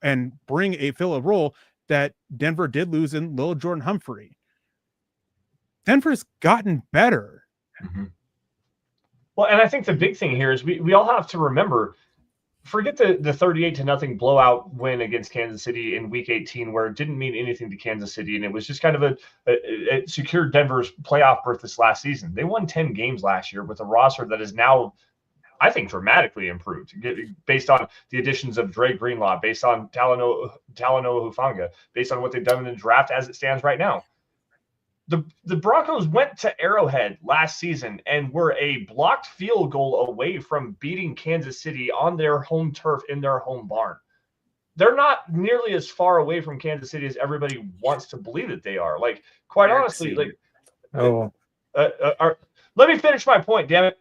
and fill a role that Denver did lose in Lil Jordan Humphrey. Denver's gotten better. Mm-hmm. Well, and I think the big thing here is we all have to remember, forget the 38-0 blowout win against Kansas City in Week 18, where it didn't mean anything to Kansas City, and it was just kind of it secured Denver's playoff berth this last season. They won 10 games last year with a roster that is now, I think, dramatically improved based on the additions of Dre Greenlaw, based on Talanoa Hufanga, based on what they've done in the draft as it stands right now. The Broncos went to Arrowhead last season and were a blocked field goal away from beating Kansas City on their home turf in their home barn. They're not nearly as far away from Kansas City as everybody wants to believe that they are. Like, quite honestly, let me finish my point, damn it.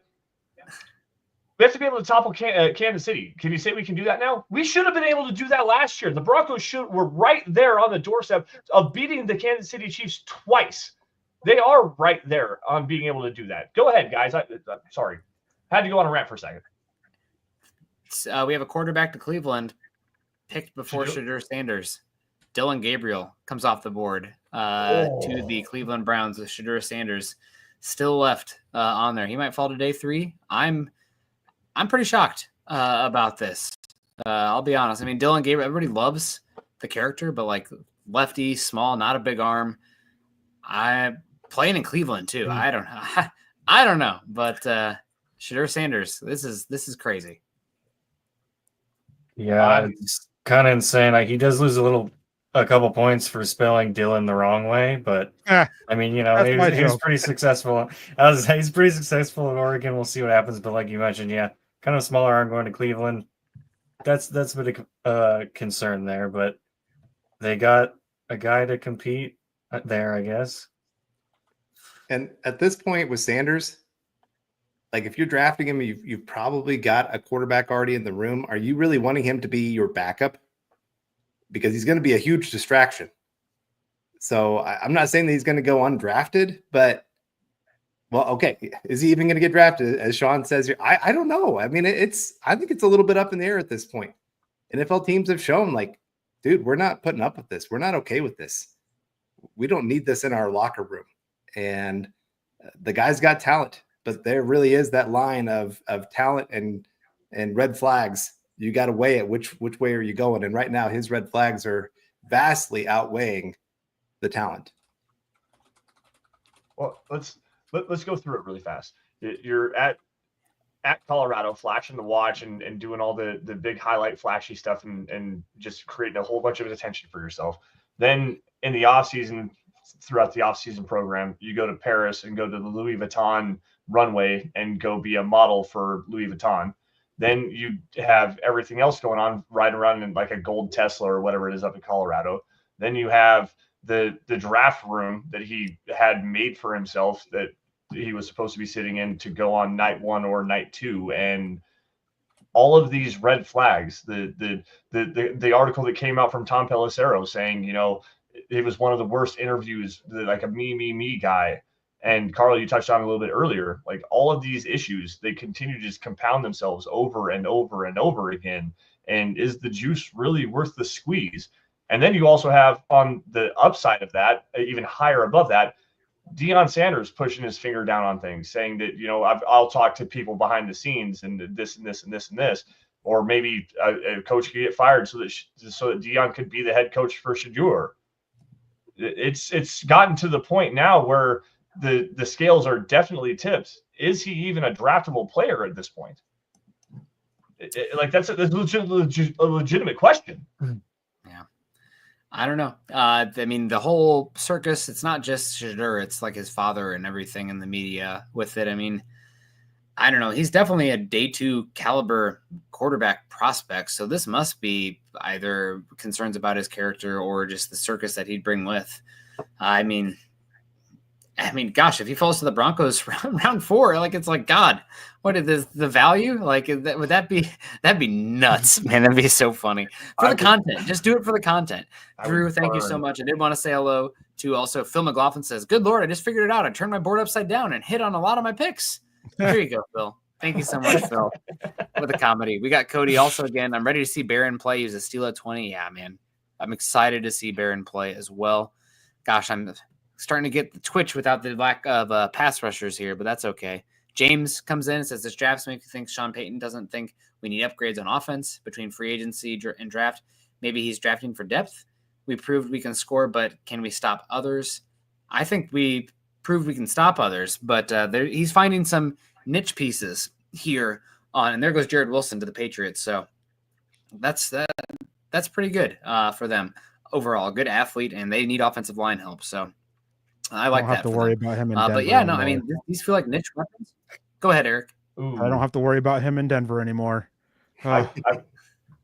We have to be able to topple Kansas City. Can you say we can do that now? We should have been able to do that last year. The Broncos were right there on the doorstep of beating the Kansas City Chiefs twice. They are right there on being able to do that. Go ahead, guys. I'm sorry. I had to go on a rant for a second. We have a quarterback to Cleveland. picked before Shadeur Sanders. Dylan Gabriel comes off the board to the Cleveland Browns with Shadeur Sanders still left on there. He might fall to day 3. I'm pretty shocked about this. I'll be honest. I mean, Dylan Gabriel, everybody loves the character, but like lefty, small, not a big arm. I playing in Cleveland too. I don't know, but Shadeur Sanders, this is crazy. Yeah, it's kind of insane. Like he does lose a couple points for spelling Dylan the wrong way, but I mean, you know, he's pretty successful. He's pretty successful in Oregon. We'll see what happens. But like you mentioned, yeah, kind of smaller arm going to Cleveland. That's a bit of concern there, but they got a guy to compete there, I guess. And at this point with Sanders, like if you're drafting him, you've probably got a quarterback already in the room. Are you really wanting him to be your backup? Because he's going to be a huge distraction. So I'm not saying that he's going to go undrafted, but well, okay. Is he even going to get drafted? As Sean says here, I don't know. I mean, I think it's a little bit up in the air at this point. NFL teams have shown like, dude, we're not putting up with this. We're not okay with this. We don't need this in our locker room. And the guy's got talent, but there really is that line of talent and red flags. You got to weigh it. Which way are you going? And right now his red flags are vastly outweighing the talent. Well, let's go through it really fast. You're at Colorado, flashing the watch and doing all the big highlight flashy stuff and just creating a whole bunch of attention for yourself. Then in the offseason, throughout the offseason program, you go to Paris and go to the Louis Vuitton runway and go be a model for Louis Vuitton. Then you have everything else going on, riding around in like a gold Tesla or whatever it is up in Colorado. Then you have the draft room that he had made for himself that he was supposed to be sitting in to go on night 1 or night 2. And all of these red flags, the article that came out from Tom Pelissero saying, you know, it was one of the worst interviews, like a me guy. And Carl, you touched on it a little bit earlier, like all of these issues, they continue to just compound themselves over and over and over again. And is the juice really worth the squeeze? And then you also have on the upside of that, even higher above that, Deion Sanders pushing his finger down on things, saying that, you know, I'll talk to people behind the scenes and this and this and this and this, or maybe a coach could get fired so that Deion could be the head coach for Shadeur. It's gotten to the point now where the scales are definitely tipped. Is he even a draftable player at this point? That's a legitimate question. Yeah. I don't know. I mean, the whole circus, it's not just Shadeur, it's like his father and everything in the media with it. I mean, I don't know. He's definitely a day 2 caliber quarterback prospect. So this must be either concerns about his character or just the circus that he'd bring with. I mean, gosh, if he falls to the Broncos round 4, like it's like, God, what is the value? Like, that'd be nuts, man. That'd be so funny for the content. Just do it for the content. Drew, thank you so much. I did want to say hello to also Phil McLaughlin says, good Lord, I just figured it out. I turned my board upside down and hit on a lot of my picks. There you go, Phil. Thank you so much, Phil, for the comedy. We got Cody also again. I'm ready to see Barron play. He was a steal at 20. Yeah, man. I'm excited to see Barron play as well. Gosh, I'm starting to get the twitch without the lack of pass rushers here, but that's okay. James comes in and says, this draft makes me think Sean Payton doesn't think we need upgrades on offense between free agency and draft. Maybe he's drafting for depth. We proved we can score, but can we stop others? I think we proved we can stop others, but he's finding some niche pieces here on, and there goes Jared Wilson to the Patriots. So that's pretty good for them overall. Good athlete, and they need offensive line help. So I like that. I don't have to worry about him in Denver. But yeah, no, I mean, these feel like niche weapons. Go ahead, Eric. Ooh. I don't have to worry about him in Denver anymore. I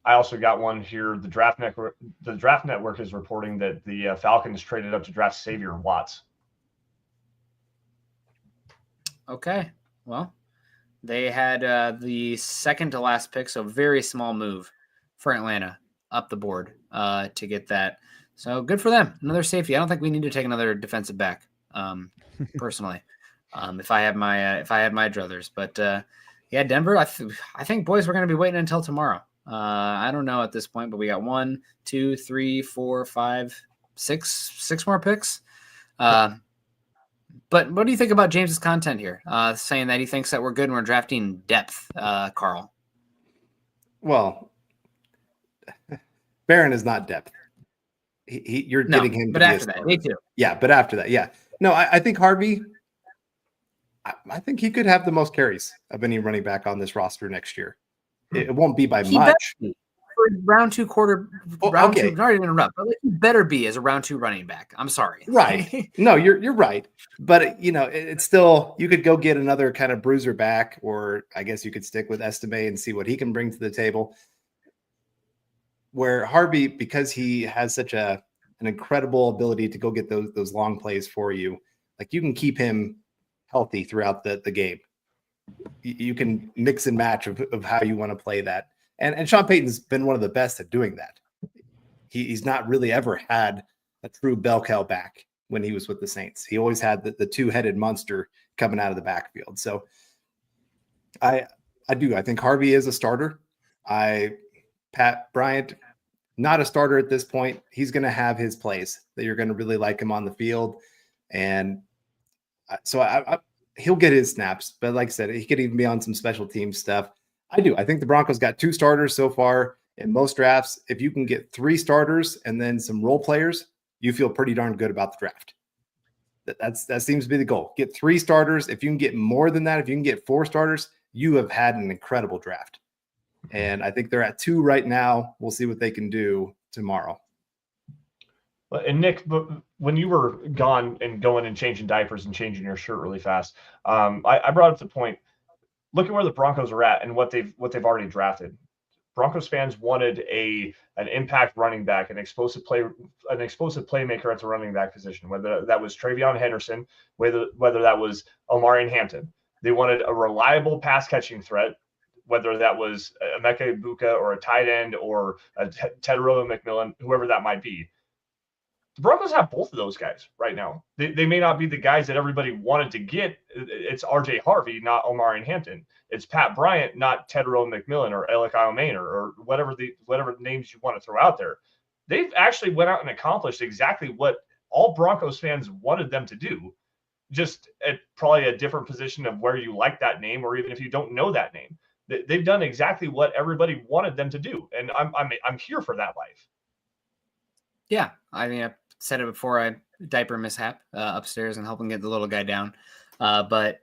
also got one here. The Draft Network is reporting that the Falcons traded up to draft Xavier Watts. Okay, well, they had the second to last pick, so very small move for Atlanta up the board to get that. So good for them. Another safety. I don't think we need to take another defensive back, personally. If I had my druthers, but yeah, Denver. I think boys, we're going to be waiting until tomorrow I don't know at this point, but we got 1, 2, 3, 4, 5, 6 more picks. But what do you think about James's content here? Saying that he thinks that we're good and we're drafting depth, Carl. Well, Barron is not depth. You're getting him. But after that, me too. Yeah, but after that, yeah. No, I think Harvey. I think he could have the most carries of any running back on this roster next year. It won't be by much. For round 2 round okay. 2, not even interrupt, but he better be as a round 2 running back. I'm sorry. Right. No, you're right. But it's still, you could go get another kind of bruiser back, or I guess you could stick with Estime and see what he can bring to the table. Where Harvey, because he has such an incredible ability to go get those long plays for you, like you can keep him healthy throughout the game. You can mix and match of how you want to play that. And Sean Payton's been one of the best at doing that. He's not really ever had a true bell cow back when he was with the Saints. He always had the two-headed monster coming out of the backfield. So I think Harvey is a starter. Pat Bryant, not a starter at this point. He's going to have his plays that you're going to really like him on the field. And so he'll get his snaps. But like I said, he could even be on some special team stuff. I think the Broncos got 2 starters so far in most drafts. If you can get 3 starters and then some role players, you feel pretty darn good about the draft. That seems to be the goal. Get 3 starters. If you can get more than that, if you can get 4 starters, you have had an incredible draft. And I think they're at 2 right now. We'll see what they can do tomorrow. And Nick, when you were gone and going and changing diapers and changing your shirt really fast, I brought up the point. Look at where the Broncos are at and what they've already drafted. Broncos fans wanted an impact running back, an explosive playmaker at the running back position, whether that was Trayvon Henderson, whether that was Omari and Hampton. They wanted a reliable pass catching threat, whether that was Emeka Ibuka or a tight end or a Tedrow McMillan, whoever that might be. The Broncos have both of those guys right now. They may not be the guys that everybody wanted to get. It's RJ Harvey, not Omari and Hampton. It's Pat Bryant, not Tedrow McMillan or Erick or whatever names you want to throw out there. They've actually went out and accomplished exactly what all Broncos fans wanted them to do, just at probably a different position of where you like that name, or even if you don't know that name. They've done exactly what everybody wanted them to do, and I'm here for that life. Yeah, I mean, I said it before. I diaper mishap upstairs and helping get the little guy down. But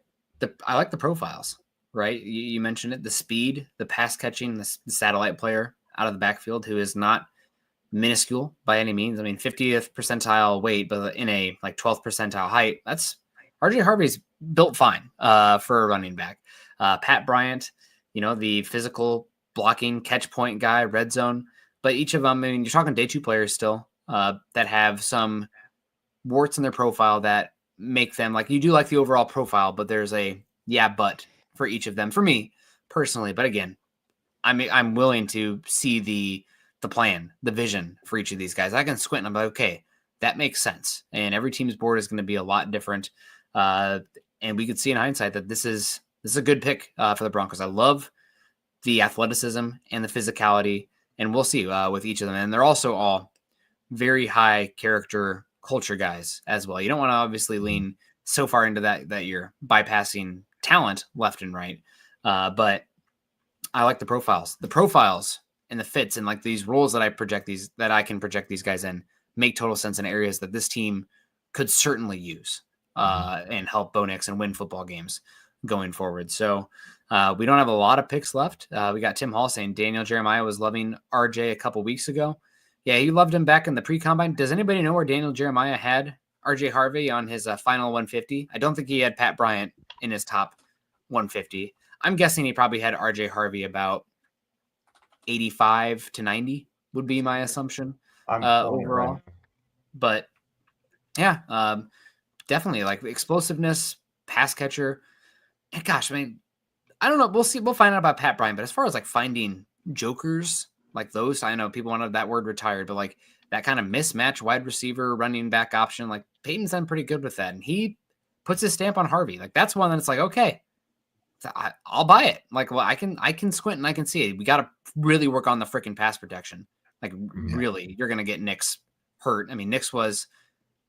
I like the profiles, right? You mentioned it, the speed, the pass catching, the satellite player out of the backfield who is not minuscule by any means. I mean, 50th percentile weight, but in a 12th percentile height. That's RJ Harvey's built fine for a running back. Pat Bryant, the physical blocking catch point guy, red zone. But each of them, I mean, you're talking day 2 players still that have some warts in their profile that make them you do like the overall profile, but there's a but for each of them for me personally. But again, I'm willing to see the plan, the vision for each of these guys. I can squint and I'm like, okay, that makes sense. And every team's board is going to be a lot different. And we could see in hindsight that this is a good pick for the Broncos. I love the athleticism and the physicality, and we'll see with each of them. And they're also all very high character culture guys as well. You don't want to obviously lean so far into that you're bypassing talent left and right. But I like the profiles and the fits and these roles that I can project these guys in make total sense in areas that this team could certainly use and help Bo Nix and win football games going forward. So we don't have a lot of picks left. We got Tim Hall saying Daniel Jeremiah was loving RJ a couple weeks ago. Yeah, he loved him back in the pre-combine. Does anybody know where Daniel Jeremiah had RJ Harvey on his final 150? I don't think he had Pat Bryant in his top 150. I'm guessing he probably had RJ Harvey about 85 to 90 would be my assumption overall. Right. But yeah, definitely explosiveness, pass catcher. And gosh, I mean, I don't know. We'll see. We'll find out about Pat Bryant. But as far as finding jokers like those, I know people wanted that word retired, but that kind of mismatch wide receiver, running back option, Peyton's done pretty good with that. And he puts his stamp on Harvey. That's one that's okay, I'll buy it. Like, well, I can squint and I can see it. We got to really work on the freaking pass protection. Like, really, you're going to get Nix hurt. I mean, Nix was,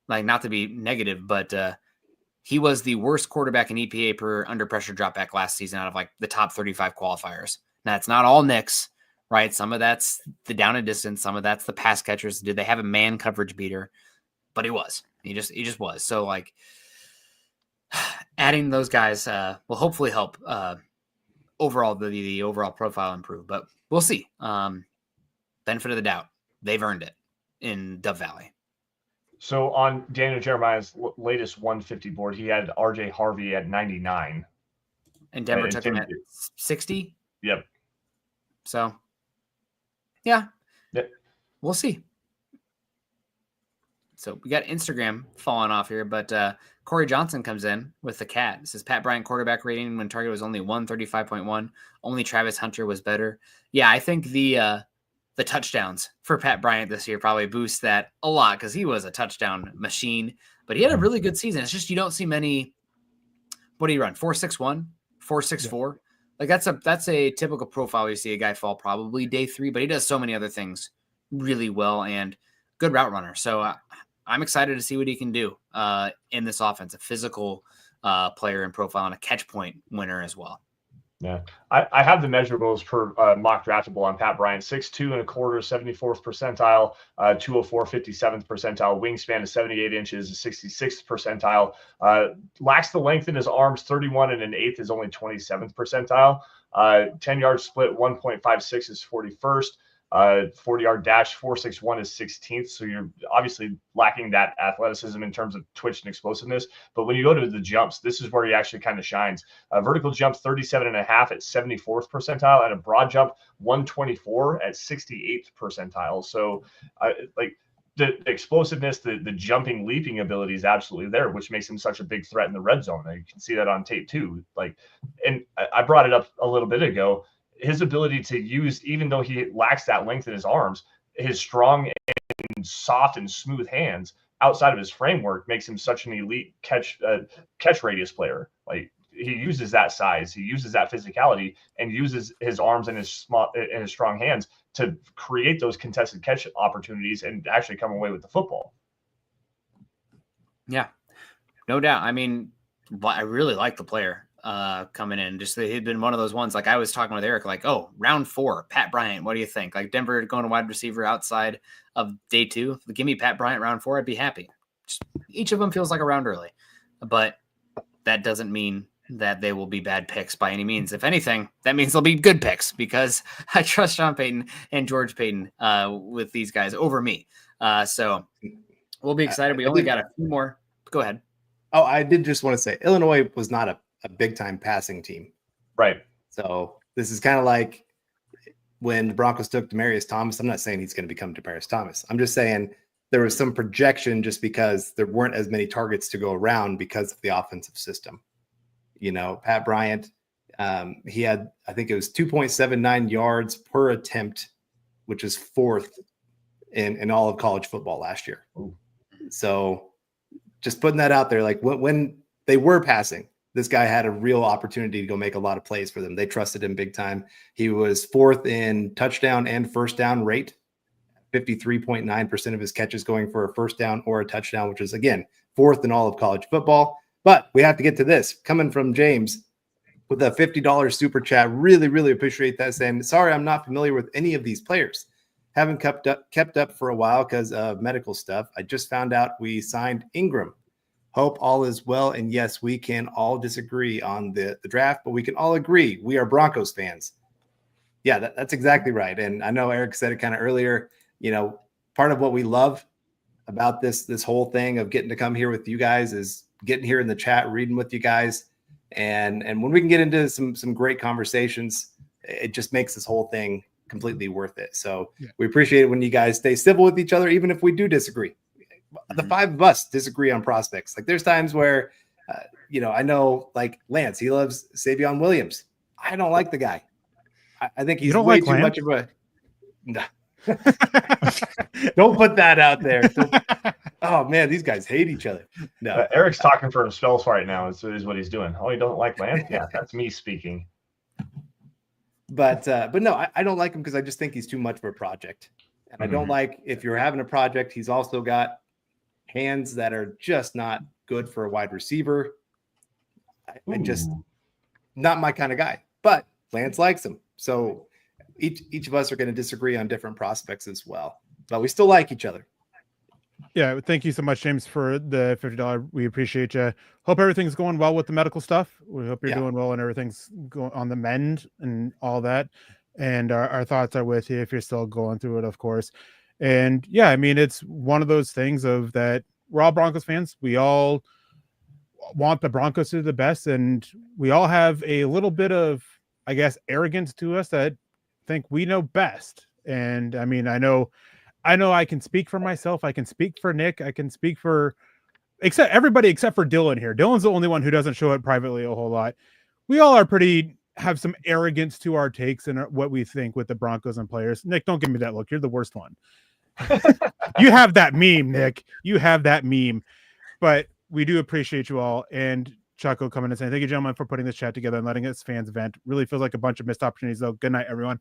like, not to be negative, but he was the worst quarterback in EPA per under pressure dropback last season out of, like, the top 35 qualifiers. Now, it's not all Nix, right? Some of that's the down and distance. Some of that's the pass catchers. Did they have a man coverage beater? But he was. He just was. So, like, adding those guys will hopefully help overall the overall profile improve, but we'll see. Benefit of the doubt, they've earned it in Dove Valley. So on Daniel Jeremiah's latest 150 board, he had RJ Harvey at 99, and Denver took him at 60. Yep. So, yeah, we'll see. So we got Instagram falling off here, but Corey Johnson comes in with the cat. It says Pat Bryant quarterback rating when target was only 135.1. Only Travis Hunter was better. Yeah, I think the touchdowns for Pat Bryant this year probably boost that a lot because he was a touchdown machine. But he had a really good season. It's just you don't see many. What do you run? 4.61, 4.64. Yeah. Like that's a typical profile you see a guy fall probably day 3, but he does so many other things really well and good route runner. So I'm excited to see what he can do in this offense. A physical player in profile and a catch point winner as well. Yeah, I have the measurables per mock draftable on Pat Bryant: 6'2" and a quarter, 74th percentile, 204, 57th percentile, wingspan is 78 inches, 66th percentile. Lacks the length in his arms, 31 and an eighth is only 27th percentile. 10-yard split, 1.56 is 41st. 40-yard dash, 4.61 is 16th. So you're obviously lacking that athleticism in terms of twitch and explosiveness. But when you go to the jumps, this is where he actually kind of shines. Vertical jump, 37.5 at 74th percentile, and a broad jump, 124 at 68th percentile. So like the explosiveness, the jumping, leaping ability is absolutely there, which makes him such a big threat in the red zone. And you can see that on tape too. Like, and I brought it up a little bit ago. His ability to use, even though he lacks that length in his arms, his strong and soft and smooth hands outside of his framework makes him such an elite catch radius player. Like, he uses that size, he uses that physicality, and uses his arms and his strong hands to create those contested catch opportunities and actually come away with the football. Yeah, no doubt. I mean, I really like the player coming in. Just he'd been one of those ones, like I was talking with Eric, like, oh, round 4, Pat Bryant, what do you think? Like, Denver going to wide receiver outside of day 2. Give me Pat Bryant round 4, I'd be happy. Just, each of them feels like a round early, but that doesn't mean that they will be bad picks by any means. If anything, that means they'll be good picks because I trust Sean Payton and George Payton with these guys over me. So we'll be excited. We only got a few more. Go ahead. Oh, I did just want to say Illinois was not a big-time passing team. Right. So this is kind of like when the Broncos took Demaryius Thomas. I'm not saying he's going to become Demaryius Thomas. I'm just saying there was some projection just because there weren't as many targets to go around because of the offensive system. You know, Pat Bryant, he had, I think it was 2.79 yards per attempt, which is 4th in all of college football last year. Ooh. So just putting that out there, like when they were passing, this guy had a real opportunity to go make a lot of plays for them. They trusted him big time. He was 4th in touchdown and first down rate, 53.9% of his catches going for a first down or a touchdown, which is, again, 4th in all of college football. But we have to get to this. Coming from James with a $50 super chat. Really, really appreciate that. Saying, sorry, I'm not familiar with any of these players. Haven't kept up for a while because of medical stuff. I just found out we signed Ingram. Hope all is well. And yes, we can all disagree on the draft, but we can all agree we are Broncos fans. Yeah, that's exactly right. And I know Eric said it kind of earlier. You know, part of what we love about this whole thing of getting to come here with you guys is getting here in the chat, reading with you guys. And when we can get into some great conversations, it just makes this whole thing completely worth it. So we appreciate it when you guys stay civil with each other, even if we do disagree. The 5 of us disagree on prospects. Like, there's times where, I know, like, Lance, he loves Savon Williams. I don't like the guy. I think he's way too much of a. No. Don't put that out there. Oh man, these guys hate each other. No, Erick's talking for himself right now. Is what he's doing. Oh, he doesn't like Lance? Yeah, that's me speaking. but no, I don't like him because I just think he's too much of a project. And I don't like if you're having a project, he's also got hands that are just not good for a wide receiver. I just not my kind of guy. But Lance likes him. So each of us are going to disagree on different prospects as well. But we still like each other. Yeah, thank you so much, James, for the $50. We appreciate you. Hope everything's going well with the medical stuff. We hope you're doing well and everything's going on the mend and all that. And our thoughts are with you if you're still going through it, of course. And yeah, I mean, it's one of those things of that we're all Broncos fans. We all want the Broncos to do the best, and we all have a little bit of, I guess, arrogance to us that think we know best. And I mean, I know I can speak for myself. I can speak for Nick. I can speak for everybody except for Dylan here. Dylan's the only one who doesn't show it privately a whole lot. We all have some arrogance to our takes and what we think with the Broncos and players. Nick, don't give me that look. You're the worst one. You have that meme, Nick. You have that meme. But we do appreciate you all. And Chucko coming and saying, thank you, gentlemen, for putting this chat together and letting us fans vent. Really feels like a bunch of missed opportunities, though. Good night, everyone.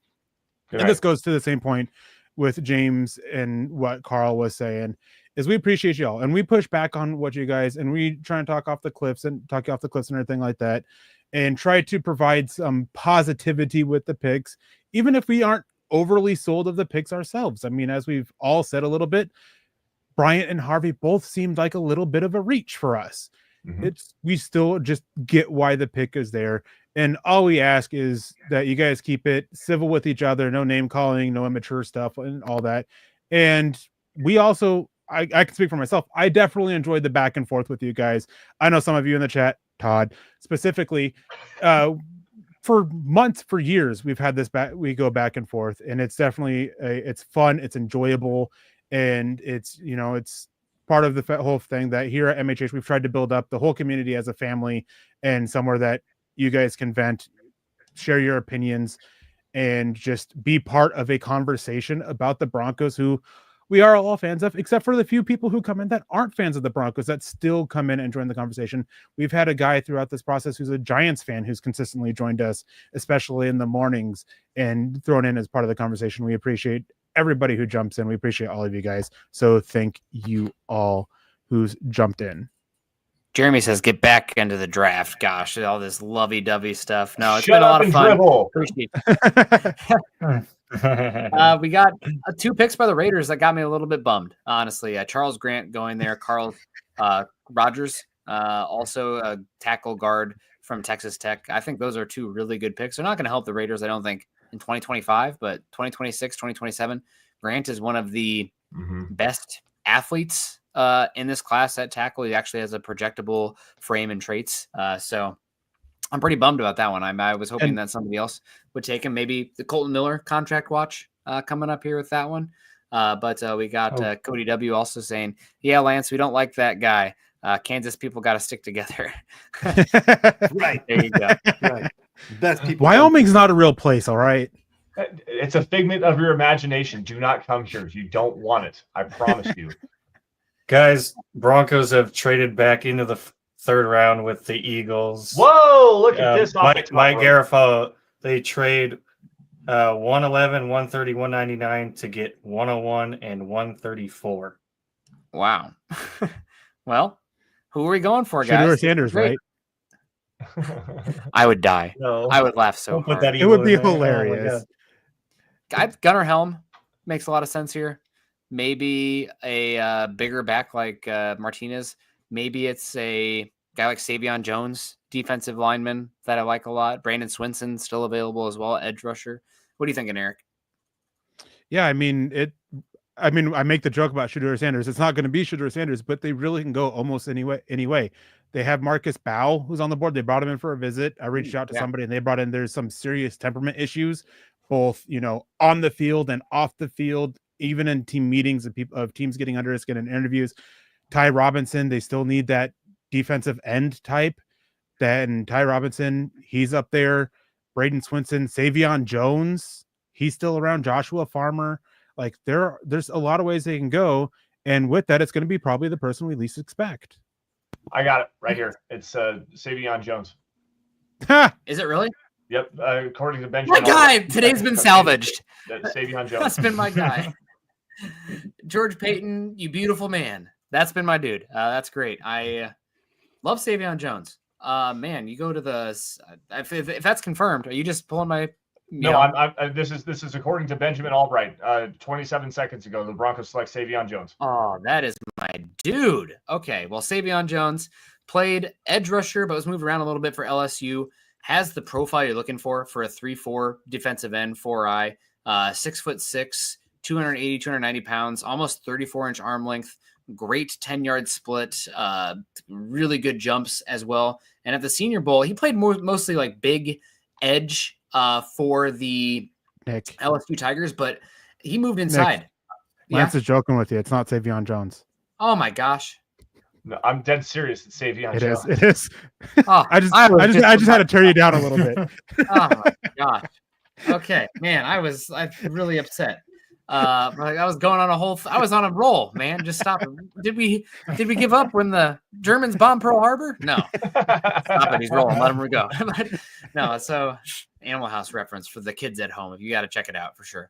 Good night. This goes to the same point with James and what Carl was saying, is we appreciate y'all. And we push back on what you guys, and we try and talk you off the cliffs and everything like that, and try to provide some positivity with the picks, even if we aren't overly sold of the picks ourselves. I mean, as we've all said a little bit, Bryant and Harvey both seemed like a little bit of a reach for us. We still just get why the pick is there. And all we ask is that you guys keep it civil with each other, no name calling, no immature stuff and all that. And we also, I can speak for myself, I definitely enjoyed the back and forth with you guys. I know some of you in the chat, Todd, specifically, for months, for years, we've had this we go back and forth, and it's definitely, it's fun, it's enjoyable, and it's, it's part of the whole thing that here at MHH, we've tried to build up the whole community as a family and somewhere that you guys can vent, share your opinions, and just be part of a conversation about the Broncos, who we are all fans of, except for the few people who come in that aren't fans of the Broncos that still come in and join the conversation. We've had a guy throughout this process who's a Giants fan who's consistently joined us, especially in the mornings, and thrown in as part of the conversation. We appreciate everybody who jumps in. We appreciate all of you guys. So thank you all who's jumped in. Jeremy says, get back into the draft. Gosh, all this lovey-dovey stuff. No, it's been a lot of fun. Appreciate it. We got 2 picks by the Raiders that got me a little bit bummed, honestly. Charles Grant going there, Carl Rogers, also a tackle guard from Texas Tech. I think those are 2 really good picks. They're not going to help the Raiders, I don't think, in 2025, but 2026, 2027. Grant is one of the best athletes in this class at tackle. He actually has a projectable frame and traits. So I'm pretty bummed about that one. I was hoping that somebody else would take him. Maybe the Colton Miller contract watch coming up here with that one. But we got Cody W also saying, yeah, Lance, we don't like that guy. Kansas people got to stick together. Right. There you go. Right. Best people. Wyoming's not a real place, all right? It's a figment of your imagination. Do not come here. You don't want it. I promise you. Guys, Broncos have traded back into the third round with the Eagles. Whoa, look at this. Mike Garafolo, they trade 111, 130, 199 to get 101 and 134. Wow. Well, who are we going for, guys? Shadeur Sanders, right? I would die. No. I would laugh so hard. It would be hilarious. Gunnar Helm makes a lot of sense here. Maybe a bigger back like Martinez. Maybe it's a guy like Savon Jones, defensive lineman that I like a lot. Brandon Swinson still available as well, edge rusher. What are you thinking, Eric? Yeah, I mean, I make the joke about Shadeur Sanders. It's not going to be Shadeur Sanders, but they really can go almost any way. They have Marcus Bow, who's on the board. They brought him in for a visit. I reached out to somebody, and they brought in, there's some serious temperament issues, both, on the field and off the field, even in team meetings of teams getting under his skin in interviews. Ty Robinson, they still need that defensive end type. Then Ty Robinson, he's up there. Braden Swinson, Savon Jones, he's still around. Joshua Farmer. Like there's a lot of ways they can go. And with that, it's going to be probably the person we least expect. I got it right here. It's Savon Jones. Is it really? Yep. According to Benjamin. My guy today's been salvaged. Savon Jones. That's been my guy. George Payton, you beautiful man. That's been my dude. That's great. I love Savon Jones. Man, you go to the if that's confirmed, are you just pulling my? No, I'm this is according to Benjamin Albright. 27 seconds ago, the Broncos select Savon Jones. Oh, that is my dude. Okay, well, Savon Jones played edge rusher, but was moved around a little bit for LSU. Has the profile you're looking for a 3-4 defensive end, 4-eye, 6'6", 280, 290 pounds, almost 34-inch arm length. Great 10-yard split, really good jumps as well. And at the Senior Bowl, he played mostly like big edge for the LSU Tigers, but he moved inside. Lance is joking with you. It's not Savon Jones. Oh my gosh. No, I'm dead serious. It's Savon Jones. It is. Oh, I just had to turn you down a little bit. Oh my gosh. Okay, man, I was really upset. I was going on I was on a roll, man. Just stop it. Did we give up when the Germans bombed Pearl Harbor? No. Stop it. He's rolling. Let him go. No, so Animal House reference for the kids at home. If you got to check it out for sure.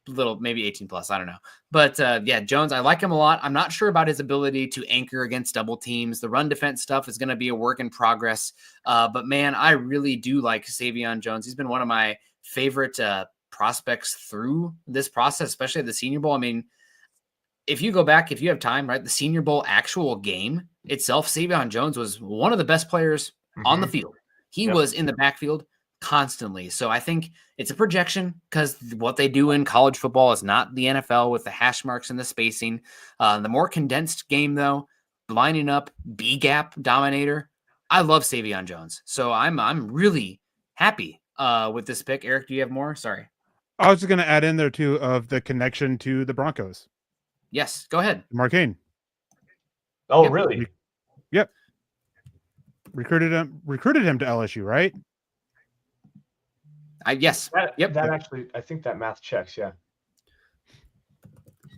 Little maybe 18 plus, I don't know. But yeah, Jones, I like him a lot. I'm not sure about his ability to anchor against double teams. The run defense stuff is going to be a work in progress. But man, I really do like Savon Jones. He's been one of my favorite prospects through this process, especially at the Senior Bowl. I mean, if you go back, if you have time, right, the Senior Bowl actual game itself, Savon Jones was one of the best players on the field. He was in the backfield constantly. So I think it's a projection because what they do in college football is not the NFL with the hash marks and the spacing. The more condensed game, though, lining up, B-gap dominator. I love Savon Jones. So I'm really happy with this pick. Eric, do you have more? Sorry. I was just going to add in there, too, of the connection to the Broncos. Yes, go ahead. Marcane. Oh, yep. Really? Yep. Recruited him to LSU, right? Yes. That actually, I think that math checks. Yeah.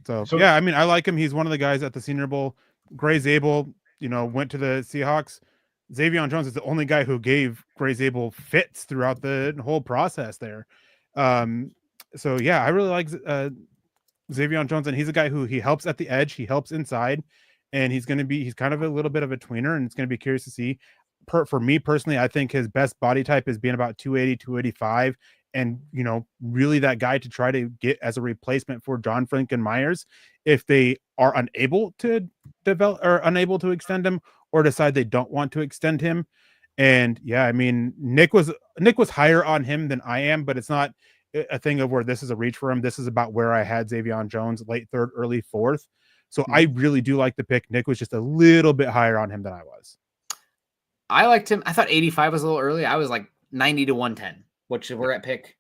So yeah, I mean, I like him. He's one of the guys at the Senior Bowl. Gray Zabel, went to the Seahawks. Savon Jones is the only guy who gave Gray Zabel fits throughout the whole process there. So yeah, I really like Savon Jones, and he's a guy who he helps at the edge, he helps inside, and he's kind of a little bit of a tweener, and it's going to be curious to see. For me personally, I think his best body type is being about 280, 285, and really that guy to try to get as a replacement for John Franklin Myers if they are unable to develop or unable to extend him or decide they don't want to extend him. And yeah, I mean, Nick was higher on him than I am, but it's not a thing of where this is a reach for him. This is about where I had Savon Jones, late third, early fourth. So I really do like the pick. Nick was just a little bit higher on him than I was. I liked him. I thought 85 was a little early. I was like 90 to 110, which we're at pick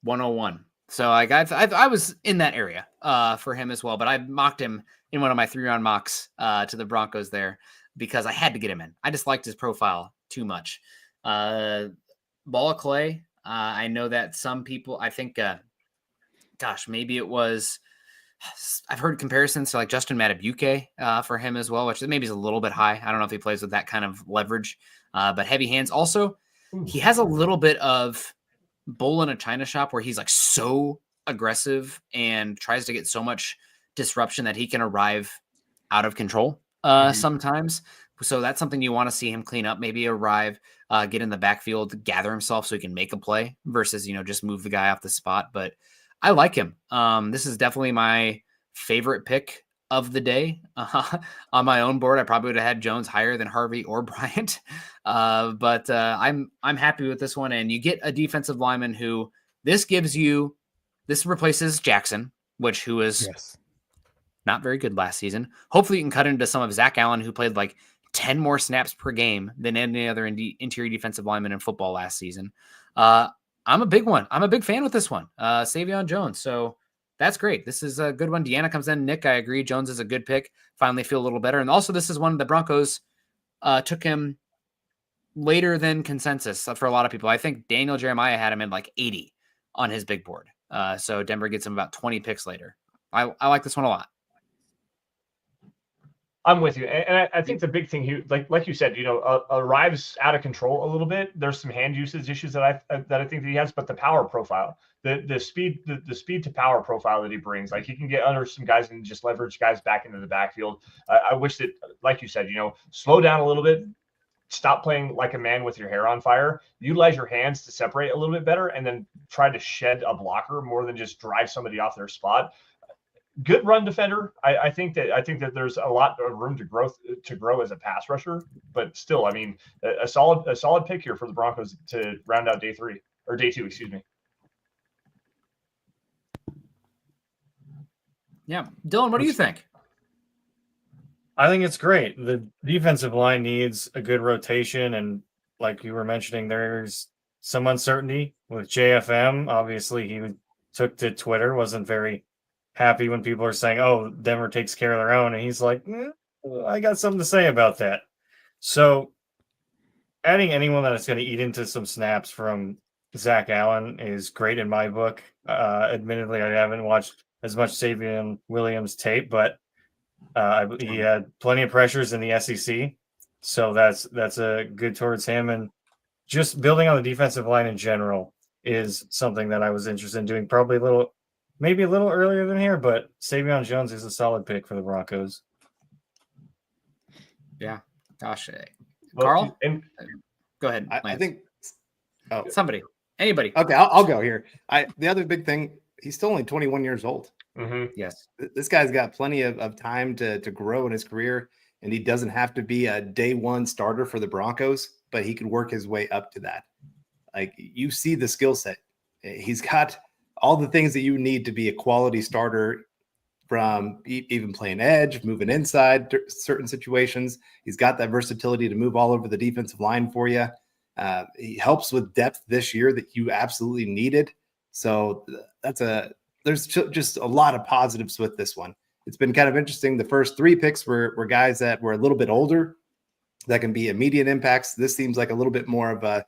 101. So like I was in that area for him as well, but I mocked him in one of my 3-round mocks to the Broncos there because I had to get him in. I just liked his profile too much. Ball of Clay. I know that some people, I think, maybe it was, I've heard comparisons to like Justin Matabuke for him as well, which maybe is a little bit high. I don't know if he plays with that kind of leverage, but heavy hands. Also, he has a little bit of bull in a china shop where he's like so aggressive and tries to get so much disruption that he can arrive out of control sometimes. So that's something you want to see him clean up, maybe arrive, get in the backfield, gather himself so he can make a play versus, just move the guy off the spot. But I like him. This is definitely my favorite pick of the day. On my own board, I probably would have had Jones higher than Harvey or Bryant. But I'm happy with this one. And you get a defensive lineman who this replaces Jackson, who was not very good last season. Hopefully you can cut into some of Zach Allen, who played like 10 more snaps per game than any other interior defensive lineman in football last season. I'm a big one. I'm a big fan with this one. Savon Jones. So that's great. This is a good one. Deanna comes in. Nick, I agree. Jones is a good pick. Finally feel a little better. And also this is one of the Broncos took him later than consensus for a lot of people. I think Daniel Jeremiah had him in like 80 on his big board. So Denver gets him about 20 picks later. I like this one a lot. I'm with you, and I think the big thing here, like you said, arrives out of control a little bit. There's some hand usage issues that I think that he has, but the power profile, the speed to power profile that he brings, like he can get under some guys and just leverage guys back into the backfield. I wish that, like you said, slow down a little bit, stop playing like a man with your hair on fire, utilize your hands to separate a little bit better, and then try to shed a blocker more than just drive somebody off their spot. Good run defender. I think that there's a lot of room to grow as a pass rusher, but still, I mean, a solid pick here for the Broncos to round out day 2, excuse me. Yeah, Dylan, what do you think? I think it's great. The defensive line needs a good rotation, and like you were mentioning, there's some uncertainty with JFM. Obviously, he took to Twitter, wasn't very happy when people are saying, "Oh, Denver takes care of their own," and he's like, "I got something to say about that." So, adding anyone that is going to eat into some snaps from Zach Allen is great in my book. Admittedly, I haven't watched as much Savon Williams tape, but he had plenty of pressures in the SEC, so that's a good towards him. And just building on the defensive line in general is something that I was interested in doing. Probably maybe a little earlier than here, but Savon Jones is a solid pick for the Broncos. Yeah, gosh, Carl, go ahead. I think. Oh, anybody. Okay, I'll go here. The other big thing, he's still only 21 years old. Mm-hmm. Yes, this guy's got plenty of time to grow in his career, and he doesn't have to be a day one starter for the Broncos, but he could work his way up to that. Like, you see the skill set. He's got all the things that you need to be a quality starter, from even playing edge, moving inside certain situations. He's got that versatility to move all over the defensive line for you. He helps with depth this year that you absolutely needed. So there's just a lot of positives with this one. It's been kind of interesting. The first 3 picks were guys that were a little bit older that can be immediate impacts. This seems like a little bit more of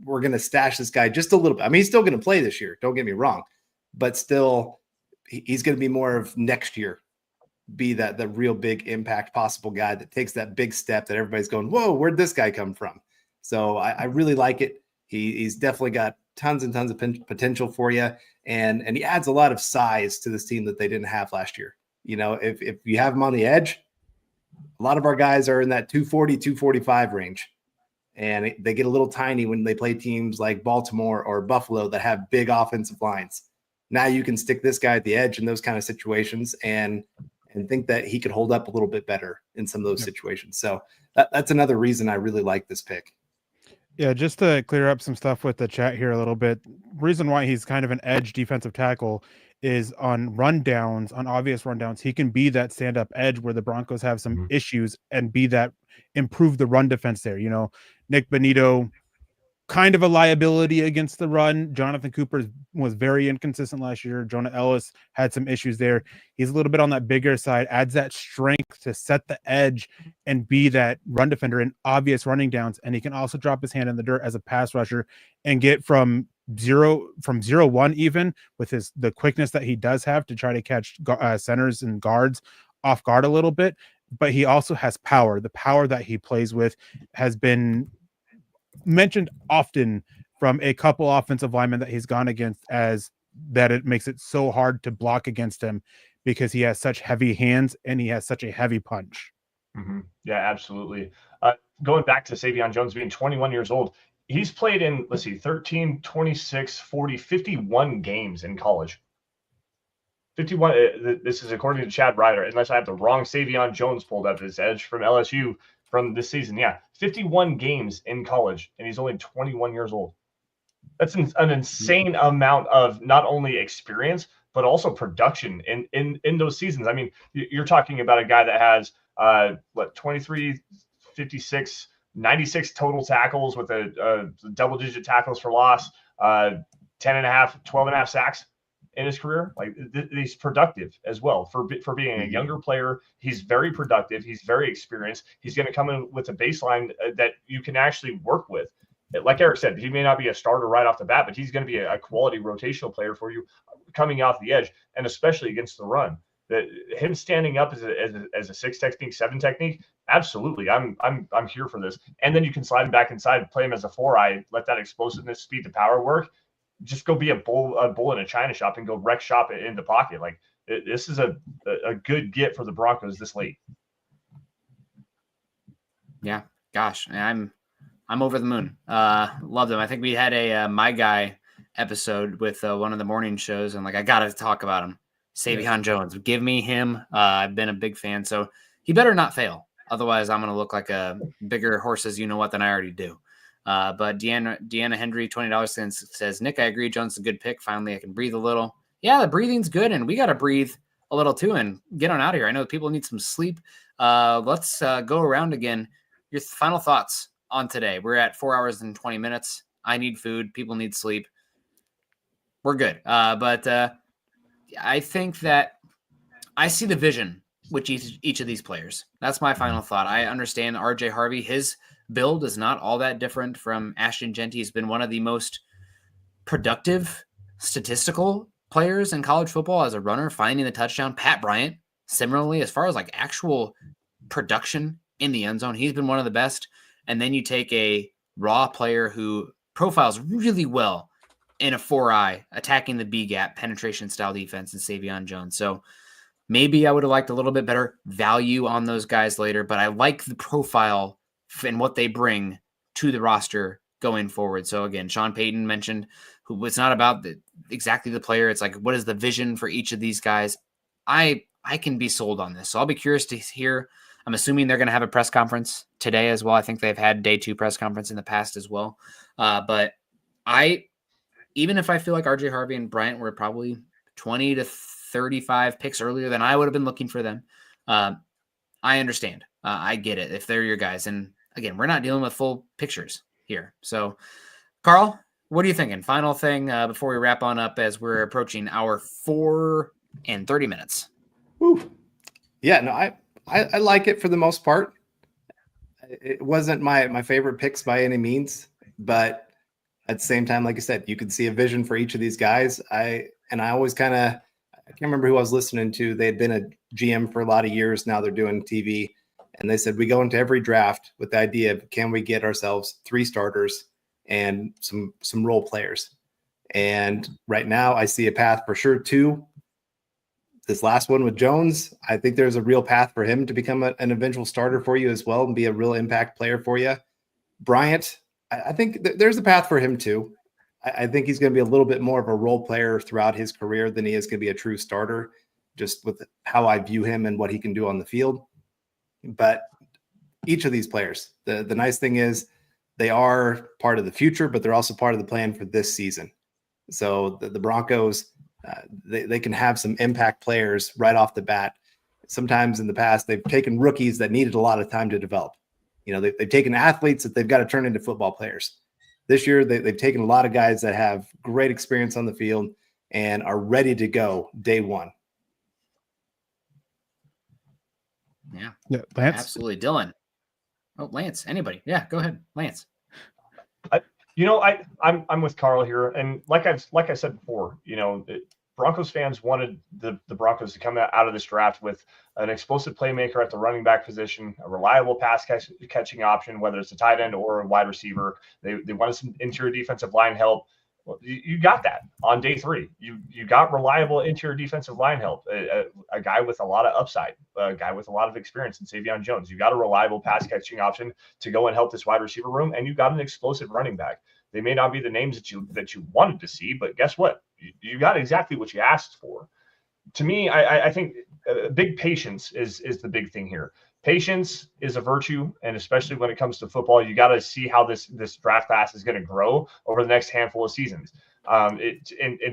we're going to stash this guy just a little bit. I mean, he's still going to play this year, don't get me wrong, but still he's going to be more of next year, be that the real big impact possible guy that takes that big step that everybody's going, whoa, where'd this guy come from? So I really like it. He's definitely got tons and tons of potential for you. And he adds a lot of size to this team that they didn't have last year. If you have him on the edge, a lot of our guys are in that 240, 245 range. And they get a little tiny when they play teams like Baltimore or Buffalo that have big offensive lines. Now you can stick this guy at the edge in those kind of situations and think that he could hold up a little bit better in some of those situations. So that's another reason I really like this pick. Yeah, just to clear up some stuff with the chat here a little bit, reason why he's kind of an edge defensive tackle is on rundowns, on obvious rundowns, he can be that stand-up edge where the Broncos have some issues and be that improve the run defense there. Nick Bonito, kind of a liability against the run. Jonathan Cooper was very inconsistent last year. Jonah Ellis had some issues there. He's a little bit on that bigger side, adds that strength to set the edge and be that run defender in obvious running downs. And he can also drop his hand in the dirt as a pass rusher and get from 0-1 even with the quickness that he does have to try to catch centers and guards off guard a little bit. But he also has power. The power that he plays with has been mentioned often from a couple offensive linemen that he's gone against, as that it makes it so hard to block against him because he has such heavy hands and he has such a heavy punch. Mm-hmm. Yeah, absolutely. Going back to Savon Jones being 21 years old, he's played in, 13, 26, 40, 51 games in college. 51. This is according to Chad Ryder, unless I have the wrong Savon Jones pulled up his edge from LSU from this season. Yeah, 51 games in college, and he's only 21 years old. That's an insane amount of not only experience, but also production in those seasons. I mean, you're talking about a guy that has 23, 56, 96 total tackles with a double-digit tackles for loss, 10 and a half, 12 and a half sacks in his career. Like, he's productive as well for being a younger player. He's very productive. He's very experienced. He's going to come in with a baseline that you can actually work with. Like Eric said, he may not be a starter right off the bat, but he's going to be a quality rotational player for you. coming off the edge, and especially against the run. That him standing up as a 6 technique, 7 technique, absolutely. I'm here for this. And then you can slide him back inside, play him as a 4-eye, let that explosiveness, speed to power work. Just go be a bull in a china shop and go wreck shop it in the pocket. Like this is a good get for the Broncos this late. Yeah, gosh, I'm over the moon. Love them. I think we had a My Guy episode with one of the morning shows, and like I gotta talk about him. Savon Jones, give me him. I've been a big fan, so he better not fail. Otherwise, I'm going to look like a bigger horses, you know what, than I already do. But Deanna Hendry, $20 says, Nick, I agree. Jones is a good pick. Finally, I can breathe a little. Yeah, the breathing's good, and we got to breathe a little too and get on out of here. I know people need some sleep. Let's go around again. Your final thoughts on today. We're at 4 hours and 20 minutes. I need food. People need sleep. We're good. But I think that I see the vision with each of these players. That's my final thought. I understand RJ Harvey. His build is not all that different from Ashton Jeanty. He's been one of the most productive statistical players in college football as a runner, finding the touchdown. Pat Bryant, similarly, as far as like actual production in the end zone, he's been one of the best. And then you take a raw player who profiles really well in a 4-eye, attacking the B gap, penetration style defense, and Savon Jones. So maybe I would have liked a little bit better value on those guys later, but I like the profile and what they bring to the roster going forward. So again, Sean Payton mentioned it's not about exactly the player. It's like, what is the vision for each of these guys? I can be sold on this. So I'll be curious to hear. I'm assuming they're going to have a press conference today as well. I think they've had day 2 press conference in the past as well. But even if I feel like RJ Harvey and Bryant were probably 20 to 35 picks earlier than I would have been looking for them, I understand. I get it if they're your guys. And again, we're not dealing with full pictures here. So, Carl, what are you thinking? Final thing before we wrap on up as we're approaching our 4 and 30 minutes. Woo. Yeah, no, I like it for the most part. It wasn't my favorite picks by any means, but at the same time, like I said, you could see a vision for each of these guys. I always I can't remember who I was listening to. They had been a GM for a lot of years. Now they're doing TV. And they said, we go into every draft with the idea of, can we get ourselves 3 starters and some role players? And right now I see a path for sure 2. This last one with Jones, I think there's a real path for him to become an eventual starter for you as well and be a real impact player for you. Bryant, I think there's a path for him too. I think he's going to be a little bit more of a role player throughout his career than he is going to be a true starter, just with how I view him and what he can do on the field. But each of these players, the nice thing is they are part of the future, but they're also part of the plan for this season. So the Broncos, they can have some impact players right off the bat. Sometimes in the past, they've taken rookies that needed a lot of time to develop. They've taken athletes that they've got to turn into football players. This year, they've taken a lot of guys that have great experience on the field and are ready to go day one. Yeah, Lance? absolutely. Dylan. Oh, Lance, anybody. Yeah, go ahead, Lance. I'm with Carl here. And like I said before, Broncos fans wanted the Broncos to come out of this draft with an explosive playmaker at the running back position, a reliable pass catching option, whether it's a tight end or a wide receiver. They wanted some interior defensive line help. Well, you got that on day 3. You got reliable interior defensive line help, a guy with a lot of upside, a guy with a lot of experience in Savon Jones. You got a reliable pass catching option to go and help this wide receiver room, and you got an explosive running back. They may not be the names that you wanted to see, but guess what? You got exactly what you asked for. To me, I think big patience is the big thing here. Patience is a virtue, and especially when it comes to football, you got to see how this draft class is going to grow over the next handful of seasons. And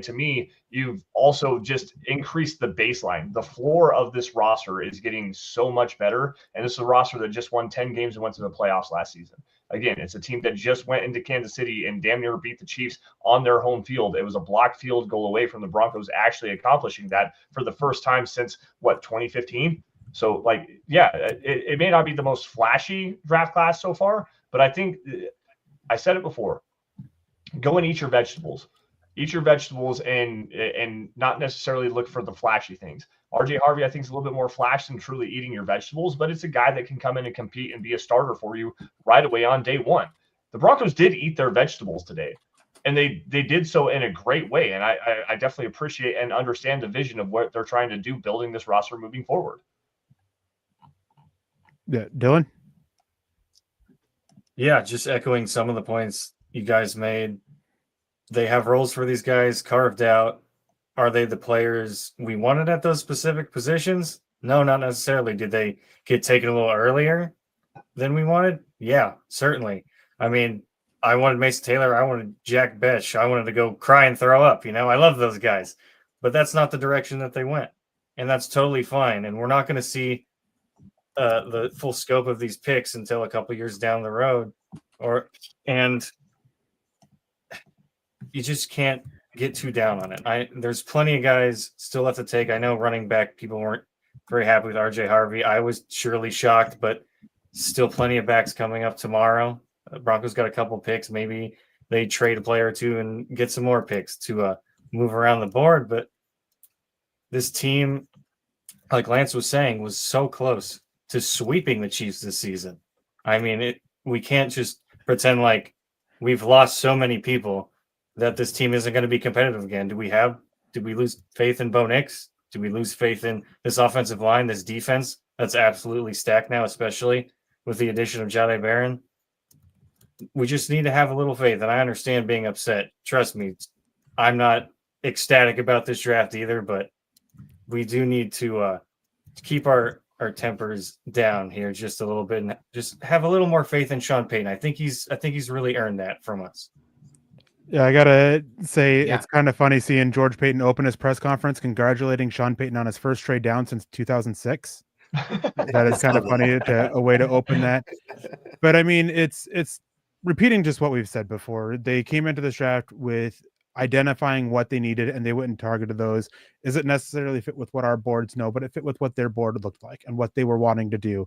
to me, you've also just increased the baseline. The floor of this roster is getting so much better, and this is a roster that just won 10 games and went to the playoffs last season. Again, it's a team that just went into Kansas City and damn near beat the Chiefs on their home field. It was a blocked field goal away from the Broncos actually accomplishing that for the first time since, 2015? So, it may not be the most flashy draft class so far, but I think I said it before. Go and eat your vegetables. Eat your vegetables and not necessarily look for the flashy things. RJ Harvey, I think, is a little bit more flash than truly eating your vegetables, but it's a guy that can come in and compete and be a starter for you right away on day one. The Broncos did eat their vegetables today, and they did so in a great way. And I definitely appreciate and understand the vision of what they're trying to do, building this roster moving forward. Yeah, Dylan? Yeah, just echoing some of the points you guys made. They have roles for these guys carved out. Are they the players we wanted at those specific positions? No, not necessarily. Did they get taken a little earlier than we wanted? Yeah, certainly. I mean, I wanted Mason Taylor. I wanted Jack Betch. I wanted to go cry and throw up. I love those guys. But that's not the direction that they went. And that's totally fine. And we're not going to see the full scope of these picks until a couple years down the road. And you just can't get too down on it. There's plenty of guys still left to take. I know running back people weren't very happy with RJ Harvey. I was surely shocked, but still plenty of backs coming up tomorrow. Broncos got a couple picks. Maybe they trade a player or two and get some more picks to move around the board. But this team, like Lance was saying, was so close to sweeping the Chiefs this season. I mean, we can't just pretend like we've lost so many people that this team isn't going to be competitive again. Did we lose faith in Bo Nix? Did we lose faith in this offensive line, this defense that's absolutely stacked now, especially with the addition of Jahdae Barron? We just need to have a little faith, and I understand being upset. Trust me, I'm not ecstatic about this draft either, but we do need to keep our tempers down here just a little bit and just have a little more faith in Sean Payton. I think he's really earned that from us. Yeah, I gotta say It's kind of funny seeing George Payton open his press conference congratulating Sean Payton on his first trade down since 2006. That is kind of funny a way to open that. But I mean, it's repeating just what we've said before. They came into this draft with identifying what they needed, and they went and targeted those. Is it necessarily fit with what our boards know, but it fit with what their board looked like and what they were wanting to do.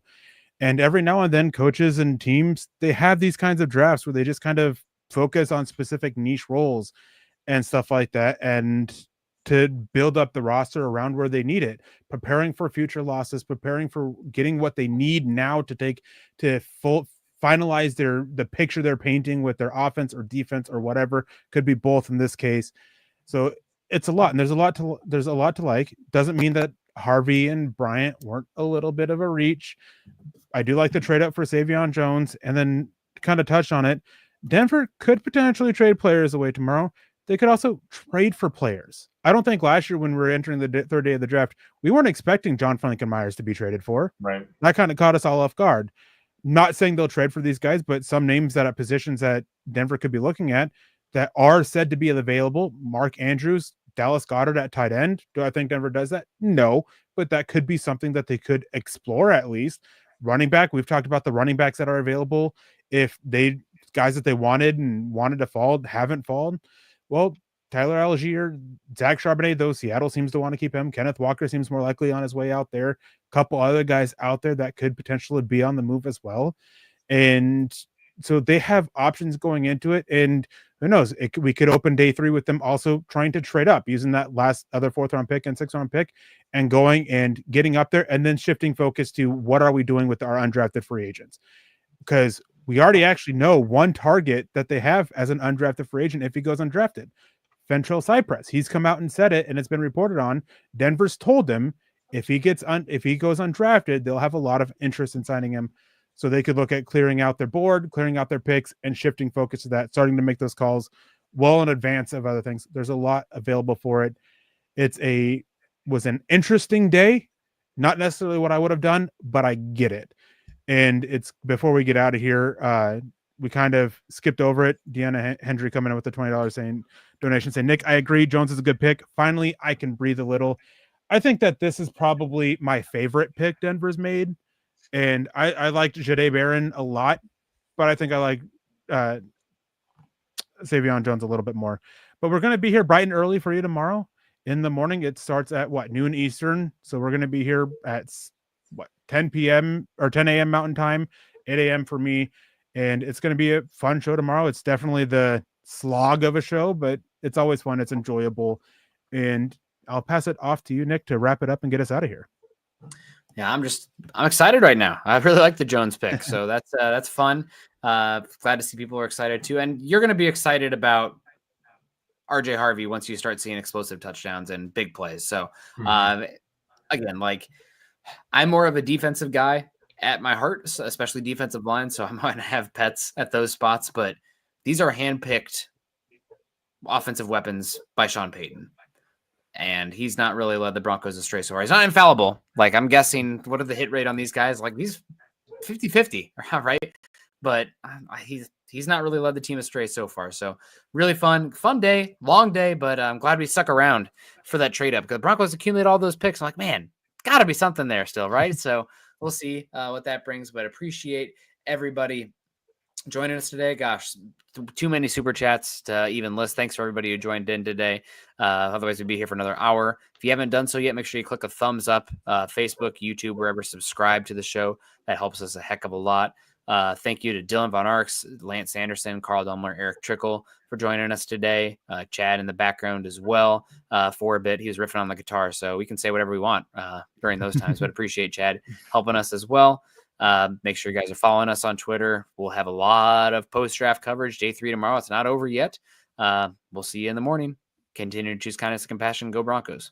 And every now and then, coaches and teams, they have these kinds of drafts where they just kind of focus on specific niche roles and stuff like that, and to build up the roster around where they need it, preparing for future losses, preparing for getting what they need now to take to finalize the picture they're painting with their offense or defense or whatever. Could be both in this case. So it's a lot, and there's a lot to like. Doesn't mean that Harvey and Bryant weren't a little bit of a reach. I do like the trade up for Savon Jones, and then kind of touch on it. Denver could potentially trade players away tomorrow. They could also trade for players. I don't think last year when we were entering the third day of the draft, we weren't expecting John Franklin-Myers to be traded for. Right. That kind of caught us all off guard. Not saying they'll trade for these guys, but some names that at positions that Denver could be looking at that are said to be available. Mark Andrews, Dallas Goedert at tight end. Do I think Denver does that? No, but that could be something that they could explore at least. Running back, we've talked about the running backs that are available. If guys that they wanted to fall haven't fallen, well, Tyler Algier, Zach Charbonnet, though Seattle seems to want to keep him. Kenneth Walker seems more likely on his way out there. A couple other guys out there that could potentially be on the move as well. And so they have options going into it. And who knows, we could open day 3 with them also trying to trade up, using that last other 4th round pick and 6th round pick and going and getting up there, and then shifting focus to what are we doing with our undrafted free agents? Because we already actually know one target that they have as an undrafted free agent if he goes undrafted. Fentrell Cypress. He's come out and said it, and it's been reported on. Denver's told him if he goes undrafted, they'll have a lot of interest in signing him. So they could look at clearing out their board, clearing out their picks, and shifting focus to that, starting to make those calls well in advance of other things. There's a lot available for it. Was an interesting day. Not necessarily what I would have done, but I get it. And it's before we get out of here, we kind of skipped over it. Deanna Hendry coming in with the $20 donation saying, Nick, I agree. Jones is a good pick. Finally, I can breathe a little. I think that this is probably my favorite pick Denver's made. And I liked Jahdae Barron a lot, but I think I like Savon Jones a little bit more. But we're going to be here bright and early for you tomorrow. In the morning, it starts at noon Eastern. So we're going to be here at 10 p.m. or 10 a.m. Mountain Time, 8 a.m. for me. And it's going to be a fun show tomorrow. It's definitely the slog of a show, but It's always fun. It's enjoyable. And I'll pass it off to you, Nick, to wrap it up and get us out of here. Yeah, I'm excited right now. I really like the Jones pick. So that's fun. Glad to see people are excited too. And you're going to be excited about RJ Harvey once you start seeing explosive touchdowns and big plays. So again, like I'm more of a defensive guy at my heart, especially defensive line. So I'm going to have pets at those spots, but these are handpicked offensive weapons by Sean Payton. And he's not really led the Broncos astray so far. He's not infallible. Like I'm guessing, what are the hit rate on these guys? Like these 50-50, right? But he's not really led the team astray so far. So really fun day, long day, but I'm glad we stuck around for that trade up because the Broncos accumulate all those picks. I'm like, man, gotta be something there still, right? So we'll see what that brings, but appreciate everybody joining us today. Gosh, too many super chats to even list. Thanks for everybody who joined in today. Otherwise we'd be here for another hour. If you haven't done so yet, make sure you click a thumbs up, Facebook, YouTube, wherever, subscribe to the show. That helps us a heck of a lot. Thank you to Dylan Von Arx, Lance Sanderson, Carl Dumler, Erick Trickel for joining us today. Chad in the background as well for a bit. He was riffing on the guitar, so we can say whatever we want during those times, but appreciate Chad helping us as well. Make sure you guys are following us on Twitter. We'll have a lot of post-draft coverage. Day 3 tomorrow. It's not over yet. We'll see you in the morning. Continue to choose kindness and compassion. Go Broncos.